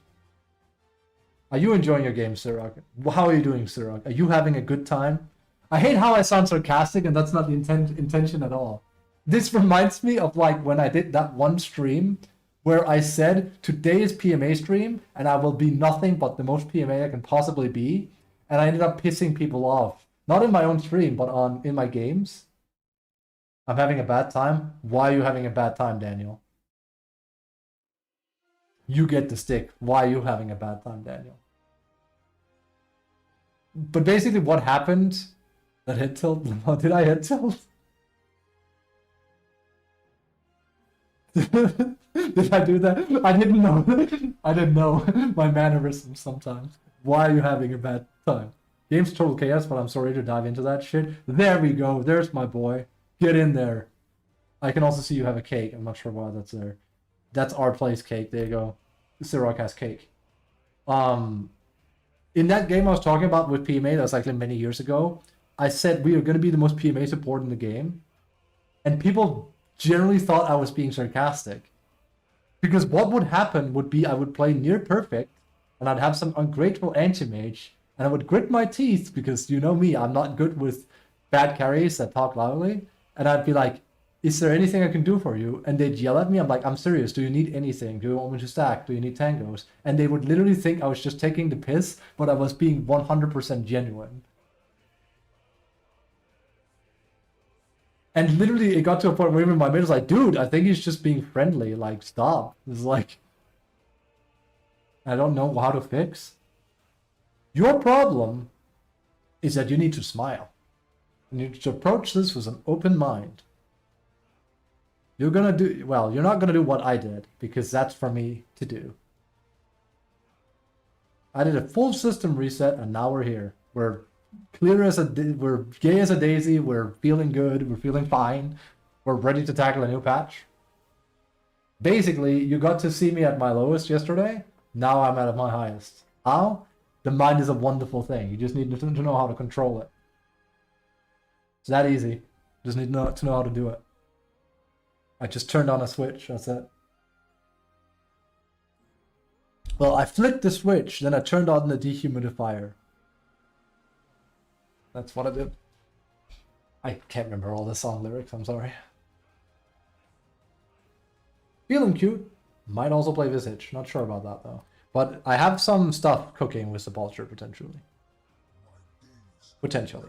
[SPEAKER 2] Are you enjoying your game, Sirach? How are you doing, Sirach? Are you having a good time? I hate how I sound sarcastic, and that's not the intention at all. This reminds me of like when I did that one stream where I said today is PMA stream and I will be nothing but the most PMA I can possibly be, and I ended up pissing people off. Not in my own stream, but in my games. I'm having a bad time. Why are you having a bad time, Daniel? You get the stick. Why are you having a bad time, Daniel? But basically what happened... That head tilt? Did I head tilt? Did I do that? I didn't know. I didn't know my mannerisms sometimes. Why are you having a bad time? Game's total chaos, but I'm sorry to dive into that shit. There we go. There's my boy. Get in there. I can also see you have a cake. I'm not sure why that's there. That's our place cake. There you go. Sirok has cake. In that game I was talking about with PMA, that was like many years ago, I said we are going to be the most PMA support in the game. And people generally thought I was being sarcastic. Because what would happen would be I would play near perfect, and I'd have some ungrateful anti-mage, and I would grit my teeth, because you know me, I'm not good with bad carries that talk loudly. And I'd be like, is there anything I can do for you? And they'd yell at me. I'm like, I'm serious. Do you need anything? Do you want me to stack? Do you need tangos? And they would literally think I was just taking the piss, but I was being 100% genuine. And literally, it got to a point where even my mate was like, dude, I think he's just being friendly. Like, stop. It's like, I don't know how to fix. Your problem is that you need to smile. You need to approach this with an open mind. You're gonna do, well, you're not gonna do what I did, because that's for me to do. I did a full system reset, and now we're here. We're clear as we're gay as a daisy, we're feeling good, we're feeling fine, we're ready to tackle a new patch. Basically, you got to see me at my lowest yesterday, now I'm at my highest. How? The mind is a wonderful thing, you just need to know how to control it. It's that easy, just need to know how to do it. I just turned on a switch, that's it. Well, I flicked the switch, then I turned on the dehumidifier. That's what I did. I can't remember all the song lyrics, I'm sorry. Feeling cute. Might also play Visage. Not sure about that though. But I have some stuff cooking with Sepulture potentially. Potentially.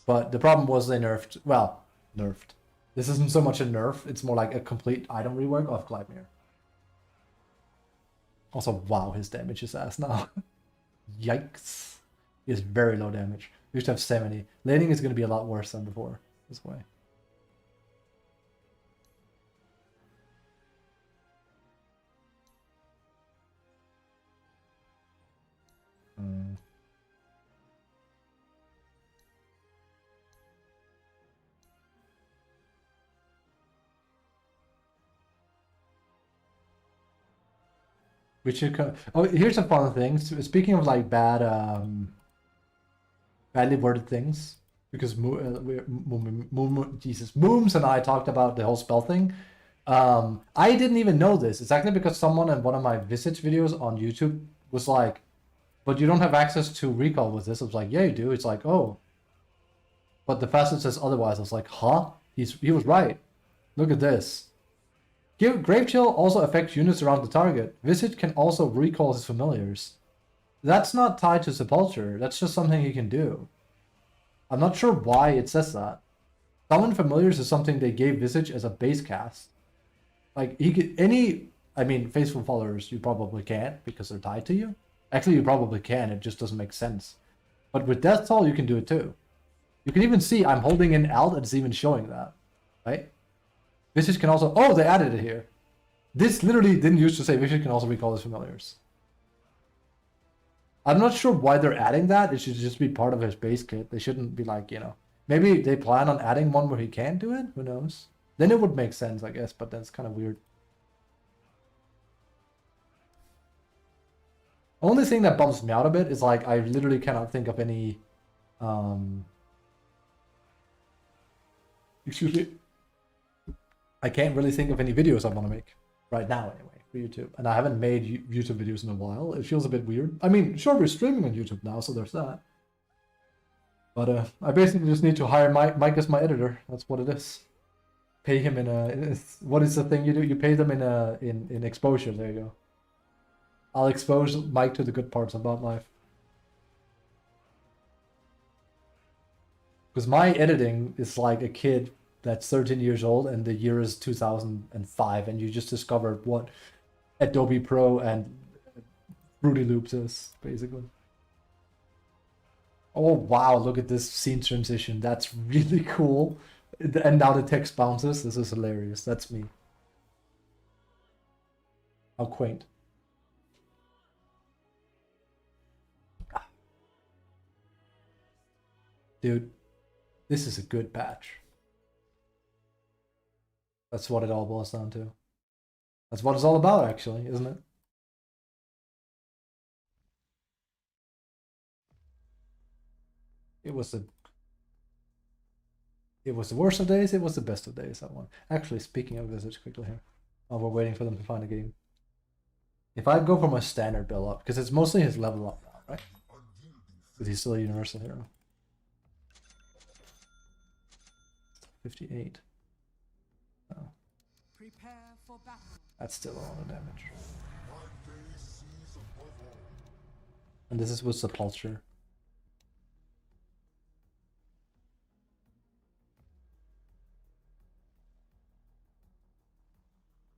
[SPEAKER 2] But the problem was they nerfed. Well, nerfed. This isn't so much a nerf, it's more like a complete item rework of Gleipnir. Also, wow, his damage is ass now. Yikes. He has very low damage. We used to have 70. Laning is going to be a lot worse than before this way. We should oh, here's a fun thing. Speaking of like badly worded things, because Jesus, Mooms and I talked about the whole spell thing. I didn't even know this. It's actually because someone in one of my Visage videos on YouTube was like, but you don't have access to recall with this. I was like, yeah, you do. It's like, oh. But the facet says otherwise. I was like, huh? He was right. Look at this. Grave Chill also affects units around the target. Visage can also recall his familiars. That's not tied to Sepulture. That's just something he can do. I'm not sure why it says that. Summon familiars is something they gave Visage as a base cast. Like, he could, I mean, faithful followers, you probably can't because they're tied to you. Actually, you probably can, it just doesn't make sense. But with Death Toll, you can do it too. You can even see I'm holding in Alt, and it's even showing that. Right? Visage can also, oh, they added it here. This literally didn't used to say Visage can also recall his familiars. I'm not sure why they're adding that. It should just be part of his base kit. They shouldn't be like, you know, maybe they plan on adding one where he can't do it. Who knows? Then it would make sense, I guess, but that's kind of weird. Only thing that bumps me out a bit is like I literally cannot think of any excuse me. I can't really think of any videos I want to make right now anyway for YouTube. And I haven't made YouTube videos in a while. It feels a bit weird. I mean, sure, we're streaming on YouTube now, so there's that. But I basically just need to hire Mike as my editor. That's what it is. Pay him in a what is the thing you do? You pay them in a in exposure. There you go. I'll expose Mike to the good parts about life. Because my editing is like a kid that's 13 years old and the year is 2005 and you just discovered what Adobe Pro and Fruity Loops is, basically. Oh wow, look at this scene transition. That's really cool. And now the text bounces. This is hilarious. That's me. How quaint. Dude, this is a good patch. That's what it all boils down to. That's what it's all about, actually, isn't it? It was the worst of days, it was the best of days, that one. Actually, speaking of Visage, quickly here. While we're waiting for them to find a game. If I go from a standard build up, because it's mostly his level up now, right? Because he's still a universal hero. 58. Oh,
[SPEAKER 1] Prepare for battle.
[SPEAKER 2] that's still a lot of damage. And this is with Sepulture.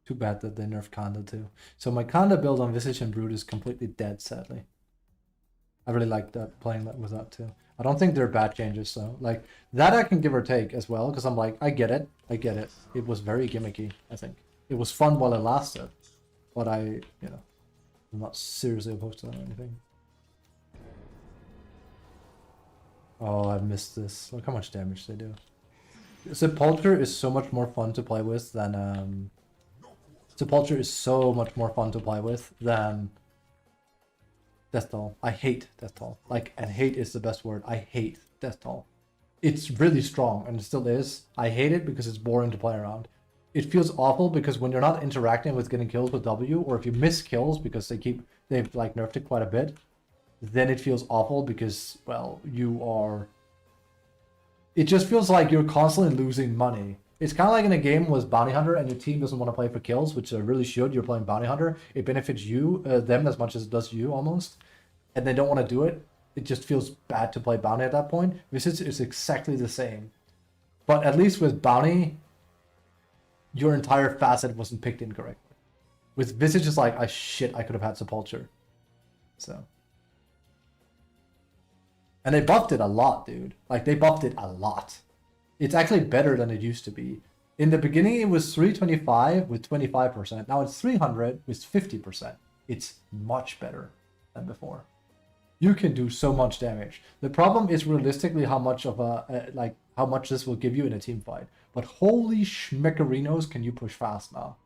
[SPEAKER 2] Too bad that they nerfed Kanda too. So my Kanda build on Visage and Brood is completely dead, sadly. I really like that, playing that with that too. I don't think they're bad changes though. Like, that I can give or take as well, because I'm like, I get it. I get it. It was very gimmicky, I think. It was fun while it lasted. But I'm not seriously opposed to that or anything. Oh, I missed this. Look how much damage they do. Sepulture is so much more fun to play with than Sepulture is so much more fun to play with than Death Toll. I hate Death Toll. Like, and hate is the best word. I hate Death Toll. It's really strong, and it still is. I hate it because it's boring to play around. It feels awful because when you're not interacting with getting kills with W, or if you miss kills because they've like nerfed it quite a bit, then it feels awful because, well, it just feels like you're constantly losing money. It's kind of like in a game with Bounty Hunter and your team doesn't want to play for kills, which they really should. You're playing Bounty Hunter. It benefits them as much as it does you almost. And they don't want to do it. It just feels bad to play Bounty at that point. Visage is exactly the same. But at least with Bounty, your entire facet wasn't picked incorrectly. With Visage, it's like, shit, I could have had Sepulture. So. And they buffed it a lot, dude. Like, they buffed it a lot. It's actually better than it used to be. In the beginning, it was 325 with 25%. Now it's 300 with 50%. It's much better than before. You can do so much damage. The problem is realistically how much of how much this will give you in a team fight. But holy schmeckerinos, can you push fast now?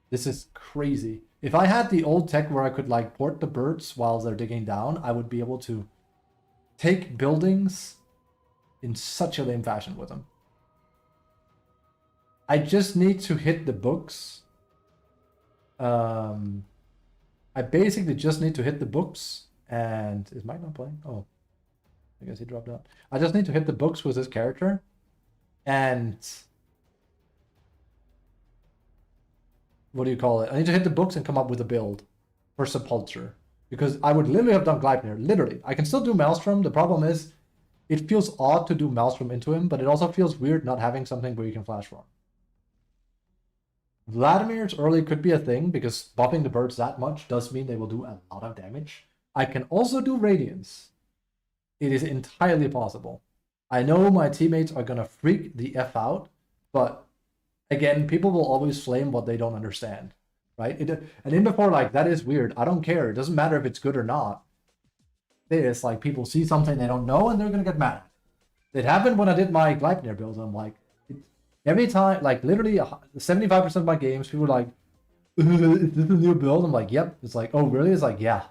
[SPEAKER 2] This is crazy. If I had the old tech where I could like port the birds while they're digging down, I would be able to take buildings in such a lame fashion with them. I just need to hit the books. I basically just need to hit the books. And is Mike not playing? Oh, I guess he dropped out. I just need to hit the books with this character. And what do you call it? I need to hit the books and come up with a build for Sepulture. Because I would literally have done Gleipnir. Literally. I can still do Maelstrom. The problem is it feels odd to do Maelstrom into him, but it also feels weird not having something where you can flash from. Vladimir's early could be a thing, because buffing the birds that much does mean they will do a lot of damage. I can also do Radiance. It is entirely possible. I know my teammates are gonna freak the F out, but again, people will always flame what they don't understand, right? And in before, like, that is weird. I don't care. It doesn't matter if it's good or not. It's like people see something they don't know and they're gonna get mad. It happened when I did my Gleipnir build. I'm like, every time, like literally 75% of my games, people were like, is this a new build? I'm like, yep. It's like, oh really? It's like, yeah,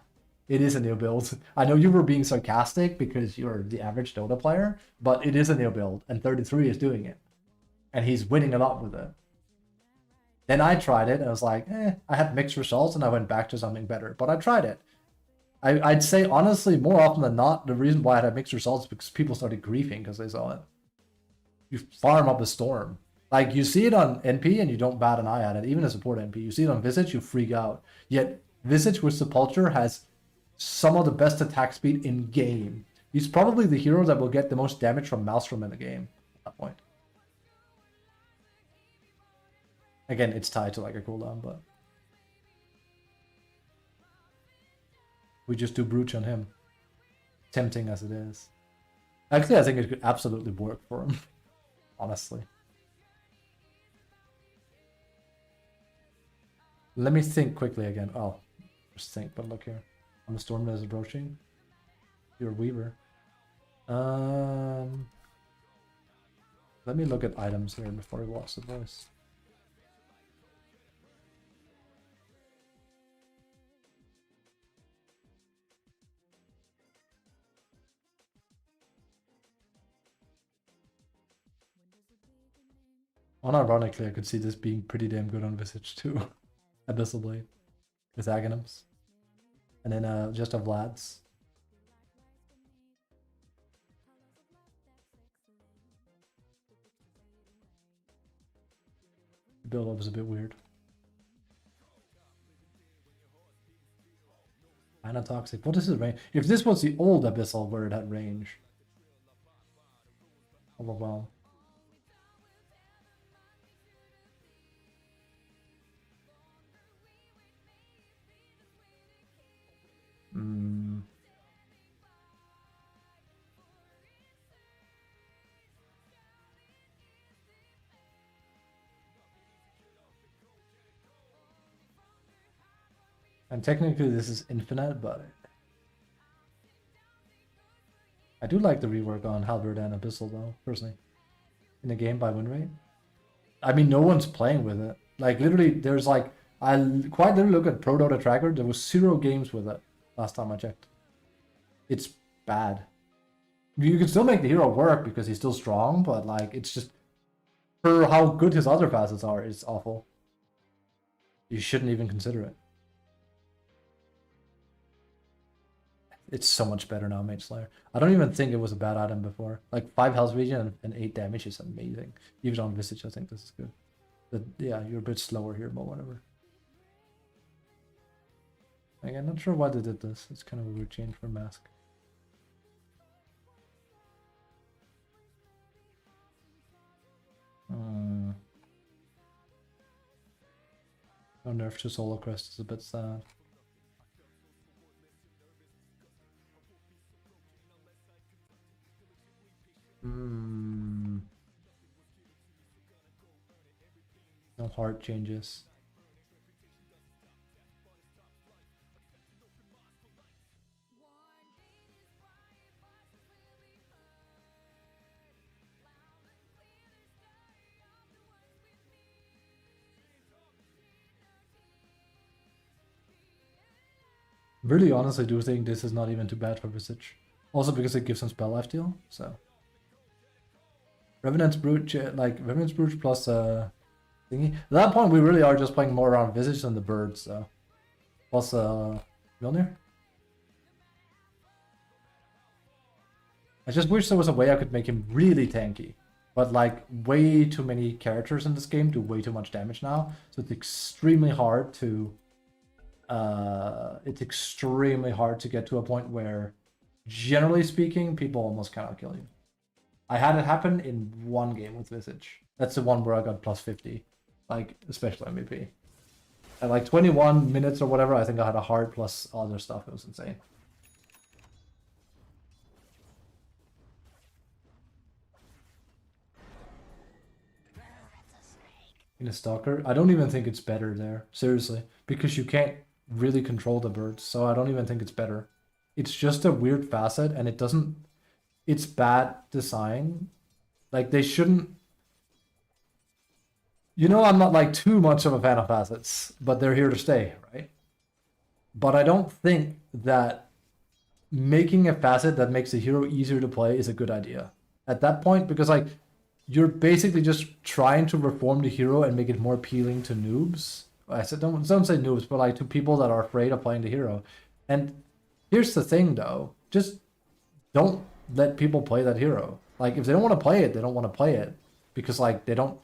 [SPEAKER 2] it is a new build. I know you were being sarcastic because you're the average Dota player, but it is a new build, and 33 is doing it. And he's winning a lot with it. Then I tried it and I was like, I had mixed results and I went back to something better. But I tried it. I'd say honestly, more often than not, the reason why I had mixed results is because people started griefing because they saw it. You farm up a storm. Like, you see it on NP and you don't bat an eye at it, even a support NP. You see it on Visage, you freak out. Yet, Visage with Sepulture has some of the best attack speed in game. He's probably the hero that will get the most damage from Maelstrom in the game at that point. Again, it's tied to like a cooldown, but we just do Brooch on him. Tempting as it is. Actually, I think it could absolutely work for him. Honestly. Let me think quickly again. Oh, just think, but look here. I'm a Storm that is approaching. You're a Weaver. Let me look at items here before we watch the voice. Unironically, I could see this being pretty damn good on Visage too. Abyssal Blade with Aghanims. And then just a Vlad's. The build-up is a bit weird. Toxic. What is his range? If this was the old Abyssal where it had range. Overwhelm. And technically this is infinite, but I do like the rework on Halberd and Abyssal though, personally. In the game by win rate. I mean, no one's playing with it. Like, literally, there's like, I quite literally look at Pro Dota Tracker, there was 0 games with it last time I checked. It's bad. You can still make the hero work because he's still strong, but like, it's just, for how good his other facets are, it's awful. You shouldn't even consider it. It's so much better now, Mage Slayer. I don't even think it was a bad item before. Like 5 health regen and 8 damage is amazing. Even on Visage, I think this is good. But yeah, you're a bit slower here, but whatever. Again, not sure why they did this. It's kind of a weird change for Mask. No nerf to Solar Crest is a bit sad. No heart changes. Really honestly do think this is not even too bad for Visage. Also because it gives some spell life deal, so. Revenant's Brooch, like Revenant's Brooch plus thingy. At that point we really are just playing more around Visage than the birds, so. Plus Mjolnir. I just wish there was a way I could make him really tanky. But like way too many characters in this game do way too much damage now. So it's extremely hard to get to a point where, generally speaking, people almost cannot kill you. I had it happen in one game with Visage. That's the one where I got plus 50, like especially MVP. At like 21 minutes or whatever, I think I had a heart plus other stuff. It was insane. In a Stalker, I don't even think it's better there, seriously, because you can't really control the birds, so I don't even think it's better. It's just a weird facet, and it doesn't, it's bad design. Like, they shouldn't, you know, I'm not like too much of a fan of facets, but they're here to stay, right? But I don't think that making a facet that makes the hero easier to play is a good idea at that point, because like, you're basically just trying to reform the hero and make it more appealing to noobs. I said don't say noobs, but like to people that are afraid of playing the hero. And here's the thing though, just don't let people play that hero. Like if they don't want to play it, they don't want to play it. Because like they don't,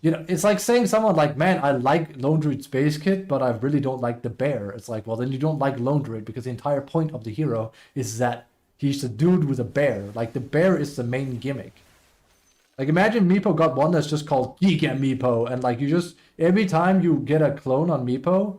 [SPEAKER 2] You know, it's like saying someone like, man, I like Lone Druid Space Kit, but I really don't like the bear. It's like, well, then you don't like Lone Druid because the entire point of the hero is that he's a dude with a bear. Like, the bear is the main gimmick. Like, imagine Meepo got one that's just called Giga Meepo, and like, you just, every time you get a clone on Meepo,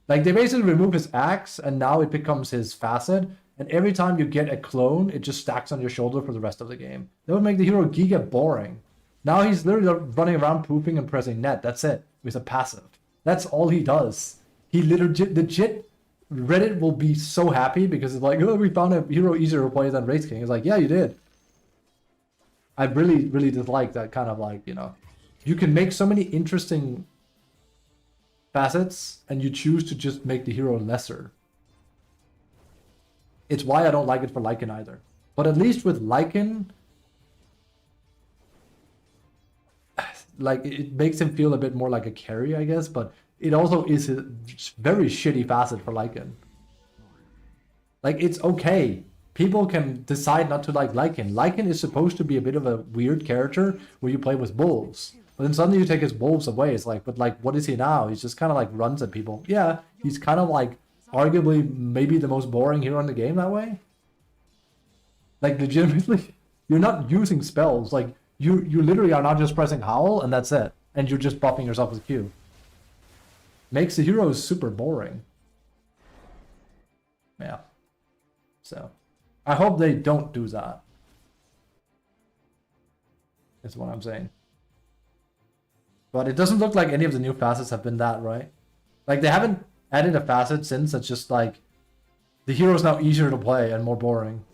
[SPEAKER 2] like, they basically remove his axe, and now it becomes his facet, and every time you get a clone, it just stacks on your shoulder for the rest of the game. That would make the hero Giga boring. Now he's literally running around pooping and pressing net. That's it. With a passive. That's all he does. He legit Reddit will be so happy because it's like, oh, we found a hero easier to play than Wraith King. It's like, yeah, you did. I really, really dislike that kind of like, you know, you can make so many interesting facets and you choose to just make the hero lesser. It's why I don't like it for Lycan either. But at least with Lycan, like, it makes him feel a bit more like a carry, I guess, but it also is a very shitty facet for Lycan. Like, it's okay. People can decide not to like Lycan. Lycan is supposed to be a bit of a weird character where you play with wolves. But then suddenly you take his wolves away. It's like, but like, what is he now? He's just kind of like runs at people. Yeah, he's kind of like arguably maybe the most boring hero in the game that way. Like, legitimately, you're not using spells. Like, you literally are not just pressing Howl and that's it. And you're just buffing yourself with Q. Makes the heroes super boring. Yeah. So, I hope they don't do that. Is what I'm saying. But it doesn't look like any of the new facets have been that, right? Like, they haven't added a facet since. It's just like, the hero is now easier to play and more boring.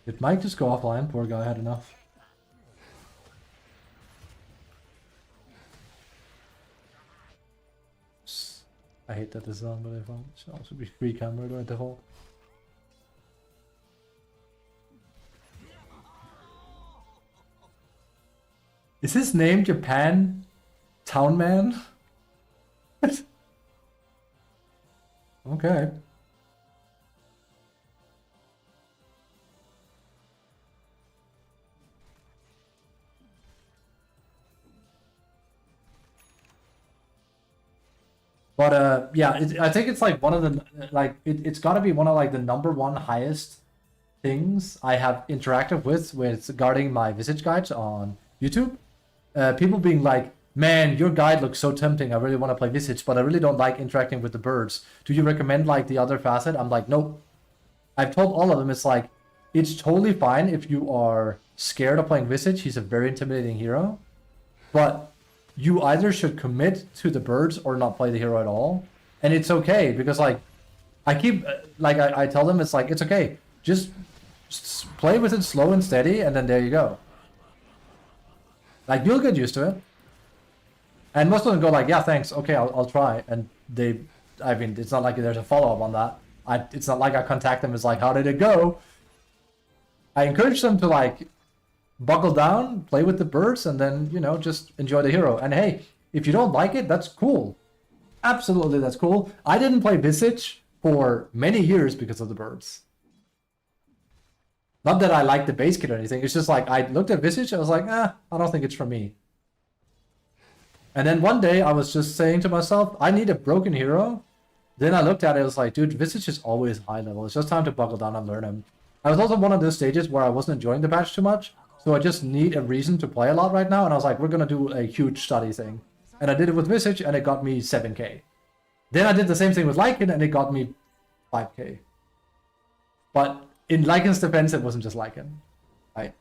[SPEAKER 2] Did Mike just go offline? Poor guy had enough. I hate that this is on by default. It should also be free camera by default. Is his name Japan Town Man? Okay. But yeah, I think it's like one of the, like, it's got to be one of like the #1 highest things I have interacted with guarding my Visage guides on YouTube. People being like, man, your guide looks so tempting. I really want to play Visage, but I really don't like interacting with the birds. Do you recommend like the other facet? I'm like, nope. I've told all of them, it's like, it's totally fine if you are scared of playing Visage. He's a very intimidating hero. But you either should commit to the birds or not play the hero at all. And it's okay, because like, I keep, like, I tell them, it's like, it's okay. Just play with it slow and steady, and then there you go. Like, you'll get used to it. And most of them go like, yeah, thanks, okay, I'll try. And they, I mean, it's not like there's a follow-up on that. It's not like I contact them, it's like, how did it go? I encourage them to like, buckle down, play with the birds, and then, you know, just enjoy the hero. And hey, if you don't like it, that's cool. Absolutely, that's cool. I didn't play Visage for many years because of the birds. Not that I like the base kit or anything, it's just like, I looked at Visage, I was like, I don't think it's for me. And then one day, I was just saying to myself, I need a broken hero. Then I looked at it, I was like, dude, Visage is always high level. It's just time to buckle down and learn him. I was also one of those stages where I wasn't enjoying the patch too much. So I just need a reason to play a lot right now, and I was like, we're gonna do a huge study thing. And I did it with Visage, and it got me 7k. Then I did the same thing with Lycan, and it got me 5k. But in Lycan's defense, it wasn't just Lycan. I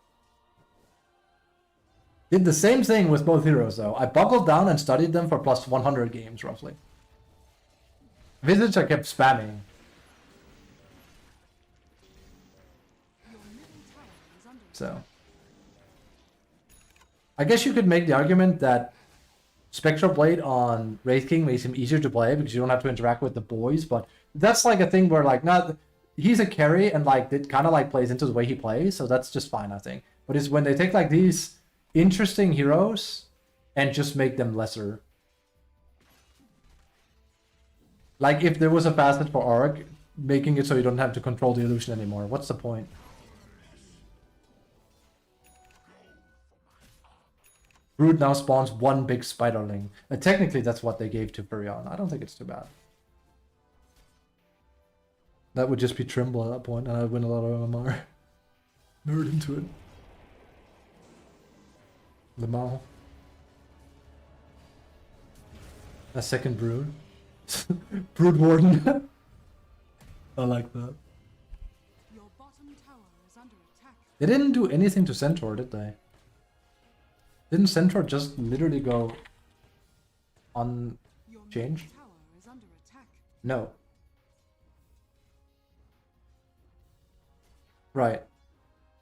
[SPEAKER 2] did the same thing with both heroes, though. I buckled down and studied them for plus 100 games, roughly. Visage, I kept spamming. So I guess you could make the argument that Spectral Blade on Wraith King makes him easier to play because you don't have to interact with the boys, but that's like a thing where like, not he's a carry and like it kind of like plays into the way he plays, so that's just fine, I think. But it's when they take like these interesting heroes and just make them lesser. Like if there was a facet for Arc, making it so you don't have to control the illusion anymore. What's the point? Brood now spawns one big spiderling. Technically, that's what they gave to Furion. I don't think it's too bad. That would just be Trimble at that point, and I'd win a lot of MMR. Nerd into it. The Mao. A second Brood. Brood Warden. I like that.
[SPEAKER 1] Your bottom tower is under attack.
[SPEAKER 2] They didn't do anything to Centaur, did they? Didn't Centaur just literally go on
[SPEAKER 1] Your
[SPEAKER 2] change?
[SPEAKER 1] middle tower is under attack.
[SPEAKER 2] No. Right.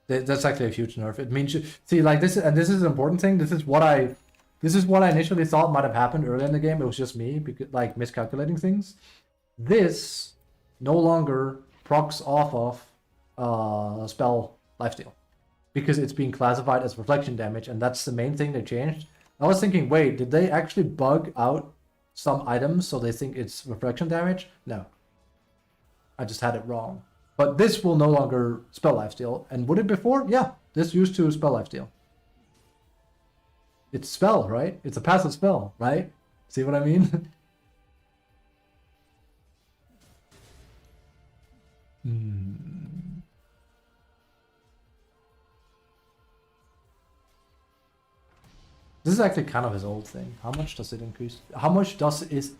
[SPEAKER 2] That's actually a huge nerf. It means see, like this, and this is an important thing. This is what I initially thought might have happened earlier in the game. It was just me, because like miscalculating things. This no longer procs off of spell lifesteal, because it's being classified as reflection damage, and that's the main thing they changed. I was thinking, wait, did they actually bug out some items so they think it's reflection damage? No. I just had it wrong. But this will no longer spell lifesteal. And would it before? Yeah, this used to spell lifesteal. It's spell, right? It's a passive spell, right? See what I mean? This is actually kind of his old thing. How much does it increase? How much does it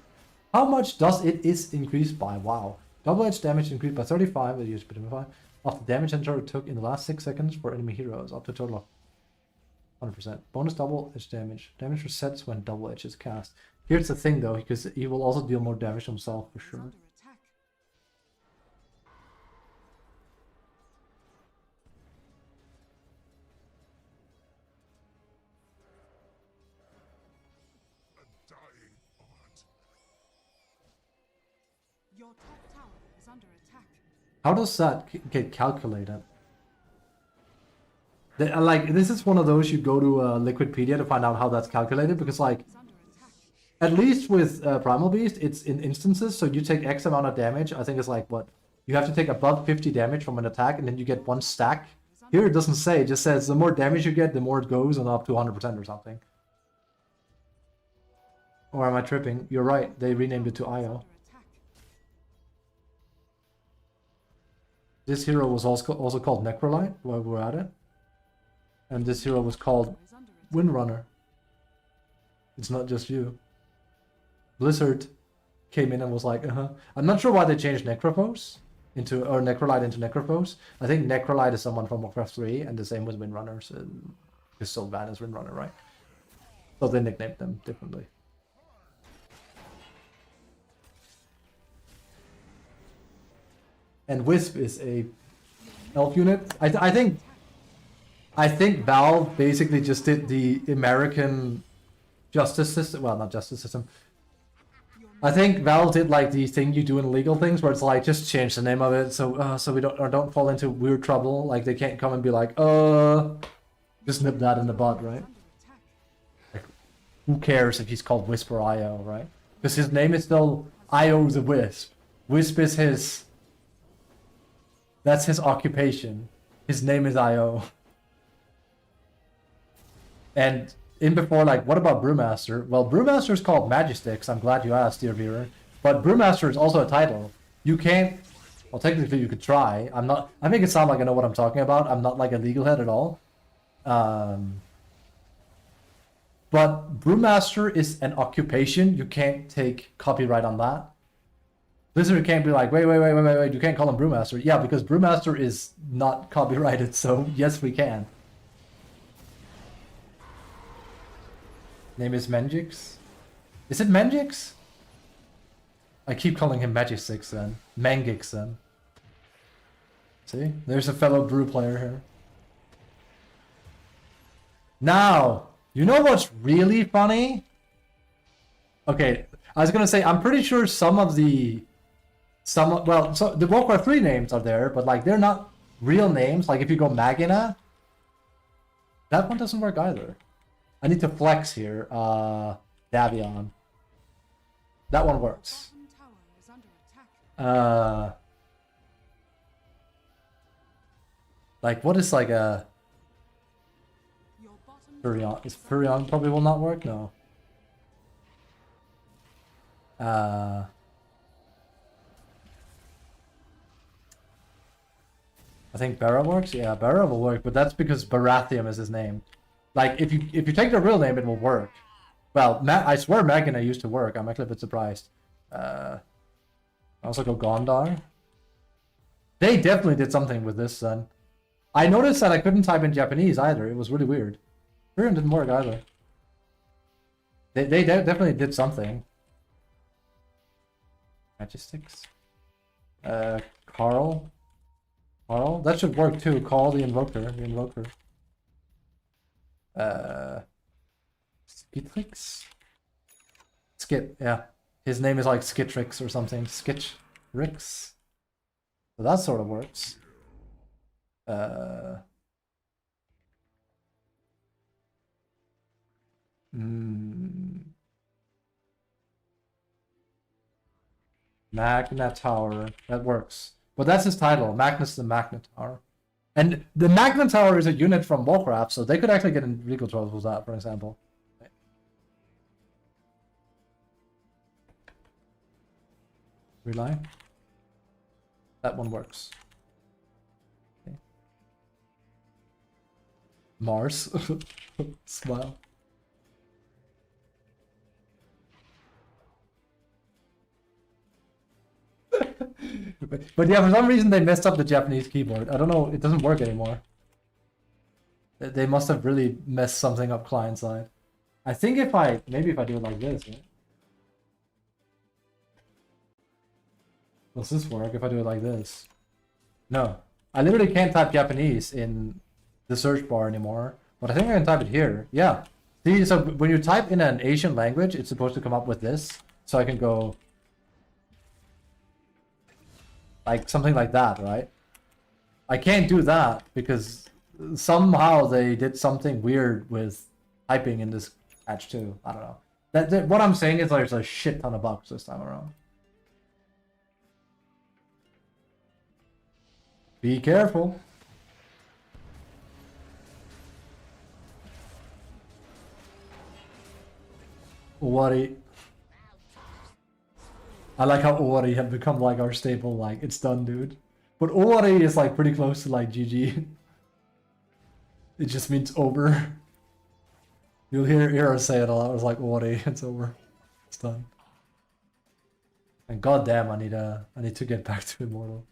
[SPEAKER 2] is increased by? Wow. Double edge damage increased by 35 with use of the damage enter it took in the last 6 seconds for enemy heroes, up to a total of 100%. Bonus double edge damage. Damage resets when double edge is cast. Here's the thing though, because he will also deal more damage himself for
[SPEAKER 1] Is
[SPEAKER 2] sure.
[SPEAKER 1] under attack.
[SPEAKER 4] A dying art.
[SPEAKER 1] Your top tower is under attack.
[SPEAKER 2] How does that get calculated? Like, this is one of those you go to Liquidpedia to find out how that's calculated, because like,
[SPEAKER 1] Is under attack.
[SPEAKER 2] at least with Primal Beast, it's in instances, so you take X amount of damage. I think it's like, what? You have to take above 50 damage from an attack, and then you get one stack. Here it doesn't say, it just says the more damage you get, the more it goes, and up to 100% or something. Or am I tripping? You're right, they renamed it to Io.
[SPEAKER 1] Under attack.
[SPEAKER 2] This hero was also called Necrolite, while we're at it. And this hero was called
[SPEAKER 1] Is under attack.
[SPEAKER 2] Windrunner. It's not just you. Blizzard came in and was like, I'm not sure why they changed Necrophos into, or Necrolite into Necrophos. I think Necrolite is someone from Warcraft 3, and the same with Windrunners. Because Sylvan is Windrunner, right? So they nicknamed them differently. And Wisp is a elf unit. I think Valve basically just did the American justice system. Well, not justice system. I think Valve did like the thing you do in legal things, where it's like just change the name of it, so we don't fall into weird trouble. Like they can't come and be like, just nip that in the bud, right?
[SPEAKER 1] Under attack.
[SPEAKER 2] Like, who cares if he's called Wisp or Io, right? Because his name is still Io the Wisp. Wisp is his. That's his occupation. His name is Io. And in before, like, what about Brewmaster? Well, Brewmaster is called Magistix. I'm glad you asked, dear viewer. But Brewmaster is also a title. You can't. Well, technically, you could try. I'm not. I make it sound like I know what I'm talking about. I'm not like a legal head at all. But Brewmaster is an occupation. You can't take copyright on that. Blizzard can't be like, wait, you can't call him Brewmaster. Yeah, because Brewmaster is not copyrighted, so yes, we can. Name is Mengix. Is it Mengix? I keep calling him Magistix then. Mangix then. See? There's a fellow Brew player here. Now, you know what's really funny? Okay, I was gonna say, I'm pretty sure some of the some, well, so the Warcraft 3 names are there, but like they're not real names. Like if you go Magina, that one doesn't work either. I need to flex here. Davion. That one works.
[SPEAKER 1] Bottom tower is under attack.
[SPEAKER 2] Like what is like a
[SPEAKER 1] Your bottom
[SPEAKER 2] Furion? Is Furion probably will not work? No. I think Barra works. Yeah, Barra will work, but that's because Baratheon is his name. Like if you take the real name, it will work. Well, I swear Magina used to work. I'm actually a bit surprised. I also go Gondar. They definitely did something with this then. I noticed that I couldn't type in Japanese either. It was really weird. Furion didn't work either. They definitely did something. Magistics. Carl. Carl? That should work too. Call the Invoker. The Invoker. Skitrix? Skit, yeah. His name is like Skitrix or something. Skitrix. So that sort of works. Magna Tower. That works. But that's his title. Magnus the Magna Tower. And the Magna Tower is a unit from Warcraft, so they could actually get in legal trouble with that, for example. Rely. That one works. Okay. Mars. Smile. But yeah, for some reason they messed up the Japanese keyboard. I don't know, it doesn't work anymore. They must have really messed something up client side. I think maybe if I do it like this, right? Does this work if I do it like this? No. I literally can't type Japanese in the search bar anymore. But I think I can type it here. Yeah. See, so when you type in an Asian language, it's supposed to come up with this. So I can go like something like that, right? I can't do that because somehow they did something weird with typing in this patch too. I don't know. What I'm saying is there's a shit ton of bugs this time around. Be careful. Owari. I like how Owari have become like our staple, like it's done, dude. But Owari is like pretty close to like GG. It just means over. You'll hear us say it a lot. It was like Owari, it's over. It's done. And goddamn, I need to get back to Immortal.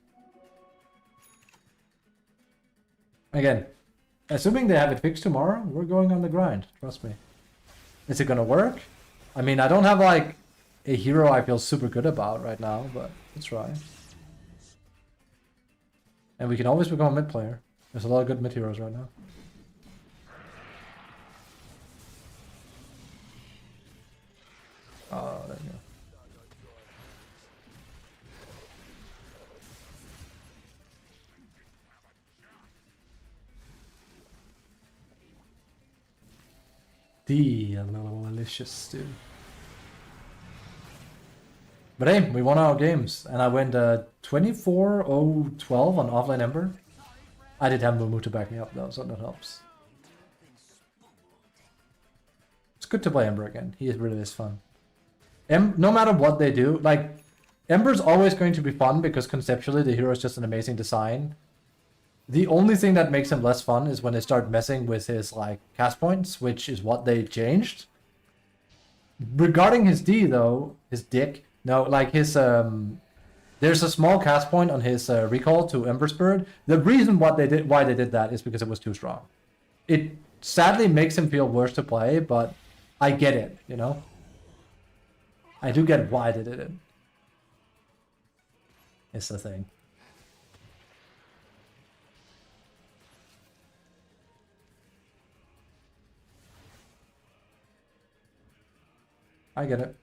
[SPEAKER 2] Again, assuming they have it fixed tomorrow, we're going on the grind. Trust me. Is it gonna work? I mean, I don't have like a hero I feel super good about right now, but let's try. And we can always become a mid player. There's a lot of good mid heroes right now. Oh, there you go. Delicious, dude. But hey, we won our games, and I went 24-0-12 on offline Ember. I did have Mumu to back me up though, so that helps. It's good to play Ember again. He really is fun. No matter what they do, like Ember's always going to be fun because conceptually the hero is just an amazing design. The only thing that makes him less fun is when they start messing with his like cast points, which is what they changed. Regarding his D though, his dick, no, like his there's a small cast point on his recall to Ember Spirit. The reason why they did that is because it was too strong. It sadly makes him feel worse to play, but I get it, you know? I do get why they did it. It's the thing. I get it.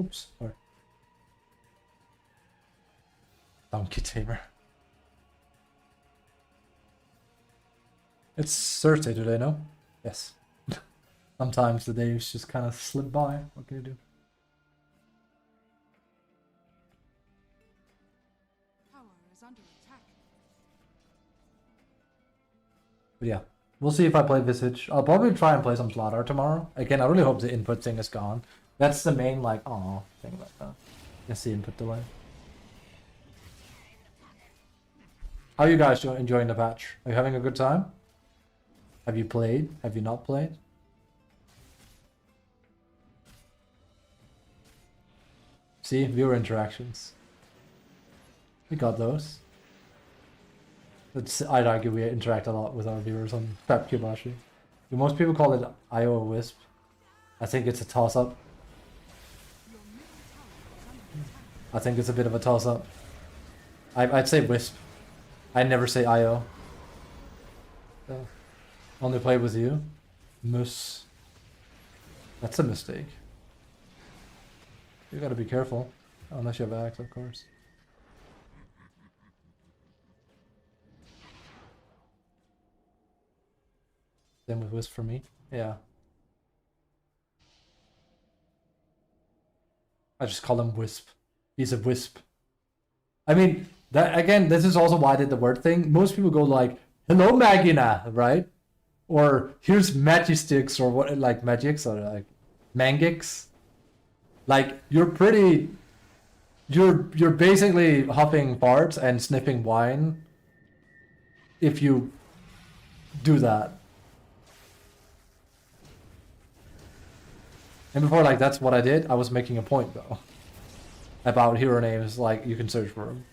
[SPEAKER 2] Oops, sorry. Donkey Tamer. It's Thursday today, no? Yes. Sometimes the days just kind of slip by. What can you do?
[SPEAKER 1] Tower is under attack.
[SPEAKER 2] But yeah, we'll see if I play Visage. I'll probably try and play some Slaughter tomorrow. Again, I really hope the input thing is gone. That's the main, like, oh thing like that. It's the input delay. How are you guys enjoying the patch? Are you having a good time? Have you played? Have you not played? See, viewer interactions. We got those. I'd argue we interact a lot with our viewers on Pep Kibashi. Do most people call it IO or Wisp? I think it's a toss-up. I think it's a bit of a toss-up. I'd say Wisp. I never say IO. So, only play with you. Moose. That's a mistake. You gotta be careful. Unless you have Axe, of course. Same with Wisp for me. Yeah. I just call him Wisp. He's a Wisp. I mean, that again, this is also why I did the word thing. Most people go like, hello Magina, right? Or here's Magistix or what, like Magix or like Mangix. Like you're basically huffing farts and sniffing wine if you do that. And before, like, that's what I did. I was making a point though about hero names, like you can search for them.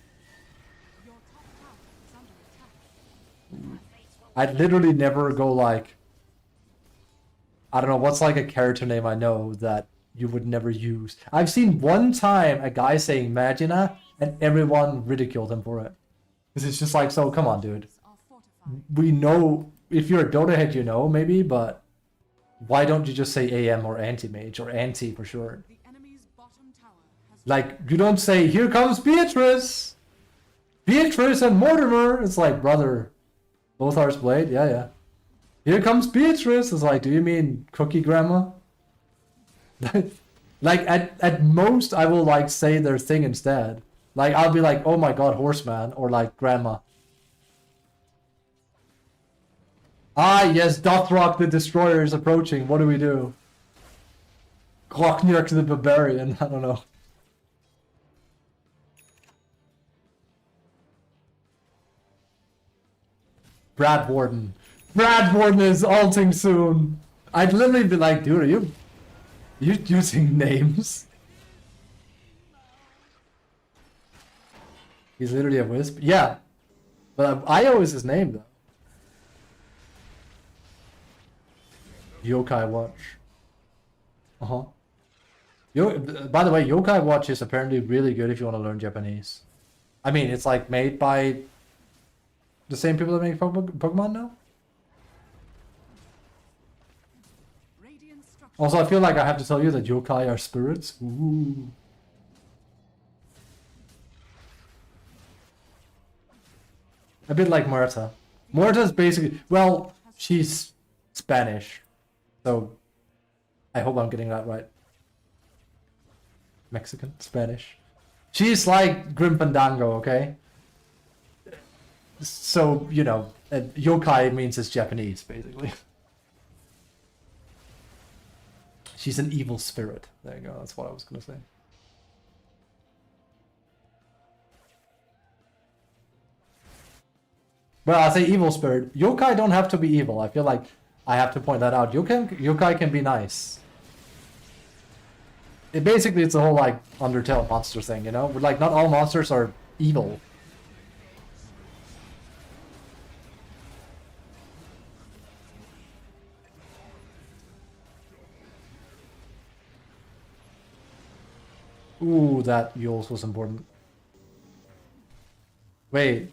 [SPEAKER 1] Your top tower is under attack.
[SPEAKER 2] I'd literally never go like, I don't know, what's like a character name I know that you would never use. I've seen one time a guy saying Magina and everyone ridiculed him for it. Because it's just like, so come on, dude.
[SPEAKER 1] Are fortified.
[SPEAKER 2] We know, if you're a Dota head, you know, maybe, but why don't you just say AM or anti-mage or anti for short?
[SPEAKER 1] The enemy's bottom tower has
[SPEAKER 2] Like, you don't say, here comes Beatrice! Beatrice and Mortimer! It's like, brother, both ours played? Yeah, yeah. Here comes Beatrice! It's like, do you mean Cookie Grandma? Like, at most, I will, like, say their thing instead. Like, I'll be like, oh my god, Horseman, or like, Grandma. Ah, yes, Dothrock the Destroyer is approaching. What do we do? Glocnirk the Barbarian. I don't know. Brad Warden. Brad Warden is ulting soon. I'd literally be like, dude, are you using names? He's literally a Wisp. Yeah. But Io is his name, though. Yokai Watch. Uh-huh. By the way, Yokai Watch is apparently really good if you want to learn Japanese. I mean, it's like made by the same people that make Pokemon now?
[SPEAKER 1] radiant structure.
[SPEAKER 2] Also, I feel like I have to tell you that yokai are spirits. Ooh. A bit like Muerta. Muerta's basically, well, she's Spanish. So, I hope I'm getting that right. Mexican? Spanish. She's like Grim Fandango, okay? So, you know, yokai means it's Japanese, basically. She's an evil spirit. There you go, that's what I was gonna say. Well, I say evil spirit. Yokai don't have to be evil. I feel like I have to point that out. Yokai can be nice. Basically, it's a whole, like, Undertale monster thing, you know? Like, not all monsters are evil. Ooh, that Yules was important. Wait.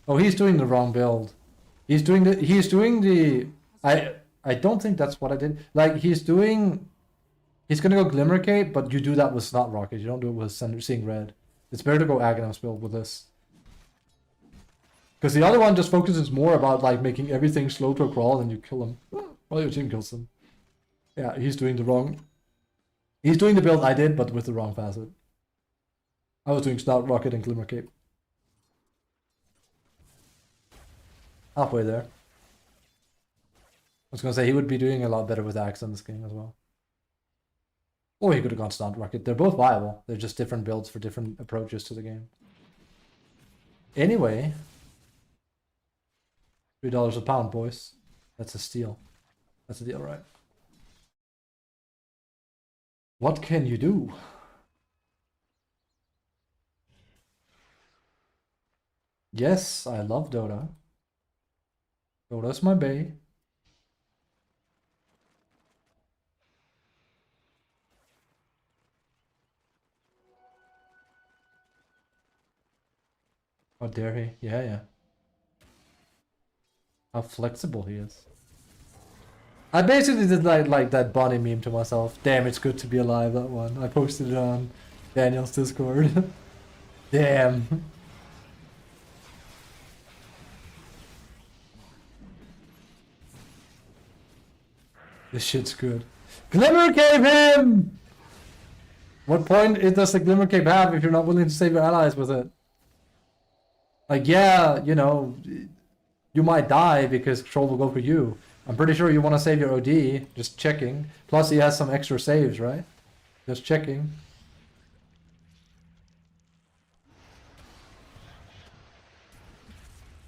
[SPEAKER 2] Oh, he's doing the wrong build. He's doing the I don't think that's what I did. Like, he's doing He's gonna go Glimmercape, but you do that with Snot Rocket. You don't do it with Seeing Red. It's better to go Aghanim's build with this. Because the other one just focuses more about like making everything slow to a crawl and you kill him. Well, your team kills him. Yeah, he's doing the wrong... He's doing the build I did, but with the wrong facet. I was doing Snot Rocket and Glimmercape. Halfway there. I was gonna say he would be doing a lot better with Axe in this game as well. Or he could have gone Snot Rocket. They're both viable. They're just different builds for different approaches to the game. Anyway. $3 a pound, boys. That's a steal. That's a deal, right? What can you do? Yes, I love Dota. Dota's my bae. How dare he? Yeah, yeah. How flexible he is. I basically did like that Bonnie meme to myself. Damn, it's good to be alive, that one. I posted it on Daniel's Discord. Damn. This shit's good. Glimmercape him! What point does the Glimmercape have if you're not willing to save your allies with it? Like, yeah, you know, you might die because Troll will go for you. I'm pretty sure you want to save your OD. Just checking. Plus, he has some extra saves, right? Just checking.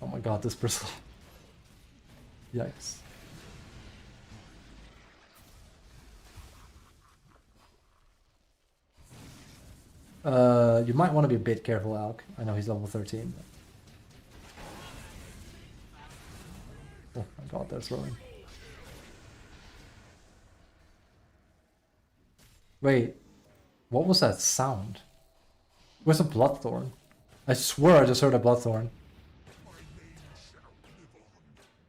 [SPEAKER 2] Oh my god, this bristle. Yikes. You might want to be a bit careful, Alk. I know he's level 13. But... Oh my god, they're throwing. Wait, what was that sound? Where's a Bloodthorn? I swear I just heard a Bloodthorn.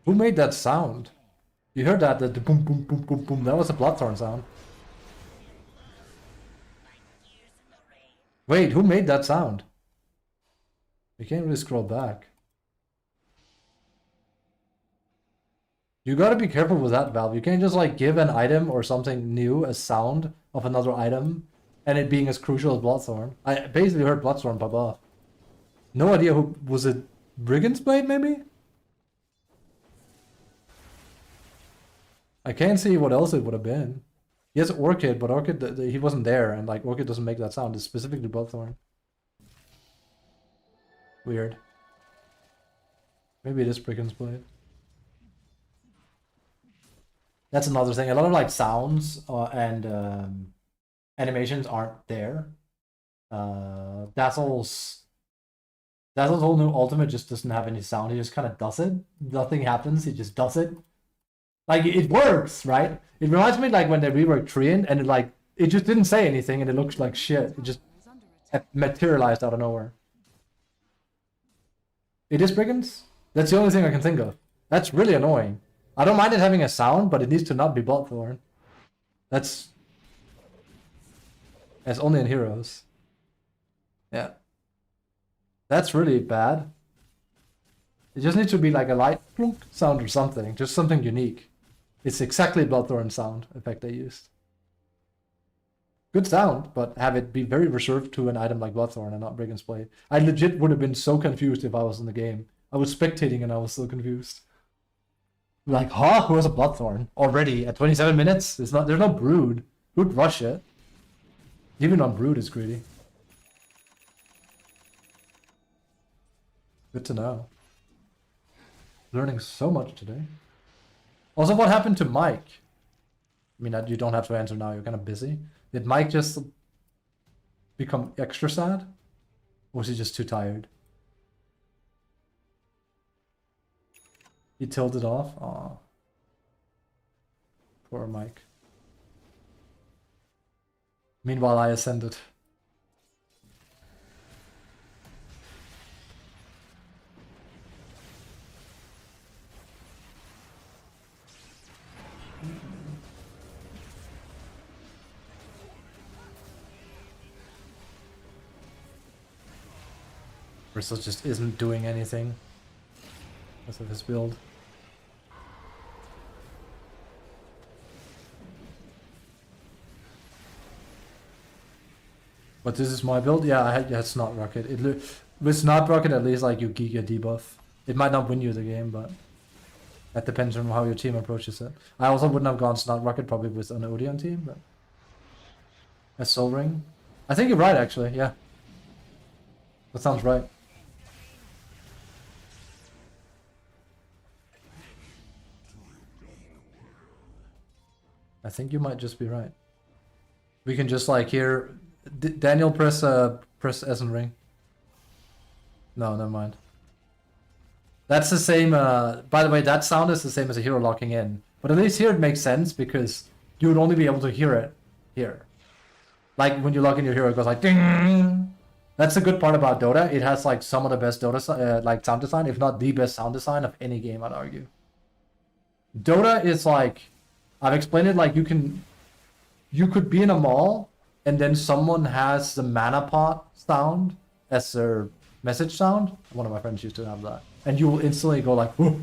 [SPEAKER 2] Who made that sound? You heard that, the boom boom boom boom boom. That was a Bloodthorn sound. Wait, who made that sound? You can't really scroll back. You gotta be careful with that, Valve. You can't just like give an item or something new a sound of another item and it being as crucial as Bloodthorn. I basically heard Bloodthorn pop off. No idea who... Was it Brigand's Blade, maybe? I can't see what else it would have been. He has Orchid, but Orchid, he wasn't there, and like Orchid doesn't make that sound. It's specifically Bloodthorn. Weird. Maybe it is Brigand's Blade. That's another thing. A lot of like sounds and animations aren't there. Dazzle's whole new ultimate just doesn't have any sound. He just kind of does it. Nothing happens. He just does it. Like, it works, right? It reminds me like when they reworked Treant and it just didn't say anything and it looks like shit. It just materialized out of nowhere. It is Brigands? That's the only thing I can think of. That's really annoying. I don't mind it having a sound, but it needs to not be Bloodthorn. That's only in Heroes. Yeah. That's really bad. It just needs to be like a light plunk sound or something. Just something unique. It's exactly Bloodthorn sound effect they used. Good sound, but have it be very reserved to an item like Bloodthorn and not Brigand's Blade. I legit would have been so confused if I was in the game. I was spectating and I was so confused. Like, huh? Who has a Bloodthorn? Already at 27 minutes? There's no Brood. Who'd rush it? Even on Brood is greedy. Good to know. Learning so much today. Also, what happened to Mike? I mean, you don't have to answer now, you're kind of busy. Did Mike just become extra sad? Or was he just too tired? He tilted off? Aw. Poor Mike. Meanwhile, I ascended. Bristol just isn't doing anything because of his build. But this is my build? Yeah, I had Snot Rocket. With Snot Rocket, at least like you get a debuff. It might not win you the game, but that depends on how your team approaches it. I also wouldn't have gone Snot Rocket probably with an Odeon team, but a Soul Ring. I think you're right, actually. Yeah, that sounds right. I think you might just be right. We can just like here. Daniel, press Essen Ring. No, never mind. That's the same. By the way, that sound is the same as a hero locking in. But at least here it makes sense because you would only be able to hear it here. Like when you lock in your hero, it goes like ding. That's the good part about Dota. It has like some of the best Dota like sound design, if not the best sound design of any game, I'd argue. Dota is like, I've explained it like you could be in a mall and then someone has the mana pot sound as their message sound. One of my friends used to have that. And you will instantly go like, whoa.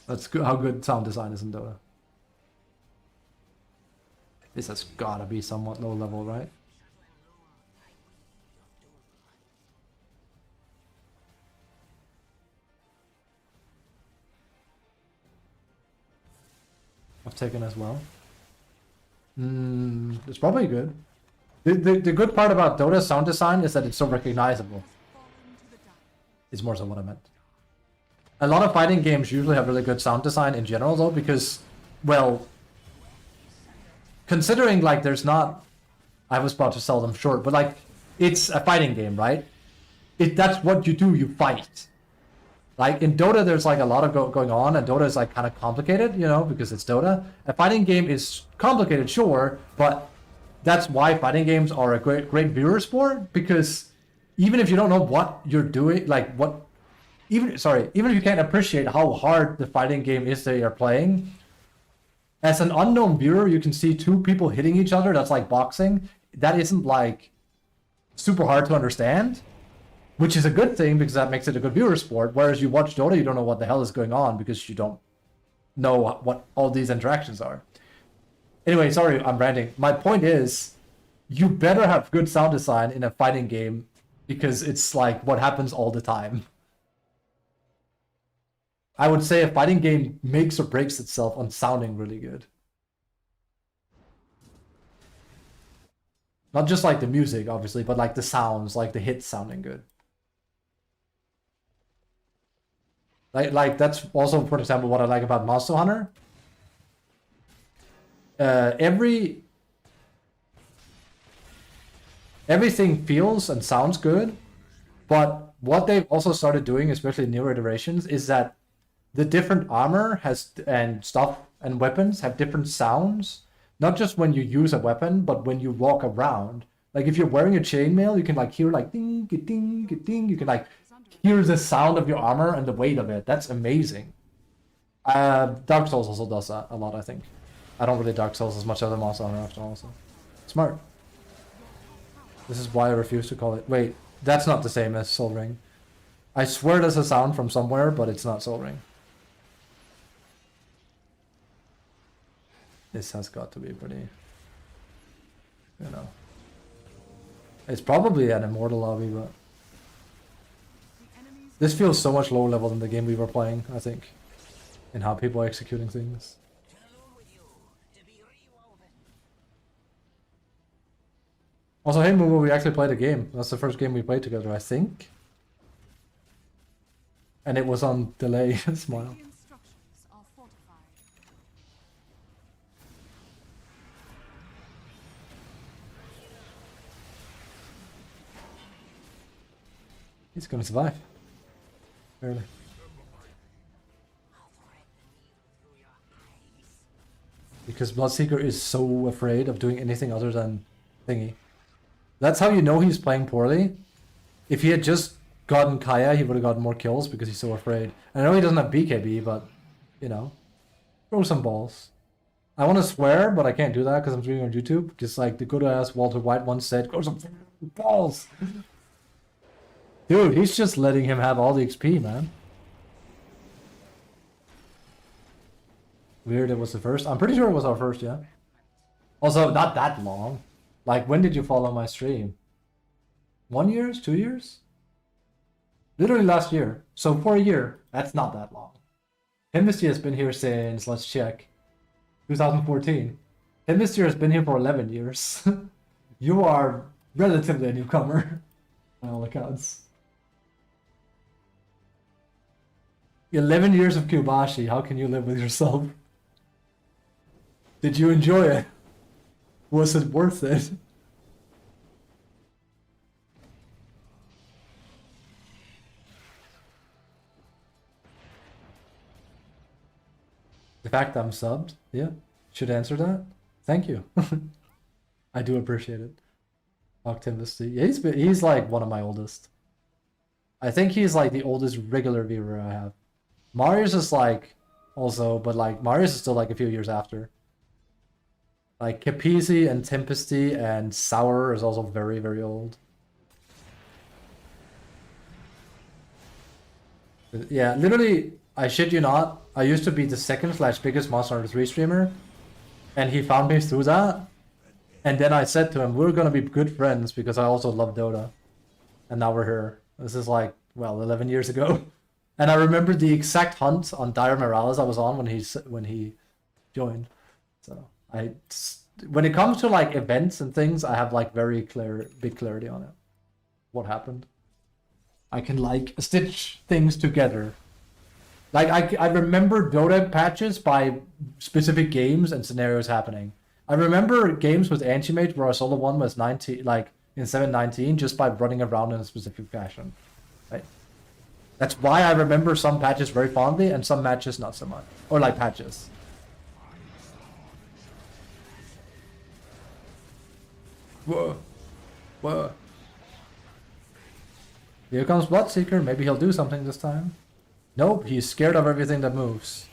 [SPEAKER 2] That's good, how good sound design is in Dota. This has gotta be somewhat low level, right? I've taken as well. It's probably good. The good part about Dota's sound design is that it's so recognizable. Is more so what I meant. A lot of fighting games usually have really good sound design in general though, because, well, considering like there's not, I was about to sell them short, but like it's a fighting game, right? That's what you do, you fight. Like in Dota, there's like a lot of going on, and Dota is like kind of complicated, you know, because it's Dota. A fighting game is complicated, sure, but that's why fighting games are a great viewer sport, because even if you don't know what you're doing, like even if you can't appreciate how hard the fighting game is that you're playing, as an unknown viewer, you can see two people hitting each other. That's like boxing. That isn't like super hard to understand, which is a good thing because that makes it a good viewer sport. Whereas you watch Dota, you don't know what the hell is going on because you don't know what all these interactions are. Anyway, sorry, I'm ranting. My point is, you better have good sound design in a fighting game because it's like what happens all the time. I would say a fighting game makes or breaks itself on sounding really good. Not just like the music, obviously, but like the sounds, like the hits sounding good. Like that's also, for example, what I like about Monster Hunter. Everything feels and sounds good, but what they've also started doing, especially in newer iterations, is that the different armor and stuff and weapons have different sounds. Not just when you use a weapon, but when you walk around. Like if you're wearing a chainmail, you can like hear like ding, ding, ding. You can like hear the sound of your armor and the weight of it. That's amazing. Dark Souls also does that a lot, I think. I don't really Dark Souls as much as the Monster Hunter after all. So. Smart. This is why I refuse to call it. Wait, that's not the same as Soul Ring. I swear there's a sound from somewhere, but it's not Soul Ring. This has got to be pretty, you know. It's probably an Immortal lobby, but this feels so much lower level than the game we were playing, I think, in how people are executing things. Also, hey Mumu, we actually played a game. That's the first game we played together, I think. And it was on delay. Smile. He's gonna survive. Barely. Because Bloodseeker is so afraid of doing anything other than thingy. That's how you know he's playing poorly. If he had just gotten Kaya, he would have gotten more kills because he's so afraid. I know he doesn't have BKB, but, you know, throw some balls. I want to swear, but I can't do that because I'm streaming on YouTube. Just like the good-ass Walter White once said, grow some Balls. Dude, he's just letting him have all the XP, man. Weird, it was the first. I'm pretty sure it was our first, yeah. Also, not that long. Like, when did you follow my stream? 1 year? 2 years? Literally last year. So for a year, that's not that long. Hemisphere has been here since, let's check, 2014. Hemisphere has been here for 11 years. You are relatively a newcomer, by all accounts. 11 years of Kubashi, how can you live with yourself? Did you enjoy it? Was it worth it? The fact I'm subbed, yeah, should answer that. Thank you. I do appreciate it. Octivity. Yeah, he's like one of my oldest. I think he's like the oldest regular viewer I have. Marius is like also, but like Marius is still like a few years after. Like Capizzi and Tempesty and Sour is also very, very old. Yeah, literally, I shit you not, I used to be the second/biggest Monster Hunter 3 streamer, and he found me through that. And then I said to him, we're gonna be good friends because I also love Dota. And now we're here. This is like, well, 11 years ago. And I remember the exact hunt on Dire Morales I was on when he joined. So when it comes to like events and things, I have like very big clarity on it. What happened? I can like stitch things together. Like I remember Dota patches by specific games and scenarios happening. I remember games with Anti-Mage where I solo one was 19, like in 719, just by running around in a specific fashion. Right? That's why I remember some patches very fondly and some matches not so much. Or like patches. Whoa. Whoa. Here comes Bloodseeker. Maybe he'll do something this time. Nope, he's scared of everything that moves.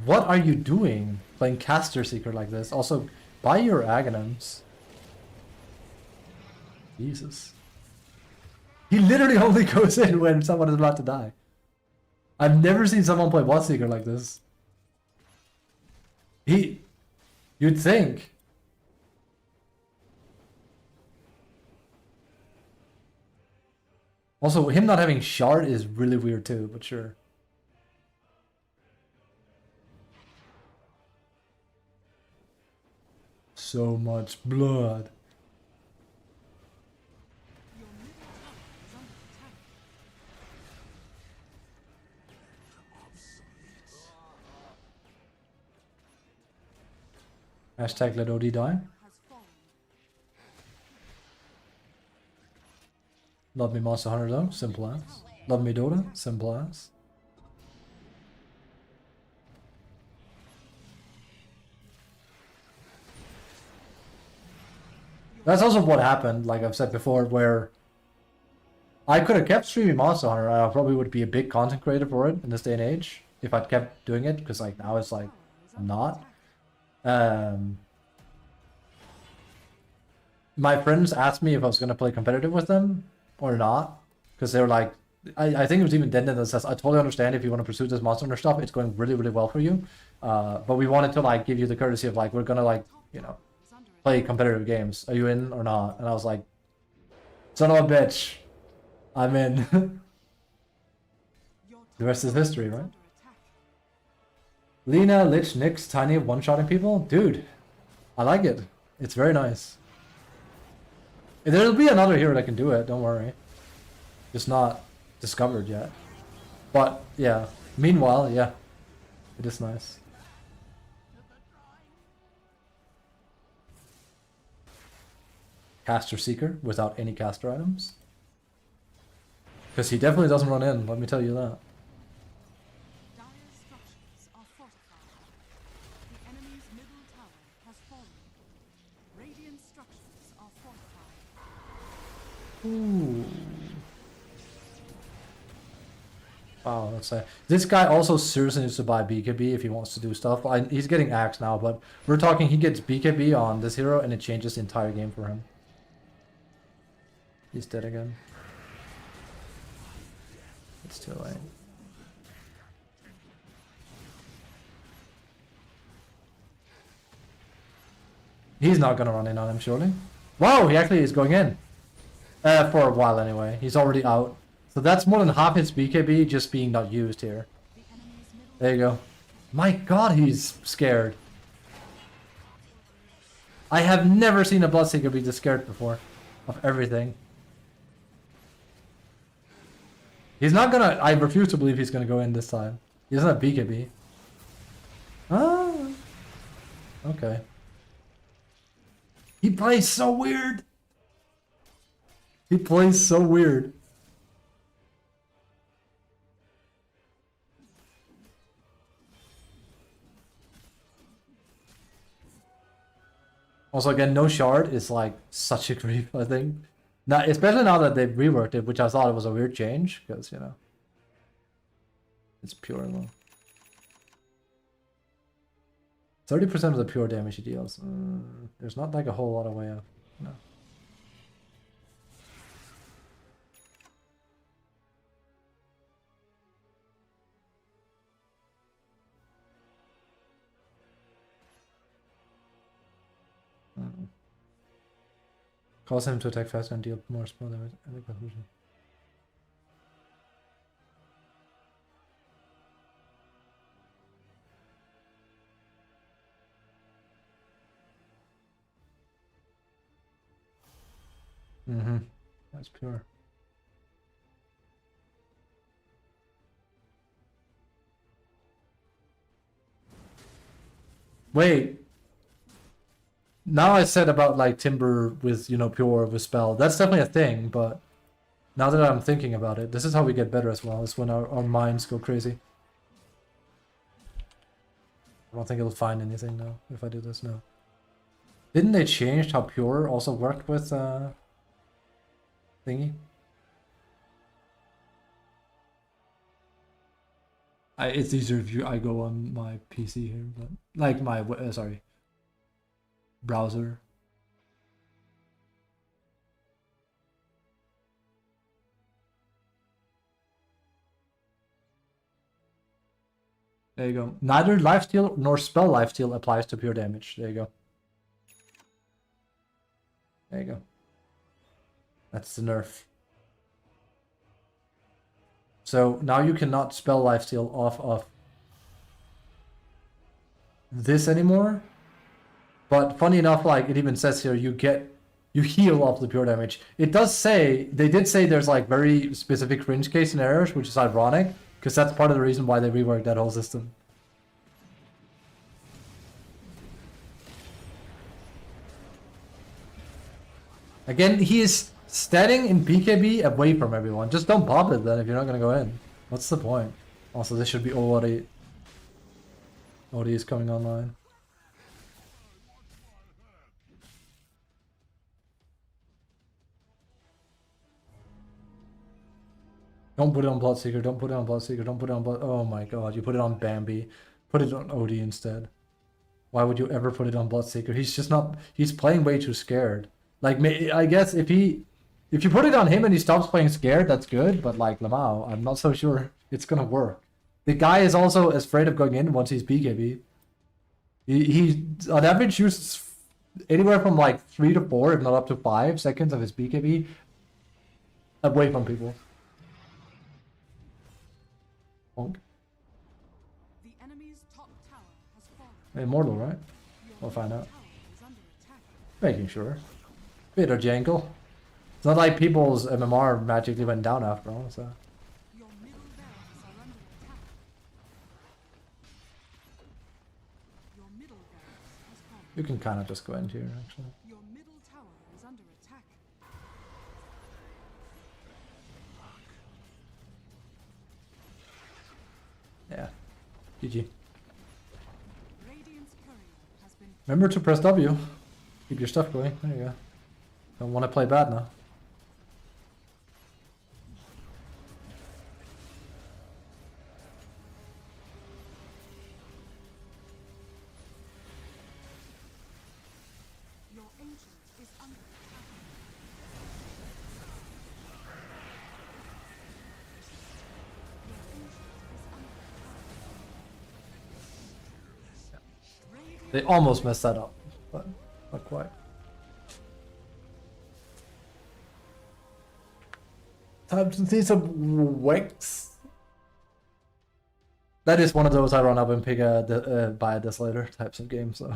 [SPEAKER 2] What are you doing? Playing Caster Seeker like this? Also, buy your Aghanims. Jesus. He literally only goes in when someone is about to die. I've never seen someone play Bloodseeker like this. You'd think. Also, him not having Shard is really weird too, but sure. So much blood.
[SPEAKER 1] Your middle tower is under attack.
[SPEAKER 2] Hashtag let OD die.
[SPEAKER 1] Has fallen.
[SPEAKER 2] Love me Monster Hunter though, simple as. Love me Dota, simple as. That's also what happened, like I've said before, where I could have kept streaming Monster Hunter, I probably would be a big content creator for it in this day and age, if I'd kept doing it, because like now it's like, I'm not. My friends asked me if I was going to play competitive with them or not, because they were like, I think it was even Denden that says, I totally understand if you want to pursue this Monster Hunter stuff, it's going really, really well for you, but we wanted to like give you the courtesy of like, we're going to like, you know,
[SPEAKER 1] Is under
[SPEAKER 2] play competitive games. Are you in or not? And I was like, son of a bitch, I'm in.
[SPEAKER 1] Your
[SPEAKER 2] The rest is history,
[SPEAKER 1] is
[SPEAKER 2] right?
[SPEAKER 1] under attack.
[SPEAKER 2] Lina, Lich, Nyx, Tiny, one-shotting people? Dude, I like it. It's very nice. There'll be another hero that can do it, don't worry. Just not discovered yet. But, yeah. Meanwhile, yeah. It is nice. Caster Seeker without any caster items. Because he definitely doesn't run in, let me tell you that.
[SPEAKER 1] Dire structures are fortified. The enemy's middle tower has fallen. Radiant structures are fortified.
[SPEAKER 2] Ooh. Wow, that's a... This guy also seriously needs to buy BKB if he wants to do stuff. He's getting Axe now, but we're talking he gets BKB on this hero and it changes the entire game for him. He's dead again. It's too late. He's not gonna run in on him, surely. Wow, he actually is going in. For a while anyway. He's already out. So that's more than half his BKB just being not used here.
[SPEAKER 1] The enemy's middle
[SPEAKER 2] There you go. My god, he's scared. I have never seen a Bloodseeker be this scared before. Of everything. He's not gonna... I refuse to believe he's gonna go in this time. He doesn't have BKB. Ah. Okay. He plays so weird. He plays so weird. Also, again, no shard is like such a grief, I think. Now, especially now that they've reworked it, which I thought it was a weird change, because, you know, it's pure though. 30% of the pure damage he deals. There's not like a whole lot of way up. No. Cause him to attack faster and deal more spell damage at the conclusion. That's pure. Wait. Now I said about like Timber with, you know, pure with spell. That's definitely a thing, but now that I'm thinking about it, this is how we get better as well. It's when our minds go crazy. I don't think it'll find anything now if I do this now. Didn't they change how pure also worked with thingy? It's easier if I go on my PC here, but like my sorry, browser. There you go. Neither lifesteal nor spell lifesteal applies to pure damage. There you go. There you go. That's the nerf. So now you cannot spell lifesteal off of this anymore. But funny enough, like it even says here, you heal off the pure damage. It does say, they did say there's like very specific fringe case scenarios, which is ironic, because that's part of the reason why they reworked that whole system. Again, he is standing in BKB away from everyone. Just don't pop it then if you're not gonna go in. What's the point? Also, this should be OD. OD is coming online. Don't put it on Bloodseeker, don't put it on Bloodseeker, don't put it on Blood... Oh my god, you put it on Bambi. Put it on OD instead. Why would you ever put it on Bloodseeker? He's just not... He's playing way too scared. Like, I guess if you put it on him and he stops playing scared, that's good. But like, Lamau, I'm not so sure it's gonna work. The guy is also afraid of going in once he's BKB. He on average uses anywhere from like 3 to 4, if not up to 5 seconds of his BKB away from people. Bonk.
[SPEAKER 1] The enemy's top tower has fallen.
[SPEAKER 2] Immortal, right?
[SPEAKER 1] Your
[SPEAKER 2] We'll find out.
[SPEAKER 1] tower is under attack.
[SPEAKER 2] Making sure. Bit of jangle. It's not like people's MMR magically went down after all, so.
[SPEAKER 1] Your middle barracks are under attack. Your middle barracks has fallen.
[SPEAKER 2] You can kind of just go in here, actually.
[SPEAKER 1] Your middle tower is under attack.
[SPEAKER 2] Yeah. GG.
[SPEAKER 1] Radiant's courier has been
[SPEAKER 2] Remember to press W. Keep your stuff going. There you go. Don't want to play bad now.
[SPEAKER 1] your ancient is under attack.
[SPEAKER 2] They almost messed that up, but not quite. Time to see some wanks. That is one of those I run up and pick buy a Desolator types of games, so.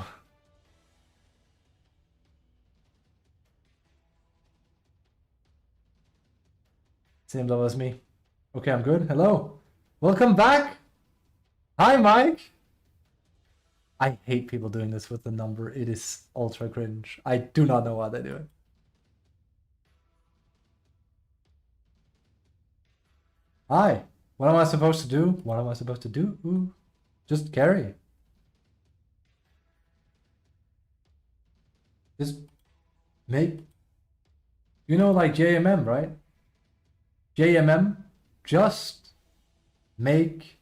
[SPEAKER 2] Same level as me. Okay, I'm good. Hello. Welcome back. Hi, Mike. I hate people doing this with the number. It is ultra cringe. I do not know why they do it. Hi. What am I supposed to do? What am I supposed to do? Ooh. Just carry. Just make... You know, like JMM, right? JMM, just make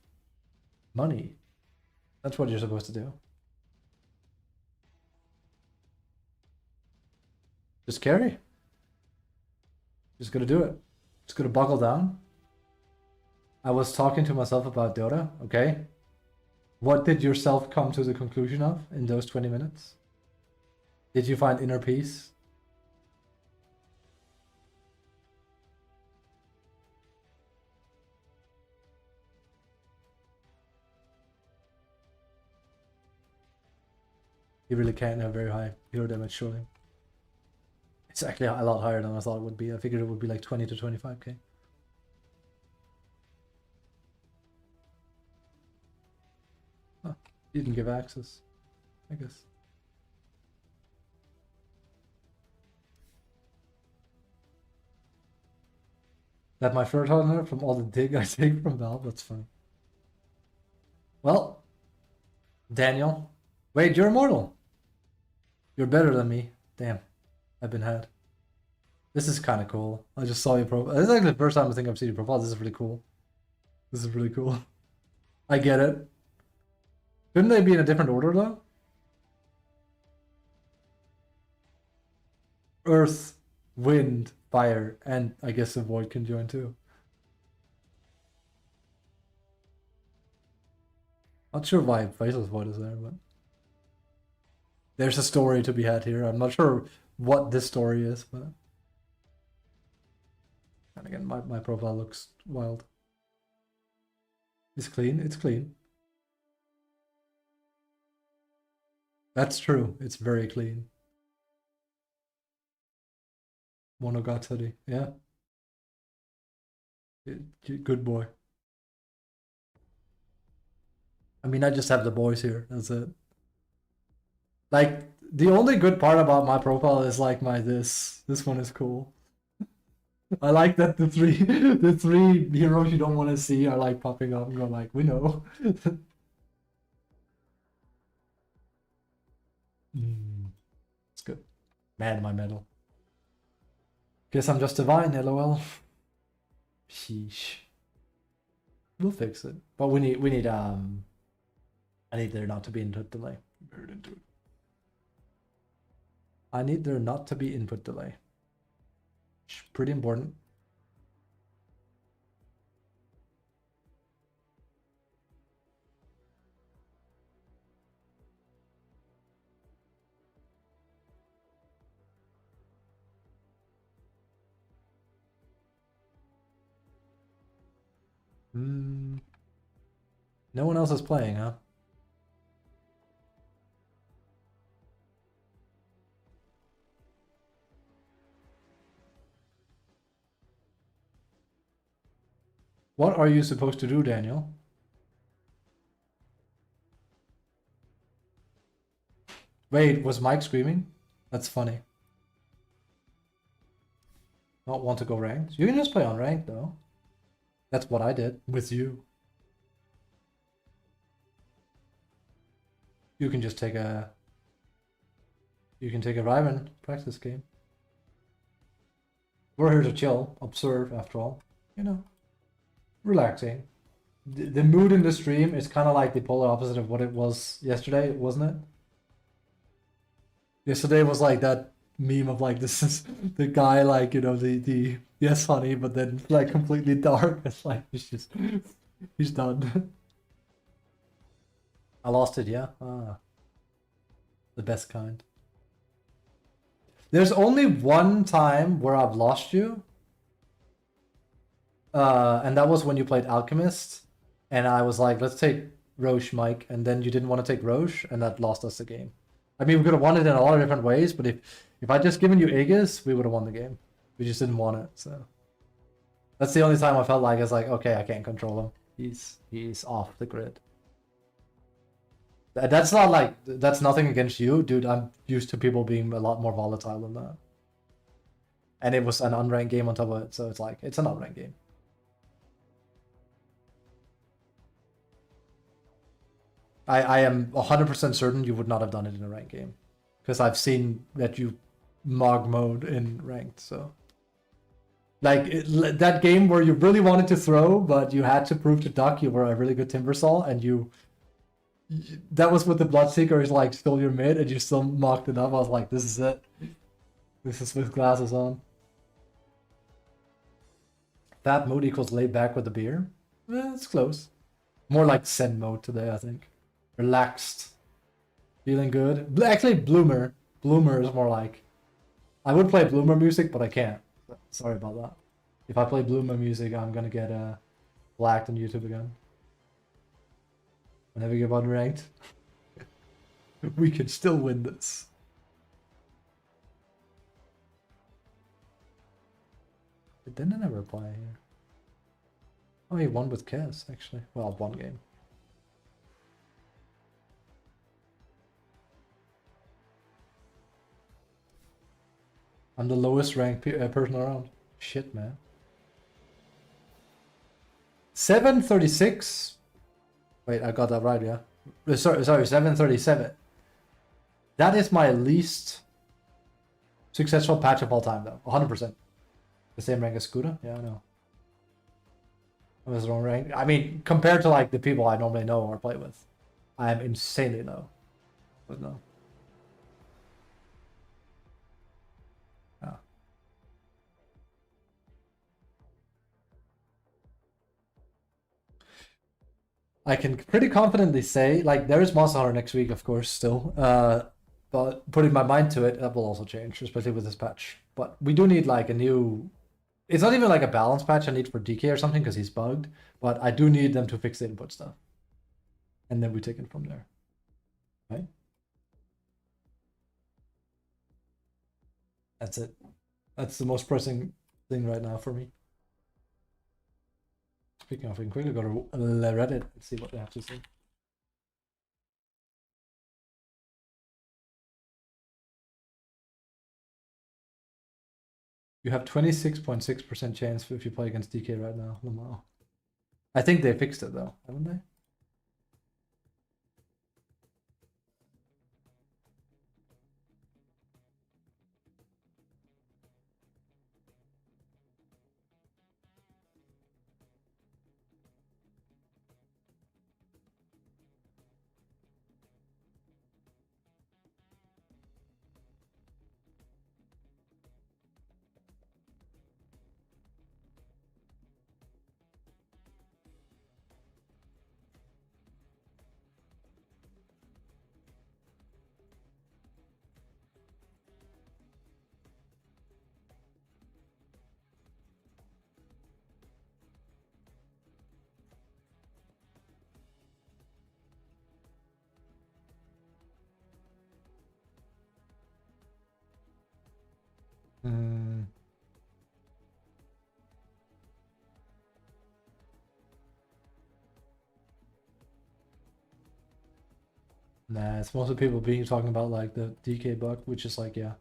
[SPEAKER 2] money. That's what you're supposed to do. Just carry. Just gonna do it. Just gonna buckle down. I was talking to myself about Dota, okay? What did yourself come to the conclusion of in those 20 minutes? Did you find inner peace? You really can have very high hero damage, surely. It's actually a lot higher than I thought it would be. I figured it would be like 20 to 25k. Huh. You didn't give access, I guess. That my third honor from all the dig I take from Valve? That's funny. Well, Daniel. Wait, you're immortal. You're better than me. Damn. I've been had. This is kind of cool. I just saw your profile. This is actually the first time I think I've seen your profile. This is really cool. This is really cool. I get it. Shouldn't they be in a different order though? Earth, wind, fire, and I guess the void can join too. Not sure why Faceless Void is there, but there's a story to be had here. I'm not sure what this story is, but and again, my profile looks wild. It's clean. It's clean. That's true. It's very clean. Monogatari. Yeah. Good boy. I mean, I just have the boys here. That's it. Like, the only good part about my profile is like my this. This one is cool. I like that the three heroes you don't want to see are like popping up and go like, we know. It's good. Man, my medal. Guess I'm just divine, lol. Sheesh. We'll fix it. But we need I need there not to be input delay. Buried into it. I need there not to be input delay. Pretty important. No one else is playing, huh? What are you supposed to do, Daniel? Wait, was Mike screaming? That's funny. Not want to go ranked? You can just play on ranked though. That's what I did with you. You can just take a... You can take a Ryman practice game. We're here to chill, observe after all. You know. Relaxing. The mood in the stream is kind of like the polar opposite of what it was yesterday, wasn't it? Yesterday was like that meme of like, this is the guy, like, you know, the yes honey, but then like completely dark. It's like he's done. I lost it, yeah. The best kind. There's only one time where I've lost you. And that was when you played Alchemist. And I was like, let's take Roche, Mike. And then you didn't want to take Roche, and that lost us the game. I mean, we could have won it in a lot of different ways, but if I just given you Aegis, we would have won the game. We just didn't want it, so. That's the only time I felt like it's like, okay, I can't control him. He's off the grid. That's not like, that's nothing against you, dude. I'm used to people being a lot more volatile than that. And it was an unranked game on top of it, so it's like, it's an unranked game. I am 100% certain you would not have done it in a ranked game. Because I've seen that you Mog mode in ranked, so. Like, that game where you really wanted to throw, but you had to prove to Duck you were a really good Timbersaw, and that was with the Bloodseeker, is like, stole your mid, and you still mocked it up. I was like, this is it. This is with glasses on. Fat mode equals laid back with the beer. It's close. More like Zen mode today, I think. Relaxed. Feeling good. Actually, Bloomer. Bloomer is more like... I would play Bloomer music, but I can't. Sorry about that. If I play Bloomer music, I'm gonna get blacked on YouTube again. I never give up ranked. We can still win this. But then I never reply here. Oh, he won with Kez, actually. Well, one game. I'm the lowest ranked person around. Shit, man. 736. Wait, I got that right, yeah. Sorry, 737. That is my least successful patch of all time, though. 100%. The same rank as Scooter? Yeah, I know. I was wrong rank. I mean, compared to like the people I normally know or play with, I am insanely low. But no. I can pretty confidently say, like, there is Monster Hunter next week, of course, still. But putting my mind to it, that will also change, especially with this patch. But we do need, like, a new... It's not even like a balance patch I need for DK or something, because he's bugged. But I do need them to fix the input stuff. And then we take it from there. Right? That's it. That's the most pressing thing right now for me. Speaking of, we can quickly go to Reddit and see what they have to say. You have 26.6% chance if you play against DK right now, Lamau. I think they fixed it though, haven't they? Nah, it's mostly people being talking about like the DK bug, which is like, yeah.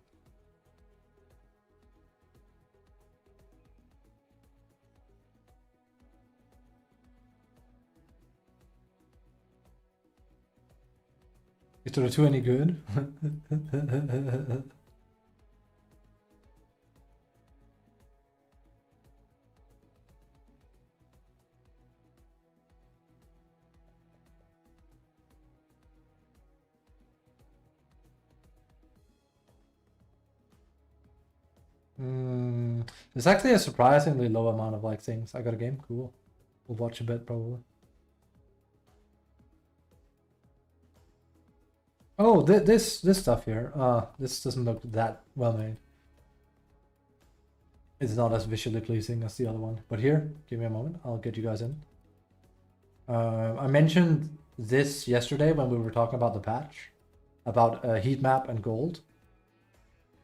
[SPEAKER 2] Is Dota 2 any good? There's actually a surprisingly low amount of like things. I got a game, cool. We'll watch a bit probably. Oh, this stuff here. This doesn't look that well made. It's not as visually pleasing as the other one. But here, give me a moment. I'll get you guys in. I mentioned this yesterday when we were talking about the patch, about heat map and gold.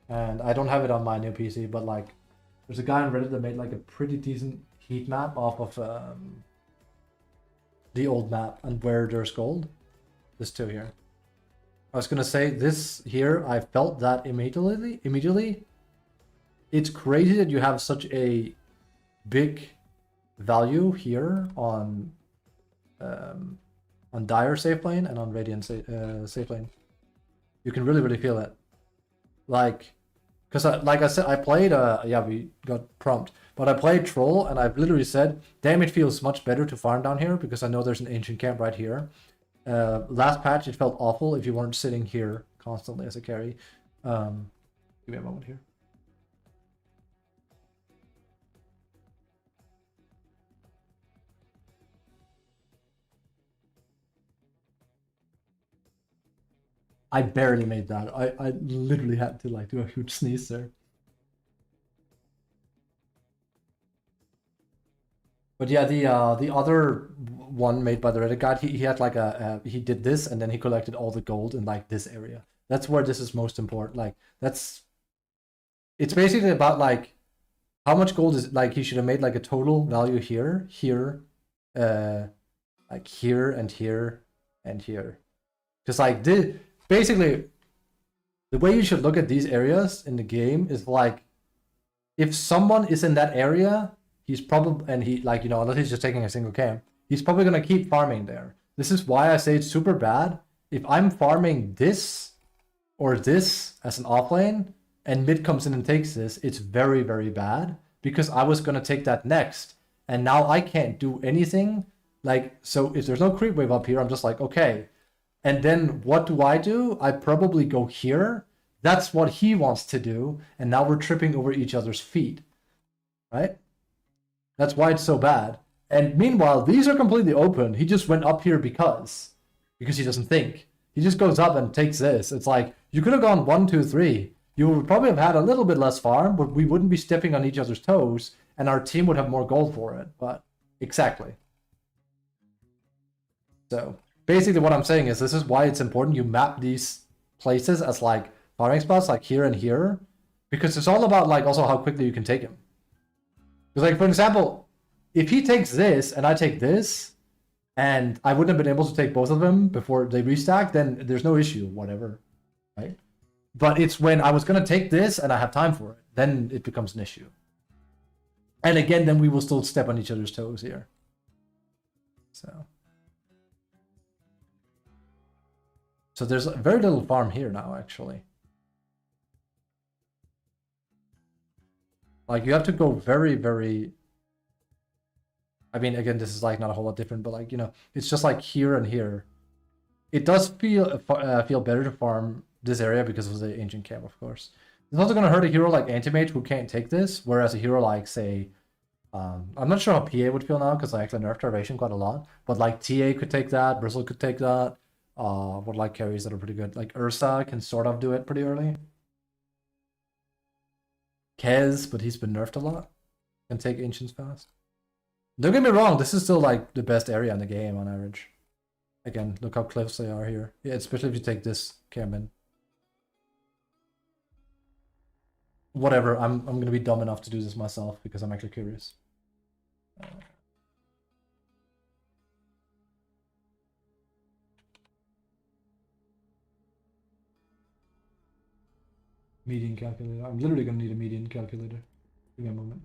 [SPEAKER 2] And I don't have it on my new PC, but like, there's a guy on Reddit that made like a pretty decent heat map off of the old map and where there's gold. This two here. I was gonna say this here, I felt that immediately. It's crazy that you have such a big value here on Dire safe lane and on Radiant safe lane. You can really feel it. Like, because like I said, I played, yeah, we got prompt, but I played Troll and I've literally said, damn, it feels much better to farm down here because I know there's an ancient camp right here. Last patch, it felt awful if you weren't sitting here constantly as a carry. Give me a moment here. I barely made that. I literally had to like do a huge sneeze there. But yeah, the other one made by the Reddit guy, he had like he did this and then he collected all the gold in like this area. That's where this is most important. Like it's basically about like how much gold is like he should have made like a total value here, like here and here and here. Because like this basically the way you should look at these areas in the game is like if someone is in that area, he's probably, and he like, you know, unless he's just taking a single camp, he's probably gonna keep farming there. This is why I say it's super bad. If I'm farming this or this as an offlane and mid comes in and takes this, it's very bad because I was gonna take that next and now I can't do anything. Like, so if there's no creep wave up here, I'm just like, okay. And then what do? I probably go here. That's what he wants to do. And now we're tripping over each other's feet, right? That's why it's so bad. And meanwhile, these are completely open. He just went up here because he doesn't think. He just goes up and takes this. It's like, you could have gone 1, 2, 3. You would probably have had a little bit less farm, but we wouldn't be stepping on each other's toes, and our team would have more gold for it. But exactly. So basically what I'm saying is this is why it's important you map these places as like farming spots, like here and here, because it's all about like also how quickly you can take him. Because like, for example, if he takes this and I take this, and I wouldn't have been able to take both of them before they restack, then there's no issue, whatever, right? But it's when I was going to take this and I have time for it, then it becomes an issue. And again, then we will still step on each other's toes here. So there's very little farm here now, actually. Like, you have to go very... I mean, again, this is like not a whole lot different, but like, you know, it's just like here and here. It does feel better to farm this area because of the ancient camp, of course. It's also going to hurt a hero like Anti-Mage who can't take this, whereas a hero like, say, I'm not sure how PA would feel now because I actually nerfed Tarvation quite a lot, but like TA could take that, Bristle could take that. What like carries that are pretty good. Like Ursa can sort of do it pretty early. Kez, but he's been nerfed a lot. Can take Ancients fast. Don't get me wrong, this is still like the best area in the game on average. Again, look how close they are here. Yeah, especially if you take this Cameron. Whatever, I'm gonna be dumb enough to do this myself because I'm actually curious. Median calculator. I'm literally gonna need a median calculator. Give me a moment.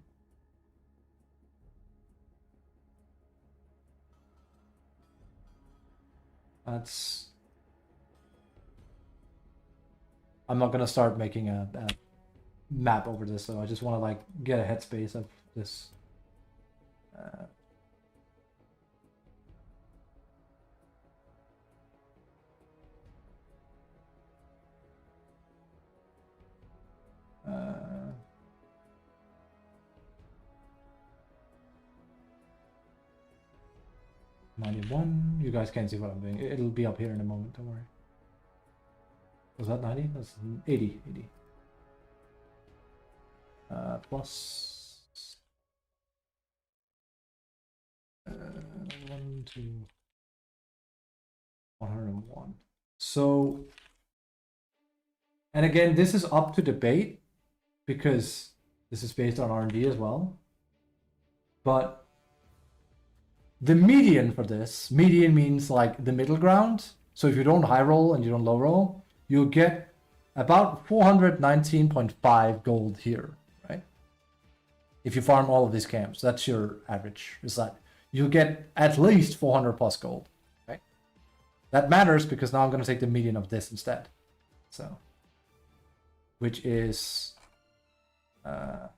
[SPEAKER 2] That's... I'm not gonna start making a map over this, so I just want to like get a headspace of this. -1. You guys can't see what I'm doing. It'll be up here in a moment, don't worry. Was that 90? That's 80. 80. Plus 1 to 101. So, and again, this is up to debate because this is based on R&D as well. But the median for this, median means like the middle ground. So if you don't high roll and you don't low roll, you'll get about 419.5 gold here, right? If you farm all of these camps, that's your average. Is that you get at least 400 plus gold, right? That matters because now I'm going to take the median of this instead. So, which is, I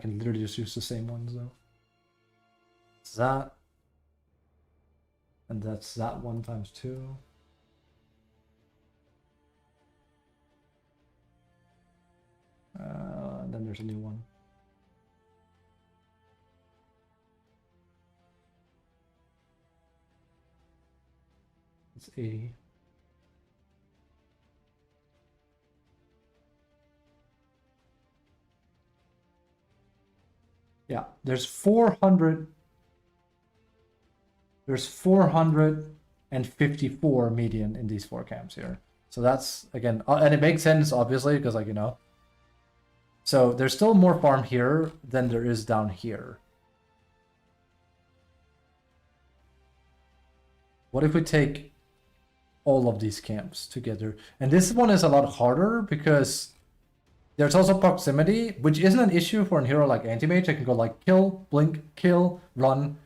[SPEAKER 2] can literally just use the same ones though. It's that, and that's that 1 times 2. And then there's a new one. It's 80. Yeah, there's 400. There's 454 median in these 4 camps here. So that's, again, and it makes sense, obviously, because, like, you know. So there's still more farm here than there is down here. What if we take all of these camps together? And this one is a lot harder because there's also proximity, which isn't an issue for a hero like Anti-Mage. I can go like kill, blink, kill, run,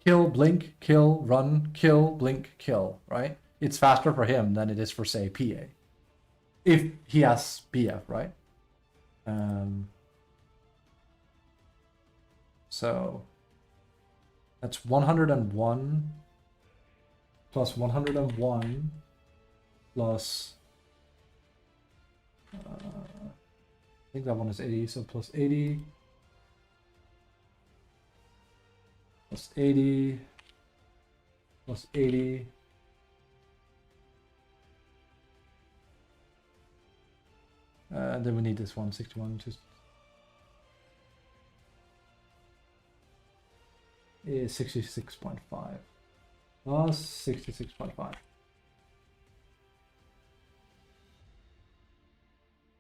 [SPEAKER 2] kill, blink, kill, run, kill, blink, kill, right? It's faster for him than it is for, say, PA. If he has BF, right? So that's 101 plus 101 plus I think that one is 80, so plus 80 plus 80 plus 80 and then we need this one, 61, just is 66.5 plus 66.5.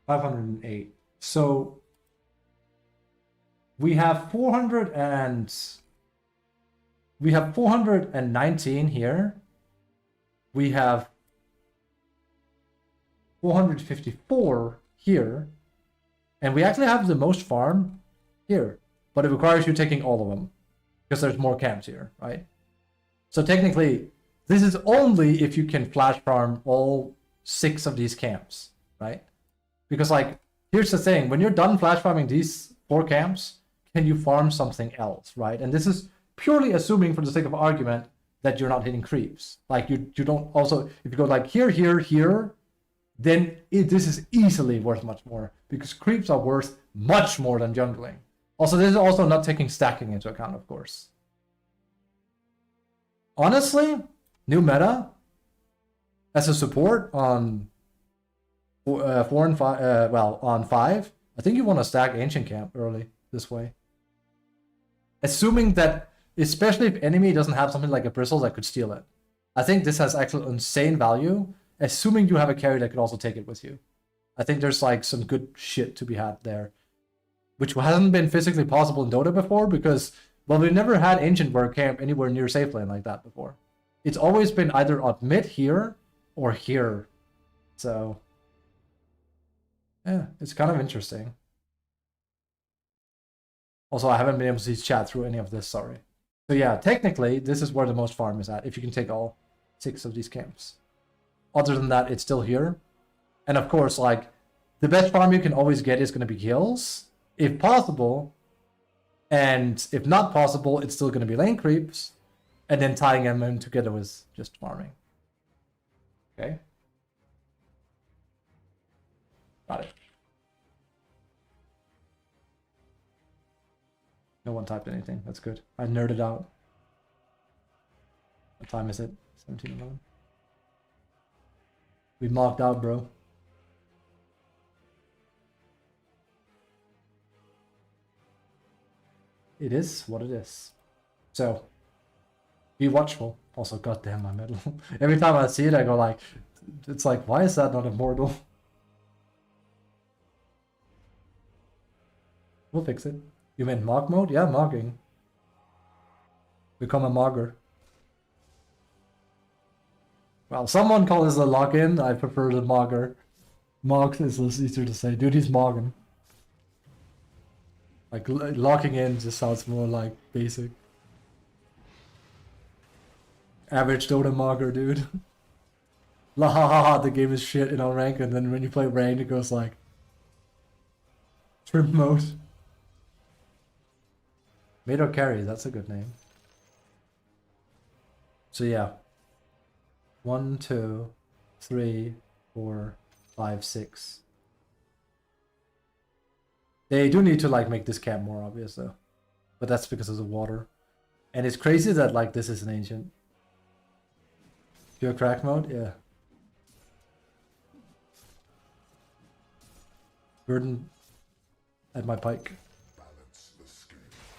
[SPEAKER 2] 508. So we have 419 here. We have 454 here, and we actually have the most farm here, but it requires you taking all of them because there's more camps here, right? So technically, this is only if you can flash farm all 6 of these camps, right? Because, like, here's the thing, when you're done flash farming these 4 camps, can you farm something else, right? And this is purely assuming, for the sake of argument, that you're not hitting creeps. Like, you don't also, if you go like here, here, here, then this is easily worth much more, because creeps are worth much more than jungling. Also, this is also not taking stacking into account, of course. Honestly, new meta, as a support on 4 and 5, well, on 5, I think you want to stack Ancient Camp early this way. Assuming that, especially if enemy doesn't have something like a Bristle that could steal it. I think this has actual insane value, assuming you have a carry that could also take it with you. I think there's like some good shit to be had there, which hasn't been physically possible in Dota before because, well, we've never had Ancient Work camp anywhere near safe lane like that before. It's always been either on mid here or here. So, yeah, it's kind of interesting. Also, I haven't been able to see chat through any of this, sorry. So yeah, technically, this is where the most farm is at, if you can take all 6 of these camps. Other than that, it's still here. And of course, like, the best farm you can always get is going to be kills, if possible. And if not possible, it's still going to be lane creeps, and then tying them in together with just farming. Okay? Got it. No one typed anything. That's good. I nerded out. What time is it? 17:11. We marked out, bro. it is what it is. So, be watchful. Also, goddamn my medal. Every time I see it, I go like, it's like, why is that not immortal? We'll fix it. You meant Mog mode? Yeah, mogging. Become a mogger. Well, someone calls it a login. I prefer the mogger. Mog is less easier to say. Dude, he's mogging. Like, locking in just sounds more like basic. Average Dota mogger, dude. La ha ha ha, the game is shit in on rank, and then when you play ranked, it goes like trim mode. Made or carry, that's a good name. So yeah. 1, 2, 3, 4, 5, 6. They do need to like make this cap more obvious though. But that's because of the water. And it's crazy that like this is an ancient. Pure crack mode? Yeah. Burden at my pike.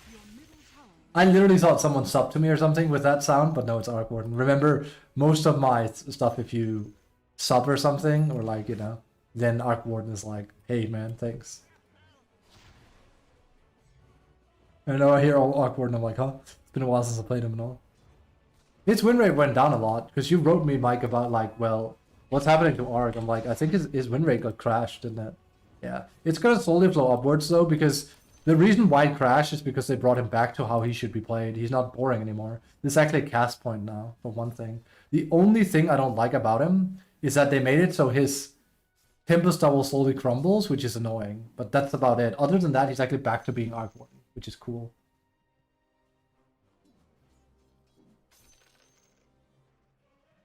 [SPEAKER 1] Your middle tower
[SPEAKER 2] I literally thought someone subbed to me or something with that sound, but no, it's Arc Warden. Remember, most of my stuff, if you sub or something, or like, you know, then Arc Warden is like, hey man, thanks. I know I hear all Arc Warden, I'm like, huh? It's been a while since I played him and all. His win rate went down a lot, because you wrote me, Mike, about like, well, what's happening to Arc? I'm like, I think his win rate got crashed, didn't it? Yeah. It's gonna slowly flow upwards though, because the reason why it crashed is because they brought him back to how he should be played. He's not boring anymore. This is actually a cast point now, for one thing. The only thing I don't like about him is that they made it so his Tempest double slowly crumbles, which is annoying. But that's about it. Other than that, he's actually back to being Arc Warden, which is cool.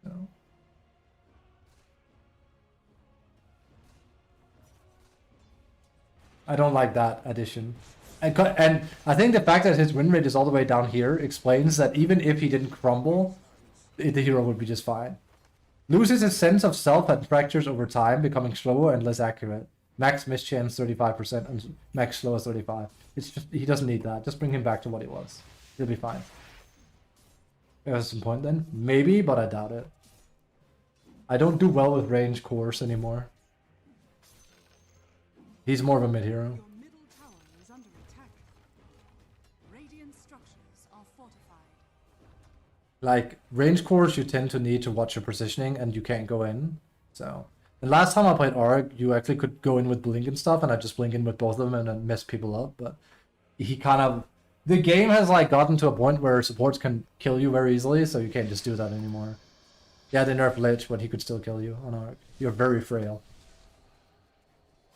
[SPEAKER 2] So. I don't like that addition. And I think the fact that his win rate is all the way down here explains that even if he didn't crumble, the hero would be just fine. Loses his sense of self and fractures over time, becoming slower and less accurate. Max mischance 35% and max slow is 35. It's just, he doesn't need that. Just bring him back to what he was. He'll be fine. There's some point then? Maybe, but I doubt it. I don't do well with range course anymore. He's more of a mid hero.
[SPEAKER 1] Your middle tower is under attack. Radiant structures are fortified.
[SPEAKER 2] Like, range course you tend to need to watch your positioning and you can't go in. So, the last time I played Arc, you actually could go in with Blink and stuff, and I just blink in with both of them and then mess people up. But he kind of... The game has like gotten to a point where supports can kill you very easily, so you can't just do that anymore. Yeah, they nerfed Lich, but he could still kill you on Arc. You're very frail.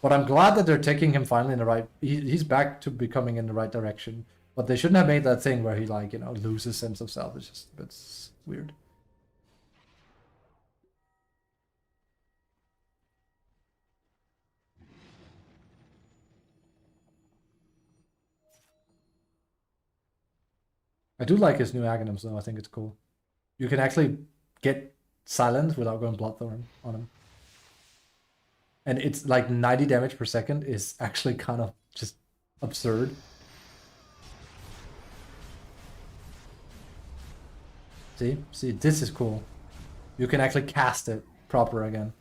[SPEAKER 2] But I'm glad that they're taking him finally in the right... He's back to becoming in the right direction. But they shouldn't have made that thing where he, like, you know, loses sense of self. It's just... It's weird. I do like his new Aghanims, though. I think it's cool. You can actually get silent without going Bloodthorn on him. And it's like 90 damage per second is actually kind of just absurd. See? See, this is cool. You can actually cast it proper again.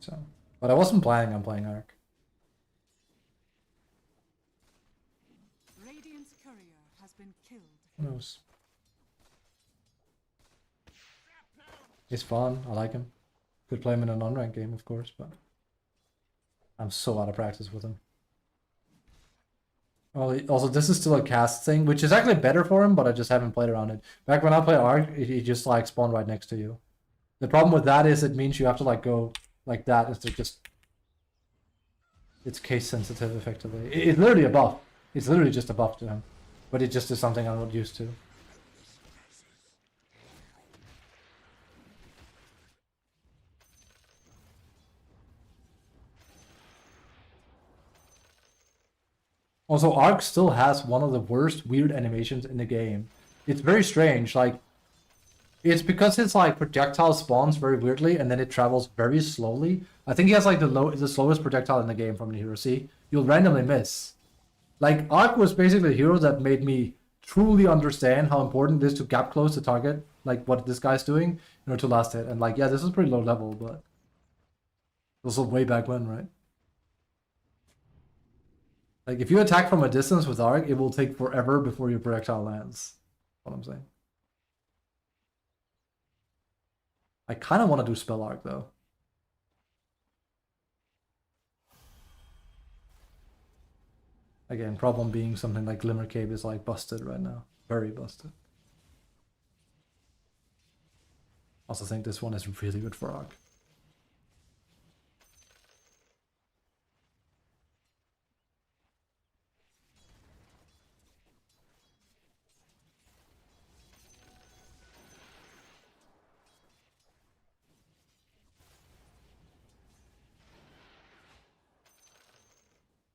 [SPEAKER 2] So, but I wasn't planning on playing Arc.
[SPEAKER 1] Radiant's courier has been killed.
[SPEAKER 2] Who knows? He's fun. I like him. Could play him in a non-ranked game, of course, but I'm so out of practice with him. Oh, also, this is still a cast thing, which is actually better for him, but I just haven't played around it. Back when I played Arc, he just like spawned right next to you. The problem with that is it means you have to like go like that instead of just... It's case sensitive, effectively. It's literally a buff. It's literally just a buff to him. But it just is something I'm not used to. Also, Arc still has one of the worst weird animations in the game. It's very strange, like... It's because his like projectile spawns very weirdly and then it travels very slowly. I think he has like the slowest projectile in the game from the hero. See, you'll randomly miss. Like Arc was basically a hero that made me truly understand how important it is to gap close the target, like what this guy's doing, in order to last hit. And like, yeah, this is pretty low level, but this was way back when, right? Like if you attack from a distance with Arc, it will take forever before your projectile lands. That's what I'm saying. I kind of want to do Spell Arc though. Again, problem being something like Glimmer Cape is like busted right now. Very busted. Also think this one is really good for Arc.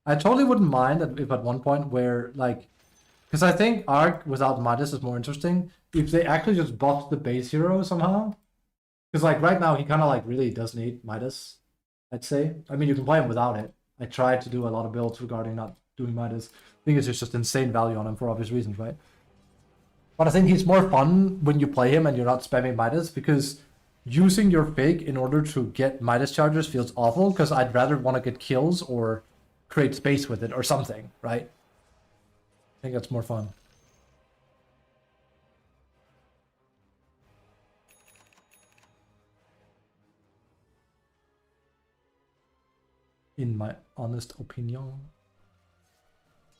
[SPEAKER 2] I totally wouldn't mind if at one point where, like, because I think Arc without Midas is more interesting, if they actually just buff the base hero somehow. Because, like, right now he kind of, like, really does need Midas, I'd say. I mean, you can play him without it. I tried to do a lot of builds regarding not doing Midas. I think it's just insane value on him for obvious reasons, right? But I think he's more fun when you play him and you're not spamming Midas, because using your fake in order to get Midas charges feels awful, because I'd rather want to get kills or create space with it or something, right? I think that's more fun. In my honest opinion.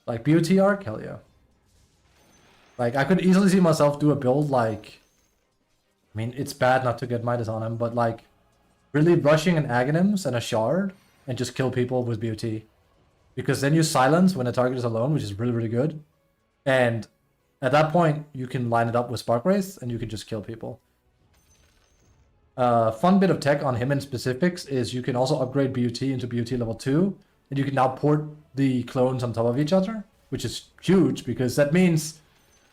[SPEAKER 2] Like BOT Arc, hell yeah. Like I could easily see myself do a build like, I mean, it's bad not to get Midas on him, but like really rushing an Aghanims and a Shard and just kill people with BOT. Because then you silence when the target is alone, which is really, really good. And at that point, you can line it up with Spark Wraith, and you can just kill people. Fun bit of tech on him in specifics is you can also upgrade BUT into BUT level 2, and you can now port the clones on top of each other, which is huge, because that means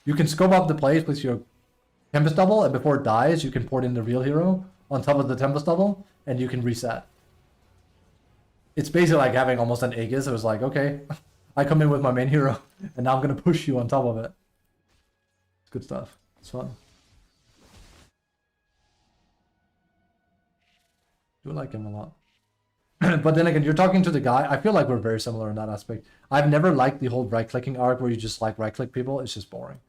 [SPEAKER 2] you can scope up the plays with your Tempest double, and before it dies, you can port in the real hero on top of the Tempest double, and you can reset. It's basically like having almost an Aegis. It was like, okay, I come in with my main hero, and now I'm going to push you on top of it. It's good stuff. It's fun. Do like him a lot. But then again, you're talking to the guy. I feel like we're very similar in that aspect. I've never liked the whole right-clicking arc where you just like right-click people. It's just boring.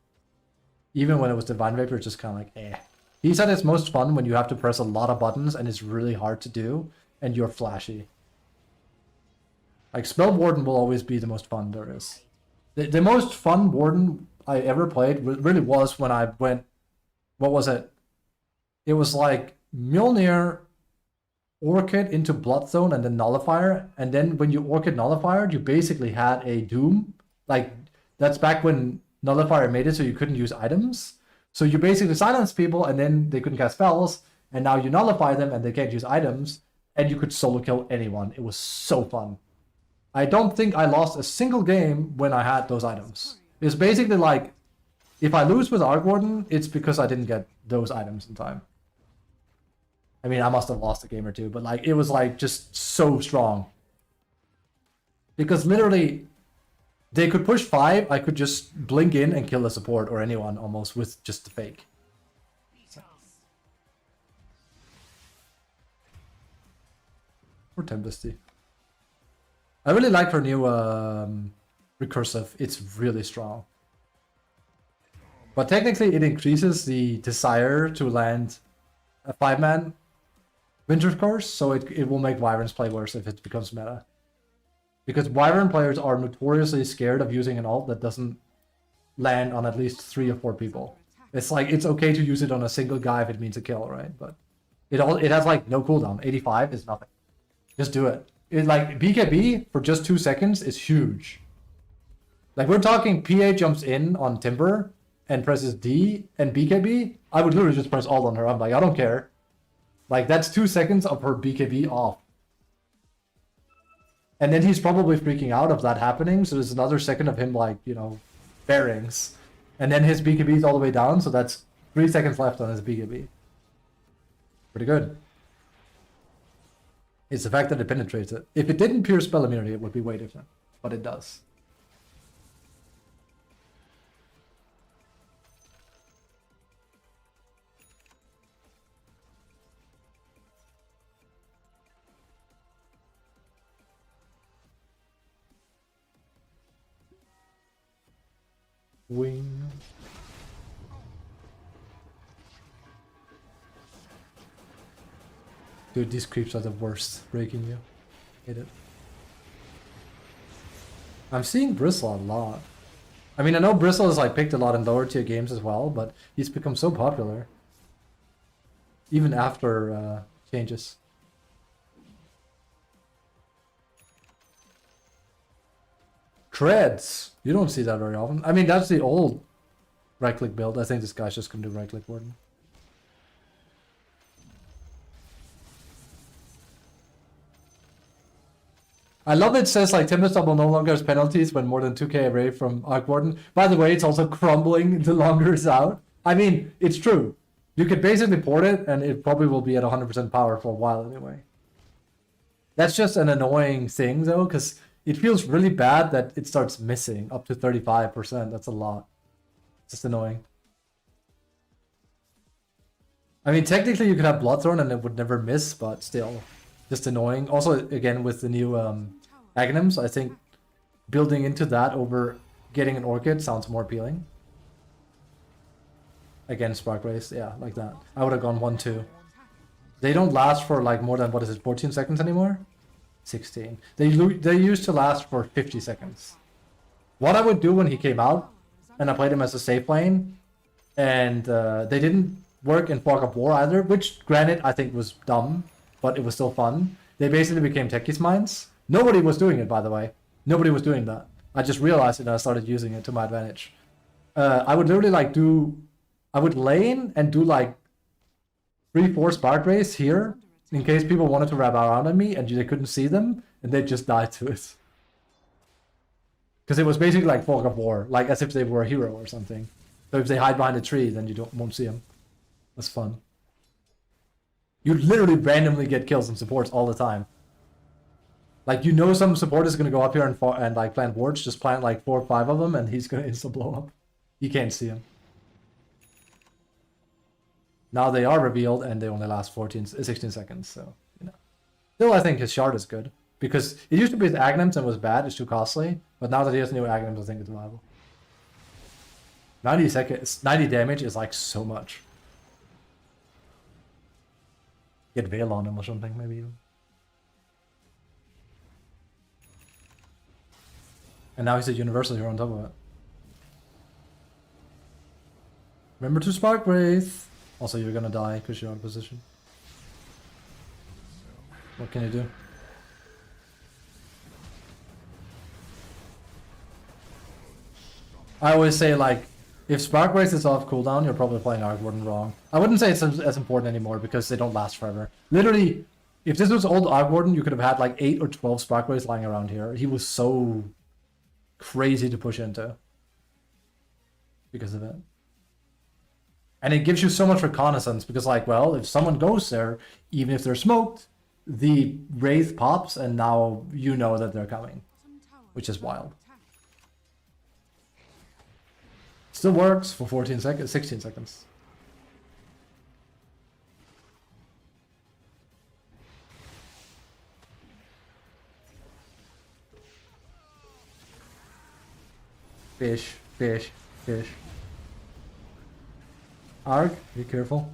[SPEAKER 2] Even when it was Divine Vapor, it's just kind of like, eh. He said it's most fun when you have to press a lot of buttons and it's really hard to do, and you're flashy. Like, Spell Warden will always be the most fun there is. The most fun Warden I ever played really was when I went... What was it? It was like Mjolnir, Orchid into Bloodstone, and then Nullifier. And then when you Orchid Nullifier, you basically had a Doom. Like, that's back when Nullifier made it so you couldn't use items. So you basically silence people, and then they couldn't cast spells. And now you nullify them, and they can't use items. And you could solo kill anyone. It was so fun. I don't think I lost a single game when I had those items. It's basically like, if I lose with Arc Warden, it's because I didn't get those items in time. I mean, I must have lost a game or two, but like, it was like just so strong. Because literally, they could push 5, I could just blink in and kill the support or anyone almost with just the fake. Or Tempesty. I really like her new recursive. It's really strong. But technically it increases the desire to land a 5-man Winter Course, so it will make Wyverns play worse if it becomes meta. Because Wyvern players are notoriously scared of using an ult that doesn't land on at least 3 or 4 people. It's like, it's okay to use it on a single guy if it means a kill, right? But it has like no cooldown. 85 is nothing. Just do it. It, like, BKB for just 2 seconds is huge. Like, we're talking PA jumps in on Timber and presses D and BKB. I would literally just press alt on her. I'm like, I don't care. Like, that's 2 seconds of her BKB off. And then he's probably freaking out of that happening, so there's another second of him, like, you know, bearings. And then his BKB is all the way down, so that's 3 seconds left on his BKB. Pretty good. It's the fact that it penetrates it. If it didn't pierce spell immunity, it would be way different. But it does. Wing. Dude, these creeps are the worst, breaking you. Hate it. I'm seeing Bristle a lot. I mean, I know Bristle is like picked a lot in lower tier games as well, but he's become so popular. Even after changes. Treads. You don't see that very often. I mean, that's the old right-click build. I think this guy's just gonna do right-click Warden. I love it says like Tempest Double no longer has penalties when more than 2k away from Arc Warden. By the way, it's also crumbling the longer it's out. I mean, it's true. You could basically port it and it probably will be at 100% power for a while anyway. That's just an annoying thing though, because it feels really bad that it starts missing up to 35%. That's a lot. It's just annoying. I mean, technically you could have Bloodthorn and it would never miss, but still, just annoying. Also, again, with the new Aghanims, I think building into that over getting an Orchid sounds more appealing. Again, Spark Race, yeah, like that. I would have gone 1-2. They don't last for like more than, what is it, 14 seconds anymore? 16. They used to last for 50 seconds. What I would do when he came out, and I played him as a safe lane, and they didn't work in Fog of War either, which granted I think was dumb, but it was still fun. They basically became Techie's Mines. Nobody was doing it, by the way. Nobody was doing that. I just realized it and I started using it to my advantage. I would literally like I would lane and do like 3-4 Spark Race here in case people wanted to wrap around on me and they couldn't see them and they'd just die to it. Because it was basically like Fog of War, like as if they were a hero or something. So if they hide behind a tree, then you won't see them. That's fun. You literally randomly get kills and supports all the time. Like, you know some support is going to go up here and like plant wards, just plant like 4 or 5 of them and he's going to insta blow up. You can't see him. Now they are revealed and they only last 16 seconds, so, you know. Still, I think his shard is good. Because it used to be with Aghanims and was bad, it's too costly. But now that he has new Aghanims, I think it's viable. 90 damage is like so much. Get Veil on him or something, maybe even. And now he's a universal hero on top of it. Remember to Spark Wraith. Also, you're gonna die because you're out of position. What can you do? I always say, like, if Spark Wraith is off cooldown, you're probably playing Arc Warden wrong. I wouldn't say it's as important anymore because they don't last forever. Literally, if this was old Arc Warden, you could have had like 8 or 12 Spark Wraiths lying around here. He was so crazy to push into because of it. And it gives you so much reconnaissance because, like, well, if someone goes there, even if they're smoked, the Wraith pops and now you know that they're coming, which is wild. Still works for 14 seconds, 16 seconds. Fish, fish, fish. Arg, be careful.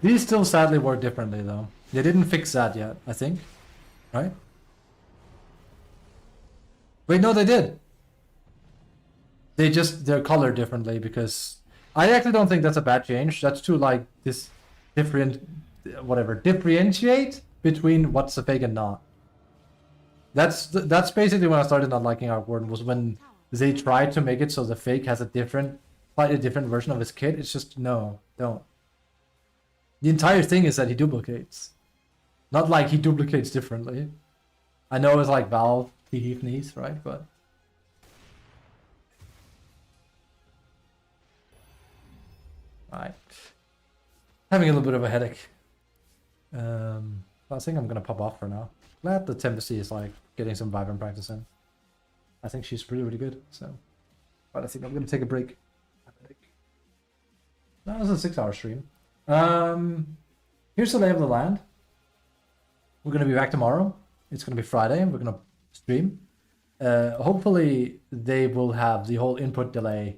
[SPEAKER 2] These still sadly work differently though. They didn't fix that yet, I think. Right? Wait, no, they did. They're colored differently because I actually don't think that's a bad change. That's to like this differentiate between what's a fake and not. That's basically when I started not liking Arc Warden, was when they tried to make it so the fake has a slightly different version of his kit. It's just, no, don't. The entire thing is that he duplicates. Not like he duplicates differently. I know it's like Valve, Heath Nice, right? But alright. Having a little bit of a headache. I think I'm gonna pop off for now. Glad the Tempesty is like getting some Vibrant practice in. I think she's really, really good. So, but I think I'm gonna take a break. That was a 6-hour stream. Here's the lay of the land. We're gonna be back tomorrow. It's gonna be Friday, and we're gonna stream. Hopefully, they will have the whole input delay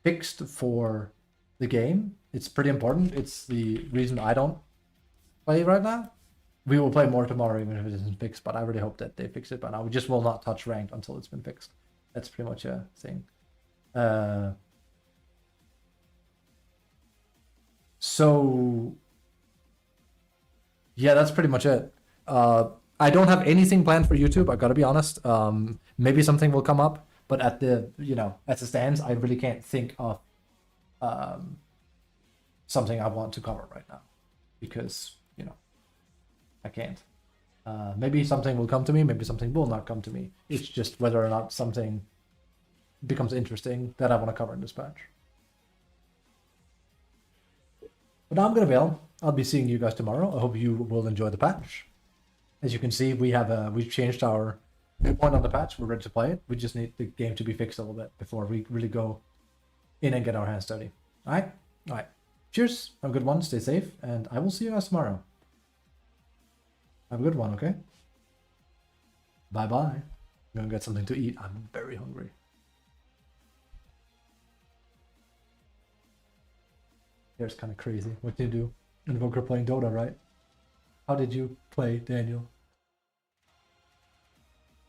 [SPEAKER 2] fixed for the game. It's pretty important. It's the reason I don't play right now. We will play more tomorrow, even if it isn't fixed. But I really hope that they fix it by now. We just will not touch ranked until it's been fixed. That's pretty much a thing. So yeah, that's pretty much it. I don't have anything planned for YouTube. I gotta be honest. Maybe something will come up, but at the as it stands, I really can't think of something I want to cover right now because I can't. Maybe something will come to me. Maybe something will not come to me. It's just whether or not something becomes interesting that I want to cover in this patch. But now I'm gonna bail. I'll be seeing you guys tomorrow. I hope you will enjoy the patch. As you can see, we've changed our point on the patch. We're ready to play it. We just need the game to be fixed a little bit before we really go in and get our hands dirty. All right. Cheers. Have a good one. Stay safe, and I will see you guys tomorrow. Have a good one. Okay. Bye bye. I'm gonna get something to eat. I'm very hungry. Here's kind of crazy. What did you do? Invoker playing Dota, right? How did you play, Daniel?